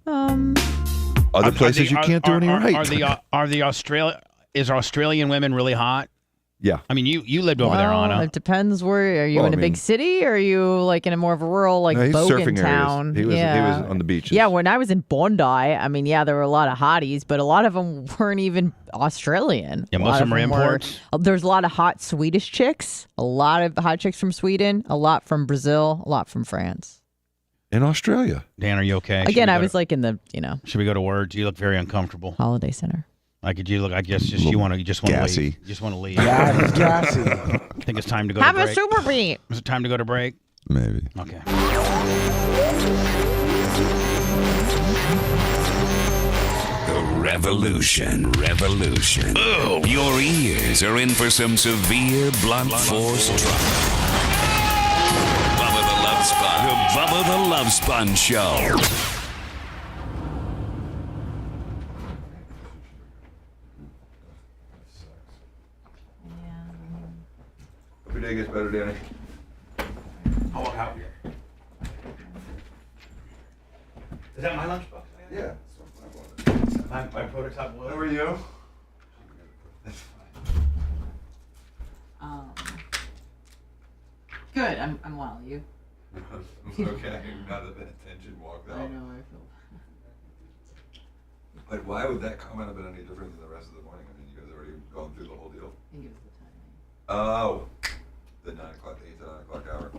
[SPEAKER 11] Other places you can't do any right.
[SPEAKER 3] Is Australian women really hot?
[SPEAKER 11] Yeah.
[SPEAKER 3] I mean, you lived over there, Anna.
[SPEAKER 5] It depends where. Are you in a big city or are you like in a more of a rural
[SPEAKER 11] he's
[SPEAKER 5] Bogan
[SPEAKER 11] surfing
[SPEAKER 5] town?
[SPEAKER 11] Areas. He was on the beaches.
[SPEAKER 5] Yeah, when I was in Bondi, I mean, there were a lot of hotties, but a lot of them weren't even Australian.
[SPEAKER 3] Yeah, most of them were imports.
[SPEAKER 5] There's a lot of hot Swedish chicks, a lot of hot chicks from Sweden, a lot from Brazil, a lot from France.
[SPEAKER 11] In Australia.
[SPEAKER 3] Dan, are you okay?
[SPEAKER 5] Again, I was like in the,
[SPEAKER 3] Should we go to words? You look very uncomfortable.
[SPEAKER 5] Holiday Center.
[SPEAKER 3] Like, you look, I guess you just want to
[SPEAKER 2] gassy.
[SPEAKER 3] leave. You just want to leave.
[SPEAKER 14] Yeah, he's gassy.
[SPEAKER 3] I think it's time to go
[SPEAKER 5] Have
[SPEAKER 3] to break.
[SPEAKER 5] a super beat.
[SPEAKER 3] Is it time to go to break?
[SPEAKER 2] Maybe.
[SPEAKER 3] Okay.
[SPEAKER 17] The revolution. Boom. Your ears are in for some severe blunt force trauma. Bubba the Love Sponge. The Bubba the Love Sponge Show.
[SPEAKER 11] Every day gets better, Danny.
[SPEAKER 8] I'll walk out here. Is that my lunchbox?
[SPEAKER 9] Yeah.
[SPEAKER 8] My prototype will.
[SPEAKER 9] How are you?
[SPEAKER 5] Good. I'm well. You?
[SPEAKER 11] Okay. Not a bit attention walked out.
[SPEAKER 5] I know. I feel.
[SPEAKER 11] Like, why would that comment have been any different than the rest of the morning? I mean, you guys already gone through the whole deal.
[SPEAKER 5] I think it was the timing.
[SPEAKER 11] Oh, the 9 o'clock, 8 to 9 o'clock hour.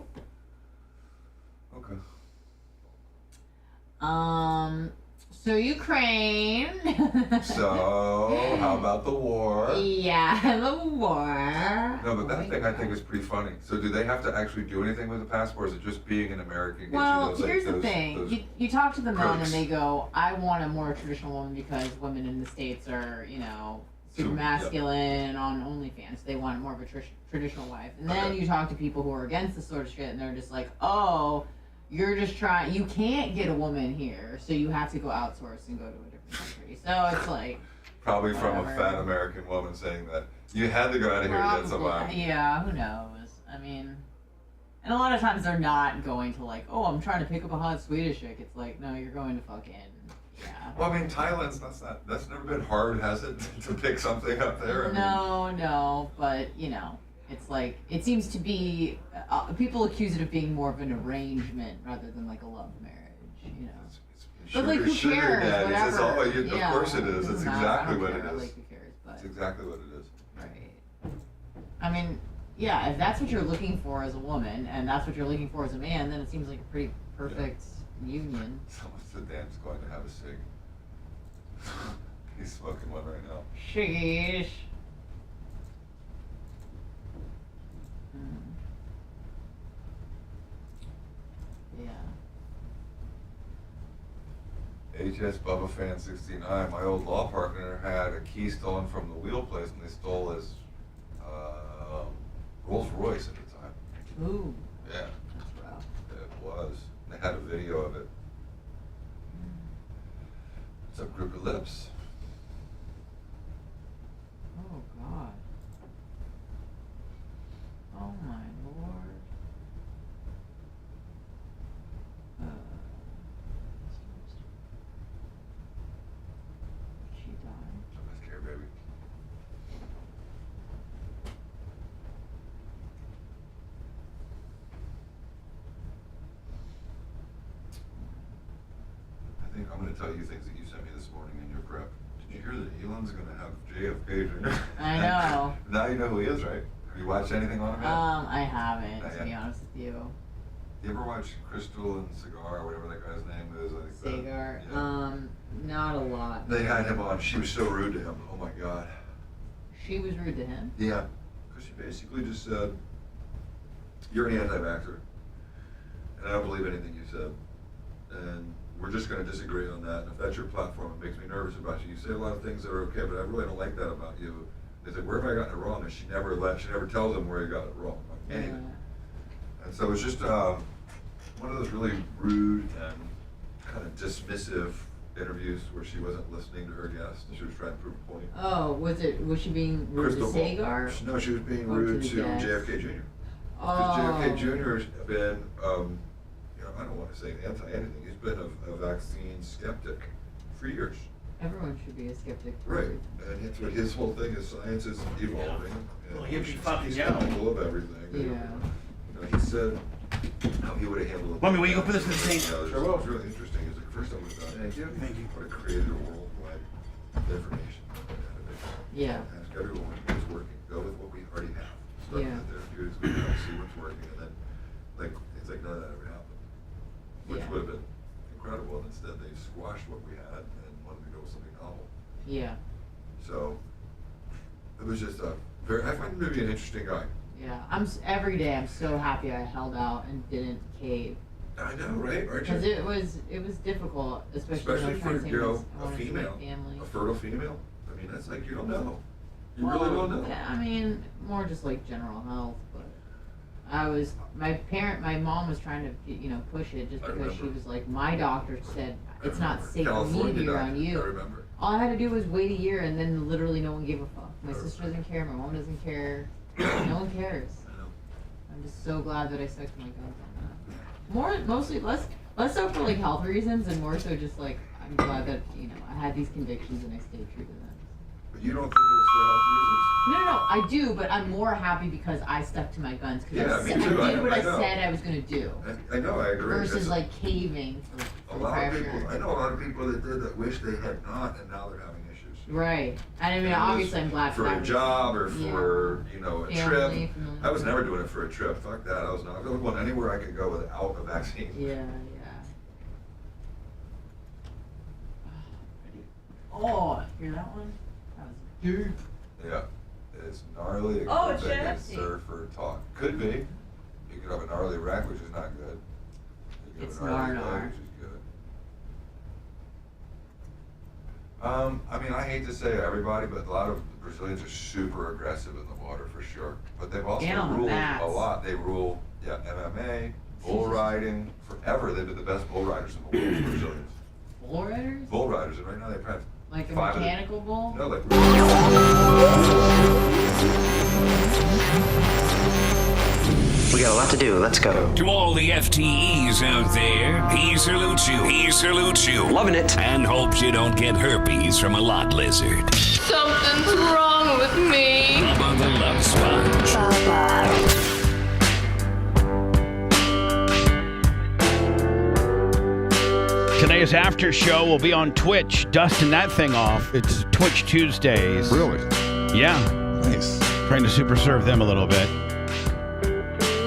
[SPEAKER 11] Okay.
[SPEAKER 19] So Ukraine.
[SPEAKER 9] So how about the war?
[SPEAKER 19] Yeah, the war.
[SPEAKER 9] No, but that thing I think is pretty funny. So do they have to actually do anything with the passport? Or is it just being an American?
[SPEAKER 19] Well,
[SPEAKER 9] gets you those,
[SPEAKER 19] here's
[SPEAKER 9] like,
[SPEAKER 19] the
[SPEAKER 9] those,
[SPEAKER 19] thing.
[SPEAKER 9] those
[SPEAKER 19] You talk to the men
[SPEAKER 9] perks?
[SPEAKER 19] and they go, I want a more traditional woman because women in the States are, super masculine on OnlyFans. They want more of a traditional wife. And then you talk to people who are against this sort of shit and they're just like, oh, you're just trying, you can't get a woman here, so you have to go outsource and go to a different country. So it's like...
[SPEAKER 9] Probably from a
[SPEAKER 19] whatever.
[SPEAKER 9] fat American woman saying that you had to go out of here to get somebody.
[SPEAKER 19] Yeah, who knows? I mean... And a lot of times they're not going to like, oh, I'm trying to pick up a hot Swedish chick. It's like, no, you're going to fucking... Yeah.
[SPEAKER 9] Well, I mean, Thailand's that's never been hard, has it, to pick something up there? I mean,
[SPEAKER 19] No, but it's like it seems to be. People accuse it of being more of an arrangement rather than like a love marriage, But like, who
[SPEAKER 9] sugar
[SPEAKER 19] cares?
[SPEAKER 9] daddies,
[SPEAKER 19] Whatever.
[SPEAKER 9] it's all,
[SPEAKER 19] Yeah,
[SPEAKER 9] of course it is.
[SPEAKER 19] doesn't
[SPEAKER 9] It's
[SPEAKER 19] matter. I
[SPEAKER 9] exactly
[SPEAKER 19] don't
[SPEAKER 9] what
[SPEAKER 19] care.
[SPEAKER 9] it is.
[SPEAKER 19] Like, who cares? But
[SPEAKER 9] it's exactly what it is.
[SPEAKER 19] right. I mean, yeah. If that's what you're looking for as a woman, and that's what you're looking for as a man, then it seems like a pretty perfect union.
[SPEAKER 9] Someone said Dan's going to have a cig. He's smoking one right now.
[SPEAKER 19] Sheesh. Yeah.
[SPEAKER 9] HS Bubba Fan 69. My old law partner had a key stolen from the wheel place, and they stole his Rolls Royce at the time.
[SPEAKER 19] Ooh.
[SPEAKER 9] Yeah.
[SPEAKER 19] That's rough.
[SPEAKER 9] It was. They had a video of it. What's up, group of lips?
[SPEAKER 19] Oh God. Oh my Lord. She died.
[SPEAKER 9] I'm scared, baby. I think I'm going to tell you things that you sent me this morning in your prep. Did you hear that Elon's going to have JFK Jr.?
[SPEAKER 19] I know.
[SPEAKER 9] Now you know who he is, right? Have you watched anything on him yet?
[SPEAKER 19] I haven't,
[SPEAKER 9] Not
[SPEAKER 19] to
[SPEAKER 9] yet.
[SPEAKER 19] be honest with you.
[SPEAKER 9] You ever watch Crystal and Cigar, or whatever that guy's name is? Like that?
[SPEAKER 19] Sagar.
[SPEAKER 9] Yeah.
[SPEAKER 19] Not a lot.
[SPEAKER 9] They had him on. She was so rude to him. Oh my God.
[SPEAKER 19] She was rude to him.
[SPEAKER 9] Yeah. Because she basically just said, you're an anti-vaxxer, and I don't believe anything you said. And we're just going to disagree on that. And if that's your platform, it makes me nervous about you. You say a lot of things that are okay, but I really don't like that about you. They said, where have I gotten it wrong? And she never tells them where you got it wrong. Like, anything. And so it was just one of those really rude and kind of dismissive interviews where she wasn't listening to her guests. She was trying to prove a point.
[SPEAKER 19] Oh, was she being rude
[SPEAKER 9] Crystal
[SPEAKER 19] to
[SPEAKER 9] Ball.
[SPEAKER 19] Sagar?
[SPEAKER 9] No, she was being
[SPEAKER 19] Or
[SPEAKER 9] rude
[SPEAKER 19] the
[SPEAKER 9] to
[SPEAKER 19] guest?
[SPEAKER 9] JFK Jr.
[SPEAKER 19] Oh.
[SPEAKER 9] Because JFK Jr. has been, I don't want to say anti-anything. He's been a vaccine skeptic for years.
[SPEAKER 19] Everyone should be a skeptic.
[SPEAKER 9] Right. And it's what his whole thing is, science is evolving.
[SPEAKER 8] Well,
[SPEAKER 9] And
[SPEAKER 8] he'd be fucking
[SPEAKER 9] he's
[SPEAKER 8] yellow.
[SPEAKER 9] skeptical of everything.
[SPEAKER 19] Yeah.
[SPEAKER 9] He said how he would have handled it.
[SPEAKER 8] Mommy, will you go put this in the sink?
[SPEAKER 9] Sure will. It's really interesting. It's like, first time we've done it. Thank you. Would have created a worldwide information database.
[SPEAKER 19] Yeah.
[SPEAKER 9] Ask everyone what's working. Go with what we already have. Start
[SPEAKER 19] Yeah.
[SPEAKER 9] with the therapeutics, we have, see what's working, and then, it's like none of that ever happened. Which
[SPEAKER 19] Yeah.
[SPEAKER 9] would have been incredible, and instead they squashed what we had and wanted to go with something novel.
[SPEAKER 19] Yeah.
[SPEAKER 9] So, it was just I find him to be an interesting guy.
[SPEAKER 19] Yeah. Every day I'm so happy I held out and didn't cave.
[SPEAKER 9] I know, right? Aren't
[SPEAKER 19] Because
[SPEAKER 9] you?
[SPEAKER 19] it was difficult, especially when I was
[SPEAKER 9] For,
[SPEAKER 19] trying to say I
[SPEAKER 9] a
[SPEAKER 19] wanted to make
[SPEAKER 9] female,
[SPEAKER 19] family.
[SPEAKER 9] a fertile female. I mean, that's like, you don't know. You
[SPEAKER 19] Well,
[SPEAKER 9] really don't know.
[SPEAKER 19] I mean, more just like general health, but my mom was trying to, push it just
[SPEAKER 9] I
[SPEAKER 19] because she
[SPEAKER 9] remember.
[SPEAKER 19] was like, my doctor said it's not safe for me to
[SPEAKER 9] California
[SPEAKER 19] be around
[SPEAKER 9] doctor,
[SPEAKER 19] you.
[SPEAKER 9] I remember.
[SPEAKER 19] All I had to do was wait a year, and then literally no one gave a fuck. My sister doesn't care, my mom doesn't care, no one cares. I'm just so glad that I stuck to my guns on that. Mostly less so for like health reasons, and more so just like I'm glad that I had these convictions and I stayed true to them.
[SPEAKER 9] But you don't think it was for health reasons?
[SPEAKER 19] No, I do, but I'm more happy because I stuck to my guns because
[SPEAKER 9] Yeah,
[SPEAKER 19] I
[SPEAKER 9] me too.
[SPEAKER 19] did what I
[SPEAKER 9] know.
[SPEAKER 19] said I was gonna do.
[SPEAKER 9] I know, I agree.
[SPEAKER 19] Versus
[SPEAKER 9] That's
[SPEAKER 19] like caving
[SPEAKER 9] a
[SPEAKER 19] for
[SPEAKER 9] lot of
[SPEAKER 19] pressure.
[SPEAKER 9] people. I know a lot of people that did that wish they had not, and now they're having issues.
[SPEAKER 19] Right. And I mean,
[SPEAKER 9] And it
[SPEAKER 19] obviously
[SPEAKER 9] was
[SPEAKER 19] I'm glad
[SPEAKER 9] for
[SPEAKER 19] that
[SPEAKER 9] a
[SPEAKER 19] was-
[SPEAKER 9] job or
[SPEAKER 19] yeah.
[SPEAKER 9] for a
[SPEAKER 19] Family,
[SPEAKER 9] trip.
[SPEAKER 19] familiar.
[SPEAKER 9] I was never doing it for a trip. Fuck that. I was going anywhere I could go without a vaccine.
[SPEAKER 19] Yeah. Oh, hear that one? That was deep.
[SPEAKER 11] Yeah. It's gnarly.
[SPEAKER 19] Oh,
[SPEAKER 11] it's
[SPEAKER 19] it's
[SPEAKER 11] like a
[SPEAKER 19] nasty.
[SPEAKER 11] surfer talk. Could be. You could have a gnarly wreck, which is not good. You could have a gnarly leg, which is good. I mean, I hate to say everybody, but a lot of Brazilians are super aggressive in the water for sure. But they've also ruled a lot. They rule, MMA, bull riding. Forever, they've been the best bull riders in the world, the Brazilians.
[SPEAKER 19] Bull riders?
[SPEAKER 11] Bull riders, and right now they've had
[SPEAKER 19] Like a
[SPEAKER 11] 5 of the-
[SPEAKER 19] mechanical bull?
[SPEAKER 11] No, like.
[SPEAKER 6] We got a lot to do. Let's go.
[SPEAKER 17] To all the FTEs out there, he salutes you. He salutes you.
[SPEAKER 6] Loving it.
[SPEAKER 17] And hopes you don't get herpes from a lot lizard.
[SPEAKER 10] Something's wrong with me.
[SPEAKER 17] Bubba the Love Sponge.
[SPEAKER 3] Today's after show will be on Twitch. Dusting that thing off. It's Twitch Tuesdays.
[SPEAKER 11] Really?
[SPEAKER 3] Yeah.
[SPEAKER 11] Nice.
[SPEAKER 3] Trying to super serve them a little bit.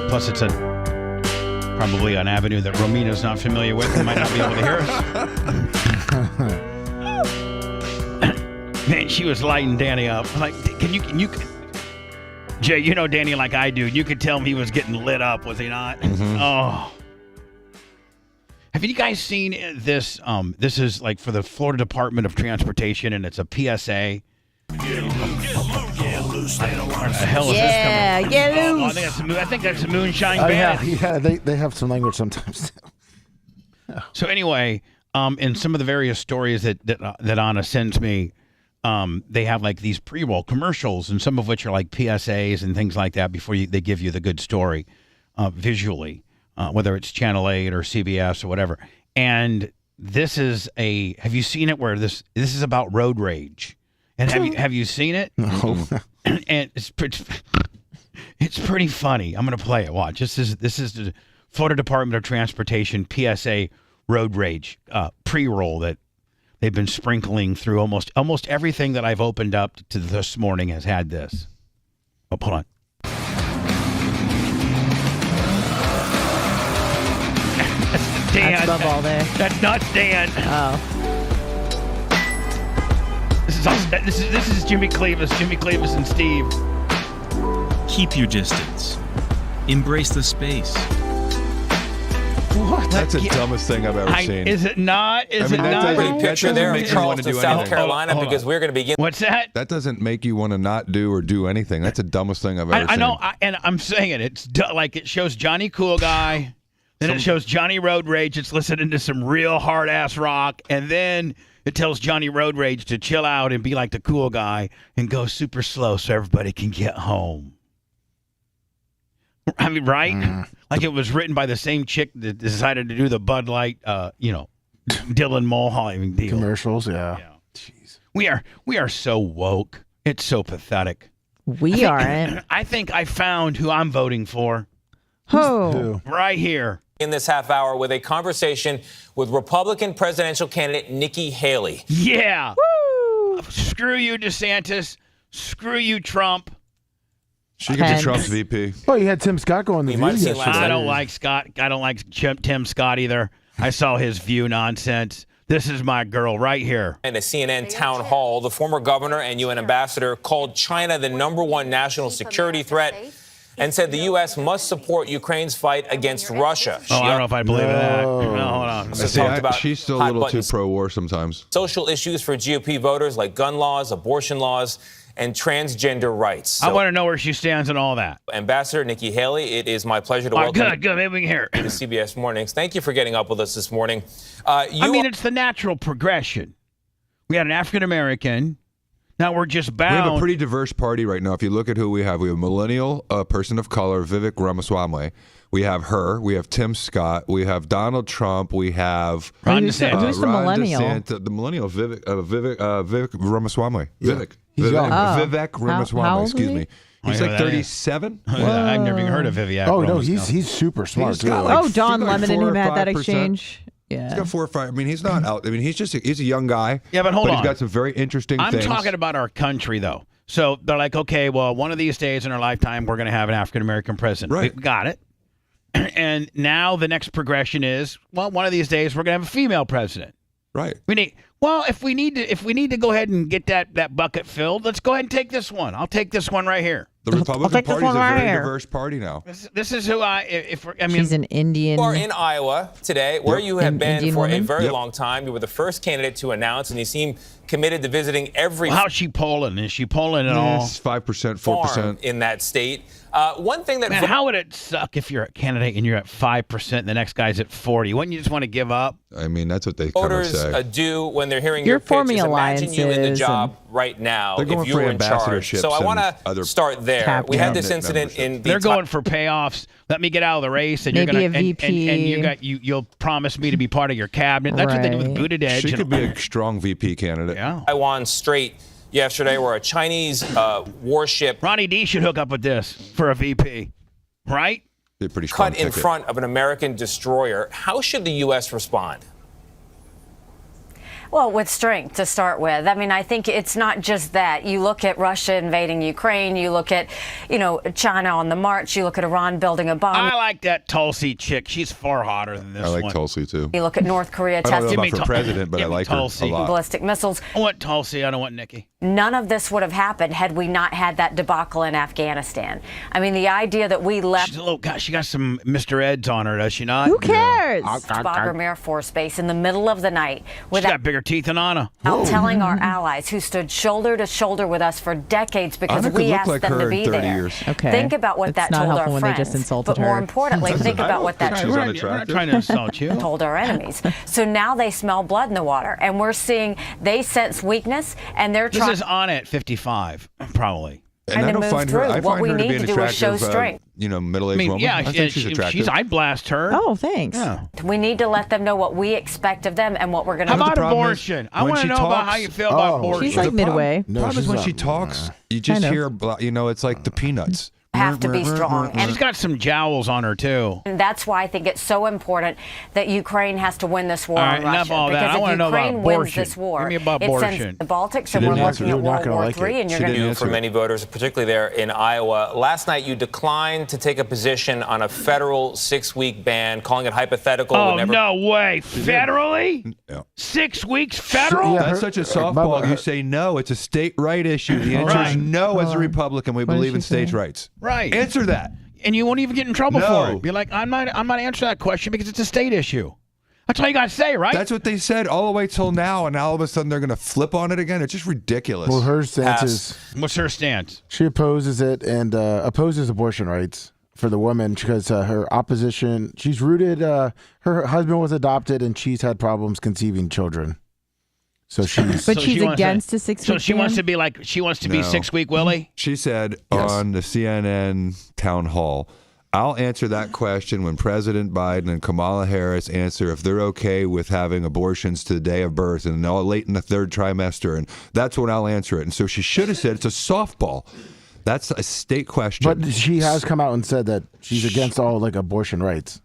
[SPEAKER 3] Plus, it's probably an avenue that Romina's not familiar with and might not be able to hear us. Man, she was lighting Danny up. I'm like, can you Jay, you know Danny like I do. You could tell him he was getting lit up, was he not?
[SPEAKER 11] Mm-hmm.
[SPEAKER 3] Oh. Have you guys seen this? This is like for the Florida Department of Transportation, and it's a PSA. Where the hell is this coming from?
[SPEAKER 5] Get loose.
[SPEAKER 3] I think that's a Moonshine
[SPEAKER 14] Oh,
[SPEAKER 3] Band.
[SPEAKER 14] yeah, they have some language sometimes.
[SPEAKER 3] So anyway, in some of the various stories that Anna sends me, they have like these pre-roll commercials, and some of which are like PSAs and things like that before they give you the good story visually, whether it's Channel 8 or CBS or whatever. And this is have you seen it where this is about road rage? And have you seen it?
[SPEAKER 14] No.
[SPEAKER 3] And it's pretty funny. I'm going to play it. Watch. This is the Florida Department of Transportation PSA road rage pre-roll that they've been sprinkling through almost everything that I've opened up to this morning has had this. Oh, hold on. That's Dan.
[SPEAKER 5] That's Bubba all day.
[SPEAKER 3] That's not Dan.
[SPEAKER 5] Oh.
[SPEAKER 3] This is Jimmy Cleavis and Steve.
[SPEAKER 15] Keep your distance. Embrace the space.
[SPEAKER 3] What?
[SPEAKER 11] That's the dumbest thing I've ever seen.
[SPEAKER 3] Is it not? Is it not?
[SPEAKER 20] Pretty picture there of Charleston, South Carolina,
[SPEAKER 3] Hold on.
[SPEAKER 20] because we're going to begin.
[SPEAKER 3] What's that?
[SPEAKER 11] That doesn't make you want to not do or do anything. That's the dumbest thing I've ever seen.
[SPEAKER 3] I know, and I'm saying it. It's like it shows Johnny Cool Guy, then it shows Johnny Road Rage. It's listening to some real hard ass rock, and then it tells Johnny Road Rage to chill out and be like the cool guy and go super slow so everybody can get home. I mean, right? Like it was written by the same chick that decided to do the Bud Light, Dylan Mulholland deal.
[SPEAKER 14] Commercials, yeah.
[SPEAKER 3] Jeez. We are so woke. It's so pathetic.
[SPEAKER 5] We aren't.
[SPEAKER 3] I think I found who I'm voting for.
[SPEAKER 5] Who?
[SPEAKER 3] Right here.
[SPEAKER 20] In this half hour with a conversation with Republican presidential candidate Nikki Haley.
[SPEAKER 3] Yeah. Woo! Screw you, DeSantis. Screw you, Trump.
[SPEAKER 11] She could be Trump's VP.
[SPEAKER 14] Oh, you had Tim Scott go on the view yesterday.
[SPEAKER 3] I don't like Scott. I don't like Tim Scott either. I saw his view nonsense. This is my girl right here.
[SPEAKER 20] In a CNN town hall, the former governor and UN ambassador called China the #1 national security threat and said the U.S. must support Ukraine's fight against Russia.
[SPEAKER 3] Oh, I don't know if I believe that. No, hold on.
[SPEAKER 11] She's still a little too pro-war sometimes.
[SPEAKER 20] Social issues for GOP voters like gun laws, abortion laws, and transgender rights.
[SPEAKER 3] I want to know where she stands on all that.
[SPEAKER 20] Ambassador Nikki Haley, it is my pleasure to welcome you
[SPEAKER 3] good. Maybe we can hear it.
[SPEAKER 20] to CBS Mornings. Thank you for getting up with us this morning.
[SPEAKER 3] It's the natural progression. We had an African-American. Now we're just bound.
[SPEAKER 11] We have a pretty diverse party right now. If you look at who we have a millennial, a person of color, Vivek Ramaswamy. We have her. We have Tim Scott. We have Donald Trump. We have
[SPEAKER 3] Ron DeSantis.
[SPEAKER 5] Who's the millennial?
[SPEAKER 11] The millennial, Vivek Ramaswamy.
[SPEAKER 14] Yeah.
[SPEAKER 11] Vivek.
[SPEAKER 14] He's young.
[SPEAKER 11] Vivek Ramaswamy.
[SPEAKER 5] how old is
[SPEAKER 11] Excuse
[SPEAKER 5] he?
[SPEAKER 11] me. He's like 37.
[SPEAKER 3] I've never even heard of Vivian.
[SPEAKER 14] Oh, no, he's super smart, too.
[SPEAKER 5] Don Lemon and him had that
[SPEAKER 11] 4 or 5%.
[SPEAKER 5] exchange.
[SPEAKER 11] He's
[SPEAKER 5] Yeah.
[SPEAKER 11] got 4 or 5. I mean, he's not out. I mean, he's a young guy.
[SPEAKER 3] Yeah, but hold on.
[SPEAKER 11] He's got some very interesting
[SPEAKER 3] I'm
[SPEAKER 11] things.
[SPEAKER 3] talking about our country, though. So they're like, okay, well, one of these days in our lifetime, we're going to have an African-American president.
[SPEAKER 11] Right.
[SPEAKER 3] We got it. And now the next progression is, well, one of these days, we're going to have a female president.
[SPEAKER 11] Right.
[SPEAKER 3] We Well, if we need to go ahead and get that bucket filled, let's go ahead and take this one. I'll take this one right here.
[SPEAKER 11] The Republican Party is a very diverse party now.
[SPEAKER 3] This is who
[SPEAKER 5] she's an Indian.
[SPEAKER 20] You are in Iowa today, where you have been
[SPEAKER 5] Indian
[SPEAKER 20] for a
[SPEAKER 5] woman?
[SPEAKER 20] very long time. You were the first candidate to announce, and you seem committed to visiting every
[SPEAKER 3] how's she polling? Is she polling at all?
[SPEAKER 11] 5%, 4%.
[SPEAKER 20] farm in that state. One thing that
[SPEAKER 3] Man, how would it suck if you're a candidate and you're at 5% and the next guy's at 40%? Wouldn't you just want to give up?
[SPEAKER 11] I mean, that's what they kind of
[SPEAKER 20] voters
[SPEAKER 11] say.
[SPEAKER 20] do when they're hearing
[SPEAKER 5] You're
[SPEAKER 20] your pitch
[SPEAKER 5] forming
[SPEAKER 20] is imagine you in the
[SPEAKER 5] alliances
[SPEAKER 20] job right now
[SPEAKER 11] They're going
[SPEAKER 20] if you
[SPEAKER 11] for
[SPEAKER 20] were in charge.
[SPEAKER 11] ambassadorships
[SPEAKER 20] So I
[SPEAKER 11] and
[SPEAKER 20] want
[SPEAKER 11] other
[SPEAKER 20] to start there. We had this
[SPEAKER 11] cabinet
[SPEAKER 20] incident in the
[SPEAKER 3] They're going for payoffs. Let me get out of the race, and
[SPEAKER 5] Maybe
[SPEAKER 3] you're
[SPEAKER 5] a
[SPEAKER 3] gonna
[SPEAKER 5] VP.
[SPEAKER 3] and you'll promise me to be part of your cabinet. That's what they do with Buttigieg.
[SPEAKER 11] She could be a strong VP candidate.
[SPEAKER 3] Yeah.
[SPEAKER 20] Taiwan Strait yesterday, where a Chinese warship
[SPEAKER 3] Ronnie D should hook up with this for a VP, right?
[SPEAKER 11] Be a pretty strong
[SPEAKER 20] cut in
[SPEAKER 11] ticket.
[SPEAKER 20] front of an American destroyer. How should the U.S. respond?
[SPEAKER 13] Well, with strength to start with. I mean, I think it's not just that. You look at Russia invading Ukraine. You look at, China on the march. You look at Iran building a bomb.
[SPEAKER 3] I like that Tulsi chick. She's far hotter than this
[SPEAKER 11] I like
[SPEAKER 3] one.
[SPEAKER 11] Tulsi, too.
[SPEAKER 13] You look at North Korea
[SPEAKER 11] I don't know
[SPEAKER 13] testing
[SPEAKER 11] about for president, but I like her
[SPEAKER 3] Tulsi.
[SPEAKER 11] a lot.
[SPEAKER 13] ballistic missiles.
[SPEAKER 3] I want Tulsi. I don't want Nikki.
[SPEAKER 13] None of this would have happened had we not had that debacle in Afghanistan. I mean, the idea that we left
[SPEAKER 3] She's a little, God, she got some Mr. Eds on her, does she not?
[SPEAKER 5] Who cares?
[SPEAKER 13] Bagram Air Force Base in the middle of the night
[SPEAKER 3] She's
[SPEAKER 13] without
[SPEAKER 3] got bigger teeth than Anna.
[SPEAKER 13] telling our allies who stood shoulder to shoulder with us for decades because
[SPEAKER 11] Anna could
[SPEAKER 13] we
[SPEAKER 11] look
[SPEAKER 13] asked
[SPEAKER 11] like
[SPEAKER 13] them
[SPEAKER 11] her
[SPEAKER 13] to be
[SPEAKER 11] in 30
[SPEAKER 13] there.
[SPEAKER 11] years.
[SPEAKER 5] Okay.
[SPEAKER 13] Think about what
[SPEAKER 5] It's
[SPEAKER 13] that
[SPEAKER 5] not
[SPEAKER 13] told
[SPEAKER 5] helpful
[SPEAKER 13] our
[SPEAKER 5] when they
[SPEAKER 13] friends.
[SPEAKER 5] just insulted
[SPEAKER 13] but more
[SPEAKER 5] her.
[SPEAKER 13] importantly, think about what that
[SPEAKER 11] She's
[SPEAKER 3] We're
[SPEAKER 11] unattractive.
[SPEAKER 3] not trying to insult you.
[SPEAKER 13] told our enemies. So now they smell blood in the water, and we're seeing they sense weakness, and they're
[SPEAKER 3] This
[SPEAKER 13] trying.
[SPEAKER 3] is Anna at 55, probably.
[SPEAKER 13] And
[SPEAKER 11] I
[SPEAKER 13] to
[SPEAKER 11] don't
[SPEAKER 13] move
[SPEAKER 11] find her.
[SPEAKER 13] through.
[SPEAKER 11] I
[SPEAKER 13] What
[SPEAKER 11] find
[SPEAKER 13] we
[SPEAKER 11] her to
[SPEAKER 13] need
[SPEAKER 11] be an
[SPEAKER 13] to do is show
[SPEAKER 11] attractive,
[SPEAKER 13] strength.
[SPEAKER 11] middle-aged
[SPEAKER 3] I mean,
[SPEAKER 11] woman.
[SPEAKER 3] yeah,
[SPEAKER 11] I think she's attractive.
[SPEAKER 3] I'd blast her.
[SPEAKER 5] Oh, thanks.
[SPEAKER 3] Yeah.
[SPEAKER 13] We need to let them know what we expect of them and what we're going to
[SPEAKER 3] How
[SPEAKER 13] do.
[SPEAKER 3] about
[SPEAKER 11] problem is,
[SPEAKER 3] abortion? I
[SPEAKER 11] when
[SPEAKER 3] want to
[SPEAKER 11] she
[SPEAKER 3] know about
[SPEAKER 11] talks-
[SPEAKER 3] how you feel about abortion.
[SPEAKER 5] She's like midway.
[SPEAKER 11] The problem is when
[SPEAKER 14] she's
[SPEAKER 11] she
[SPEAKER 14] not-
[SPEAKER 11] talks, you just
[SPEAKER 5] Kind of.
[SPEAKER 11] hear, it's like the Peanuts.
[SPEAKER 13] Have to be strong.
[SPEAKER 3] She's got some jowls on her, too.
[SPEAKER 13] And that's why I think it's so important that Ukraine has to win this war
[SPEAKER 3] All
[SPEAKER 13] on
[SPEAKER 3] right,
[SPEAKER 13] Russia.
[SPEAKER 3] enough of all that.
[SPEAKER 13] Because
[SPEAKER 3] I
[SPEAKER 13] if
[SPEAKER 3] wanna know about
[SPEAKER 13] Ukraine wins
[SPEAKER 3] abortion.
[SPEAKER 13] this war,
[SPEAKER 3] Give me about
[SPEAKER 13] it
[SPEAKER 3] abortion.
[SPEAKER 13] sends the Baltics,
[SPEAKER 11] She
[SPEAKER 13] and we're
[SPEAKER 11] didn't
[SPEAKER 13] looking
[SPEAKER 11] answer
[SPEAKER 13] at
[SPEAKER 11] it.
[SPEAKER 13] World
[SPEAKER 14] You're not gonna
[SPEAKER 13] War
[SPEAKER 14] like
[SPEAKER 13] III,
[SPEAKER 14] it.
[SPEAKER 13] and you're
[SPEAKER 11] She
[SPEAKER 13] going
[SPEAKER 11] didn't
[SPEAKER 13] to.
[SPEAKER 11] answer
[SPEAKER 20] For
[SPEAKER 11] it.
[SPEAKER 20] many voters, particularly there in Iowa. Last night, you declined to take a position on a federal 6-week ban, calling it hypothetical.
[SPEAKER 3] Oh,
[SPEAKER 20] would never-
[SPEAKER 3] no way. Federally?
[SPEAKER 11] Yeah.
[SPEAKER 3] 6 weeks federal?
[SPEAKER 14] Yeah.
[SPEAKER 11] That's such a softball. You say no. It's a state right issue. The answer is
[SPEAKER 3] Right.
[SPEAKER 11] no. As a Republican, we
[SPEAKER 5] What did
[SPEAKER 11] believe
[SPEAKER 5] she
[SPEAKER 11] in states'
[SPEAKER 5] say?
[SPEAKER 11] rights.
[SPEAKER 3] Right.
[SPEAKER 11] Answer that.
[SPEAKER 3] And you won't even get in trouble
[SPEAKER 11] No.
[SPEAKER 3] for it. Be like, I'm not answering that question because it's a state issue. That's all you got to say, right?
[SPEAKER 11] That's what they said all the way till now, and now all of a sudden they're going to flip on it again. It's just ridiculous.
[SPEAKER 14] Well, her stance is
[SPEAKER 3] What's her stance?
[SPEAKER 14] she opposes it and opposes abortion rights for the woman because her opposition. She's rooted. Her husband was adopted, and she's had problems conceiving children. So she's.
[SPEAKER 5] But
[SPEAKER 3] So
[SPEAKER 5] she's
[SPEAKER 3] she wants
[SPEAKER 5] against
[SPEAKER 3] to-
[SPEAKER 5] a 6
[SPEAKER 3] So
[SPEAKER 5] week
[SPEAKER 3] she wants
[SPEAKER 5] ban?
[SPEAKER 3] to be like, she wants to be
[SPEAKER 11] No.
[SPEAKER 3] 6-week Willie?
[SPEAKER 11] She said
[SPEAKER 14] Yes.
[SPEAKER 11] on the CNN town hall, I'll answer that question when President Biden and Kamala Harris answer if they're okay with having abortions to the day of birth and all late in the third trimester. And that's when I'll answer it. And so she should have said it's a softball. That's a state question.
[SPEAKER 14] But she has come out and said that she's against all abortion rights.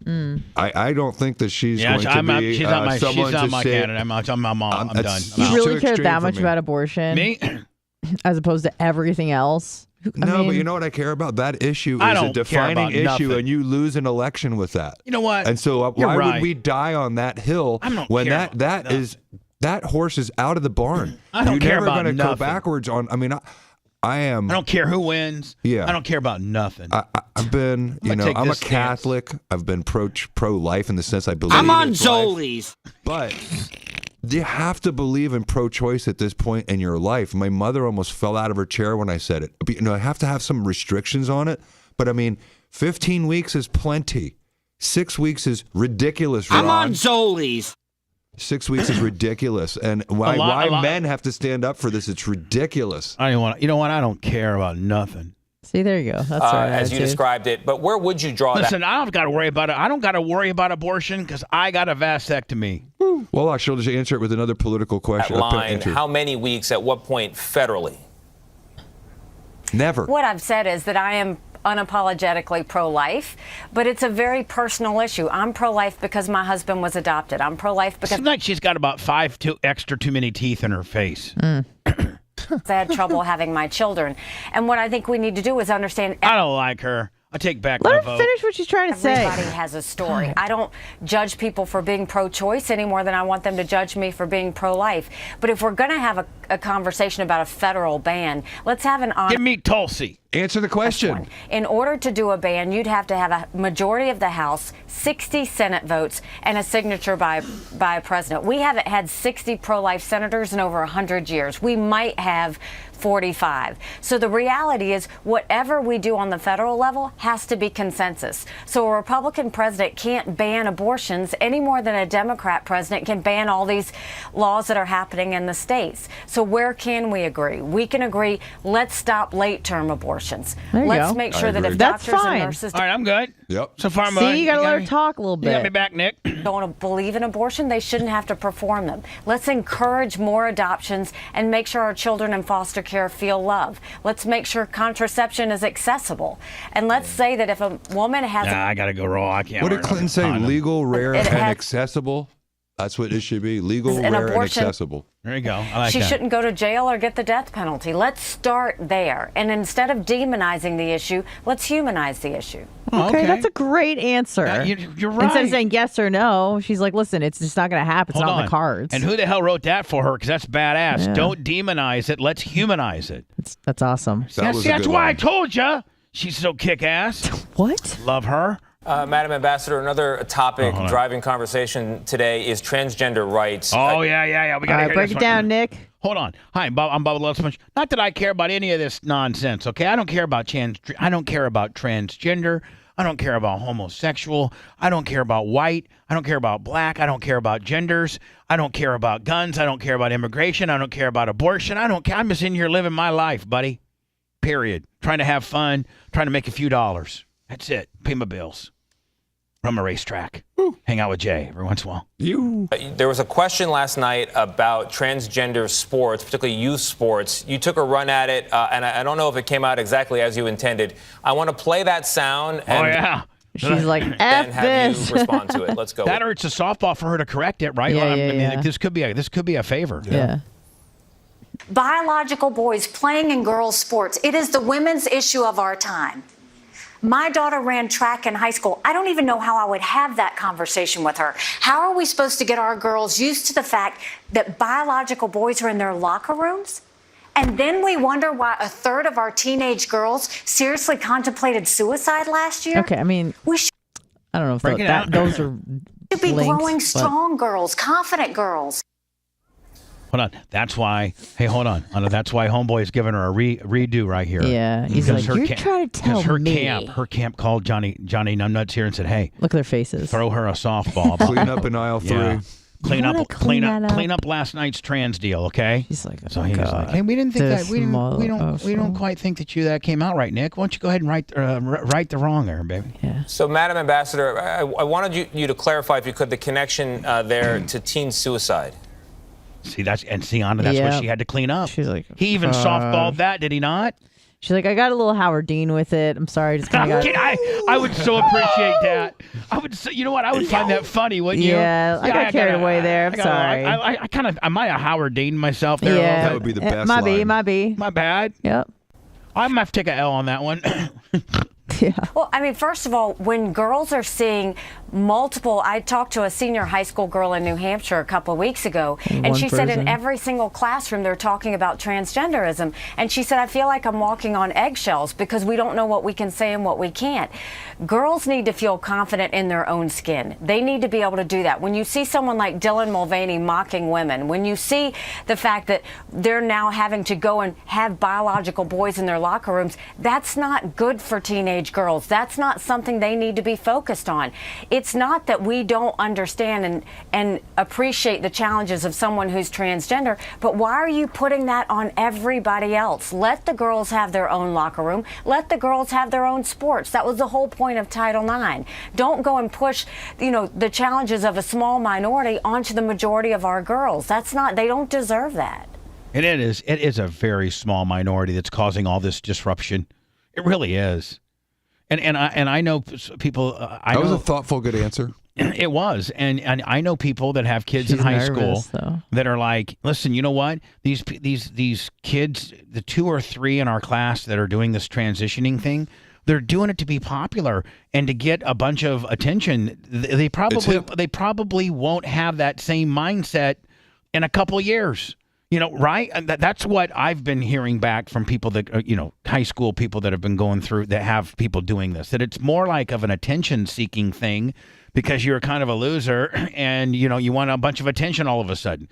[SPEAKER 11] I don't think that she's
[SPEAKER 3] Yeah,
[SPEAKER 11] going to
[SPEAKER 3] I'm not,
[SPEAKER 11] be
[SPEAKER 3] she's not my,
[SPEAKER 11] someone
[SPEAKER 3] she's not
[SPEAKER 11] to
[SPEAKER 3] my
[SPEAKER 11] say,
[SPEAKER 3] candidate. I'm my mom. I'm done.
[SPEAKER 11] that's-
[SPEAKER 3] I'm
[SPEAKER 5] You
[SPEAKER 3] out.
[SPEAKER 5] really
[SPEAKER 11] too
[SPEAKER 5] care
[SPEAKER 11] extreme
[SPEAKER 5] that
[SPEAKER 11] for
[SPEAKER 5] much
[SPEAKER 11] me.
[SPEAKER 5] about abortion?
[SPEAKER 3] Me?
[SPEAKER 5] As opposed to everything else?
[SPEAKER 11] No, but you know what I care about? That issue
[SPEAKER 3] I
[SPEAKER 11] is a
[SPEAKER 3] don't care
[SPEAKER 11] defining
[SPEAKER 3] about
[SPEAKER 11] issue,
[SPEAKER 3] nothing.
[SPEAKER 11] and you lose an election with that.
[SPEAKER 3] You know what?
[SPEAKER 11] And so
[SPEAKER 3] You're
[SPEAKER 11] why
[SPEAKER 3] right.
[SPEAKER 11] would we die on that hill
[SPEAKER 3] I don't
[SPEAKER 11] when
[SPEAKER 3] care
[SPEAKER 11] that
[SPEAKER 3] about
[SPEAKER 11] is that horse is out of the barn?
[SPEAKER 3] I don't
[SPEAKER 11] You're
[SPEAKER 3] care
[SPEAKER 11] never
[SPEAKER 3] about
[SPEAKER 11] gonna go
[SPEAKER 3] nothing.
[SPEAKER 11] backwards on. I mean, I am.
[SPEAKER 3] I don't care who wins.
[SPEAKER 11] Yeah.
[SPEAKER 3] I don't care about nothing.
[SPEAKER 11] I've been,
[SPEAKER 3] I'm gonna take
[SPEAKER 11] I'm a
[SPEAKER 3] this stance.
[SPEAKER 11] Catholic. I've been pro-life in the sense I believe.
[SPEAKER 10] I'm on
[SPEAKER 11] it's life.
[SPEAKER 10] Zolies.
[SPEAKER 11] But you have to believe in pro-choice at this point in your life. My mother almost fell out of her chair when I said it. I have to have some restrictions on it. But I mean, 15 weeks is plenty. 6 weeks is ridiculous, Ron.
[SPEAKER 10] I'm on Zolies.
[SPEAKER 11] 6 weeks is ridiculous. And why men have to stand up for this, it's ridiculous.
[SPEAKER 3] I don't want. You know what? I don't care about nothing.
[SPEAKER 5] See, there you go. That's right.
[SPEAKER 20] as you described it. But where would you draw
[SPEAKER 3] Listen,
[SPEAKER 20] that?
[SPEAKER 3] I don't got to worry about it. I don't got to worry about abortion because I got a vasectomy.
[SPEAKER 11] Well, I shall just answer it with another political question.
[SPEAKER 20] That line, how many weeks, at what point federally?
[SPEAKER 11] Never.
[SPEAKER 13] What I've said is that I am unapologetically pro-life, but it's a very personal issue. I'm pro-life because my husband was adopted. I'm pro-life because
[SPEAKER 3] Seems like she's got about too many teeth in her face.
[SPEAKER 13] I had trouble having my children. And what I think we need to do is understand.
[SPEAKER 3] I don't like her. I take back
[SPEAKER 5] Let
[SPEAKER 3] my
[SPEAKER 5] her
[SPEAKER 3] vote.
[SPEAKER 5] finish what she's trying to say.
[SPEAKER 13] Everybody has a story. I don't judge people for being pro-choice any more than I want them to judge me for being pro-life. But if we're going to have a conversation about a federal ban, let's have an honest.
[SPEAKER 3] Give me Tulsi.
[SPEAKER 2] Answer the question.
[SPEAKER 13] In order to do a ban, you'd have to have a majority of the House, 60 Senate votes, and a signature by a president. We haven't had 60 pro-life senators in over 100 years. We might have 45. So the reality is whatever we do on the federal level has to be consensus. So a Republican president can't ban abortions any more than a Democrat president can ban all these laws that are happening in the states. So where can we agree? We can agree, let's stop late-term abortions. Let's make sure that if
[SPEAKER 5] That's
[SPEAKER 13] doctors
[SPEAKER 5] fine.
[SPEAKER 13] and nurses
[SPEAKER 3] All right, I'm good.
[SPEAKER 2] Yep.
[SPEAKER 3] So far, I'm
[SPEAKER 5] See,
[SPEAKER 3] good.
[SPEAKER 5] you gotta let her talk a little
[SPEAKER 3] You got me
[SPEAKER 5] bit.
[SPEAKER 3] back, Nick.
[SPEAKER 13] don't believe in abortion, they shouldn't have to perform them. Let's encourage more adoptions and make sure our children in foster care feel love. Let's make sure contraception is accessible. And let's say that if a woman has
[SPEAKER 3] I gotta go raw. I can't.
[SPEAKER 2] What
[SPEAKER 3] wear
[SPEAKER 2] did Clinton say?
[SPEAKER 3] condom.
[SPEAKER 2] Legal, rare,
[SPEAKER 13] It
[SPEAKER 2] and
[SPEAKER 13] has-
[SPEAKER 2] accessible. That's what it should be. Legal,
[SPEAKER 13] An
[SPEAKER 2] rare, and
[SPEAKER 13] abortion-
[SPEAKER 2] accessible.
[SPEAKER 3] There you go. I like
[SPEAKER 13] she
[SPEAKER 3] that.
[SPEAKER 13] shouldn't go to jail or get the death penalty. Let's start there. And instead of demonizing the issue, let's humanize the issue.
[SPEAKER 5] Okay, that's a great answer.
[SPEAKER 3] Yeah, you're right.
[SPEAKER 5] Instead of saying yes or no, she's like, listen, it's just not going to happen. It's
[SPEAKER 3] Hold
[SPEAKER 5] not
[SPEAKER 3] on.
[SPEAKER 5] in the cards.
[SPEAKER 3] And who the hell wrote that for her? Because that's badass.
[SPEAKER 5] Yeah.
[SPEAKER 3] Don't demonize it. Let's humanize it.
[SPEAKER 5] That's awesome.
[SPEAKER 3] That's why I told you. She's so kick-ass.
[SPEAKER 5] What?
[SPEAKER 3] Love her.
[SPEAKER 20] Madam Ambassador, another topic
[SPEAKER 3] hold on.
[SPEAKER 20] driving conversation today is transgender rights.
[SPEAKER 3] Oh, yeah. We
[SPEAKER 5] All
[SPEAKER 3] gotta
[SPEAKER 5] right,
[SPEAKER 3] hear
[SPEAKER 5] break
[SPEAKER 3] this
[SPEAKER 5] it
[SPEAKER 3] one.
[SPEAKER 5] down, Nick.
[SPEAKER 3] Hold on. Hi, I'm Bubba the Love Sponge. Not that I care about any of this nonsense, okay? I don't care about I don't care about transgender. I don't care about homosexual. I don't care about white. I don't care about black. I don't care about genders. I don't care about guns. I don't care about immigration. I don't care about abortion. I don't care. I'm just in here living my life, buddy. Period. Trying to have fun. Trying to make a few dollars. That's it. Pay my bills. Run my racetrack. Hang out with Jay every once in a while.
[SPEAKER 20] There was a question last night about transgender sports, particularly youth sports. You took a run at it, and I don't know if it came out exactly as you intended. I want to play that sound. And,
[SPEAKER 3] Oh, yeah.
[SPEAKER 5] She's like,
[SPEAKER 20] and
[SPEAKER 5] F
[SPEAKER 20] have
[SPEAKER 5] this.
[SPEAKER 20] you respond to it. Let's go.
[SPEAKER 3] That or it's a softball for her to correct it, right?
[SPEAKER 5] Yeah,
[SPEAKER 3] I
[SPEAKER 5] yeah,
[SPEAKER 3] mean,
[SPEAKER 5] yeah.
[SPEAKER 3] this could be a favor.
[SPEAKER 5] Yeah.
[SPEAKER 16] Biological boys playing in girls' sports. It is the women's issue of our time. My daughter ran track in high school. I don't even know how I would have that conversation with her. How are we supposed to get our girls used to the fact that biological boys are in their locker rooms? And then we wonder why a third of our teenage girls seriously contemplated suicide last year?
[SPEAKER 5] Okay, I mean, I don't know if
[SPEAKER 3] Break it out.
[SPEAKER 5] those are
[SPEAKER 16] To be
[SPEAKER 5] linked,
[SPEAKER 16] growing
[SPEAKER 5] but-
[SPEAKER 16] strong girls, confident girls.
[SPEAKER 3] Hold on. That's why. Hey, hold on. That's why Homeboy is giving her a redo right here.
[SPEAKER 5] Yeah, he's
[SPEAKER 3] Because
[SPEAKER 5] like,
[SPEAKER 3] her
[SPEAKER 5] you're trying to tell
[SPEAKER 3] her
[SPEAKER 5] me.
[SPEAKER 3] Her camp called Johnny Numbnuts here and said, "Hey,
[SPEAKER 5] Look at their faces.
[SPEAKER 3] throw her a softball."
[SPEAKER 2] Clean up in aisle 3.
[SPEAKER 3] Yeah. Clean
[SPEAKER 5] You wanna
[SPEAKER 3] up,
[SPEAKER 5] clean that up?
[SPEAKER 3] clean up last night's trans deal, okay?
[SPEAKER 5] He's like,
[SPEAKER 3] so
[SPEAKER 5] oh,
[SPEAKER 3] he was
[SPEAKER 5] God.
[SPEAKER 3] like, "Hey, we didn't think
[SPEAKER 5] This
[SPEAKER 3] that. We don't quite think that came out right, Nick. Why don't you go ahead and right the wrong there, baby?"
[SPEAKER 5] Yeah.
[SPEAKER 20] So, Madam Ambassador, I wanted you to clarify, if you could, the connection there to teen suicide.
[SPEAKER 3] See, Anna, that's
[SPEAKER 5] Yeah.
[SPEAKER 3] what she had to clean up.
[SPEAKER 5] She's like,
[SPEAKER 3] he even softballed that, did he not?
[SPEAKER 5] She's like, I got a little Howard Dean with it. I'm sorry, just kind of got.
[SPEAKER 3] I would so appreciate that. I would, you know what? I would find that funny, wouldn't you?
[SPEAKER 5] Yeah, I got carried away there. I'm sorry.
[SPEAKER 3] I might have Howard Dean myself there.
[SPEAKER 5] Yeah,
[SPEAKER 2] That would be the best
[SPEAKER 5] Might
[SPEAKER 2] line.
[SPEAKER 5] be.
[SPEAKER 3] My bad.
[SPEAKER 5] Yep.
[SPEAKER 3] I might have to take a L on that one.
[SPEAKER 13] Well, I mean, first of all, when girls are seeing multiple, I talked to a senior high school girl in New Hampshire a couple of weeks ago, and she said in every single classroom they're talking about transgenderism. And she said, I feel like I'm walking on eggshells because we don't know what we can say and what we can't. Girls need to feel confident in their own skin. They need to be able to do that. When you see someone like Dylan Mulvaney mocking women, when you see the fact that they're now having to go and have biological boys in their locker rooms, that's not good for teenage girls. That's not something they need to be focused on. It's not that we don't understand and appreciate the challenges of someone who's transgender, but why are you putting that on everybody else? Let the girls have their own locker room. Let the girls have their own sports. That was the whole point of Title IX. Don't go and push, the challenges of a small minority onto the majority of our girls. They don't deserve that.
[SPEAKER 3] And it is a very small minority that's causing all this disruption. It really is. And I know people.
[SPEAKER 2] That was a thoughtful, good answer.
[SPEAKER 3] It was, and I know people that have kids in high school that are like, listen, you know what? These kids, the 2 or 3 in our class that are doing this transitioning thing, They're doing it to be popular and to get a bunch of attention. They probably won't have that same mindset in a couple years. Right? And that's what I've been hearing back from people that, high school people that have been going through, that have people doing this, that it's more like of an attention-seeking thing because you're kind of a loser and, you want a bunch of attention all of a sudden.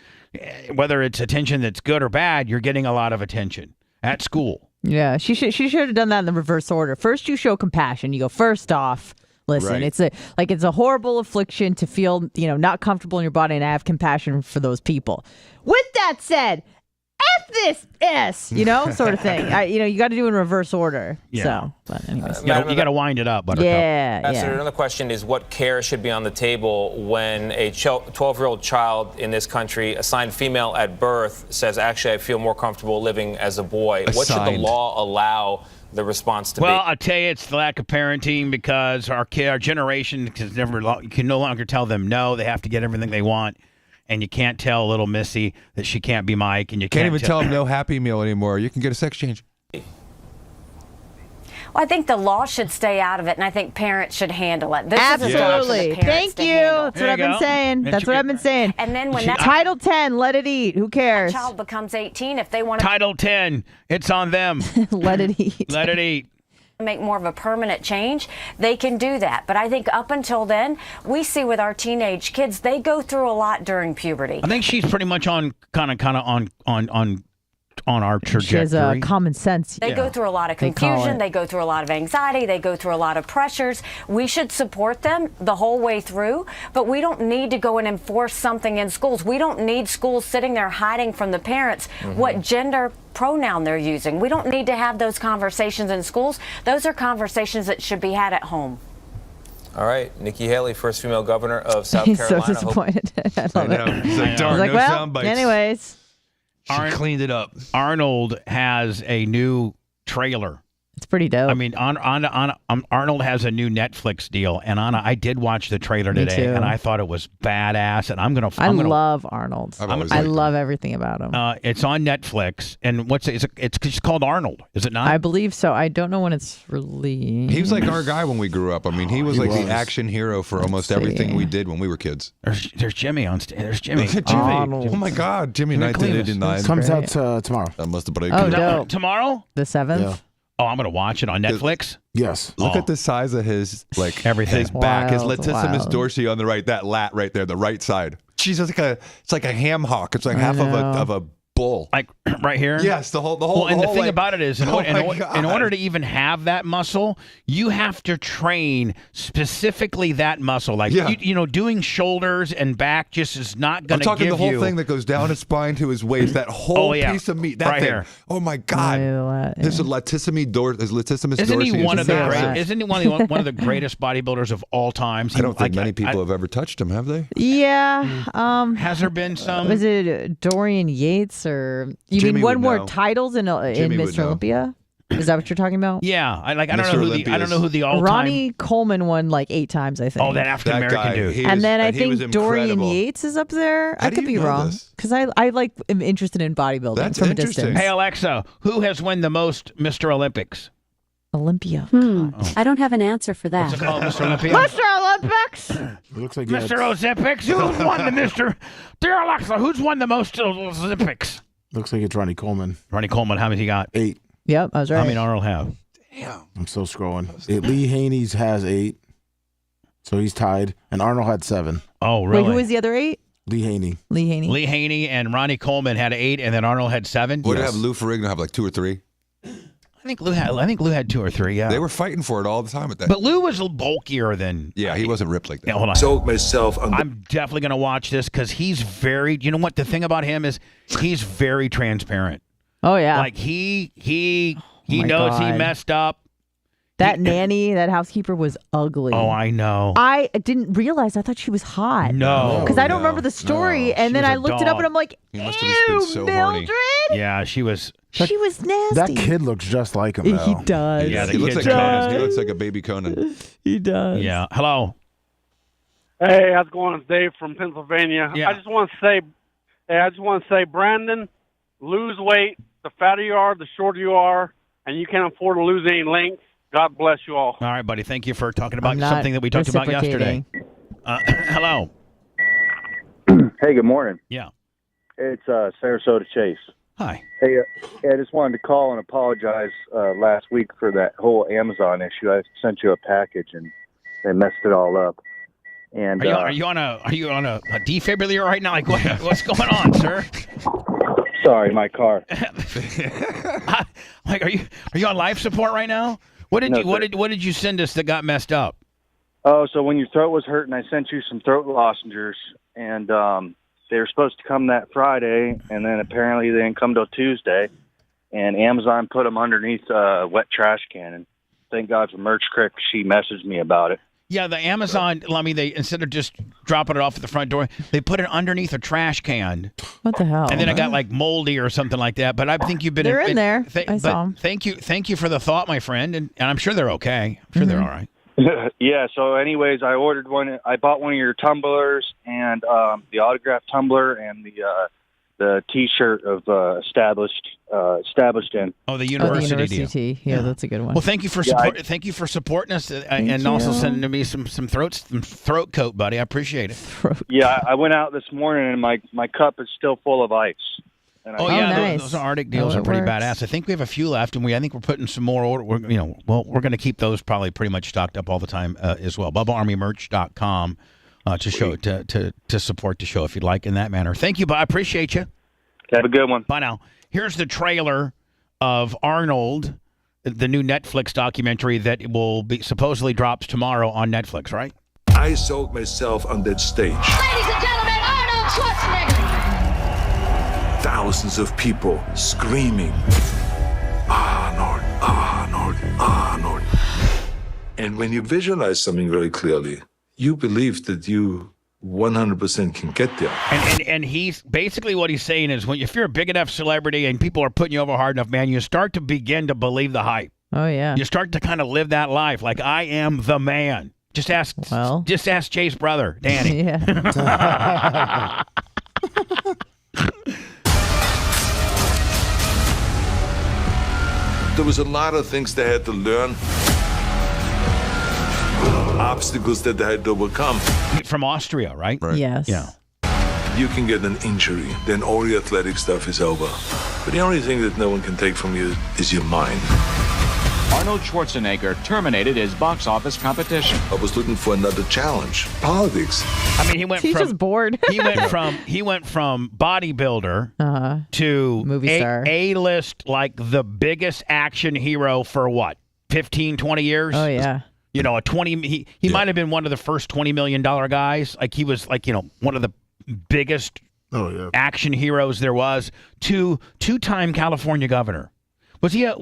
[SPEAKER 3] Whether it's attention that's good or bad, you're getting a lot of attention at school.
[SPEAKER 5] Yeah, she should have done that in the reverse order. First, you show compassion. You go, first off, listen, it's a horrible affliction to feel, not comfortable in your body, and I have compassion for those people. With that said, F this S, sort of thing. You got to do it in reverse order.
[SPEAKER 3] Yeah.
[SPEAKER 5] So, but anyways.
[SPEAKER 3] You got to wind it up, Buttercup.
[SPEAKER 20] Ambassador, another question is what care should be on the table when a 12-year-old child in this country, assigned female at birth, says, actually, I feel more comfortable living as a boy. What should the law allow the response to be?
[SPEAKER 3] Well, I'll tell you, it's the lack of parenting because our generation can no longer tell them no. They have to get everything they want. And you can't tell little Missy that she can't be Mike, and you
[SPEAKER 21] can't even tell them no Happy Meal anymore. You can get a sex change.
[SPEAKER 13] Well, I think the law should stay out of it, and I think parents should handle it. This
[SPEAKER 5] Absolutely.
[SPEAKER 13] Is a
[SPEAKER 5] Thank you. That's what I've been saying.
[SPEAKER 3] That's what
[SPEAKER 5] I've been saying.
[SPEAKER 13] And then when
[SPEAKER 5] Title 10, let it eat. Who cares?
[SPEAKER 13] That child becomes 18, if they want to
[SPEAKER 3] Title 10, it's on them.
[SPEAKER 5] Let it eat.
[SPEAKER 3] Let it eat.
[SPEAKER 13] Make more of a permanent change, they can do that. But I think up until then, we see with our teenage kids, they go through a lot during puberty.
[SPEAKER 3] I think she's pretty much on kind of on our trajectory.
[SPEAKER 5] She has common sense.
[SPEAKER 13] They go through a lot of confusion. They go through a lot of anxiety. They go through a lot of pressures. We should support them the whole way through, but we don't need to go and enforce something in schools. We don't need schools sitting there hiding from the parents what gender pronoun they're using. We don't need to have those conversations in schools. Those are conversations that should be had at home.
[SPEAKER 20] All right, Nikki Haley, first female governor of South
[SPEAKER 5] He's
[SPEAKER 20] Carolina.
[SPEAKER 5] so disappointed. I know.
[SPEAKER 21] He's like, darn,
[SPEAKER 5] like,
[SPEAKER 21] no
[SPEAKER 5] well,
[SPEAKER 21] sound bites.
[SPEAKER 5] anyways.
[SPEAKER 21] She cleaned it up.
[SPEAKER 3] Arnold has a new trailer.
[SPEAKER 5] It's pretty dope.
[SPEAKER 3] I mean, Arnold has a new Netflix deal, and Anna, I did watch the trailer today, and I thought it was badass. And I
[SPEAKER 5] love Arnold. I love everything about him.
[SPEAKER 3] It's on Netflix, and it's just called Arnold, is it not?
[SPEAKER 5] I believe so. I don't know when it's released.
[SPEAKER 21] He was like our guy when we grew up. I mean, he was the action hero for almost everything we did when we were kids.
[SPEAKER 3] There's Jimmy on stage. There's Jimmy.
[SPEAKER 21] Jimmy. Oh my God, Jimmy 1989
[SPEAKER 14] comes out tomorrow.
[SPEAKER 21] That must have been
[SPEAKER 3] tomorrow.
[SPEAKER 5] The 7th.
[SPEAKER 21] Yeah.
[SPEAKER 3] Oh, I'm gonna watch it on Netflix.
[SPEAKER 14] Yes.
[SPEAKER 21] Look at the size of his
[SPEAKER 3] everything.
[SPEAKER 21] His back, his
[SPEAKER 5] Wild,
[SPEAKER 21] latissimus
[SPEAKER 5] wild.
[SPEAKER 21] dorsi on the right, that lat right there, the right side. Jeez, it's like a ham hock. It's like half of a bull.
[SPEAKER 3] Like right here?
[SPEAKER 21] Yes, the whole.
[SPEAKER 3] Well, and the thing
[SPEAKER 21] like,
[SPEAKER 3] about it is, in order to even have that muscle, you have to train specifically that muscle. Like, doing shoulders and back just is not going to give you.
[SPEAKER 21] I'm talking the whole thing that goes down his spine to his waist. That whole piece of meat. That
[SPEAKER 3] right
[SPEAKER 21] thing.
[SPEAKER 3] Here.
[SPEAKER 21] Oh my God. His latissimus dorsi.
[SPEAKER 3] Isn't he one of the greatest bodybuilders of all time?
[SPEAKER 21] I don't think many people have ever touched him, have they?
[SPEAKER 5] Yeah.
[SPEAKER 3] Has there been some?
[SPEAKER 5] Was it Dorian Yates or
[SPEAKER 21] Jimmy
[SPEAKER 5] won more
[SPEAKER 21] know.
[SPEAKER 5] titles in Mr. Olympia? Is that what you're talking about?
[SPEAKER 3] Yeah, I don't know who the all-time.
[SPEAKER 5] Ronnie Coleman won like 8 times, I think.
[SPEAKER 3] Oh, that African American dude.
[SPEAKER 5] And then I think Dorian Yates is up there. I could be wrong because I am interested in bodybuilding.
[SPEAKER 21] That's
[SPEAKER 5] from
[SPEAKER 21] interesting.
[SPEAKER 5] a distance.
[SPEAKER 3] Hey Alexa, who has won the most Mr. Olympics?
[SPEAKER 5] Olympia.
[SPEAKER 22] I don't have an answer for that.
[SPEAKER 3] What's it called, Mr. Olympia?
[SPEAKER 5] Mr. Olympics.
[SPEAKER 14] It looks like
[SPEAKER 3] Mr. Olympics. Who's won the Mr. Dear Alexa, who's won the most Olympics?
[SPEAKER 14] Looks like it's Ronnie Coleman.
[SPEAKER 3] Ronnie Coleman, how many he got?
[SPEAKER 14] 8.
[SPEAKER 5] Yep, I was right.
[SPEAKER 3] How many Arnold have?
[SPEAKER 21] Damn.
[SPEAKER 14] I'm still scrolling. Lee Haney's has 8. So he's tied. And Arnold had 7.
[SPEAKER 3] Oh, really?
[SPEAKER 5] Wait, who was the other 8?
[SPEAKER 14] Lee Haney.
[SPEAKER 3] Lee Haney and Ronnie Coleman had 8, and then Arnold had 7.
[SPEAKER 21] Would have Lou Ferrigno have like 2 or 3?
[SPEAKER 3] I think Lou had 2 or 3. Yeah,
[SPEAKER 21] they were fighting for it all the time at that.
[SPEAKER 3] But Lou was bulkier than.
[SPEAKER 21] Yeah, he wasn't ripped like that.
[SPEAKER 3] Yeah, hold on.
[SPEAKER 21] Sold myself.
[SPEAKER 3] I'm definitely gonna watch this because he's very. You know what? The thing about him is he's very transparent.
[SPEAKER 5] Oh yeah.
[SPEAKER 3] Like he
[SPEAKER 5] my
[SPEAKER 3] knows
[SPEAKER 5] God.
[SPEAKER 3] he messed up.
[SPEAKER 5] That nanny, that housekeeper was ugly.
[SPEAKER 3] Oh, I know.
[SPEAKER 5] I didn't realize. I thought she was hot.
[SPEAKER 3] No.
[SPEAKER 5] Because I don't remember the story. And then I looked it up and I'm like,
[SPEAKER 21] He must have just been
[SPEAKER 5] ew,
[SPEAKER 21] so
[SPEAKER 5] Mildred.
[SPEAKER 21] horny.
[SPEAKER 3] Yeah, she was.
[SPEAKER 5] She was nasty.
[SPEAKER 14] That kid looks just like him, though.
[SPEAKER 5] He does.
[SPEAKER 3] Yeah, the
[SPEAKER 21] he looks
[SPEAKER 3] kid
[SPEAKER 21] like
[SPEAKER 3] does.
[SPEAKER 21] Conan. He looks like a baby Conan.
[SPEAKER 5] He does.
[SPEAKER 3] Yeah. Hello.
[SPEAKER 23] Hey, how's it going? It's Dave from Pennsylvania.
[SPEAKER 3] Yeah.
[SPEAKER 23] I just want to say, Brandon, lose weight. The fatter you are, the shorter you are, and you can't afford to lose any length. God bless you all.
[SPEAKER 3] All right, buddy. Thank you for talking about
[SPEAKER 5] I'm not
[SPEAKER 3] something that we talked about yesterday. Hello.
[SPEAKER 1] Hey, good morning.
[SPEAKER 3] Yeah.
[SPEAKER 1] It's Sarasota Chase.
[SPEAKER 3] Hi.
[SPEAKER 1] Hey, I just wanted to call and apologize last week for that whole Amazon issue. I sent you a package and they messed it all up. And
[SPEAKER 3] are you on a defibrillator right now? Like what's going on, sir?
[SPEAKER 1] Sorry, my car.
[SPEAKER 3] Like are you on life support right now? What did you send us that got messed up?
[SPEAKER 1] Oh, so when your throat was hurting, I sent you some throat lozenges, and they were supposed to come that Friday, and then apparently they didn't come till Tuesday, and Amazon put them underneath a wet trash can. And thank God for Merch Crick, she messaged me about it.
[SPEAKER 3] Yeah, the Amazon, they instead of just dropping it off at the front door, they put it underneath a trash can.
[SPEAKER 5] What the hell?
[SPEAKER 3] And then it got like moldy or something like that. But I think you've been.
[SPEAKER 5] They're in there. I saw them.
[SPEAKER 3] Thank you for the thought, my friend, and I'm sure they're okay. I'm sure they're all right.
[SPEAKER 1] Yeah. So, anyways, I ordered one. I bought one of your tumblers and the autographed tumbler and the T-shirt of established in.
[SPEAKER 3] Oh, the university
[SPEAKER 5] deal. Yeah, that's a good one.
[SPEAKER 3] Well, thank you for thank you for supporting us and also sending me some throat coat, buddy. I appreciate it.
[SPEAKER 1] Yeah, I went out this morning and my cup is still full of ice. And
[SPEAKER 5] nice.
[SPEAKER 3] Those Arctic deals are pretty badass. I think we have a few left, and I think we're putting some more order. We're going to keep those probably pretty much stocked up all the time as well. BubbaArmyMerch.com to show to support the show if you'd like in that manner. Thank you, Bob. I appreciate you.
[SPEAKER 1] Have a good one.
[SPEAKER 3] Bye now. Here's the trailer of Arnold, the new Netflix documentary that will be supposedly drops tomorrow on Netflix, right?
[SPEAKER 4] I sold myself on that stage.
[SPEAKER 10] Ladies and gentlemen, Arnold Schwarzenegger.
[SPEAKER 4] Thousands of people screaming, Arnold, Arnold, Arnold. And when you visualize something very clearly, you believe that you 100% can get there.
[SPEAKER 3] And he's basically what he's saying is if you're a big enough celebrity and people are putting you over hard enough, man, you start to begin to believe the hype.
[SPEAKER 5] Oh yeah.
[SPEAKER 3] You start to kind of live that life like I am the man. Just ask Jay's brother, Danny.
[SPEAKER 5] Yeah.
[SPEAKER 4] There was a lot of things they had to learn, obstacles that they had to overcome.
[SPEAKER 3] From Austria, right?
[SPEAKER 5] Yes.
[SPEAKER 3] Yeah.
[SPEAKER 4] You can get an injury, then all your athletic stuff is over. But the only thing that no one can take from you is your mind.
[SPEAKER 12] Arnold Schwarzenegger terminated his box office competition.
[SPEAKER 4] I was looking for another challenge. Politics.
[SPEAKER 3] I mean,
[SPEAKER 5] He's just bored.
[SPEAKER 3] he went from bodybuilder to
[SPEAKER 5] movie star.
[SPEAKER 3] A-list, like the biggest action hero for what, 15, 20 years?
[SPEAKER 5] Oh yeah.
[SPEAKER 3] He might have been one of the first $20 million guys. Like he was one of the biggest action heroes there was. Two-time California governor. Was he a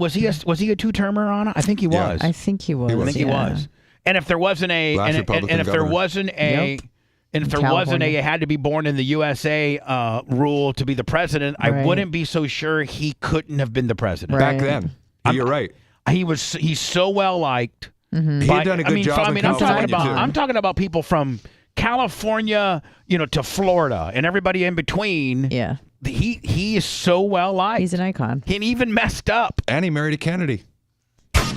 [SPEAKER 3] two-termer on it? I think he was.
[SPEAKER 5] I think he was.
[SPEAKER 3] I think he was. And if there wasn't a it had to be born in the USA rule to be the president, I wouldn't be so sure he couldn't have been the president.
[SPEAKER 21] Back then. You're right.
[SPEAKER 3] He's so well liked.
[SPEAKER 21] Mm-hmm. He had done a good job in California,
[SPEAKER 3] I'm talking about people from California, to Florida and everybody in between.
[SPEAKER 5] Yeah.
[SPEAKER 3] He is so well liked.
[SPEAKER 5] He's an icon.
[SPEAKER 3] He even messed up.
[SPEAKER 21] And he married a Kennedy.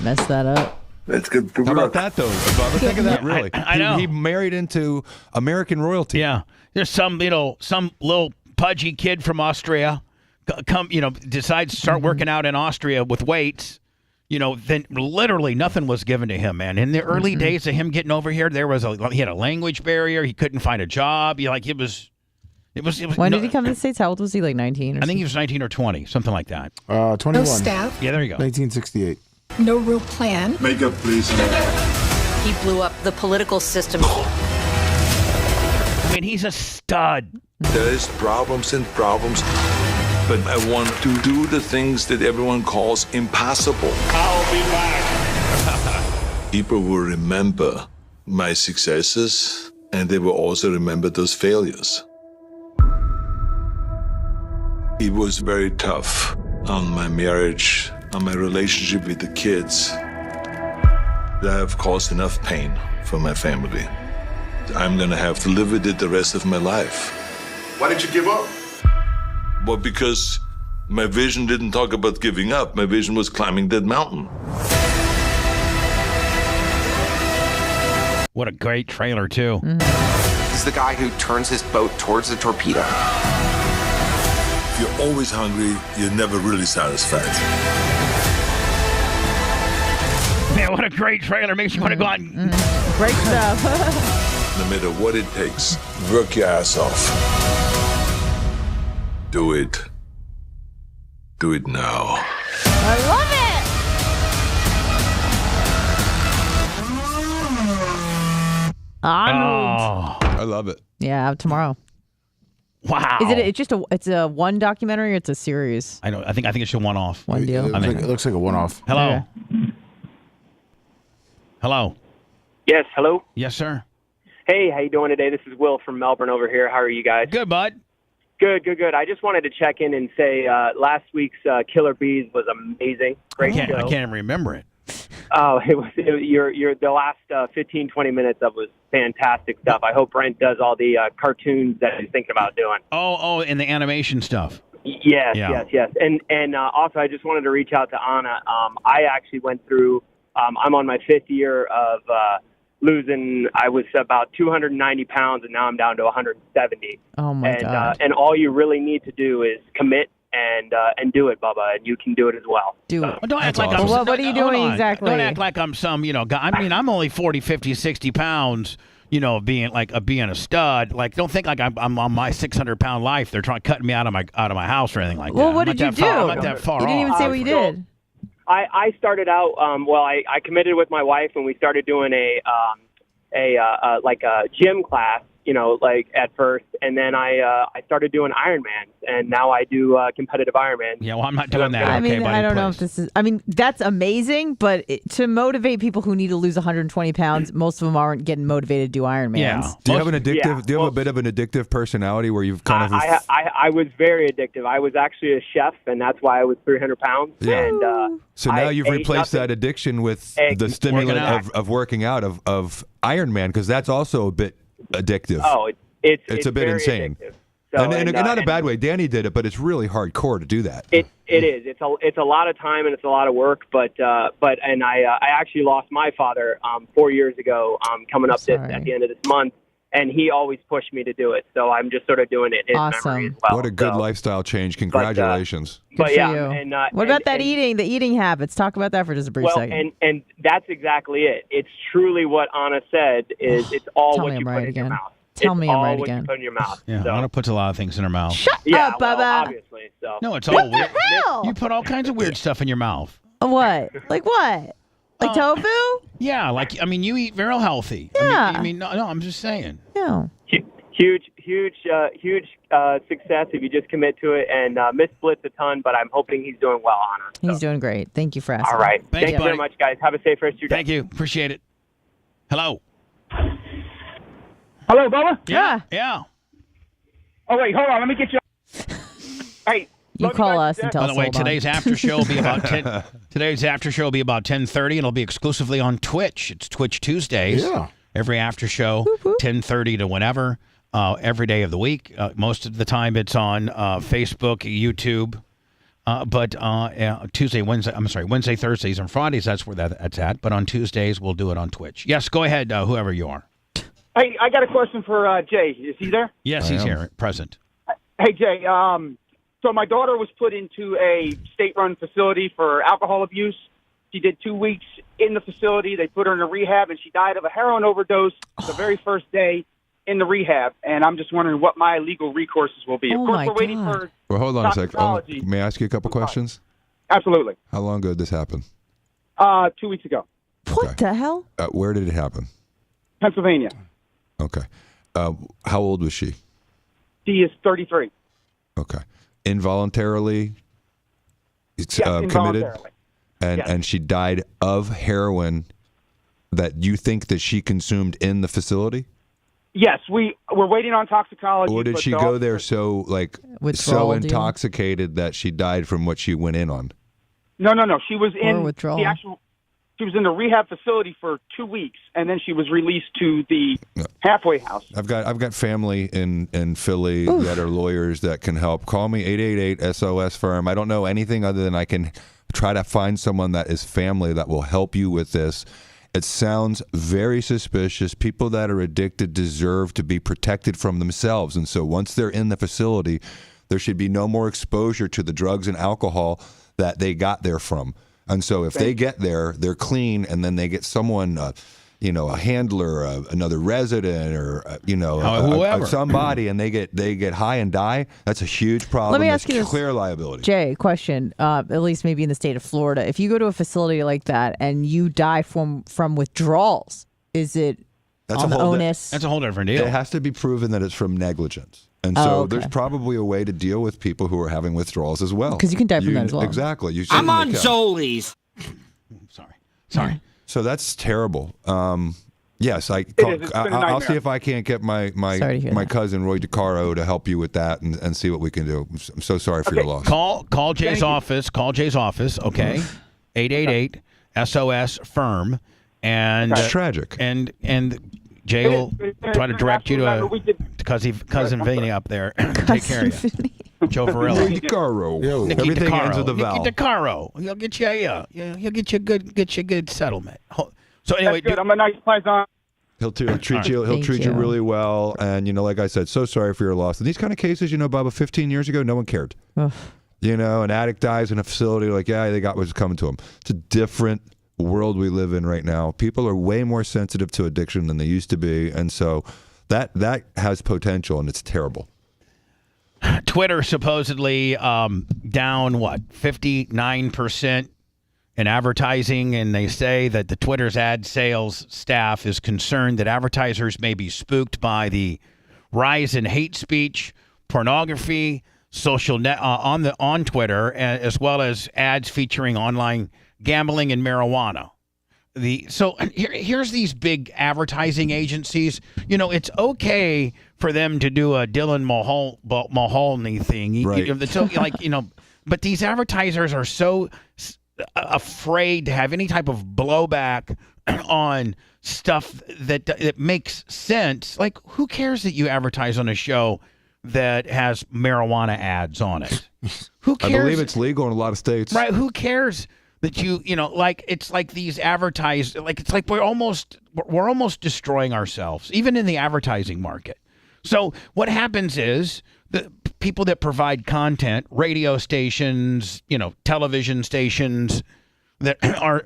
[SPEAKER 5] Messed that up.
[SPEAKER 4] That's good.
[SPEAKER 21] How about that, though? Think of that, really.
[SPEAKER 3] I know.
[SPEAKER 21] He married into American royalty.
[SPEAKER 3] Yeah. There's some little pudgy kid from Austria decides to start working out in Austria with weights. Then literally nothing was given to him, man. In the early days of him getting over here, he had a language barrier. He couldn't find a job.
[SPEAKER 5] When did he come to the States? How old was he? Like 19?
[SPEAKER 3] I think he was 19 or 20, something like that.
[SPEAKER 14] 21.
[SPEAKER 24] No staff.
[SPEAKER 3] Yeah, there you go.
[SPEAKER 14] 1968.
[SPEAKER 24] No real plan.
[SPEAKER 4] Makeup, please.
[SPEAKER 25] He blew up the political system.
[SPEAKER 3] I mean, he's a stud.
[SPEAKER 4] There's problems and problems, but I want to do the things that everyone calls impossible.
[SPEAKER 10] I'll be back.
[SPEAKER 4] People will remember my successes, and they will also remember those failures. It was very tough on my marriage, on my relationship with the kids. I have caused enough pain for my family. I'm going to have to live with it the rest of my life.
[SPEAKER 9] Why did you give up?
[SPEAKER 4] Well, because my vision didn't talk about giving up. My vision was climbing that mountain.
[SPEAKER 3] What a great trailer, too.
[SPEAKER 7] He's the guy who turns his boat towards the torpedo.
[SPEAKER 4] If you're always hungry, you're never really satisfied.
[SPEAKER 3] Man, what a great trailer. Makes you want to go on.
[SPEAKER 5] Great stuff.
[SPEAKER 4] No matter what it takes, work your ass off. Do it. Do it now.
[SPEAKER 5] I love it. Arnold.
[SPEAKER 2] I love it.
[SPEAKER 5] Yeah, tomorrow.
[SPEAKER 3] Wow.
[SPEAKER 5] Is it? It's just it's a one documentary. Or it's a series.
[SPEAKER 3] I know. I think it's a one-off.
[SPEAKER 5] One deal.
[SPEAKER 14] It looks like a one-off.
[SPEAKER 3] Hello. Hello.
[SPEAKER 8] Yes. Hello.
[SPEAKER 3] Yes, sir.
[SPEAKER 8] Hey, how you doing today? This is Will from Melbourne over here. How are you guys?
[SPEAKER 3] Good, bud.
[SPEAKER 8] Good. I just wanted to check in and say last week's Killer Bees was amazing. Great show.
[SPEAKER 3] I can't even remember it.
[SPEAKER 8] Oh, your the last 15, 20 minutes of was fantastic stuff. I hope Brent does all the cartoons that he's thinking about doing.
[SPEAKER 3] Oh, and the animation stuff.
[SPEAKER 8] Yes. And also, I just wanted to reach out to Anna. I actually went through. I'm on my 5th year of losing. I was about 290 pounds, and now I'm down to 170.
[SPEAKER 5] Oh my God!
[SPEAKER 8] And all you really need to do is commit and do it, Bubba, and you can do it as well.
[SPEAKER 5] Do it.
[SPEAKER 3] Don't act like
[SPEAKER 5] awesome. What are you doing exactly?
[SPEAKER 3] Don't act like I'm some guy. I mean, I'm only 40, 50, 60 pounds. Being a stud. Like, don't think like I'm on my 600-pound life. They're trying cutting me out of my house or anything like that.
[SPEAKER 5] Well, what did you do?
[SPEAKER 3] I'm not that far
[SPEAKER 5] you didn't
[SPEAKER 3] off.
[SPEAKER 5] even say what you did.
[SPEAKER 8] I started out. I committed with my wife, and we started doing a gym class. At first, and then I started doing Ironmans, and now I do competitive Ironmans.
[SPEAKER 3] Yeah, well, I'm not doing that.
[SPEAKER 5] I mean,
[SPEAKER 3] buddy,
[SPEAKER 5] I don't know
[SPEAKER 3] please.
[SPEAKER 5] if this is. I mean, that's amazing, but to motivate people who need to lose 120 pounds, most of them aren't getting motivated to do Ironmans.
[SPEAKER 3] Yeah.
[SPEAKER 11] Do you have an addictive? Do you have a bit of an addictive personality where you've kind of?
[SPEAKER 8] I was very addictive. I was actually a chef, and that's why I was 300 pounds.
[SPEAKER 11] Yeah.
[SPEAKER 8] And
[SPEAKER 11] so now you've replaced that addiction with the stimulant of working out of Ironman, because that's also a bit addictive.
[SPEAKER 8] Oh, it's
[SPEAKER 11] a bit
[SPEAKER 8] very
[SPEAKER 11] insane.
[SPEAKER 8] addictive. So,
[SPEAKER 11] and not a bad way. Danny did it, but it's really hardcore to do that.
[SPEAKER 8] It is. It's a lot of time and it's a lot of work. But I actually lost my father 4 years ago. Coming up at the end of this month, and he always pushed me to do it. So I'm just sort of doing it in his memory as well.
[SPEAKER 11] What a good lifestyle change! Congratulations.
[SPEAKER 8] But
[SPEAKER 5] yeah,
[SPEAKER 8] and
[SPEAKER 5] what about the eating habits? Talk about that for just a brief second.
[SPEAKER 8] And that's exactly it. It's truly what Anna said. Is it's all what you put in your mouth.
[SPEAKER 5] Tell me I'm right
[SPEAKER 8] what
[SPEAKER 5] again.
[SPEAKER 8] You put in your mouth.
[SPEAKER 3] Yeah,
[SPEAKER 8] so.
[SPEAKER 3] Anna puts a lot of things in her mouth.
[SPEAKER 5] Shut up, Bubba.
[SPEAKER 8] Obviously. So.
[SPEAKER 3] No, it's all
[SPEAKER 5] what
[SPEAKER 3] weird.
[SPEAKER 5] The hell?
[SPEAKER 3] You put all kinds of weird stuff in your mouth.
[SPEAKER 5] What? Like what? Like tofu?
[SPEAKER 3] Yeah, you eat very healthy.
[SPEAKER 5] Yeah.
[SPEAKER 3] I mean, no, I'm just saying.
[SPEAKER 5] No.
[SPEAKER 8] Huge success if you just commit to it. And Miss Blitz a ton, but I'm hoping he's doing well, Anna. So.
[SPEAKER 5] He's doing great. Thank you for asking.
[SPEAKER 8] All right.
[SPEAKER 3] Thank
[SPEAKER 8] you very much, guys. Have a safe rest of your day.
[SPEAKER 3] Thank you. Appreciate it. Hello.
[SPEAKER 23] Hello, Bubba?
[SPEAKER 3] Yeah.
[SPEAKER 23] Oh, wait, hold on. Let me get you. Hey.
[SPEAKER 5] You call us and tell us.
[SPEAKER 3] By the way, today's after show will be about 10. Today's after show will be about 10:30, and it'll be exclusively on Twitch. It's Twitch Tuesdays.
[SPEAKER 14] Yeah.
[SPEAKER 3] Every after show, 10:30 to whenever, every day of the week. Most of the time, it's on Facebook, YouTube. But Wednesday, Thursdays, and Fridays, that's where that's at. But on Tuesdays, we'll do it on Twitch. Yes, go ahead, whoever you are.
[SPEAKER 23] Hey, I got a question for Jay. Is he there?
[SPEAKER 3] Yes, he's here, present.
[SPEAKER 23] Hey, Jay. So my daughter was put into a state-run facility for alcohol abuse. She did 2 weeks in the facility. They put her in a rehab, and she died of a heroin overdose the very first day in the rehab. And I'm just wondering what my legal recourses will be. Of course, we're waiting for
[SPEAKER 11] Well, hold on a sec.
[SPEAKER 23] toxicology.
[SPEAKER 11] May I ask you a couple questions?
[SPEAKER 23] Absolutely.
[SPEAKER 11] How long ago did this happen?
[SPEAKER 23] 2 weeks ago.
[SPEAKER 5] What the hell?
[SPEAKER 11] Where did it happen?
[SPEAKER 23] Pennsylvania.
[SPEAKER 11] Okay. How old was she?
[SPEAKER 23] She is 33.
[SPEAKER 11] Okay. Involuntarily committed?
[SPEAKER 23] Involuntarily.
[SPEAKER 11] And she died of heroin that you think that she consumed in the facility?
[SPEAKER 23] Yes, we're waiting on toxicology.
[SPEAKER 11] Or did she go there so intoxicated that she died from what she went in on?
[SPEAKER 23] No. She was in
[SPEAKER 5] withdrawal.
[SPEAKER 23] the actual. She was in the rehab facility for 2 weeks, and then she was released to the halfway house.
[SPEAKER 11] I've got family in Philly that are lawyers that can help. Call me 888-SOS-FIRM. I don't know anything other than I can try to find someone that is family that will help you with this. It sounds very suspicious. People that are addicted deserve to be protected from themselves. And so once they're in the facility, there should be no more exposure to the drugs and alcohol that they got there from. And so if they get there, they're clean, and then they get someone, a handler, another resident, or somebody, and they get high and die. That's a huge problem.
[SPEAKER 5] Let me ask you this,
[SPEAKER 11] clear liability.
[SPEAKER 5] Jay, question. At least maybe in the state of Florida, if you go to a facility like that and you die from withdrawals, is it on the onus?
[SPEAKER 3] That's a whole different deal.
[SPEAKER 11] It has to be proven that it's from negligence. And so there's probably a way to deal with people who are having withdrawals as well.
[SPEAKER 5] Because you can die from that as well.
[SPEAKER 11] Exactly.
[SPEAKER 10] I'm on Zolies.
[SPEAKER 3] Sorry.
[SPEAKER 11] So that's terrible. Yes, I'll see if I can't get my cousin Roy DeCaro to help you with that and see what we can do. I'm so sorry for your loss.
[SPEAKER 3] Call Jay's office. Call Jay's office. Okay, 888 SOS firm, and
[SPEAKER 11] it's tragic.
[SPEAKER 3] And Jay will try to direct you to cousin Vinny up there. Take care of you. Joe Varela.
[SPEAKER 11] Nikki
[SPEAKER 3] Everything
[SPEAKER 11] ends with a vowel.
[SPEAKER 3] Nikki DeCaro. He'll get you he'll get you a good settlement. So anyway,
[SPEAKER 23] I'm a nice paisan.
[SPEAKER 11] He'll treat you really well, and like I said, so sorry for your loss. In these kind of cases, Bubba, 15 years ago, no one cared. An addict dies in a facility, they got what's coming to them. It's a different world we live in right now. People are way more sensitive to addiction than they used to be, and so that has potential, and it's terrible.
[SPEAKER 3] Twitter supposedly down 59% in advertising, and they say that the Twitter's ad sales staff is concerned that advertisers may be spooked by the rise in hate speech, pornography, social net on Twitter, as well as ads featuring online gambling and marijuana. Here's these big advertising agencies. It's okay for them to do a Dylan Mulholney thing, right? But these advertisers are so afraid to have any type of blowback on stuff that makes sense. Like, who cares that you advertise on a show that has marijuana ads on it? Who cares?
[SPEAKER 11] I believe it's legal in a lot of states.
[SPEAKER 3] Right? Who cares? That it's like these advertised, it's like we're almost destroying ourselves, even in the advertising market. So what happens is the people that provide content, radio stations, television stations that are,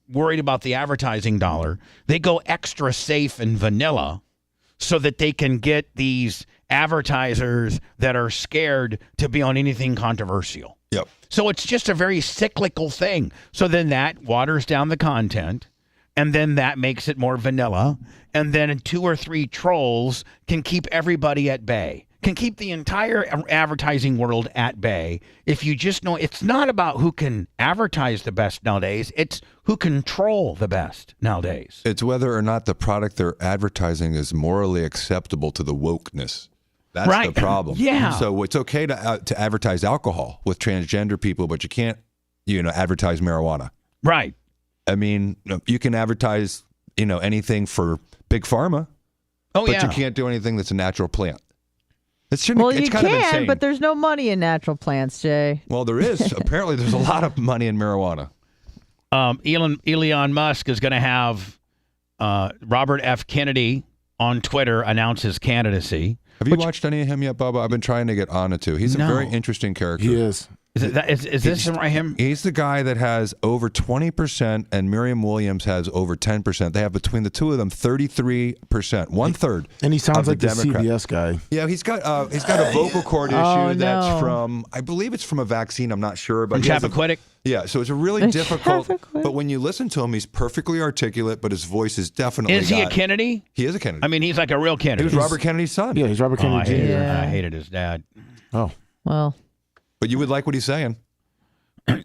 [SPEAKER 3] worried about the advertising dollar, they go extra safe and vanilla so that they can get these advertisers that are scared to be on anything controversial.
[SPEAKER 11] Yep.
[SPEAKER 3] So it's just a very cyclical thing. So then that waters down the content, and then that makes it more vanilla, and then 2 or 3 trolls can keep everybody at bay, can keep the entire advertising world at bay. If you just know, it's not about who can advertise the best nowadays, it's who can troll the best nowadays.
[SPEAKER 11] It's whether or not the product they're advertising is morally acceptable to the wokeness. That's
[SPEAKER 3] right.
[SPEAKER 11] The problem.
[SPEAKER 3] Yeah.
[SPEAKER 11] So it's okay to advertise alcohol with transgender people, but you can't, advertise marijuana.
[SPEAKER 3] Right.
[SPEAKER 11] I mean, you can advertise, anything for big pharma.
[SPEAKER 3] Oh,
[SPEAKER 11] but you can't do anything that's a natural plant.
[SPEAKER 5] You can, but there's no money in natural plants, Jay.
[SPEAKER 11] Well, there is. Apparently, there's a lot of money in marijuana.
[SPEAKER 3] Elon Musk is going to have Robert F. Kennedy on Twitter announce his candidacy.
[SPEAKER 11] Have you watched any of him yet, Bubba? I've been trying to get on it too. He's a very interesting character.
[SPEAKER 14] He is.
[SPEAKER 3] Is this him?
[SPEAKER 11] He's the guy that has over 20%, and Miriam Williams has over 10%. They have between the two of them 33%, 1/3.
[SPEAKER 14] And he sounds like the
[SPEAKER 11] Democrat.
[SPEAKER 14] CBS guy.
[SPEAKER 11] Yeah, he's got a vocal cord issue that's from, I believe it's from a vaccine. I'm not sure, but
[SPEAKER 3] Chappaquiddick.
[SPEAKER 11] Yeah, so it's a really difficult. But when you listen to him, he's perfectly articulate, but his voice is definitely.
[SPEAKER 3] Is he a Kennedy?
[SPEAKER 11] He is a Kennedy.
[SPEAKER 3] I mean, he's like a real Kennedy.
[SPEAKER 11] He was Robert Kennedy's son.
[SPEAKER 14] Yeah, he's Robert Kennedy Jr.
[SPEAKER 3] I hated his dad.
[SPEAKER 14] Oh,
[SPEAKER 5] well.
[SPEAKER 11] But you would like what he's saying.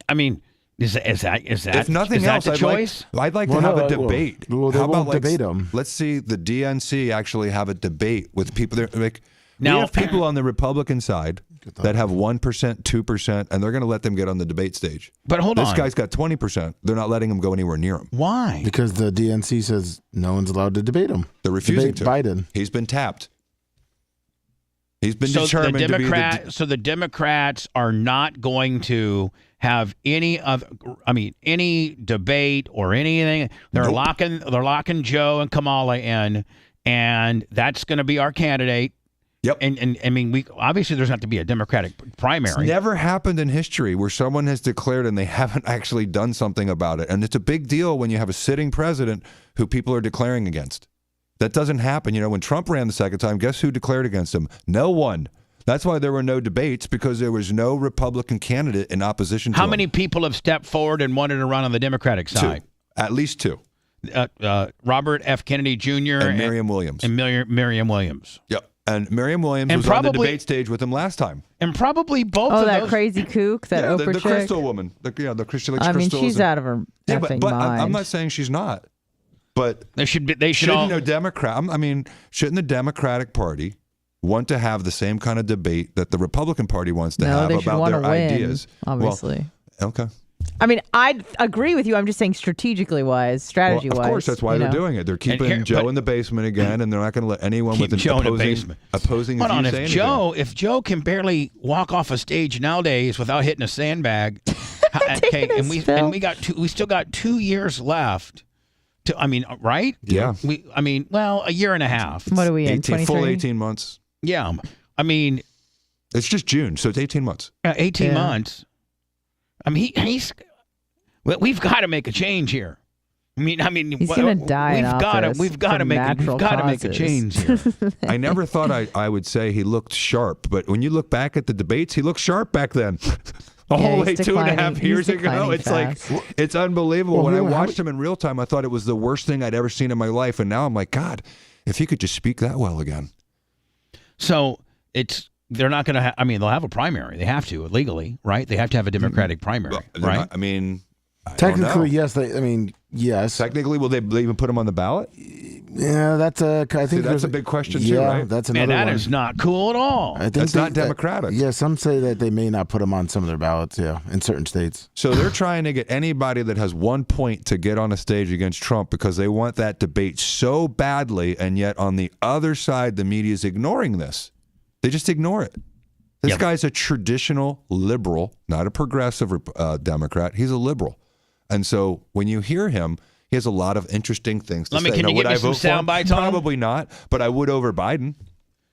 [SPEAKER 3] I mean, is that
[SPEAKER 11] if nothing else,
[SPEAKER 3] the choice?
[SPEAKER 11] I'd like to have a debate.
[SPEAKER 14] How about debate him?
[SPEAKER 11] Let's see the DNC actually have a debate with people. We have people on the Republican side that have 1%, 2%, and they're going to let them get on the debate stage.
[SPEAKER 3] But hold on,
[SPEAKER 11] this guy's got 20%. They're not letting him go anywhere near him.
[SPEAKER 3] Why?
[SPEAKER 14] Because the DNC says no one's allowed to debate him.
[SPEAKER 11] They're refusing
[SPEAKER 14] to. Biden.
[SPEAKER 11] He's been tapped. He's been determined to be
[SPEAKER 3] So the Democrats are not going to have any debate or anything. They're locking Joe and Kamala in, and that's going to be our candidate.
[SPEAKER 21] Yep.
[SPEAKER 3] And I mean, obviously there's not to be a Democratic primary.
[SPEAKER 21] It's never happened in history where someone has declared and they haven't actually done something about it. And it's a big deal when you have a sitting president who people are declaring against. That doesn't happen. You know, when Trump ran the second time, guess who declared against him? No one. That's why there were no debates, because there was no Republican candidate in opposition to him.
[SPEAKER 3] How many people have stepped forward and wanted to run on the Democratic side?
[SPEAKER 21] Two. At least two.
[SPEAKER 3] Robert F. Kennedy Jr.
[SPEAKER 21] and Miriam Williams.
[SPEAKER 3] And Miriam Williams.
[SPEAKER 21] Yep. And Miriam Williams was on the debate stage with him last time.
[SPEAKER 3] And probably both of
[SPEAKER 5] that
[SPEAKER 3] those.
[SPEAKER 5] crazy kook, that Oprah
[SPEAKER 21] the
[SPEAKER 5] chick.
[SPEAKER 21] Crystal woman. The Crystal.
[SPEAKER 5] I mean, she's out of her effing
[SPEAKER 21] but
[SPEAKER 5] mind.
[SPEAKER 21] I'm not saying she's not. But
[SPEAKER 3] they should
[SPEAKER 21] Democrat. I mean, shouldn't the Democratic Party want to have the same kind of debate that the Republican Party wants to have about their ideas?
[SPEAKER 5] Obviously.
[SPEAKER 21] Well, okay.
[SPEAKER 5] I mean, I agree with you. I'm just saying strategically wise, strategy wise.
[SPEAKER 21] Of course, that's why they're doing it. They're keeping Joe in the basement again, and they're not going to let anyone with an opposing
[SPEAKER 3] Hold on,
[SPEAKER 21] view say anything.
[SPEAKER 3] If Joe can barely walk off a stage nowadays without hitting a sandbag, and we still got 2 years left. Right?
[SPEAKER 21] Yeah.
[SPEAKER 3] A year and a half.
[SPEAKER 5] What are we in? 23?
[SPEAKER 21] Full 18 months.
[SPEAKER 3] Yeah. I mean,
[SPEAKER 21] it's just June, so it's 18 months.
[SPEAKER 3] 18 months. I mean, we've got to make a change here. I mean,
[SPEAKER 5] he's gonna die in office.
[SPEAKER 3] We've got to make a change here.
[SPEAKER 21] I never thought I would say he looked sharp, but when you look back at the debates, he looked sharp back then. All the way 2.5 years ago. It's
[SPEAKER 5] fast.
[SPEAKER 21] like, it's unbelievable. When I watched him in real time, I thought it was the worst thing I'd ever seen in my life. And now I'm like, God, if he could just speak that well again.
[SPEAKER 3] So they're not going to they'll have a primary. They have to, legally, right? They have to have a Democratic primary, right?
[SPEAKER 14] Technically, yes. Yes.
[SPEAKER 21] Technically, will they even put him on the ballot?
[SPEAKER 14] Yeah, that's I think
[SPEAKER 21] that's a big question too, right?
[SPEAKER 14] That's another one.
[SPEAKER 3] That is not cool at all.
[SPEAKER 14] I think
[SPEAKER 21] that's not democratic.
[SPEAKER 14] Some say that they may not put him on some of their ballots, in certain states.
[SPEAKER 21] So they're trying to get anybody that has 1 point to get on a stage against Trump because they want that debate so badly, and yet on the other side, the media is ignoring this. They just ignore it. This guy's a traditional liberal, not a progressive Democrat. He's a liberal. And so when you hear him, he has a lot of interesting things to say.
[SPEAKER 3] Can you get me some sound bites on him?
[SPEAKER 21] Probably not, but I would over Biden.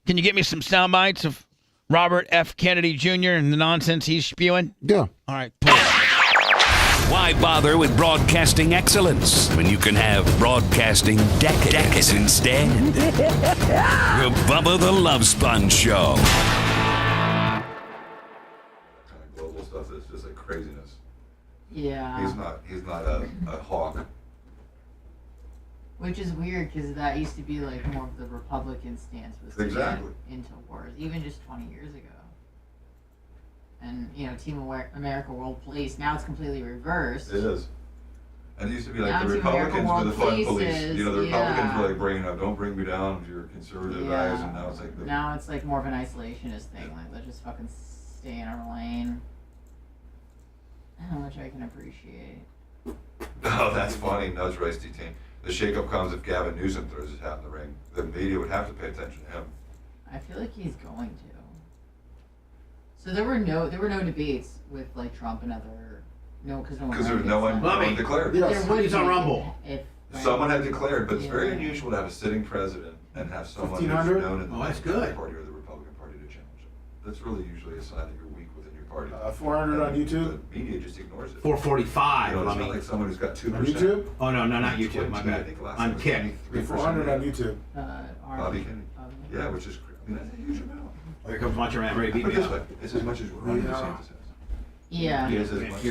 [SPEAKER 3] Can you get me some sound bites of Robert F. Kennedy Jr. and the nonsense he's spewing?
[SPEAKER 14] Yeah.
[SPEAKER 3] All right, pull it.
[SPEAKER 6] Why bother with broadcasting excellence when you can have broadcasting decadence instead? The Bubba the Love Sponge Show.
[SPEAKER 9] Global stuff is just like craziness.
[SPEAKER 5] Yeah.
[SPEAKER 9] He's not a hawk.
[SPEAKER 5] Which is weird because that used to be like more of the Republican stance was to get into wars, even just 20 years ago. And Team America World Police, now it's completely reversed.
[SPEAKER 9] It is. And it used to be like
[SPEAKER 5] now
[SPEAKER 9] the Republicans were the fun police.
[SPEAKER 5] Places,
[SPEAKER 9] the Republicans were like bringing up, don't bring me down, you're conservative guys, and now it's like
[SPEAKER 5] more of an isolationist thing. Like, let's just fucking stay in our lane. Which I can appreciate.
[SPEAKER 9] Oh, that's funny. Nudge Rice detained. The shakeup comes if Gavin Newsom throws his hat in the ring. The media would have to pay attention to him.
[SPEAKER 5] I feel like he's going to. So there were no debates with like Trump and other because
[SPEAKER 9] there was no one declared.
[SPEAKER 5] Yes.
[SPEAKER 3] He's on Rumble.
[SPEAKER 9] Someone had declared, but it's very unusual to have a sitting president and have someone who's known in the Democratic Party or the Republican Party to challenge it. That's really usually a sign that you're weak within your party.
[SPEAKER 14] 400 on YouTube.
[SPEAKER 9] The media just ignores it.
[SPEAKER 3] 445.
[SPEAKER 9] It's not like someone who's got 2%.
[SPEAKER 14] On YouTube?
[SPEAKER 3] Oh no, not YouTube. My bad. On Kick.
[SPEAKER 14] 400 on YouTube.
[SPEAKER 9] Bobby Kennedy. Yeah, which is that's a huge amount.
[SPEAKER 3] Here comes Macho Man ready to beat me up.
[SPEAKER 9] It's as much as Ron DeSantis has.
[SPEAKER 5] Yeah.
[SPEAKER 9] He has as much.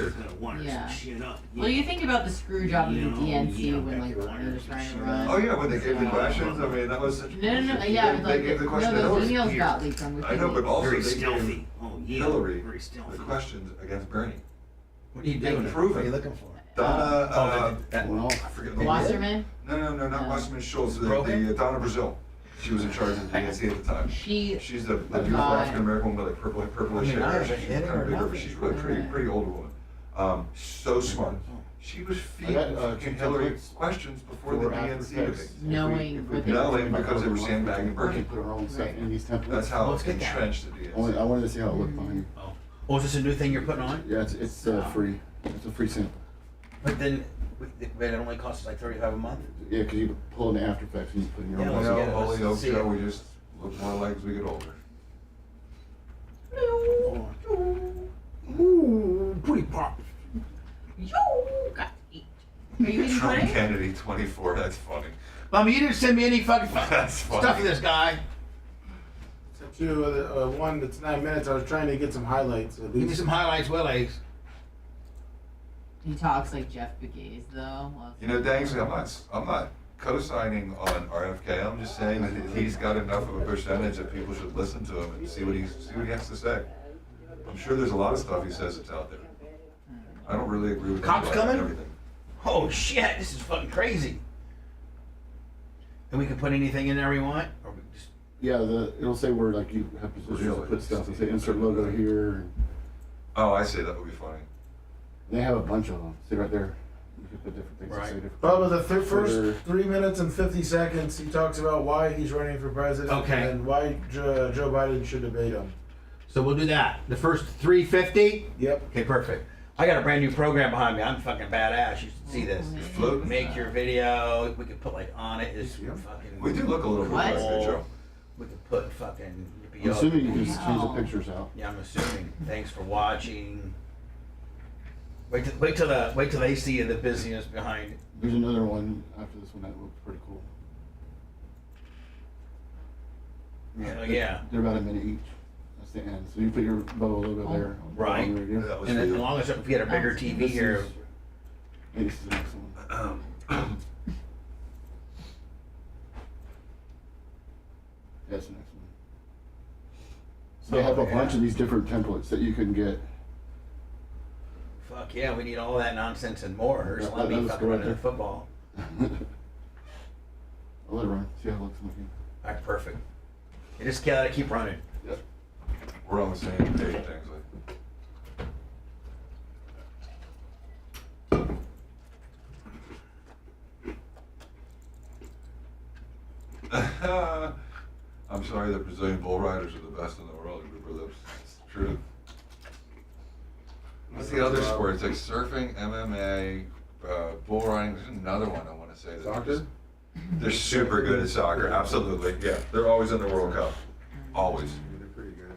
[SPEAKER 5] Yeah. Well, you think about the screw job of the DNC when like they were trying to run.
[SPEAKER 9] Oh yeah, when they gave the questions. I mean, that was such.
[SPEAKER 5] No. Yeah,
[SPEAKER 9] they gave the question.
[SPEAKER 5] those emails got leaked from WikiLeaks.
[SPEAKER 9] I know, but also
[SPEAKER 3] very
[SPEAKER 9] they
[SPEAKER 3] stealthy.
[SPEAKER 9] gave Hillary the questions against Bernie.
[SPEAKER 3] What are you doing?
[SPEAKER 9] What are you
[SPEAKER 3] looking for?
[SPEAKER 9] Donna. I forget the name.
[SPEAKER 5] Wasserman?
[SPEAKER 9] No, not Wasserman Schultz. The Donna Brazil. She was in charge of the DNC at the time. She's the beautiful African American woman with like purplish hair. She's kind of bigger, but she's really pretty older woman. So smart. She was feeding Hillary questions before the DNC was
[SPEAKER 5] knowing
[SPEAKER 9] because they were sandbagging Bernie. That's how entrenched the DNC.
[SPEAKER 17] I wanted to see how it looked behind.
[SPEAKER 3] Oh, is this a new thing you're putting on?
[SPEAKER 15] Yeah, it's free. It's a free sample.
[SPEAKER 3] But then it only costs like $35 a month?
[SPEAKER 15] Yeah, because you pull in the After Effects and you put in your
[SPEAKER 3] Yeah,
[SPEAKER 15] own.
[SPEAKER 3] let's get it.
[SPEAKER 21] Holy
[SPEAKER 3] Let's
[SPEAKER 21] Oak
[SPEAKER 3] see
[SPEAKER 21] Show,
[SPEAKER 3] it.
[SPEAKER 21] we just look more like as we get older.
[SPEAKER 3] Ooh, pretty pop.
[SPEAKER 5] Yo, got to eat. Are you eating
[SPEAKER 21] Trump
[SPEAKER 5] pudding?
[SPEAKER 21] Kennedy 24, that's funny.
[SPEAKER 3] Mommy, you didn't send me any fucking
[SPEAKER 21] That's funny.
[SPEAKER 3] stuff for this guy.
[SPEAKER 14] Sent you one that's 9 minutes. I was trying to get some highlights. At least.
[SPEAKER 3] Give me some highlights, Willie.
[SPEAKER 5] He talks like Jeff Bezos, though.
[SPEAKER 21] You know, Dangsley, I'm not co-signing on RFK. I'm just saying that he's got enough of a percentage that people should listen to him and see what he has to say. I'm sure there's a lot of stuff he says that's out there. I don't really agree with
[SPEAKER 3] Cops
[SPEAKER 21] anybody on
[SPEAKER 3] coming?
[SPEAKER 21] everything.
[SPEAKER 3] Oh shit, this is fucking crazy. And we can put anything in there we want? Or we just...
[SPEAKER 15] Yeah, it'll say where like you have positions to put stuff. It'll say insert logo here.
[SPEAKER 21] Oh, I see. That would be funny.
[SPEAKER 15] They have a bunch of them. See right there. You can put different things.
[SPEAKER 3] Right.
[SPEAKER 15] Say different
[SPEAKER 14] Bubba, the
[SPEAKER 15] things.
[SPEAKER 14] first 3 minutes and 50 seconds, he talks about why he's running for president
[SPEAKER 3] Okay.
[SPEAKER 14] and why Joe Biden should debate him.
[SPEAKER 3] So we'll do that. The first 350?
[SPEAKER 14] Yep.
[SPEAKER 3] Okay, perfect. I got a brand new program behind me. I'm fucking badass. You should see this.
[SPEAKER 21] Floating.
[SPEAKER 3] Make your video. We could put like on it. It's fucking.
[SPEAKER 21] We do look a little bit like that, Joe.
[SPEAKER 3] We could put fucking.
[SPEAKER 15] I'm assuming you can just change the pictures out.
[SPEAKER 3] Yeah, I'm assuming. Thanks for watching. Wait till they see the busyness behind it.
[SPEAKER 15] There's another one after this one that looks pretty cool.
[SPEAKER 3] Yeah.
[SPEAKER 15] They're about a minute each. That's the end. So you put your Bubba logo there.
[SPEAKER 3] Right.
[SPEAKER 15] On the radio.
[SPEAKER 3] And then as long as we get a bigger TV here.
[SPEAKER 15] This is the next one. That's the next one. So they have a bunch of these different templates that you can get.
[SPEAKER 3] Fuck yeah, we need all that nonsense and more.
[SPEAKER 15] Yeah,
[SPEAKER 3] So let me
[SPEAKER 15] let's
[SPEAKER 3] fucking
[SPEAKER 15] go
[SPEAKER 3] run
[SPEAKER 15] right
[SPEAKER 3] the
[SPEAKER 15] there.
[SPEAKER 3] football.
[SPEAKER 15] I'll let it run. See how it looks looking.
[SPEAKER 3] All right, perfect. You just gotta keep running.
[SPEAKER 15] Yep.
[SPEAKER 21] We're on the same page, Dangsley. I'm sorry, the Brazilian bull riders are the best in the world. It's true. What's the other sports? Like surfing, MMA, bull riding. There's another one I want to say.
[SPEAKER 15] Soccer?
[SPEAKER 21] They're super good at soccer. Absolutely. Yeah. They're always in the World Cup. Always.
[SPEAKER 15] They're pretty good.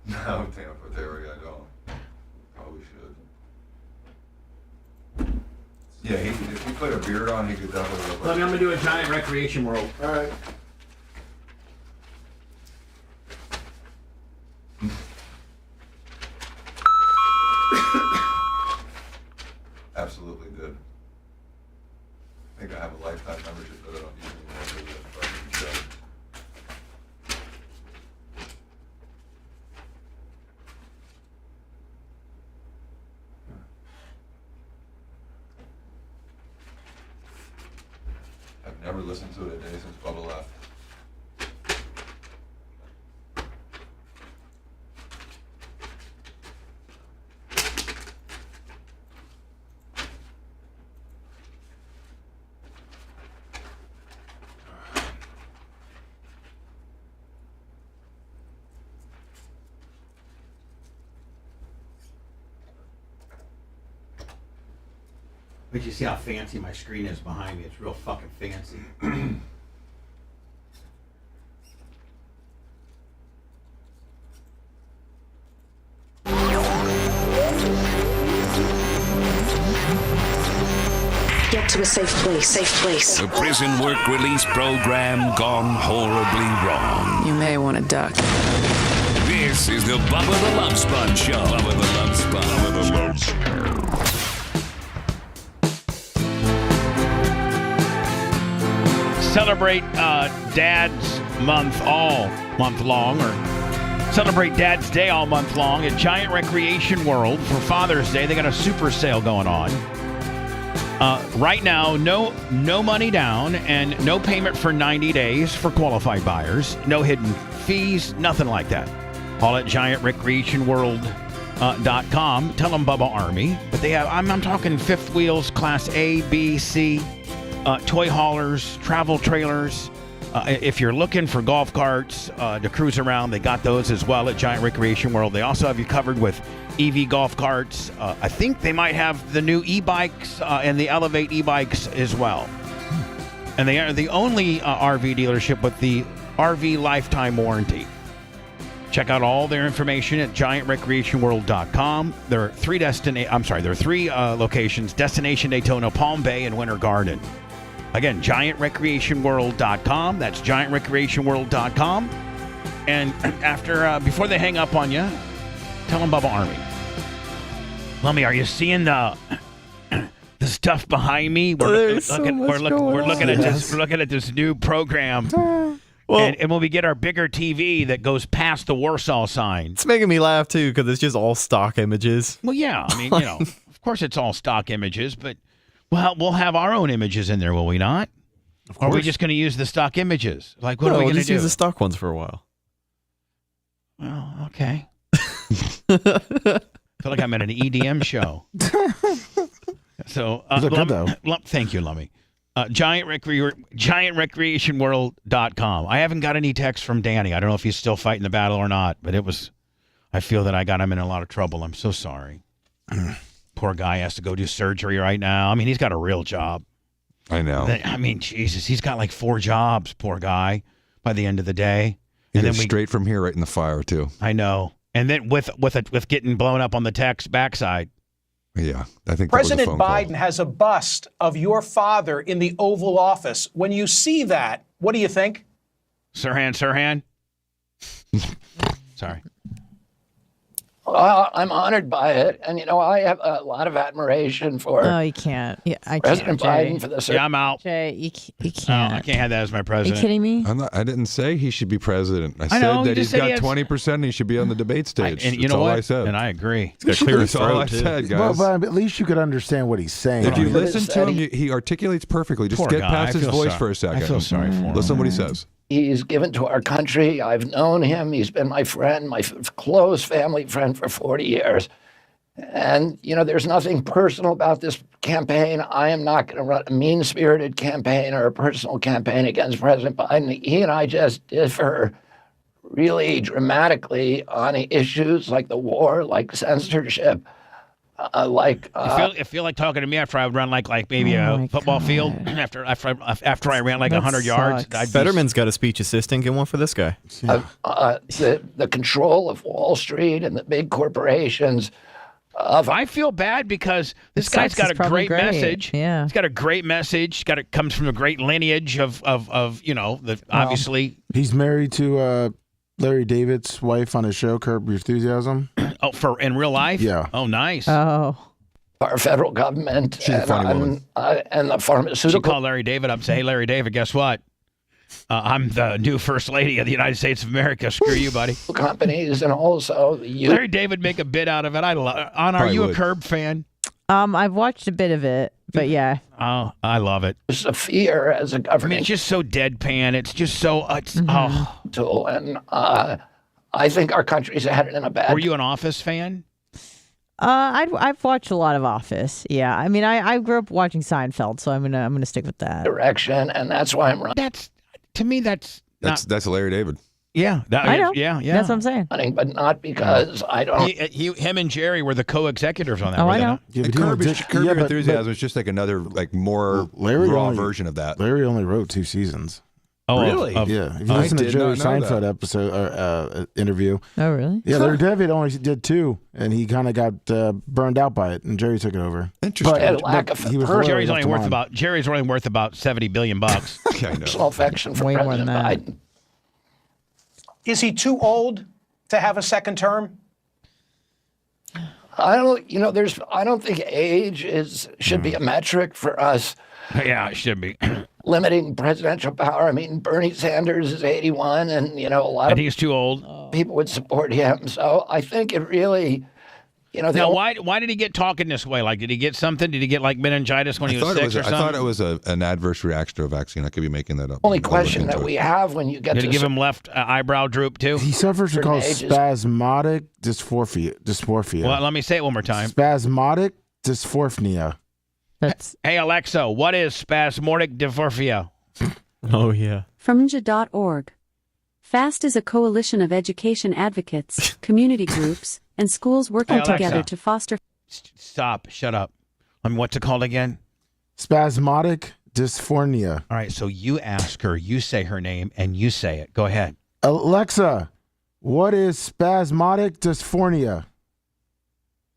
[SPEAKER 21] No, Tampa, there I don't. Probably should. Yeah, if he put a beard on, he could definitely look like.
[SPEAKER 3] I'm gonna do a giant recreation world.
[SPEAKER 14] All right.
[SPEAKER 21] Absolutely did. I think I have a lifetime membership, but I don't use it anymore. But it's fucking show. I've never listened to it a day since Bubba left.
[SPEAKER 3] But you see how fancy my screen is behind me. It's real fucking fancy.
[SPEAKER 22] Get to a safe place. Safe place.
[SPEAKER 6] The prison work release program gone horribly wrong.
[SPEAKER 22] You may want to duck.
[SPEAKER 6] This is the Bubba the Love Sponge Show. Bubba the Love Sponge. Bubba the Love Sponge.
[SPEAKER 3] Celebrate Dad's Month all month long, or celebrate Dad's Day all month long at Giant Recreation World for Father's Day. They got a super sale going on. Right now, no money down and no payment for 90 days for qualified buyers. No hidden fees, nothing like that. all at giantrecreationworld.com. Tell them Bubba Army. But they have, I'm talking fifth wheels, class A, B, C, toy haulers, travel trailers. If you're looking for golf carts to cruise around, they got those as well at Giant Recreation World. They also have you covered with EV golf carts. I think they might have the new e-bikes and the Elevate e-bikes as well. And they are the only RV dealership with the RV lifetime warranty. Check out all their information at giantrecreationworld.com. There are three locations: Destination Daytona, Palm Bay, and Winter Garden. Again, giantrecreationworld.com. That's giantrecreationworld.com. And before they hang up on you, tell them Bubba Army. Lummy, are you seeing the stuff behind me? We're looking at this new program. And when we get our bigger TV that goes past the Warsaw sign.
[SPEAKER 16] It's making me laugh, too, because it's just all stock images.
[SPEAKER 3] Well, yeah. I mean, of course it's all stock images, but we'll have our own images in there, will we not? Or are we just going to use the stock images? Like, what are we going to do?
[SPEAKER 16] We'll just use the stock ones for a while.
[SPEAKER 3] Well, okay. I feel like I'm at an EDM show. So, thank you, Lummy. GiantRecreationWorld.com. I haven't got any text from Danny. I don't know if he's still fighting the battle or not, but I feel that I got him in a lot of trouble. I'm so sorry. Poor guy has to go do surgery right now. I mean, he's got a real job.
[SPEAKER 21] I know.
[SPEAKER 3] I mean, Jesus, he's got like 4 jobs, poor guy, by the end of the day.
[SPEAKER 21] And then straight from here right in the fire, too.
[SPEAKER 3] I know. And then with getting blown up on the text backside.
[SPEAKER 21] Yeah, I think
[SPEAKER 17] President Biden has a bust of your father in the Oval Office. When you see that, what do you think?
[SPEAKER 3] Sirhan. Sorry.
[SPEAKER 18] Well, I'm honored by it. And, I have a lot of admiration for
[SPEAKER 5] you can't. Yeah,
[SPEAKER 18] President
[SPEAKER 5] can't,
[SPEAKER 18] Biden for this.
[SPEAKER 3] Yeah, I'm out.
[SPEAKER 5] Jay, you can't.
[SPEAKER 3] No, I can't have that as my president.
[SPEAKER 5] Are you kidding me?
[SPEAKER 21] I didn't say he should be president. I said that he's got 20% and he should be on the debate stage.
[SPEAKER 3] And you know what? I said. And I agree.
[SPEAKER 21] He's got clear his throat, all I said, guys.
[SPEAKER 14] But at least you could understand what he's saying.
[SPEAKER 21] If you listen to him, he articulates perfectly. Just get past his voice for a second.
[SPEAKER 3] I feel sorry for him.
[SPEAKER 21] Listen to what he says.
[SPEAKER 18] He's given to our country. I've known him. He's been my friend, my close family friend for 40 years. And, there's nothing personal about this campaign. I am not going to run a mean-spirited campaign or a personal campaign against President Biden. He and I just differ really dramatically on issues like the war, like censorship.
[SPEAKER 3] I feel like talking to me after I would run like maybe a football field after I ran like 100 yards.
[SPEAKER 16] Fetterman's got a speech assistant. Get one for this guy.
[SPEAKER 18] The control of Wall Street and the big corporations.
[SPEAKER 3] I feel bad because this guy's got a great message.
[SPEAKER 5] Yeah,
[SPEAKER 3] he's got a great message. Comes from a great lineage of obviously.
[SPEAKER 14] He's married to Larry David's wife on his show, Curb Your Enthusiasm.
[SPEAKER 3] Oh, for in real life?
[SPEAKER 14] Yeah.
[SPEAKER 3] Oh, nice.
[SPEAKER 5] Oh.
[SPEAKER 18] Our federal government.
[SPEAKER 21] She's a funny woman.
[SPEAKER 18] And the pharmaceutical.
[SPEAKER 3] She called Larry David up and said, "Hey, Larry David, guess what? I'm the new First Lady of the United States of America. Screw you, buddy."
[SPEAKER 18] Companies and also
[SPEAKER 3] Larry David make a bit out of it. Are you a Curb fan?
[SPEAKER 5] I've watched a bit of it, but yeah.
[SPEAKER 3] Oh, I love it.
[SPEAKER 18] It's a fear as a government.
[SPEAKER 3] I mean, it's just so deadpan. It's just so
[SPEAKER 18] tool, and I think our country's headed in a bad.
[SPEAKER 3] Were you an Office fan?
[SPEAKER 5] I've watched a lot of Office. Yeah, I mean, I grew up watching Seinfeld, so I'm gonna stick with that
[SPEAKER 18] direction, and that's why I'm running.
[SPEAKER 3] To me, that's
[SPEAKER 21] Larry David.
[SPEAKER 3] Yeah,
[SPEAKER 5] I know.
[SPEAKER 3] Yeah.
[SPEAKER 5] That's what I'm saying.
[SPEAKER 18] But not because I don't.
[SPEAKER 3] Him and Jerry were the co-executors on that.
[SPEAKER 5] Oh, I know.
[SPEAKER 21] Yeah, Curb Your Enthusiasm is just like another more raw version of that.
[SPEAKER 14] Larry only wrote 2 seasons.
[SPEAKER 3] Oh,
[SPEAKER 21] really?
[SPEAKER 14] Yeah. If you listen to Jerry Seinfeld episode interview.
[SPEAKER 5] Oh, really?
[SPEAKER 14] Yeah, Larry David only did 2, and he kind of got burned out by it, and Jerry took it over.
[SPEAKER 21] Interesting.
[SPEAKER 3] Jerry's only worth about $70 billion.
[SPEAKER 21] I know.
[SPEAKER 18] Personal affection for
[SPEAKER 5] Way more
[SPEAKER 18] President
[SPEAKER 5] than that.
[SPEAKER 18] Biden.
[SPEAKER 17] Is he too old to have a second term?
[SPEAKER 18] I don't think age should be a metric for us.
[SPEAKER 3] Yeah, it should be.
[SPEAKER 18] Limiting presidential power. I mean, Bernie Sanders is 81, and a lot
[SPEAKER 3] and
[SPEAKER 18] of
[SPEAKER 3] he's too old.
[SPEAKER 18] People would support him. So I think it really
[SPEAKER 3] Now, why did he get talking this way? Like, did he get something? Did he get like meningitis when he was 6 or something?
[SPEAKER 21] I thought it was an adverse reaction to a vaccine. I could be making that up.
[SPEAKER 18] Only question that we have when you get
[SPEAKER 3] Did
[SPEAKER 18] to
[SPEAKER 3] it give him left eyebrow droop too?
[SPEAKER 14] He suffers from called spasmodic dysphoria.
[SPEAKER 3] Well, let me say it one more time.
[SPEAKER 14] Spasmodic dysphoria.
[SPEAKER 3] Hey, Alexa, what is spasmodic dysphoria?
[SPEAKER 16] Oh, yeah.
[SPEAKER 1] From ninja.org. FAST is a coalition of education advocates, community groups, and schools working
[SPEAKER 3] Hey, Alexa.
[SPEAKER 1] together to foster.
[SPEAKER 3] Stop. Shut up. What's it called again?
[SPEAKER 14] Spasmodic dysphoria.
[SPEAKER 3] All right, so you ask her, you say her name, and you say it. Go ahead.
[SPEAKER 14] Alexa, what is spasmodic dysphoria?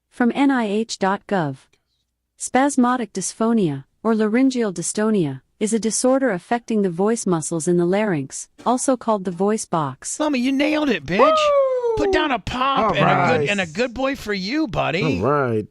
[SPEAKER 1] From NIH.gov. Spasmodic dysphonia, or laryngeal dystonia, is a disorder affecting the voice muscles in the larynx, also called the voice box.
[SPEAKER 3] Mommy, you nailed it, bitch. Woo! Put down a pop
[SPEAKER 18] All
[SPEAKER 3] a good boy for you, buddy.
[SPEAKER 14] All right.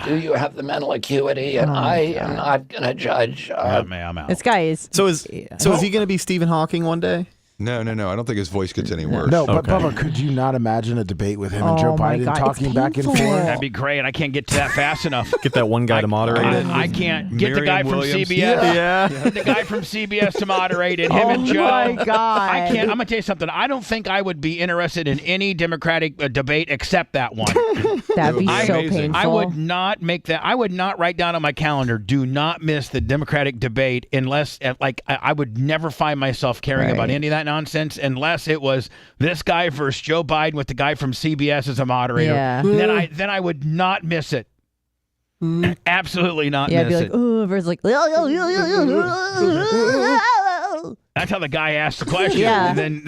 [SPEAKER 18] Do you have the mental acuity? And I am not going to judge.
[SPEAKER 3] I'm out.
[SPEAKER 5] This guy is.
[SPEAKER 16] So is he going to be Stephen Hawking one day?
[SPEAKER 21] No. I don't think his voice gets any worse.
[SPEAKER 14] No, but Bubba, could you not imagine a debate with him and Joe Biden talking back and forth?
[SPEAKER 3] That'd be great. I can't get to that fast enough.
[SPEAKER 16] Get that one guy to moderate it.
[SPEAKER 3] I can't get the guy
[SPEAKER 21] Miriam Williams.
[SPEAKER 3] from CBS.
[SPEAKER 16] Yeah.
[SPEAKER 3] Get the guy from CBS to moderate it. Him and Joe.
[SPEAKER 5] Oh my God.
[SPEAKER 3] I can't. I'm gonna tell you something. I don't think I would be interested in any Democratic debate except that one.
[SPEAKER 5] That'd be so painful.
[SPEAKER 3] I would not make that. I would not write down on my calendar. Do not miss the Democratic debate unless, I would never find myself caring about any of that nonsense unless it was this guy versus Joe Biden with the guy from CBS as a moderator.
[SPEAKER 5] Yeah.
[SPEAKER 3] Then I would not miss it. Absolutely not
[SPEAKER 5] Yeah,
[SPEAKER 3] miss
[SPEAKER 5] be like,
[SPEAKER 3] it.
[SPEAKER 5] oh, versus like,
[SPEAKER 3] That's how the guy asked the question.
[SPEAKER 5] Yeah.
[SPEAKER 3] And then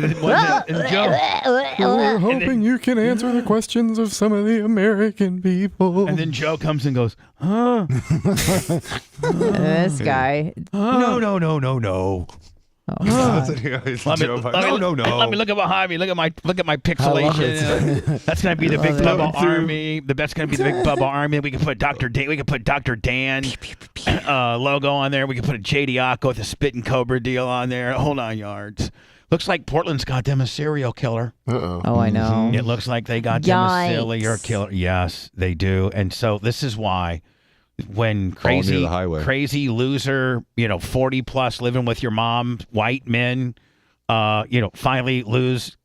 [SPEAKER 3] Joe.
[SPEAKER 16] We're hoping you can answer the questions of some of the American people.
[SPEAKER 3] And then Joe comes and goes, huh?
[SPEAKER 5] This guy.
[SPEAKER 3] No.
[SPEAKER 5] Oh,
[SPEAKER 3] Let
[SPEAKER 5] God.
[SPEAKER 3] me look at behind me. Look at my pixelation. That's gonna be the big Bubba army. That's gonna be the big Bubba army. We can put Dr. Dan logo on there. We can put a J. Diaco with a spitting cobra deal on there. Hold on, yards. Looks like Portland's got them a serial killer.
[SPEAKER 5] Oh, I know.
[SPEAKER 3] It looks like they got them a serial killer. Yes, they do. And so this is why. When crazy loser, 40 plus living with your mom, white men, finally lose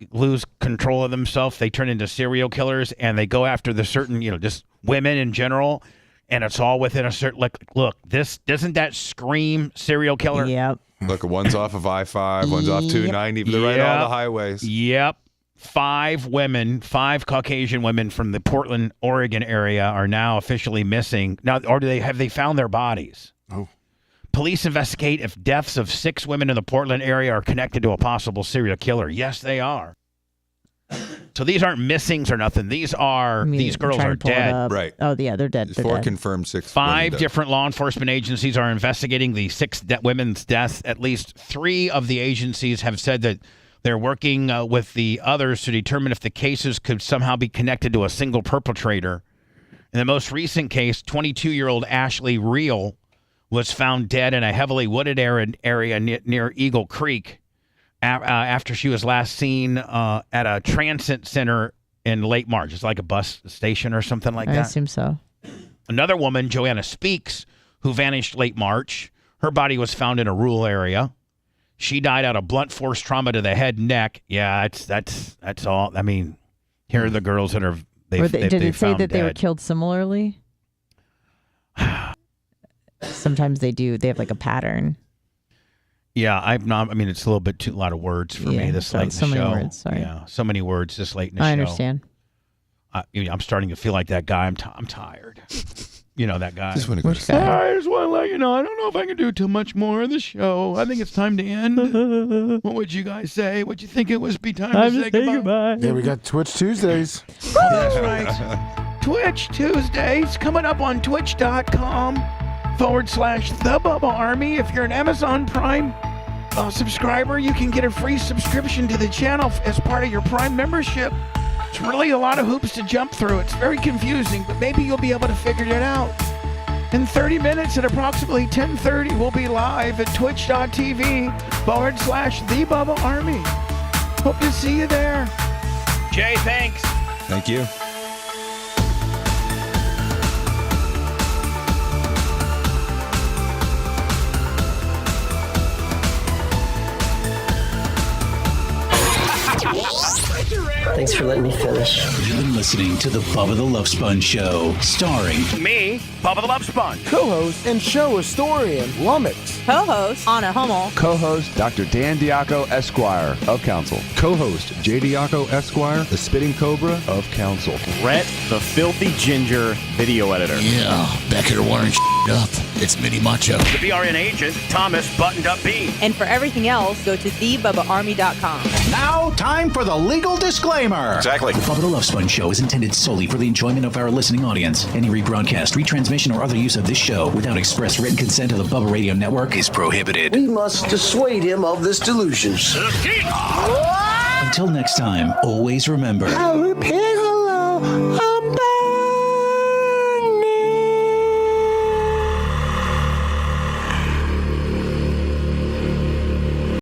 [SPEAKER 3] control of themselves, they turn into serial killers and they go after the certain, just women in general, and it's all within a certain look. This doesn't that scream serial killer?
[SPEAKER 5] Yep.
[SPEAKER 21] Look, one's off of I-5, one's off 290. They're right on the highways.
[SPEAKER 3] Yep. 5 Caucasian women from the Portland, Oregon area are now officially missing. Now, or have they found their bodies?
[SPEAKER 14] Oh.
[SPEAKER 3] Police investigate if deaths of 6 women in the Portland area are connected to a possible serial killer. Yes, they are. So these aren't missings or nothing. These girls are dead.
[SPEAKER 21] Right.
[SPEAKER 5] Oh, yeah, they're dead. They're
[SPEAKER 21] 4
[SPEAKER 5] dead.
[SPEAKER 21] confirmed, 6
[SPEAKER 3] 5 different law enforcement agencies are investigating the 6 women's deaths. At least 3 of the agencies have said that they're working with the others to determine if the cases could somehow be connected to a single perpetrator. In the most recent case, 22-year-old Ashley Reel was found dead in a heavily wooded area near Eagle Creek after she was last seen at a transit center in late March. It's like a bus station or something like that.
[SPEAKER 5] I assume so.
[SPEAKER 3] Another woman, Joanna Speaks, who vanished late March, her body was found in a rural area. She died out of blunt force trauma to the head and neck. Yeah, that's all. I mean, here are the girls that are.
[SPEAKER 5] Did it say that they were killed similarly? Sometimes they do. They have like a pattern.
[SPEAKER 3] Yeah, I'm not. I mean, it's a little bit a lot of words for me this late in the show.
[SPEAKER 5] So many words. Sorry.
[SPEAKER 3] Yeah, so many words this late in the show.
[SPEAKER 5] I understand.
[SPEAKER 3] I'm starting to feel like that guy. I'm tired. That guy.
[SPEAKER 21] Just want to go to
[SPEAKER 3] I just want to let you know, I don't know if I can do too much more of the show. I think it's time to end. What would you guys say? Would you think it was time to say goodbye?
[SPEAKER 14] Yeah, we got Twitch Tuesdays.
[SPEAKER 3] That's right. Twitch Tuesdays coming up on twitch.com/The Bubba Army. If you're an Amazon Prime subscriber, you can get a free subscription to the channel as part of your Prime membership. It's really a lot of hoops to jump through. It's very confusing, but maybe you'll be able to figure it out. In 30 minutes at approximately 10:30, we'll be live at twitch.tv/The Bubba Army. Hope to see you there. Jay, thanks.
[SPEAKER 21] Thank you.
[SPEAKER 12] Thanks for letting me finish.
[SPEAKER 13] You've been listening to the Bubba the Love Sponge Show, starring
[SPEAKER 3] me, Bubba the Love Sponge.
[SPEAKER 14] Co-host and show historian Lummox.
[SPEAKER 5] Co-host Anna Hummel.
[SPEAKER 2] Co-host Dr. Dan Diaco, Esquire of Council.
[SPEAKER 21] Co-host J. Diaco, Esquire, the Spitting Cobra of Council.
[SPEAKER 19] Rhett, the Filthy Ginger video editor.
[SPEAKER 20] Yeah, back here wiring up. It's Mini Macho.
[SPEAKER 3] The BRN agent, Thomas Buttoned Up Bean.
[SPEAKER 5] And for everything else, go to thebubbaarmy.com.
[SPEAKER 17] Now, time for the legal disclaimer.
[SPEAKER 19] Exactly.
[SPEAKER 13] The Bubba the Love Sponge Show is intended solely for the enjoyment of our listening audience. Any rebroadcast, retransmission, or other use of this show without express written consent of the Bubba Radio Network is prohibited.
[SPEAKER 20] We must dissuade him of this delusion.
[SPEAKER 13] Until next time, always remember.
[SPEAKER 20] I'll repeat hello. I'm back.